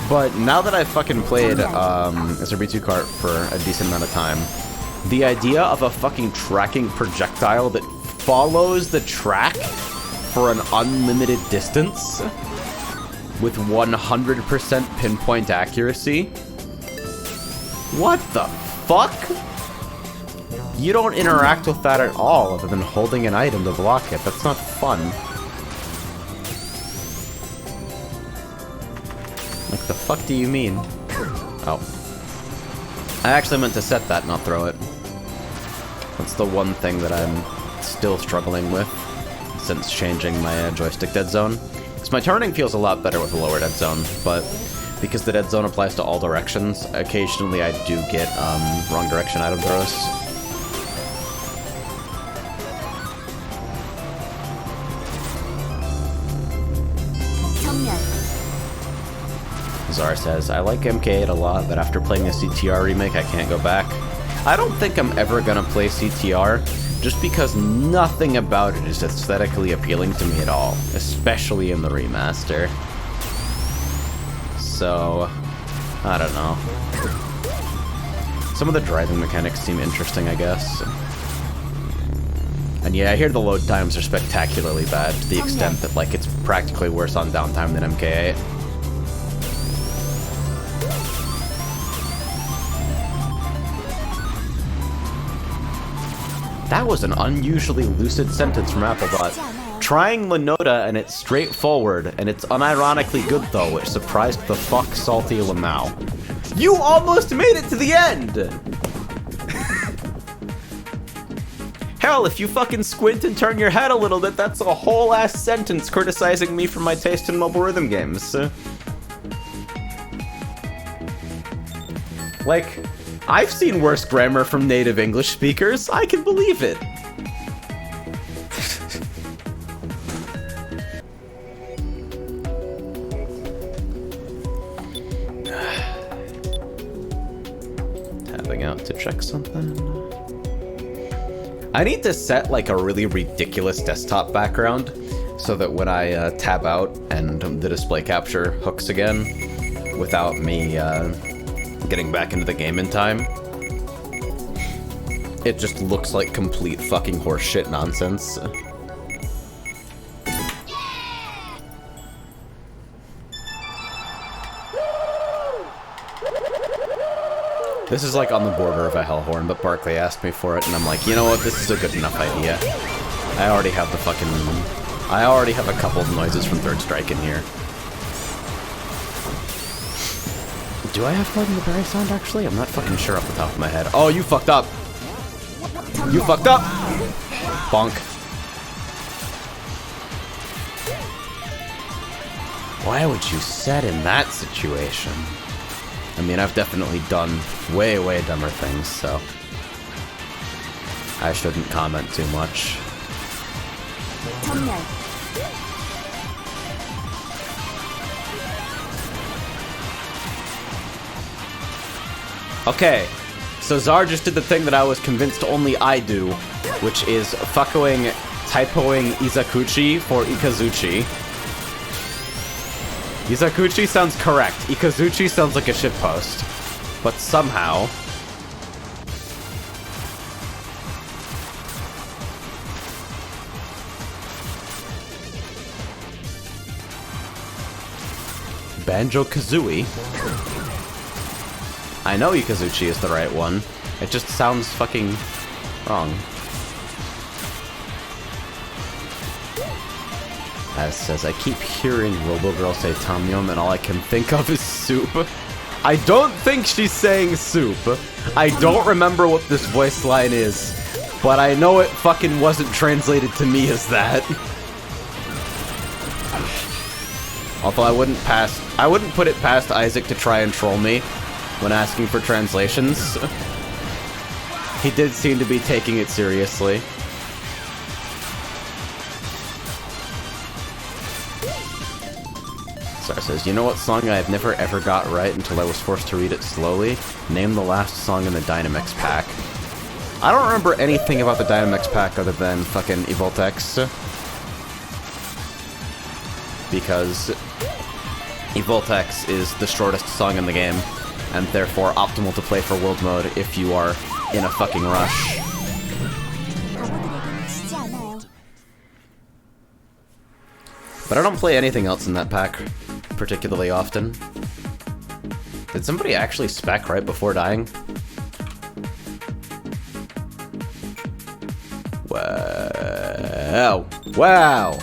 but now that I've fucking played SRB2Kart for a decent amount of time, the idea of a fucking tracking projectile that follows the track for an unlimited distance with 100% pinpoint accuracy? What the fuck? You don't interact with that at all other than holding an item to block it. That's not fun. Like, the fuck do you mean? Oh. I actually meant to set that, not throw it. That's the one thing that I'm still struggling with since changing my joystick dead zone. Because my turning feels a lot better with a lower dead zone, but because the dead zone applies to all directions, occasionally I do get wrong direction item throws. Zara says, I like MK8 a lot, but after playing the CTR remake, I can't go back. I don't think I'm ever gonna play CTR, just because nothing about it is aesthetically appealing to me at all, especially in the remaster. So, I don't know. Some of the driving mechanics seem interesting, I guess. And yeah, I hear the load times are spectacularly bad, to the extent that, like, it's practically worse on downtime than MK8. That was an unusually lucid sentence from Applebot. Trying Lenoda and it's straightforward, and it's unironically good though, which surprised the fuck salty Lamau. You almost made it to the end! Hell, if you fucking squint and turn your head a little bit, that's a whole ass sentence criticizing me for my taste in mobile rhythm games. Like, I've seen worse grammar from native English speakers. I can believe it. Tapping out to check something. I need to set like a really ridiculous desktop background so that when I tab out and the display capture hooks again without me getting back into the game in time, it just looks like complete fucking horseshit nonsense. This is like on the border of a hellhorn, but Barkley asked me for it, and I'm like, you know what, this is a good enough idea. I already have a couple of noises from Third Strike in here. Do I have Floating the Berry sound, actually? I'm not fucking sure off the top of my head. Oh, you fucked up! You fucked up! Bonk. Why would you set in that situation? I mean, I've definitely done way, way dumber things, so I shouldn't comment too much. Okay, so Czar just did the thing that I was convinced only I do, which is fucking typoing Izakuchi for Ikazuchi. Izakuchi sounds correct. Ikazuchi sounds like a shitpost. But somehow... Banjo-Kazooie? I know Ikazuchi is the right one. It just sounds fucking wrong. As says, I keep hearing Robogirl say Tom Yum and all I can think of is soup. I don't think she's saying soup. I don't remember what this voice line is, but I know it fucking wasn't translated to me as that. Although I wouldn't put it past Isaac to try and troll me when asking for translations. He did seem to be taking it seriously. Star says, you know what song I've never ever got right until I was forced to read it slowly? Name the last song in the Dynamix pack. I don't remember anything about the Dynamix pack other than fucking Evoltex. Because Evoltex is the shortest song in the game, and therefore optimal to play for world mode if you are in a fucking rush. But I don't play anything else in that pack particularly often. Did somebody actually spec right before dying? Wow. Wow.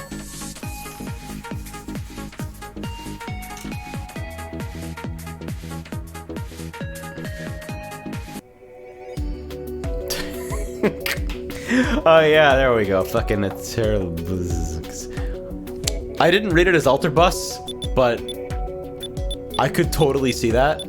Oh yeah, there we go. Fucking it's terrible. I didn't read it as Alter Bus, but I could totally see that.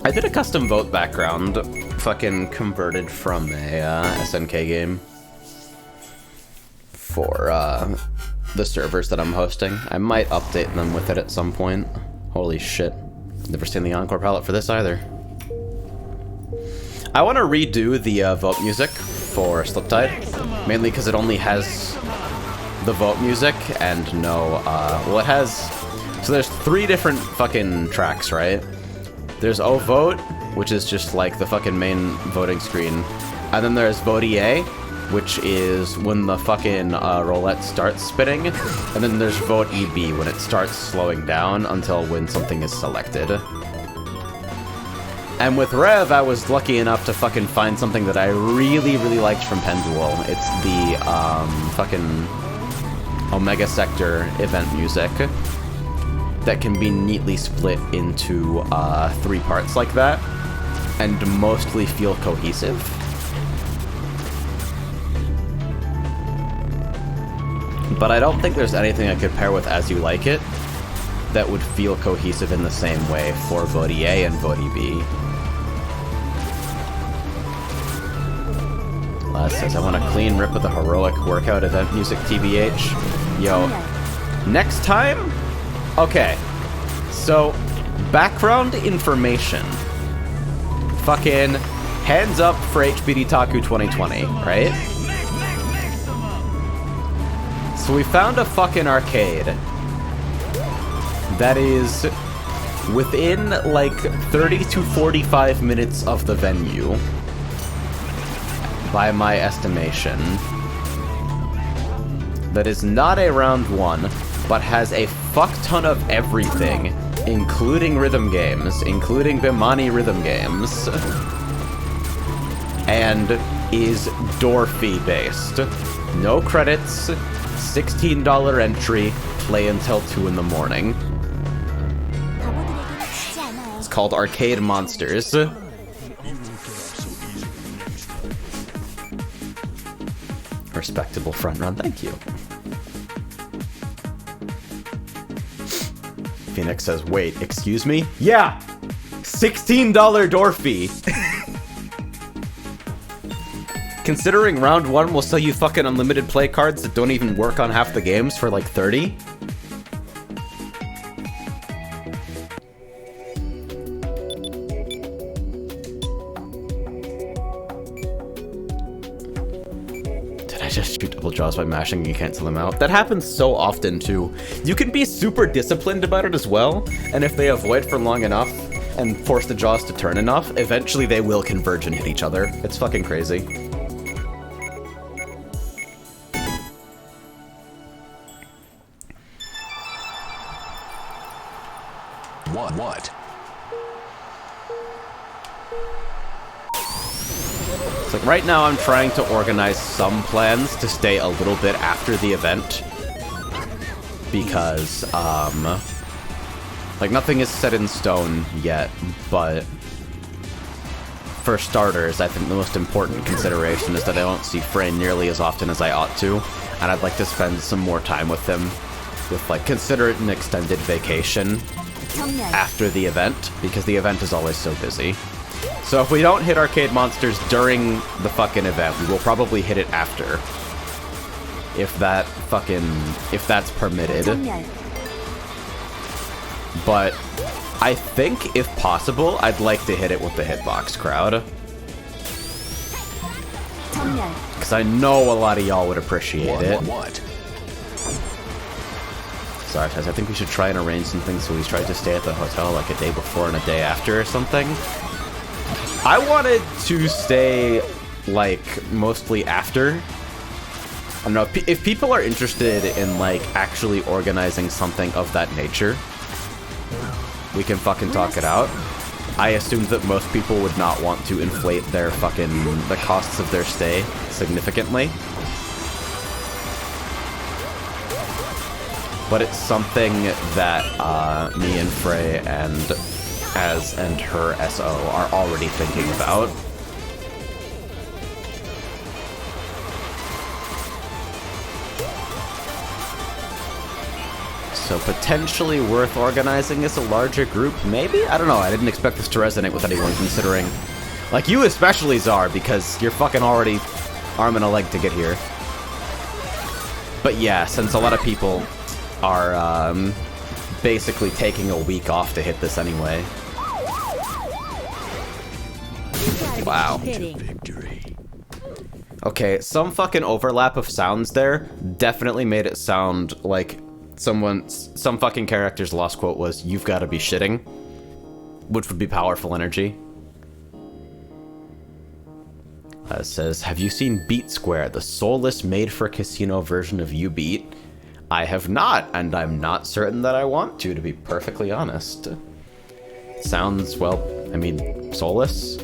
I did a custom vote background, fucking converted from a SNK game for the servers that I'm hosting. I might update them with it at some point. Holy shit. Never seen the Encore palette for this either. I want to redo the vote music for Sliptide, mainly because it only has the vote music and no, well it has, so there's 3 different fucking tracks, right? There's O Vote, which is just like the fucking main voting screen, and then there's Vote EA, which is when the fucking roulette starts spinning, and then there's Vote EB, when it starts slowing down until when something is selected. And with Rev, I was lucky enough to fucking find something that I really, really liked from Pendual. It's the fucking Omega Sector event music. that can be neatly split into 3 parts like that, and mostly feel cohesive. But I don't think there's anything I could pair with As You Like It that would feel cohesive in the same way for Voti A and Voti B. Laz says, I want a clean rip of the heroic workout event music, TBH. Yo, next time? Okay, so, background information. Fucking hands up for HBD Taku 2020, right? So we found a fucking arcade that is within like 30 to 45 minutes of the venue, by my estimation, that is not a round 1, but has a fuck ton of everything, including rhythm games, including Bimani rhythm games, and is door fee based. No credits, $16 entry, play until 2 in the morning. It's called Arcade Monsters. Respectable front run, thank you. Phoenix says, wait, excuse me? Yeah! $16 door fee! Considering round 1 will sell you fucking unlimited play cards that don't even work on half the games for like 30? Just shoot double jaws by mashing and you cancel them out. That happens so often too. You can be super disciplined about it as well, and if they avoid for long enough and force the jaws to turn enough, eventually they will converge and hit each other. It's fucking crazy. What? Like right now I'm trying to organize some plans to stay a little bit after the event because like nothing is set in stone yet, but for starters I think the most important consideration is that I don't see Frey nearly as often as I ought to, and I'd like to spend some more time with him, with like consider it an extended vacation after the event, because the event is always so busy. So if we don't hit Arcade Monsters during the fucking event, we will probably hit it after. If that's permitted. But I think, if possible, I'd like to hit it with the hitbox crowd. Because I know a lot of y'all would appreciate it. Sorry, I think we should try and arrange something so we try to stay at the hotel like a day before and a day after or something. I wanted to stay, like, mostly after. I don't know, if people are interested in, like, actually organizing something of that nature, we can fucking talk it out. I assumed that most people would not want to inflate their the costs of their stay significantly. But it's something that me and Frey and Az and her SO are already thinking about. So potentially worth organizing as a larger group, maybe? I don't know, I didn't expect this to resonate with anyone considering... Like you especially, Czar, because you're fucking already arm and a leg to get here. But yeah, since a lot of people are basically taking a week off to hit this anyway. Wow. Okay, some fucking overlap of sounds there definitely made it sound like some fucking character's lost quote was, "You've got to be shitting," which would be powerful energy. It says, have you seen Beat Square, the soulless made-for-casino version of You Beat? I have not, and I'm not certain that I want to be perfectly honest. Sounds, well, I mean, soulless?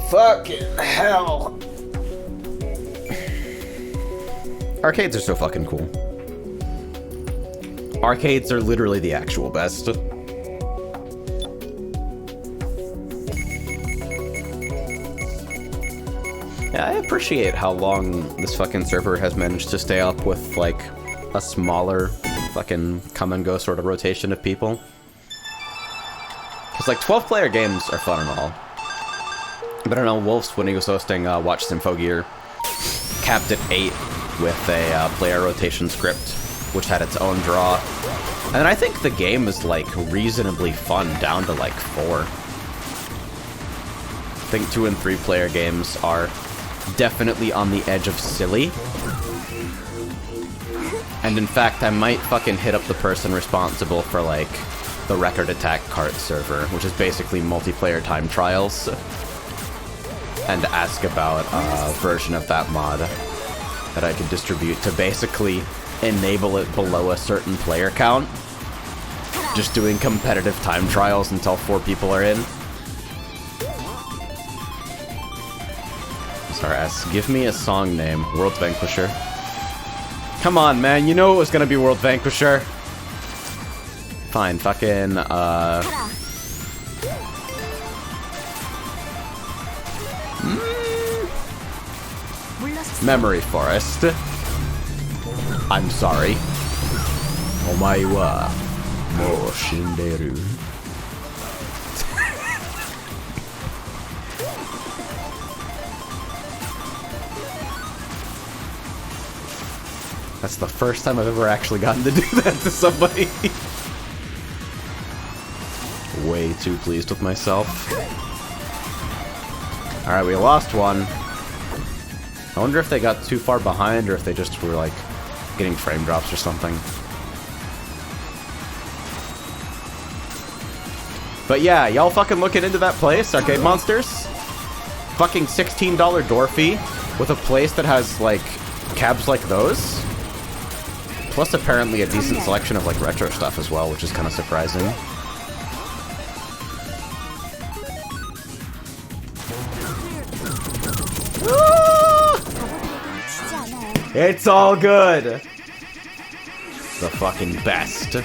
Fucking hell. Arcades are so fucking cool. Arcades are literally the actual best. Yeah, I appreciate how long this fucking server has managed to stay up with, like, a smaller fucking come-and-go sort of rotation of people. Because, like, 12-player games are fun and all. But I don't know, Wolf's, when he was hosting Watch Symphogear, capped at 8 with a player rotation script, which had its own draw. And I think the game is, like, reasonably fun down to, like, 4. I think 2- and 3-player games are definitely on the edge of silly. And in fact, I might fucking hit up the person responsible for, like, the Record Attack Kart server, which is basically multiplayer time trials, and ask about a version of that mod that I could distribute to basically enable it below a certain player count. Just doing competitive time trials until 4 people are in. Sorry, S, give me a song name. World Vanquisher. Come on, man, you know it was gonna be World Vanquisher. Fine, fucking, Memory Forest. I'm sorry. Omae wa mou shinderu. That's the first time I've ever actually gotten to do that to somebody. Way too pleased with myself. Alright, we lost one. I wonder if they got too far behind or if they just were, like, getting frame drops or something. But yeah, y'all fucking looking into that place, Arcade Monsters? Fucking $16 door fee with a place that has, like, cabs like those? Plus apparently a decent selection of, like, retro stuff as well, which is kind of surprising. It's all good! The fucking best. Hold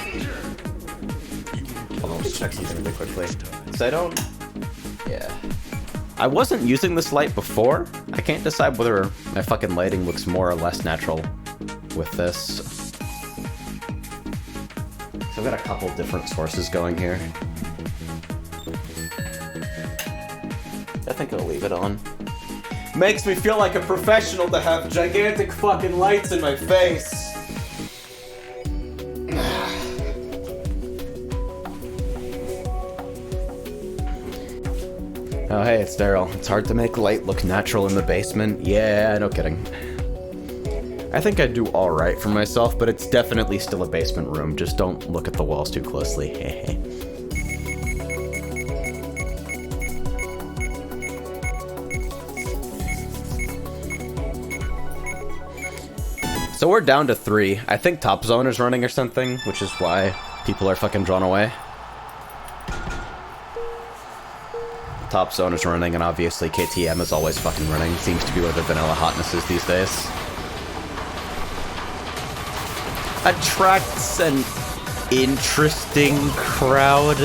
on, let's check something really quickly. So I don't... Yeah. I wasn't using this light before. I can't decide whether my fucking lighting looks more or less natural with this. So I've got a couple different sources going here. I think I'll leave it on. Makes me feel like a professional to have gigantic fucking lights in my face. Oh hey, it's Daryl. It's hard to make light look natural in the basement. Yeah, no kidding. I think I do alright for myself, but it's definitely still a basement room. Just don't look at the walls too closely. So we're down to 3. I think Top Zone is running or something, which is why people are fucking drawn away. Top Zone is running, and obviously KTM is always fucking running. Seems to be where the vanilla hotness is these days. Attracts an interesting crowd.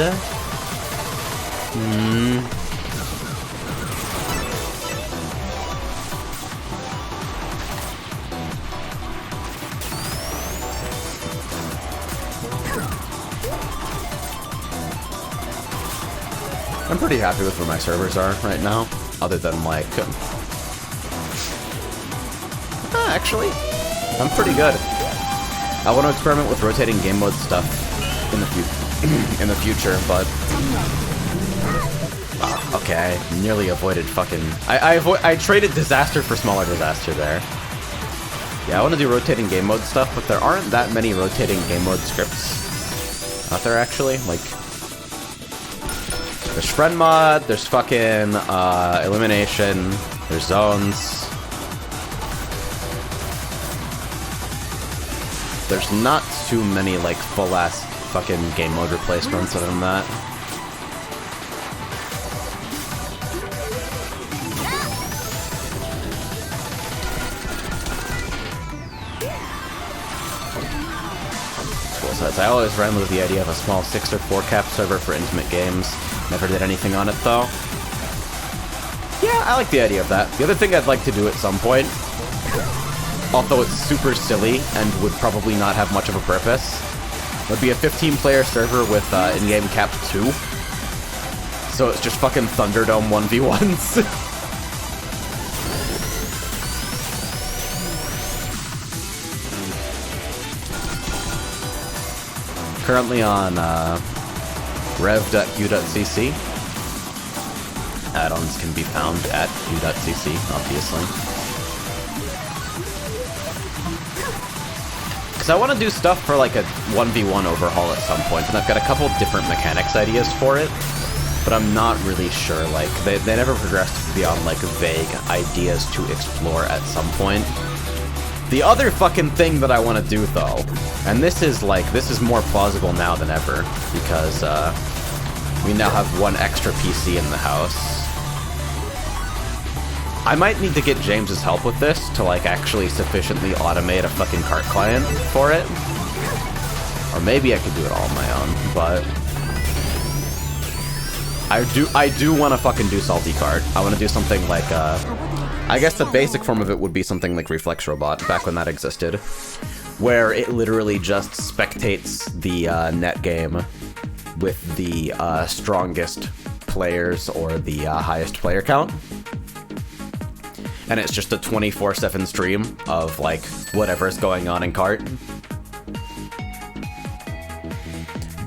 I'm pretty happy with where my servers are right now, other than like... actually, I'm pretty good. I want to experiment with rotating game mode stuff in the future, but... okay, I nearly avoided fucking... I traded disaster for smaller disaster there. Yeah, I want to do rotating game mode stuff, but there aren't that many rotating game mode scripts out there, actually. Like... There's friend mod, there's fucking elimination, there's zones. There's not too many like full ass fucking game mode replacements other than that. says, I always ran with the idea of a small 6 or 4 cap server for intimate games. Never did anything on it, though. Yeah, I like the idea of that. The other thing I'd like to do at some point, although it's super silly and would probably not have much of a purpose, would be a 15-player server with in-game cap 2. So it's just fucking Thunderdome 1v1s. Currently on rev.q.cc. Add-ons can be found at q.cc, obviously. Because I want to do stuff for like a 1v1 overhaul at some point, and I've got a couple different mechanics ideas for it, but I'm not really sure. Like, they never progressed beyond like vague ideas to explore at some point. The other fucking thing that I want to do, though, and this is more plausible now than ever, because we now have one extra PC in the house. I might need to get James's help with this to, like, actually sufficiently automate a fucking cart client for it. Or maybe I could do it all on my own, but I do want to fucking do Salty Cart. I want to do something like, I guess the basic form of it would be something like Reflex Robot, back when that existed, where it literally just spectates the net game with the strongest players or the highest player count. And it's just a 24/7 stream of, like, whatever's going on in cart.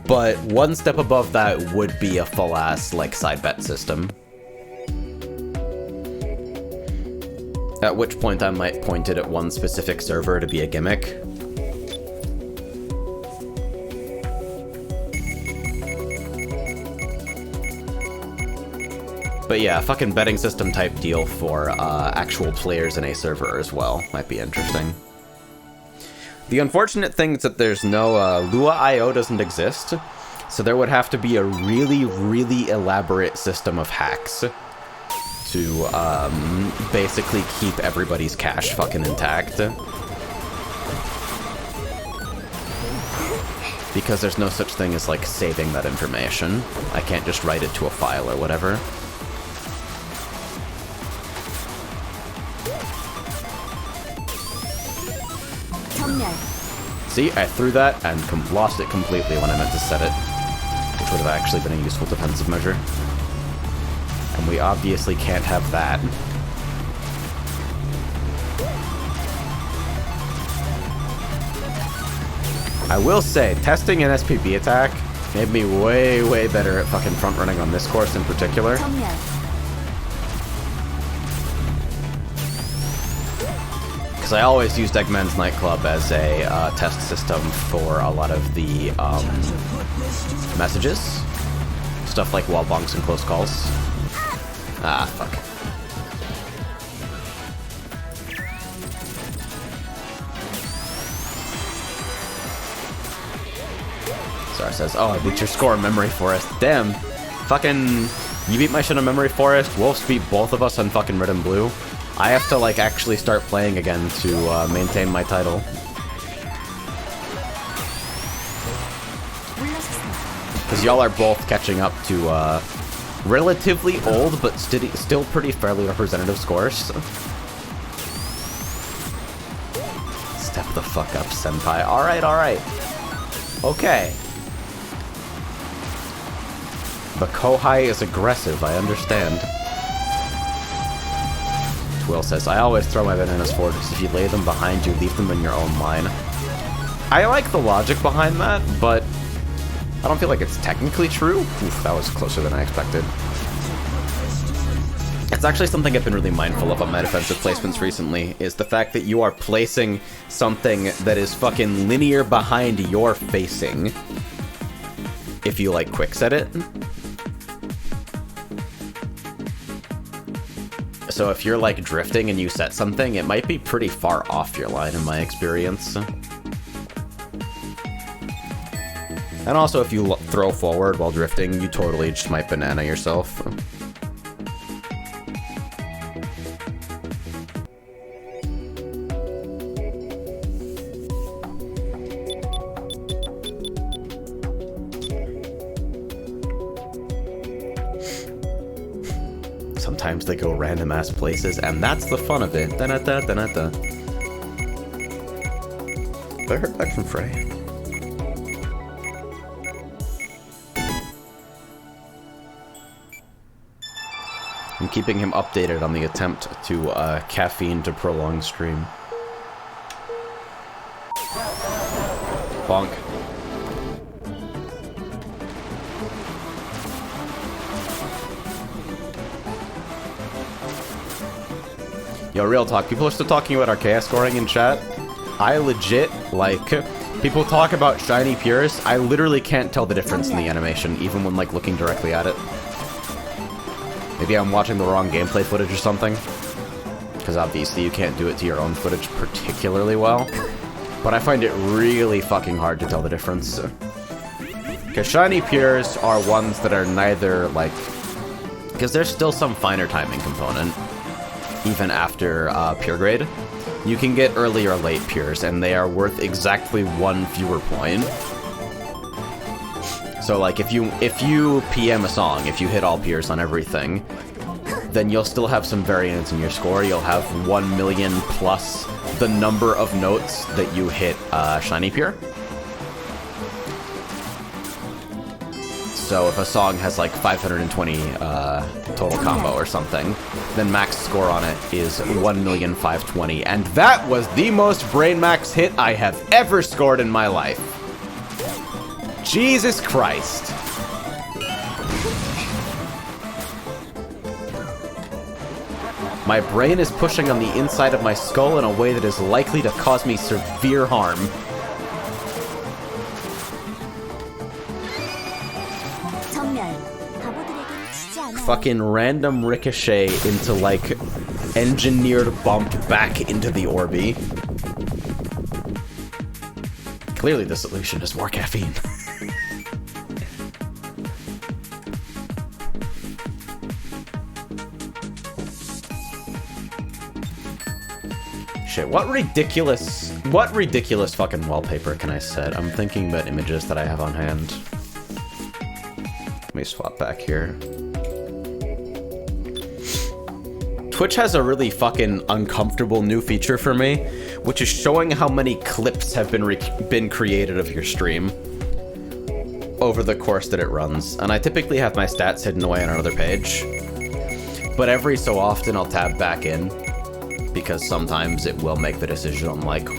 But one step above that would be a full-ass, like, side bet system. At which point I might point it at one specific server to be a gimmick. But yeah, fucking betting system type deal for actual players in a server as well might be interesting. The unfortunate thing is that there's no Lua.io doesn't exist, so there would have to be a really, really elaborate system of hacks to basically keep everybody's cash fucking intact. Because there's no such thing as, like, saving that information. I can't just write it to a file or whatever. See, I threw that and lost it completely when I meant to set it, which would have actually been a useful defensive measure. And we obviously can't have that. I will say, testing an SPB attack made me way, way better at fucking front running on this course in particular. Because I always used Eggman's Nightclub as a test system for a lot of the messages. Stuff like wall bonks and close calls. Ah, fuck. Zara says, oh, I beat your score in Memory Forest. Damn. Fucking, you beat my shit on Memory Forest. Wolves beat both of us on fucking Red and Blue. I have to, like, actually start playing again to maintain my title. Because y'all are both catching up to relatively old, but still pretty fairly representative scores. Step the fuck up, senpai. Alright, alright. Okay. The Kohai is aggressive, I understand. Will says, I always throw my bananas forward because if you lay them behind you, leave them in your own line. I like the logic behind that, but I don't feel like it's technically true. Oof, that was closer than I expected. It's actually something I've been really mindful of on my defensive placements recently, is the fact that you are placing something that is fucking linear behind your facing if you, like, quick set it. So if you're, like, drifting and you set something, it might be pretty far off your line in my experience. And also, if you throw forward while drifting, you totally just might banana yourself. sometimes they go random ass places, and that's the fun of it. Da-da-da, da-da-da. Have I heard back from Frey? I'm keeping him updated on the attempt to caffeine to prolong stream. Bonk. Yo, real talk, people are still talking about Archaea scoring in chat. I legit, like, people talk about shiny pures. I literally can't tell the difference in the animation, even when, like, looking directly at it. Maybe I'm watching the wrong gameplay footage or something. Because obviously you can't do it to your own footage particularly well. But I find it really fucking hard to tell the difference. Because shiny pures are ones that are neither, like... Because there's still some finer timing component, even after pure grade. You can get early or late pures, and they are worth exactly 1 fewer point. So, like, if you PM a song, if you hit all pures on everything, then you'll still have some variance in your score. You'll have 1 million plus the number of notes that you hit shiny pure. So if a song has like 520 total combo or something, then max score on it is 1,520,000, and that was the most brain max hit I have ever scored in my life. Jesus Christ. My brain is pushing on the inside of my skull in a way that is likely to cause me severe harm. Fucking random ricochet into, like, engineered bump back into the Orby. Clearly the solution is more caffeine. Shit, what ridiculous fucking wallpaper can I set? I'm thinking about images that I have on hand. Let me swap back here. Twitch has a really fucking uncomfortable new feature for me, which is showing how many clips have been created of your stream over the course that it runs. And I typically have my stats hidden away on another page, but every so often I'll tab back in because sometimes it will make the decision on, like,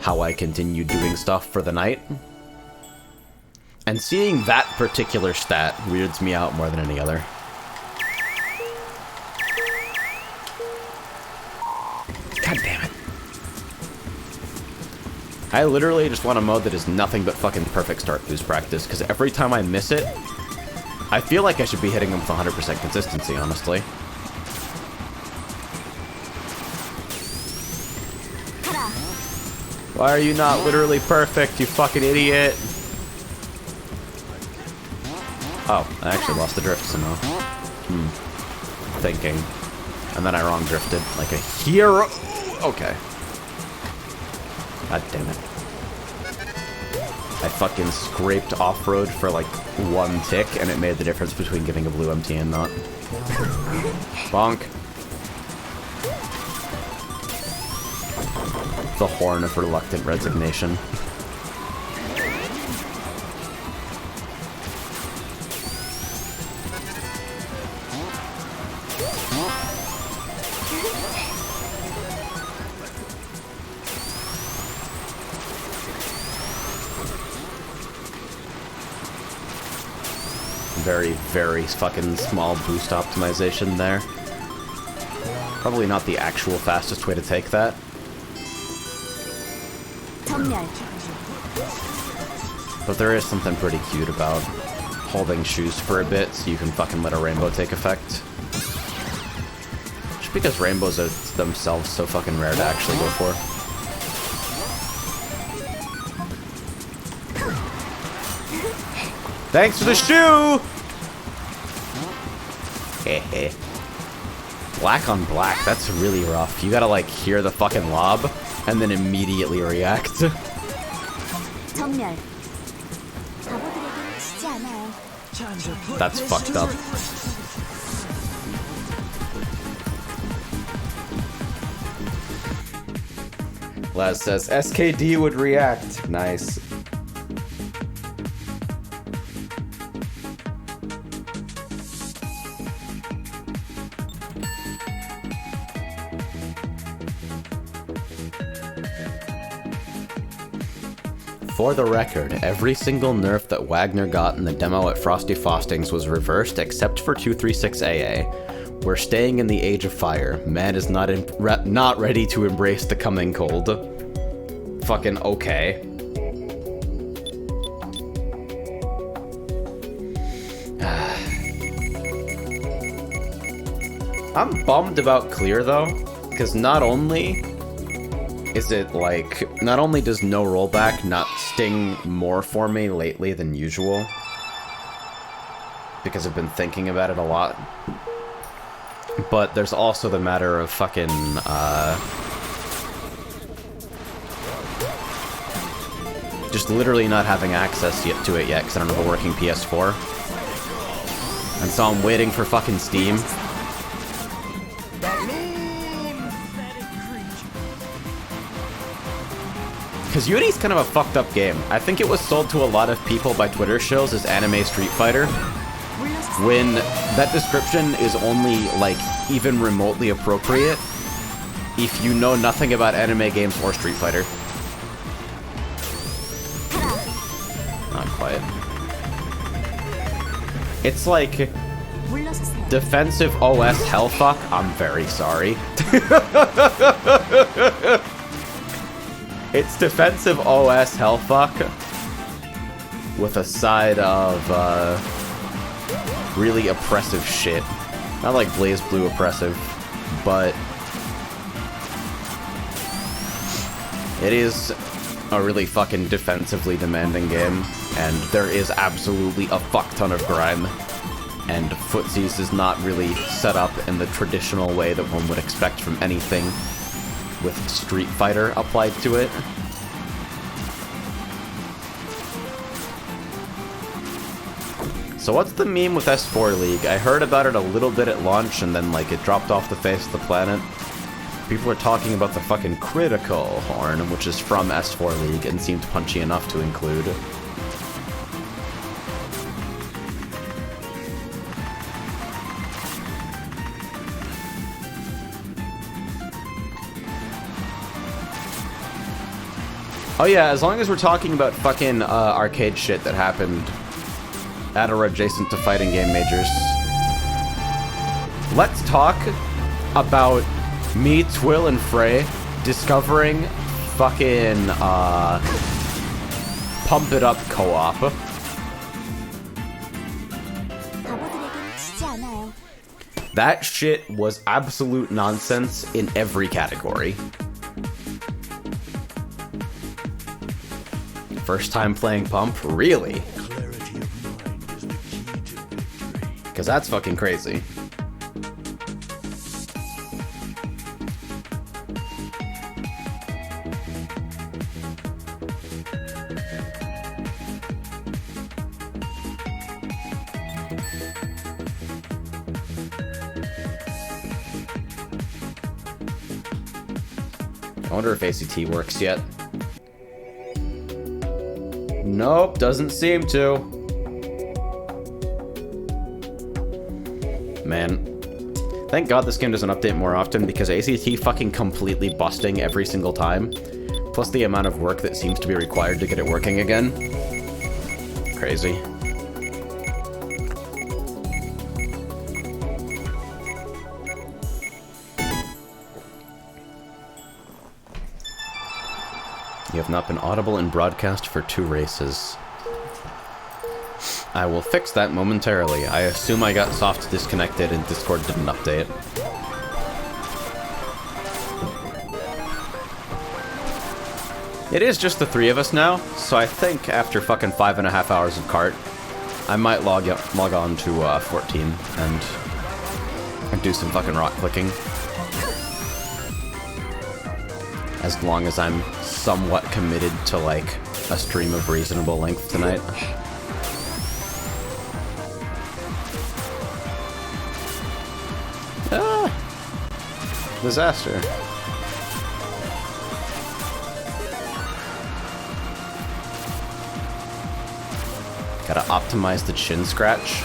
how I continue doing stuff for the night. And seeing that particular stat weirds me out more than any other. God damn it. I literally just want a mode that is nothing but fucking perfect start boost practice, because every time I miss it, I feel like I should be hitting them with 100% consistency, honestly. Why are you not literally perfect, you fucking idiot? Oh, I actually lost the drift somehow. Thinking. And then I wrong drifted like a hero. Okay. God damn it. I fucking scraped off-road for like 1 tick, and it made the difference between getting a blue MT and not. Bonk. The horn of reluctant resignation. Very, very fucking small boost optimization there. Probably not the actual fastest way to take that. But there is something pretty cute about holding shoes for a bit so you can fucking let a rainbow take effect. Just because rainbows are themselves so fucking rare to actually go for. Thanks for the shoe! Hehe. Black on black, that's really rough. You gotta, like, hear the fucking lob and then immediately react. That's fucked up. Laz says SKD would react. Nice. For the record, every single nerf that Wagner got in the demo at Frosty Faustings was reversed except for 236AA. We're staying in the age of fire. Man is not ready to embrace the coming cold. Fucking okay. I'm bummed about clear though, because not only is it like, not only does no rollback not sting more for me lately than usual, because I've been thinking about it a lot, but there's also the matter of fucking, just literally not having access yet to it yet, because I don't have a working PS4. And so I'm waiting for fucking Steam. Because Yuri's kind of a fucked up game. I think it was sold to a lot of people by Twitter shows as anime Street Fighter, when that description is only, like, even remotely appropriate if you know nothing about anime games or Street Fighter. Not quite. It's like defensive OS hellfuck. I'm very sorry. It's defensive OS hellfuck with a side of really oppressive shit. Not like Blaze Blue oppressive, but it is a really fucking defensively demanding game, and there is absolutely a fuck ton of grime. And Footsies is not really set up in the traditional way that one would expect from anything with Street Fighter applied to it. So what's the meme with S4 League? I heard about it a little bit at launch and then like it dropped off the face of the planet. People are talking about the fucking critical horn, which is from S4 League and seemed punchy enough to include. Oh yeah, as long as we're talking about fucking arcade shit that happened at or adjacent to fighting game majors, let's talk about me, Twill, and Frey discovering fucking Pump It Up co-op. That shit was absolute nonsense in every category. First time playing Pump? Really? Because that's fucking crazy. I wonder if ACT works yet. Nope, doesn't seem to. Man. Thank God this game doesn't update more often, because ACT fucking completely busting every single time. Plus the amount of work that seems to be required to get it working again. Crazy. You have not been audible in broadcast for 2 races. I will fix that momentarily. I assume I got soft disconnected and Discord didn't update. It is just the 3 of us now, so I think after fucking 5.5 hours of kart, I might log on to 14 and do some fucking rock clicking. As long as I'm somewhat committed to, like, a stream of reasonable length tonight. Ah! Disaster. Gotta optimize the chin scratch.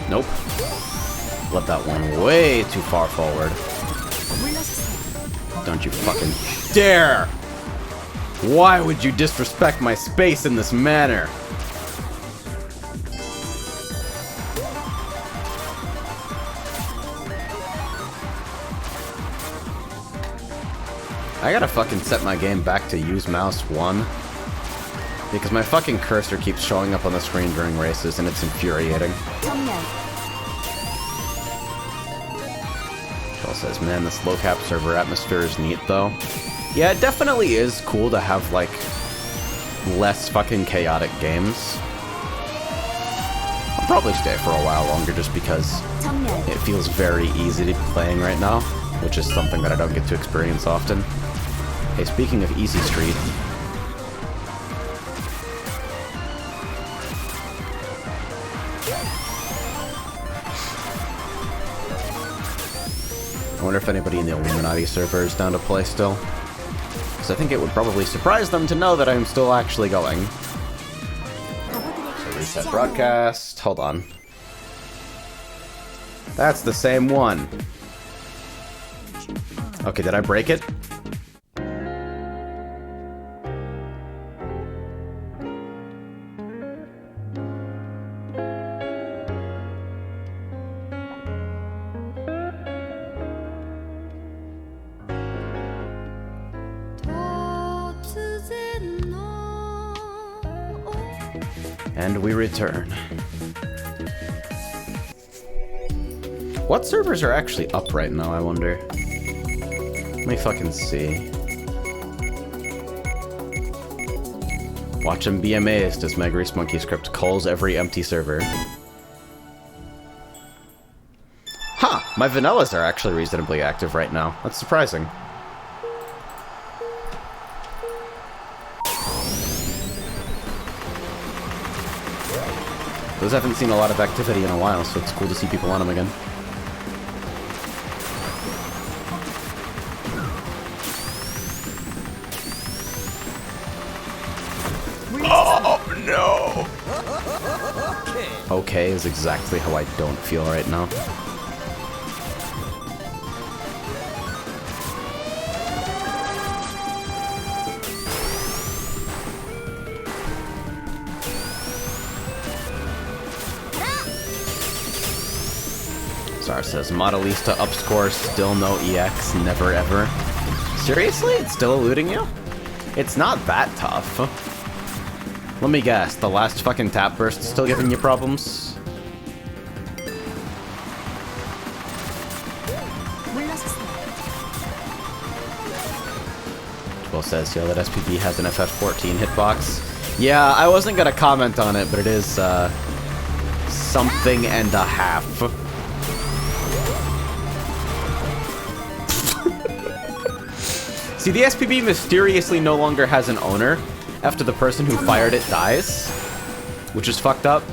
Nope. Let that one way too far forward. Don't you fucking dare! Why would you disrespect my space in this manner? I gotta fucking set my game back to use mouse 1. Because my fucking cursor keeps showing up on the screen during races and it's infuriating. Shell says, man, this low cap server atmosphere is neat though. Yeah, it definitely is cool to have like less fucking chaotic games. I'll probably stay for a while longer just because it feels very easy to be playing right now, which is something that I don't get to experience often. Hey, speaking of Easy Street, I wonder if anybody in the Illuminati server is down to play still. Because I think it would probably surprise them to know that I'm still actually going. So reset broadcast. Hold on. That's the same one. Okay, did I break it? And we return. What servers are actually up right now, I wonder? Let me fucking see. Watch him be amazed as Meg Reese Monkey Script calls every empty server. Huh! My vanillas are actually reasonably active right now. That's surprising. Those haven't seen a lot of activity in a while, so it's cool to see people on them again. Oh no! Okay is exactly how I don't feel right now. Zar says, Modelista upscore, still no EX, never ever. Seriously? It's still eluding you? It's not that tough. Let me guess, the last fucking tap burst is still giving you problems? Well says, yo, that SPB has an FF14 hitbox. Yeah, I wasn't gonna comment on it, but it is, something and a half. See, the SPB mysteriously no longer has an owner after the person who fired it dies, which is fucked up.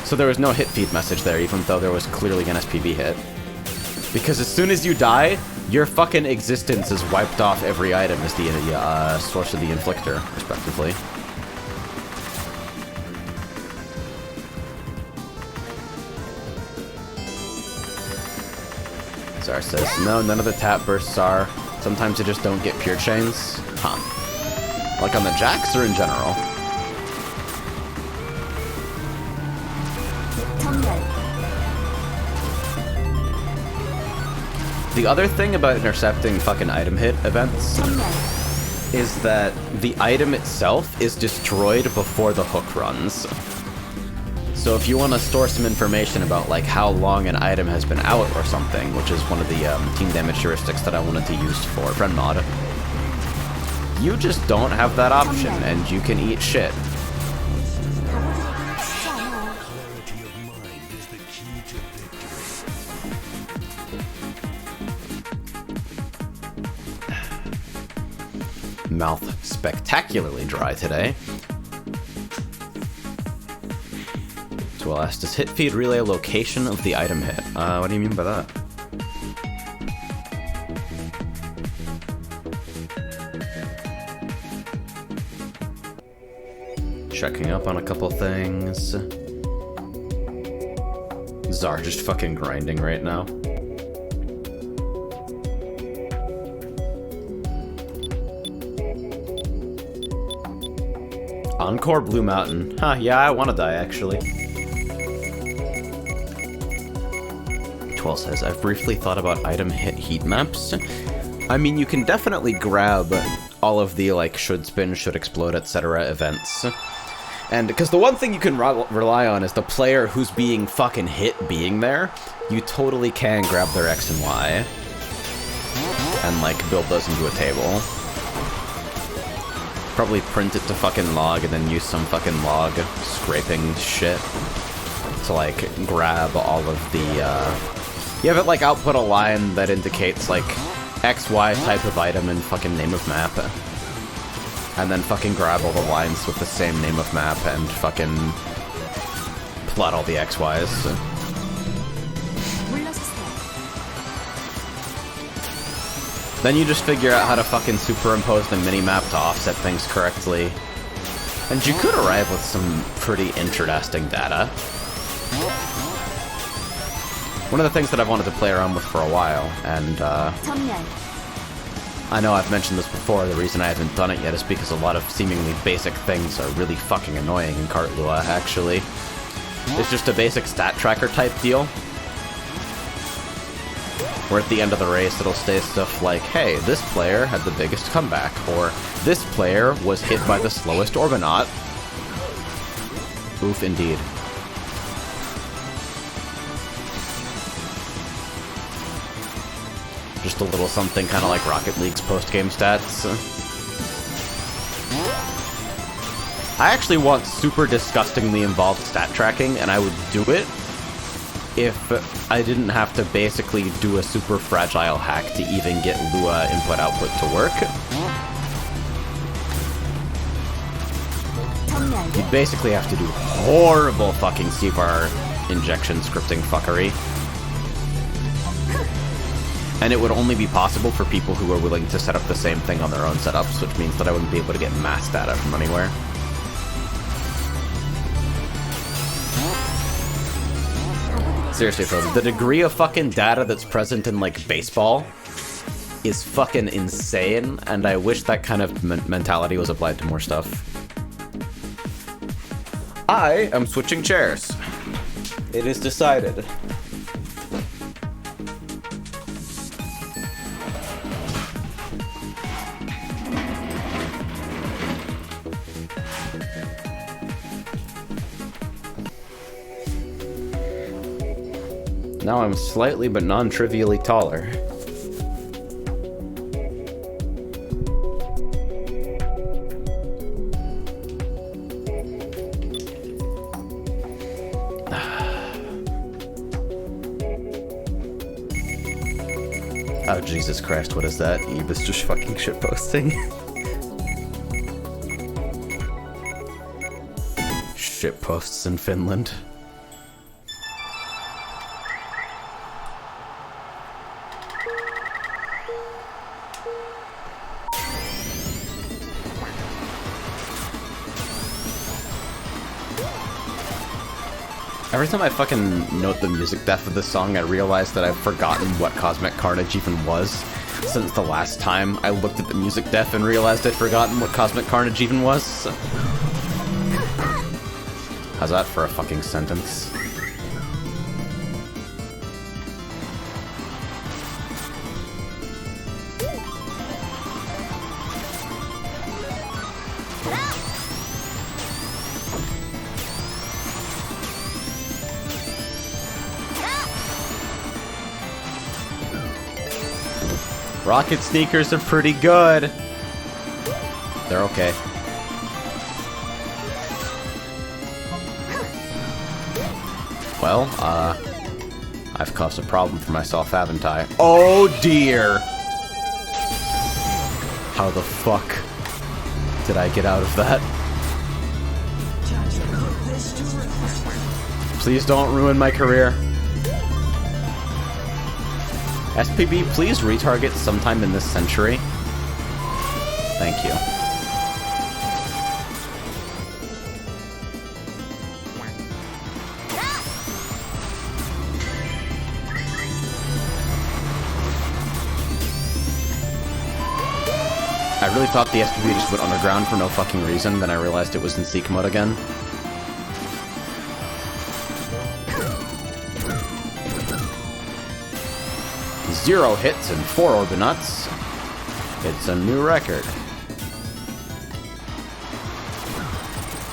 So there was no hit feed message there, even though there was clearly an SPB hit. Because as soon as you die, your fucking existence is wiped off every item as the source of the inflictor, respectively. Zar says, no, none of the tap bursts are. Sometimes you just don't get pure chains. Huh. Like on the jacks or in general? The other thing about intercepting fucking item hit events is that the item itself is destroyed before the hook runs. So if you want to store some information about like how long an item has been out or something, which is one of the team damage heuristics that I wanted to use for friend mod, you just don't have that option and you can eat shit. Mouth spectacularly dry today. Well, asked, does hit feed relay location of the item hit? What do you mean by that? Checking up on a couple things. Czar just fucking grinding right now. Encore Blue Mountain. Huh, yeah, I want to die, actually. 12 says, I've briefly thought about item hit heat maps. I mean, you can definitely grab all of the, like, should spin, should explode, etc. events. And because the one thing you can rely on is the player who's being fucking hit being there. You totally can grab their X and Y. And, like, build those into a table. Probably print it to fucking log and then use some fucking log scraping shit to, like, grab all of the, You have it, like, output a line that indicates, like, XY type of item and fucking name of map. And then fucking grab all the lines with the same name of map and fucking plot all the XYs. Then you just figure out how to fucking superimpose the mini-map to offset things correctly. And you could arrive with some pretty interesting data. One of the things that I've wanted to play around with for a while, and I know I've mentioned this before, the reason I haven't done it yet is because a lot of seemingly basic things are really fucking annoying in Kart Lua, actually. It's just a basic stat tracker type deal. Where at the end of the race it'll say stuff like, hey, this player had the biggest comeback, or this player was hit by the slowest Orbinaut. Oof, indeed. Just a little something kind of like Rocket League's post-game stats. I actually want super disgustingly involved stat tracking, and I would do it if I didn't have to basically do a super fragile hack to even get Lua input-output to work. You'd basically have to do horrible fucking CVAR injection scripting fuckery. And it would only be possible for people who are willing to set up the same thing on their own setups, which means that I wouldn't be able to get mass data from anywhere. Seriously, though, the degree of fucking data that's present in, like, baseball is fucking insane, and I wish that kind of mentality was applied to more stuff. I am switching chairs. It is decided. Now I'm slightly but non-trivially taller. Oh, Jesus Christ, what is that? Eve is just fucking shitposting. Shitposts in Finland. Every time I fucking note the music depth of this song, I realize that I've forgotten what Cosmic Carnage even was. Since the last time I looked at the music depth and realized I'd forgotten what Cosmic Carnage even was. How's that for a fucking sentence? Rocket sneakers are pretty good. They're okay. Well, I've caused a problem for myself, haven't I? Oh dear! How the fuck did I get out of that? Please don't ruin my career. SPB, please retarget sometime in this century. Thank you. I really thought the SPB just went underground for no fucking reason, then I realized it was in Seek mode again. Zero hits and 4 Orbinauts. It's a new record.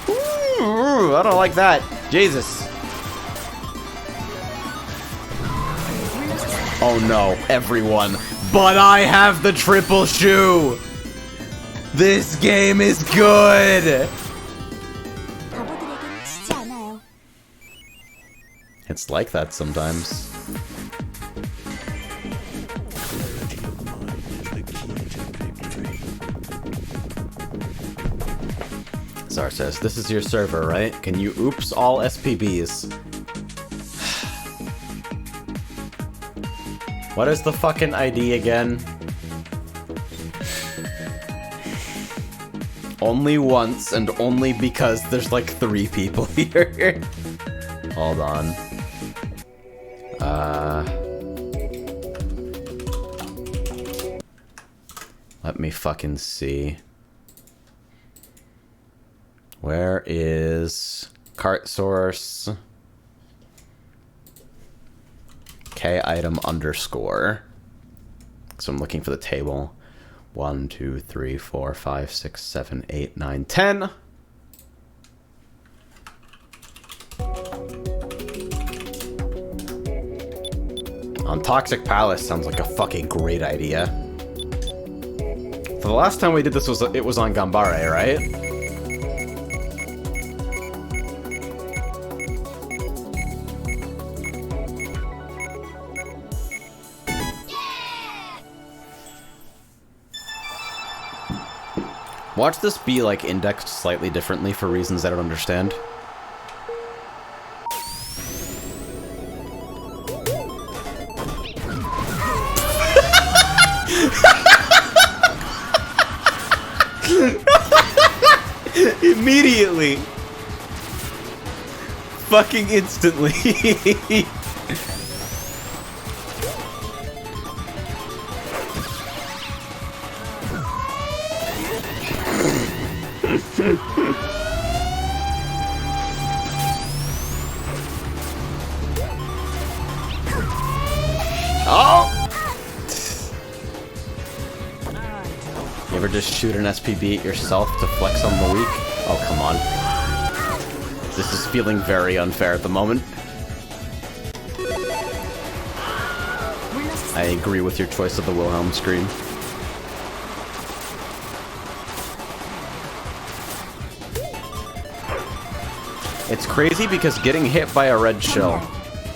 Ooh, I don't like that. Jesus. Oh no, everyone. But I have the triple shoe! This game is good! 바보들에겐 지지 않아요. It's like that sometimes. Zar says, this is your server, right? Can you oops all SPBs? What is the fucking ID again? Only once, and only because there's like 3 people here. Hold on. Let me fucking see. Where is cart source? K item underscore. So I'm looking for the table. 1, 2, 3, 4, 5, 6, 7, 8, 9, 10. On Toxic Palace sounds like a fucking great idea. So the last time we did this was it was on Gambare, right? Watch this be like indexed slightly differently for reasons I don't understand. Immediately. Fucking instantly. Oh! You ever just shoot an SPB at yourself to flex on the weak? Oh, come on. This is feeling very unfair at the moment. I agree with your choice of the Wilhelm scream. It's crazy because getting hit by a red shell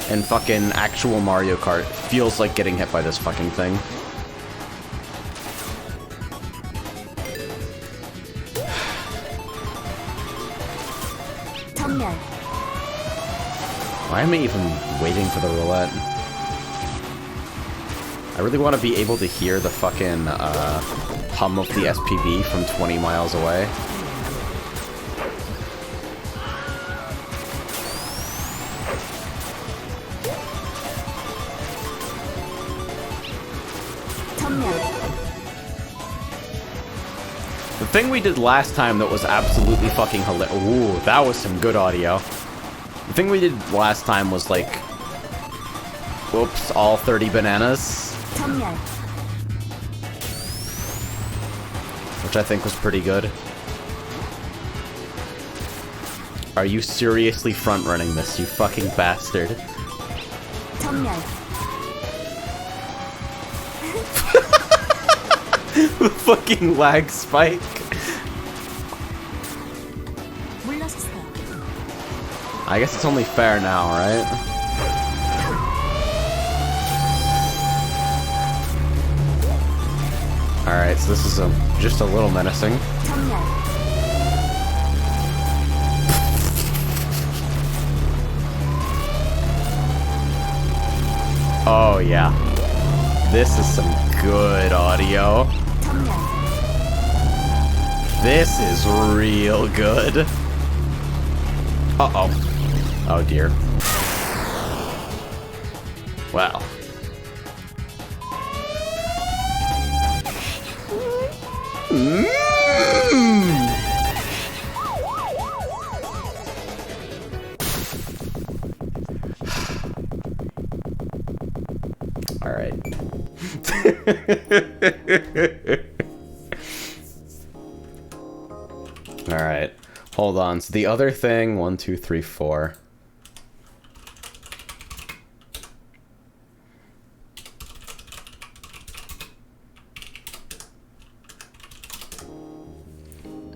in fucking actual Mario Kart feels like getting hit by this fucking thing. Why am I even waiting for the roulette? I really want to be able to hear the fucking hum of the SPB from 20 miles away. The thing we did last time that was absolutely fucking hilarious. Ooh, that was some good audio. The thing we did last time was like, whoops, all 30 bananas. Which I think was pretty good. Are you seriously front-running this, you fucking bastard? The fucking lag spike. I guess it's only fair now, right? Alright, so this is just a little menacing. Oh yeah. This is some good audio. This is real good. Uh-oh. Oh dear. Wow. Alright. Alright. Hold on. So the other thing, 1, 2, 3, 4.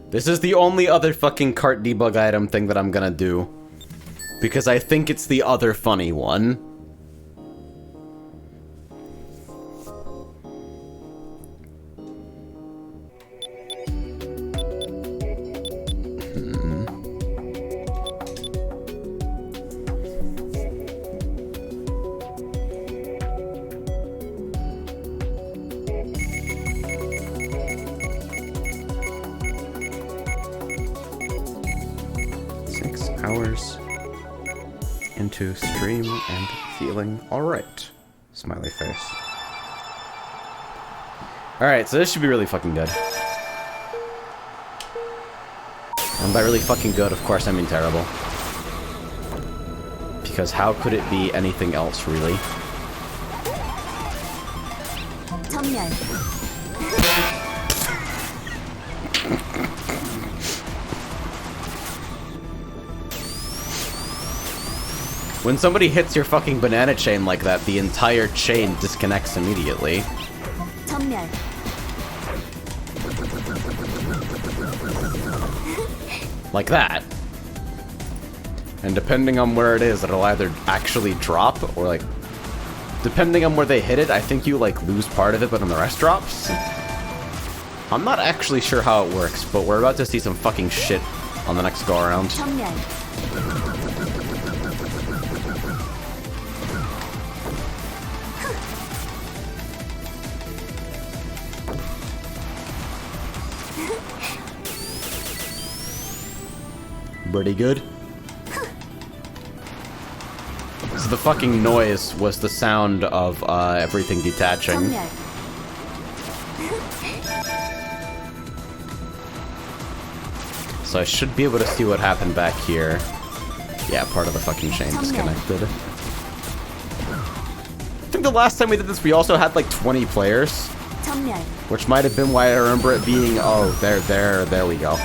This is the only other fucking cart debug item thing that I'm gonna do. Because I think it's the other funny one. Into stream and feeling alright. Smiley face. Alright, so this should be really fucking good. And by really fucking good, of course I mean terrible. Because how could it be anything else, really? When somebody hits your fucking banana chain like that, the entire chain disconnects immediately. Like that. And depending on where it is, it'll either actually drop, or like... Depending on where they hit it, I think you like lose part of it, but then the rest drops. I'm not actually sure how it works, but we're about to see some fucking shit on the next go-around. Pretty good. So the fucking noise was the sound of everything detaching. So I should be able to see what happened back here. Yeah, part of the fucking chain disconnected. I think the last time we did this, we also had like 20 players. Which might have been why I remember it being, oh, there we go.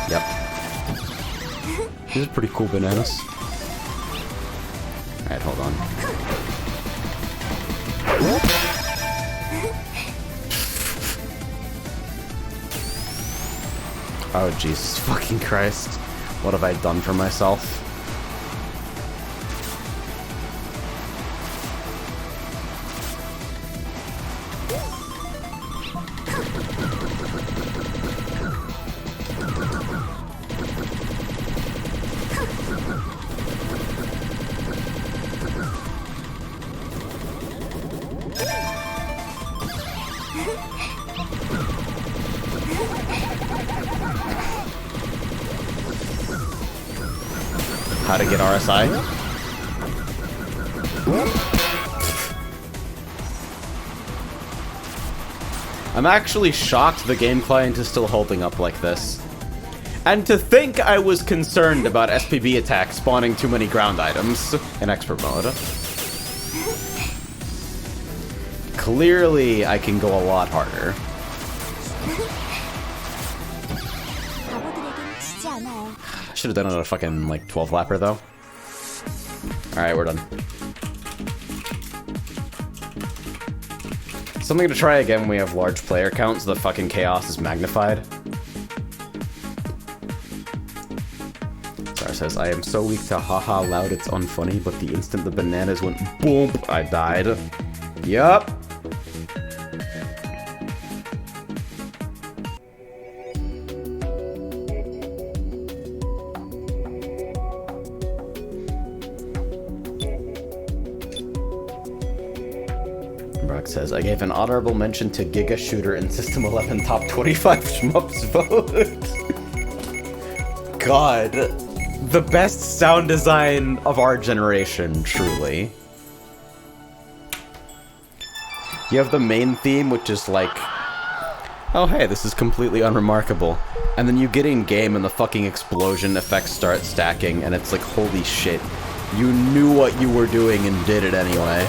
Yep. These are pretty cool bananas. Alright, hold on. Oh, Jesus fucking Christ. What have I done for myself? How to get RSI? I'm actually shocked the game client is still holding up like this. And to think I was concerned about SPB attacks spawning too many ground items in expert mode. Clearly, I can go a lot harder. Should have done it on a fucking, like, 12-lapper, though. Alright, we're done. Something to try again when we have large player count, so the fucking chaos is magnified. Star says, I am so weak to haha loud it's unfunny, but the instant the bananas went boom, I died. Yup. Says, I gave an honorable mention to Giga Shooter in System 11 Top 25 Shmups vote. God. The best sound design of our generation, truly. You have the main theme, which is like... oh hey, this is completely unremarkable. And then you get in game and the fucking explosion effects start stacking and it's like, holy shit. You knew what you were doing and did it anyway.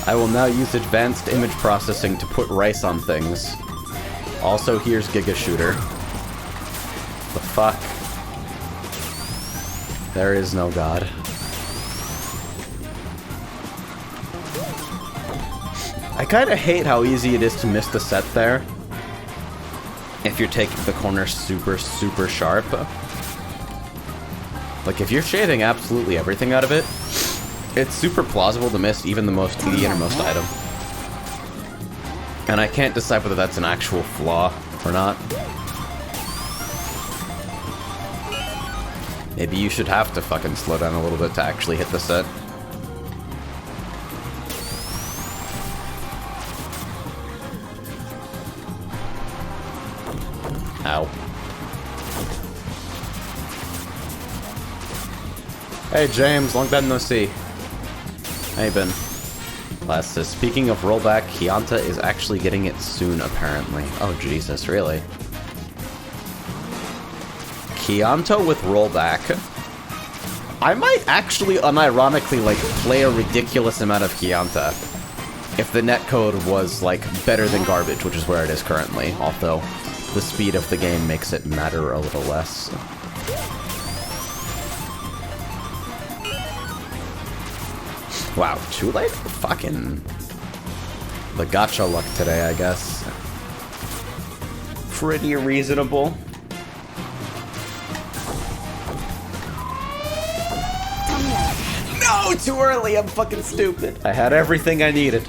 I will now use advanced image processing to put rice on things. Also, here's Giga Shooter. The fuck? There is no God. I kinda hate how easy it is to miss the set there. If you're taking the corner super, super sharp. Like, if you're shaving absolutely everything out of it, it's super plausible to miss even the innermost item. And I can't decide whether that's an actual flaw or not. Maybe you should have to fucking slow down a little bit to actually hit the set. Ow. Hey James, long time no see. How you been? Last says, speaking of rollback, Hyanta is actually getting it soon, apparently. Oh, Jesus, really? Hyanta with rollback? I might actually, unironically, like, play a ridiculous amount of Hyanta if the netcode was, like, better than garbage, which is where it is currently, although the speed of the game makes it matter a little less. Wow, too late for fucking the gacha luck today, I guess. Pretty reasonable. No, too early, I'm fucking stupid. I had everything I needed.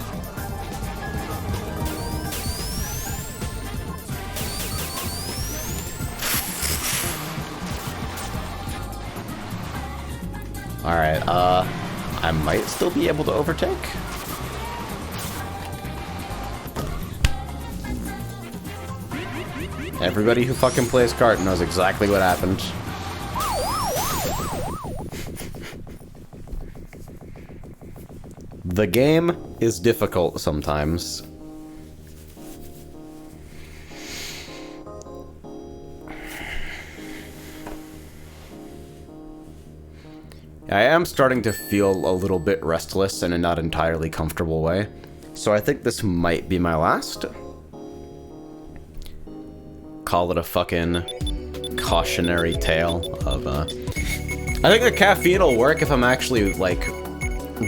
Alright, I might still be able to overtake. Everybody who fucking plays kart knows exactly what happened. The game is difficult sometimes. I am starting to feel a little bit restless in a not entirely comfortable way, so I think this might be my last. Call it a fucking cautionary tale of, I think the caffeine will work if I'm actually, like,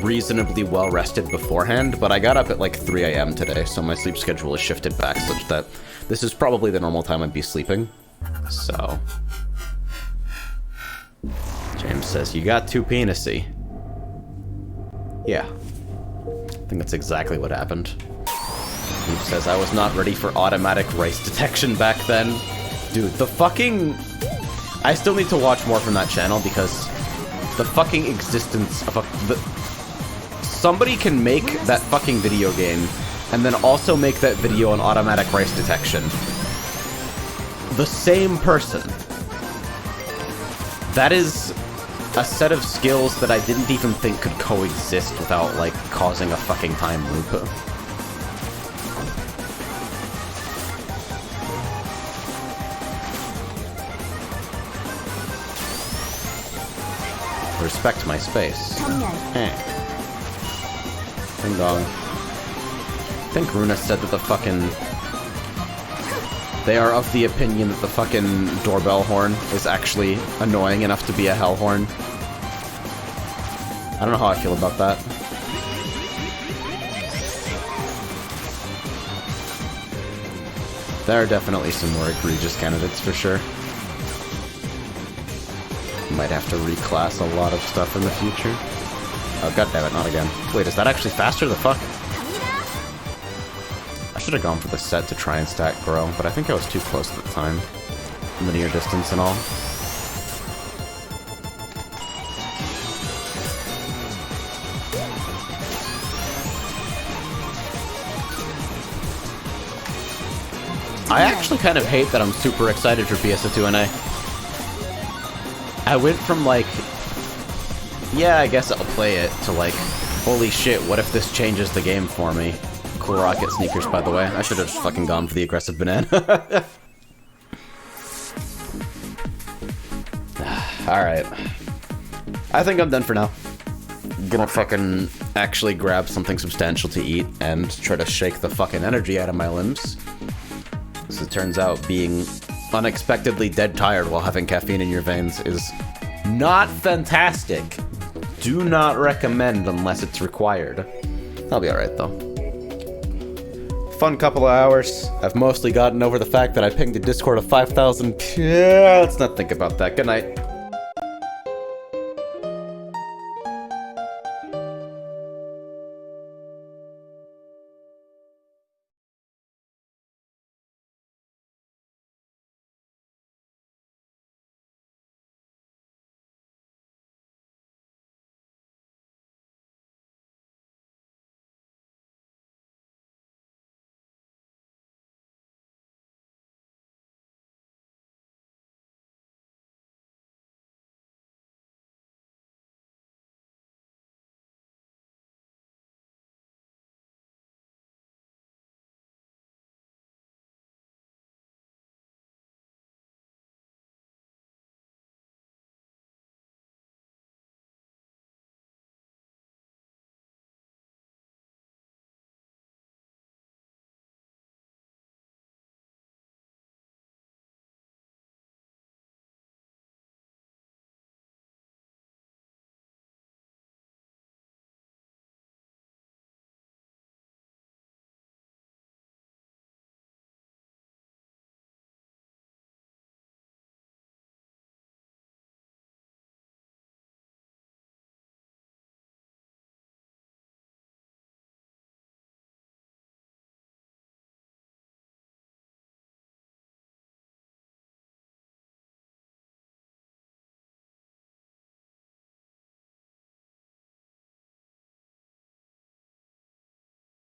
reasonably well rested beforehand, but I got up at like 3 AM today, so my sleep schedule is shifted back such that this is probably the normal time I'd be sleeping, so... James says, you got too penisy. Yeah. I think that's exactly what happened. He says, I was not ready for automatic rice detection back then. Dude, the fucking... I still need to watch more from that channel because the fucking existence of somebody can make that fucking video game and then also make that video on automatic rice detection. The same person. That is a set of skills that I didn't even think could coexist without, like, causing a fucking time loop. Respect my space. Ding dong. I think Runa said that the fucking... They are of the opinion that the fucking doorbell horn is actually annoying enough to be a hell horn. I don't know how I feel about that. There are definitely some more egregious candidates for sure. Might have to reclass a lot of stuff in the future. Oh, goddammit, not again. Wait, is that actually faster? The fuck? I should have gone for the set to try and stack grow, but I think I was too close at the time. Linear distance and all. I actually kind of hate that I'm super excited for PS2NA. I went from, like, Yeah, I guess I'll play it to like, holy shit, what if this changes the game for me? Cool rocket sneakers, by the way. I should have just fucking gone for the aggressive banana. Alright. I think I'm done for now. Gonna fucking actually grab something substantial to eat and try to shake the fucking energy out of my limbs. As it turns out, being unexpectedly dead tired while having caffeine in your veins is not fantastic. Do not recommend unless it's required. I'll be alright though. Fun couple of hours. I've mostly gotten over the fact that I pinged a Discord of 5,000. Yeah, let's not think about that. Good night.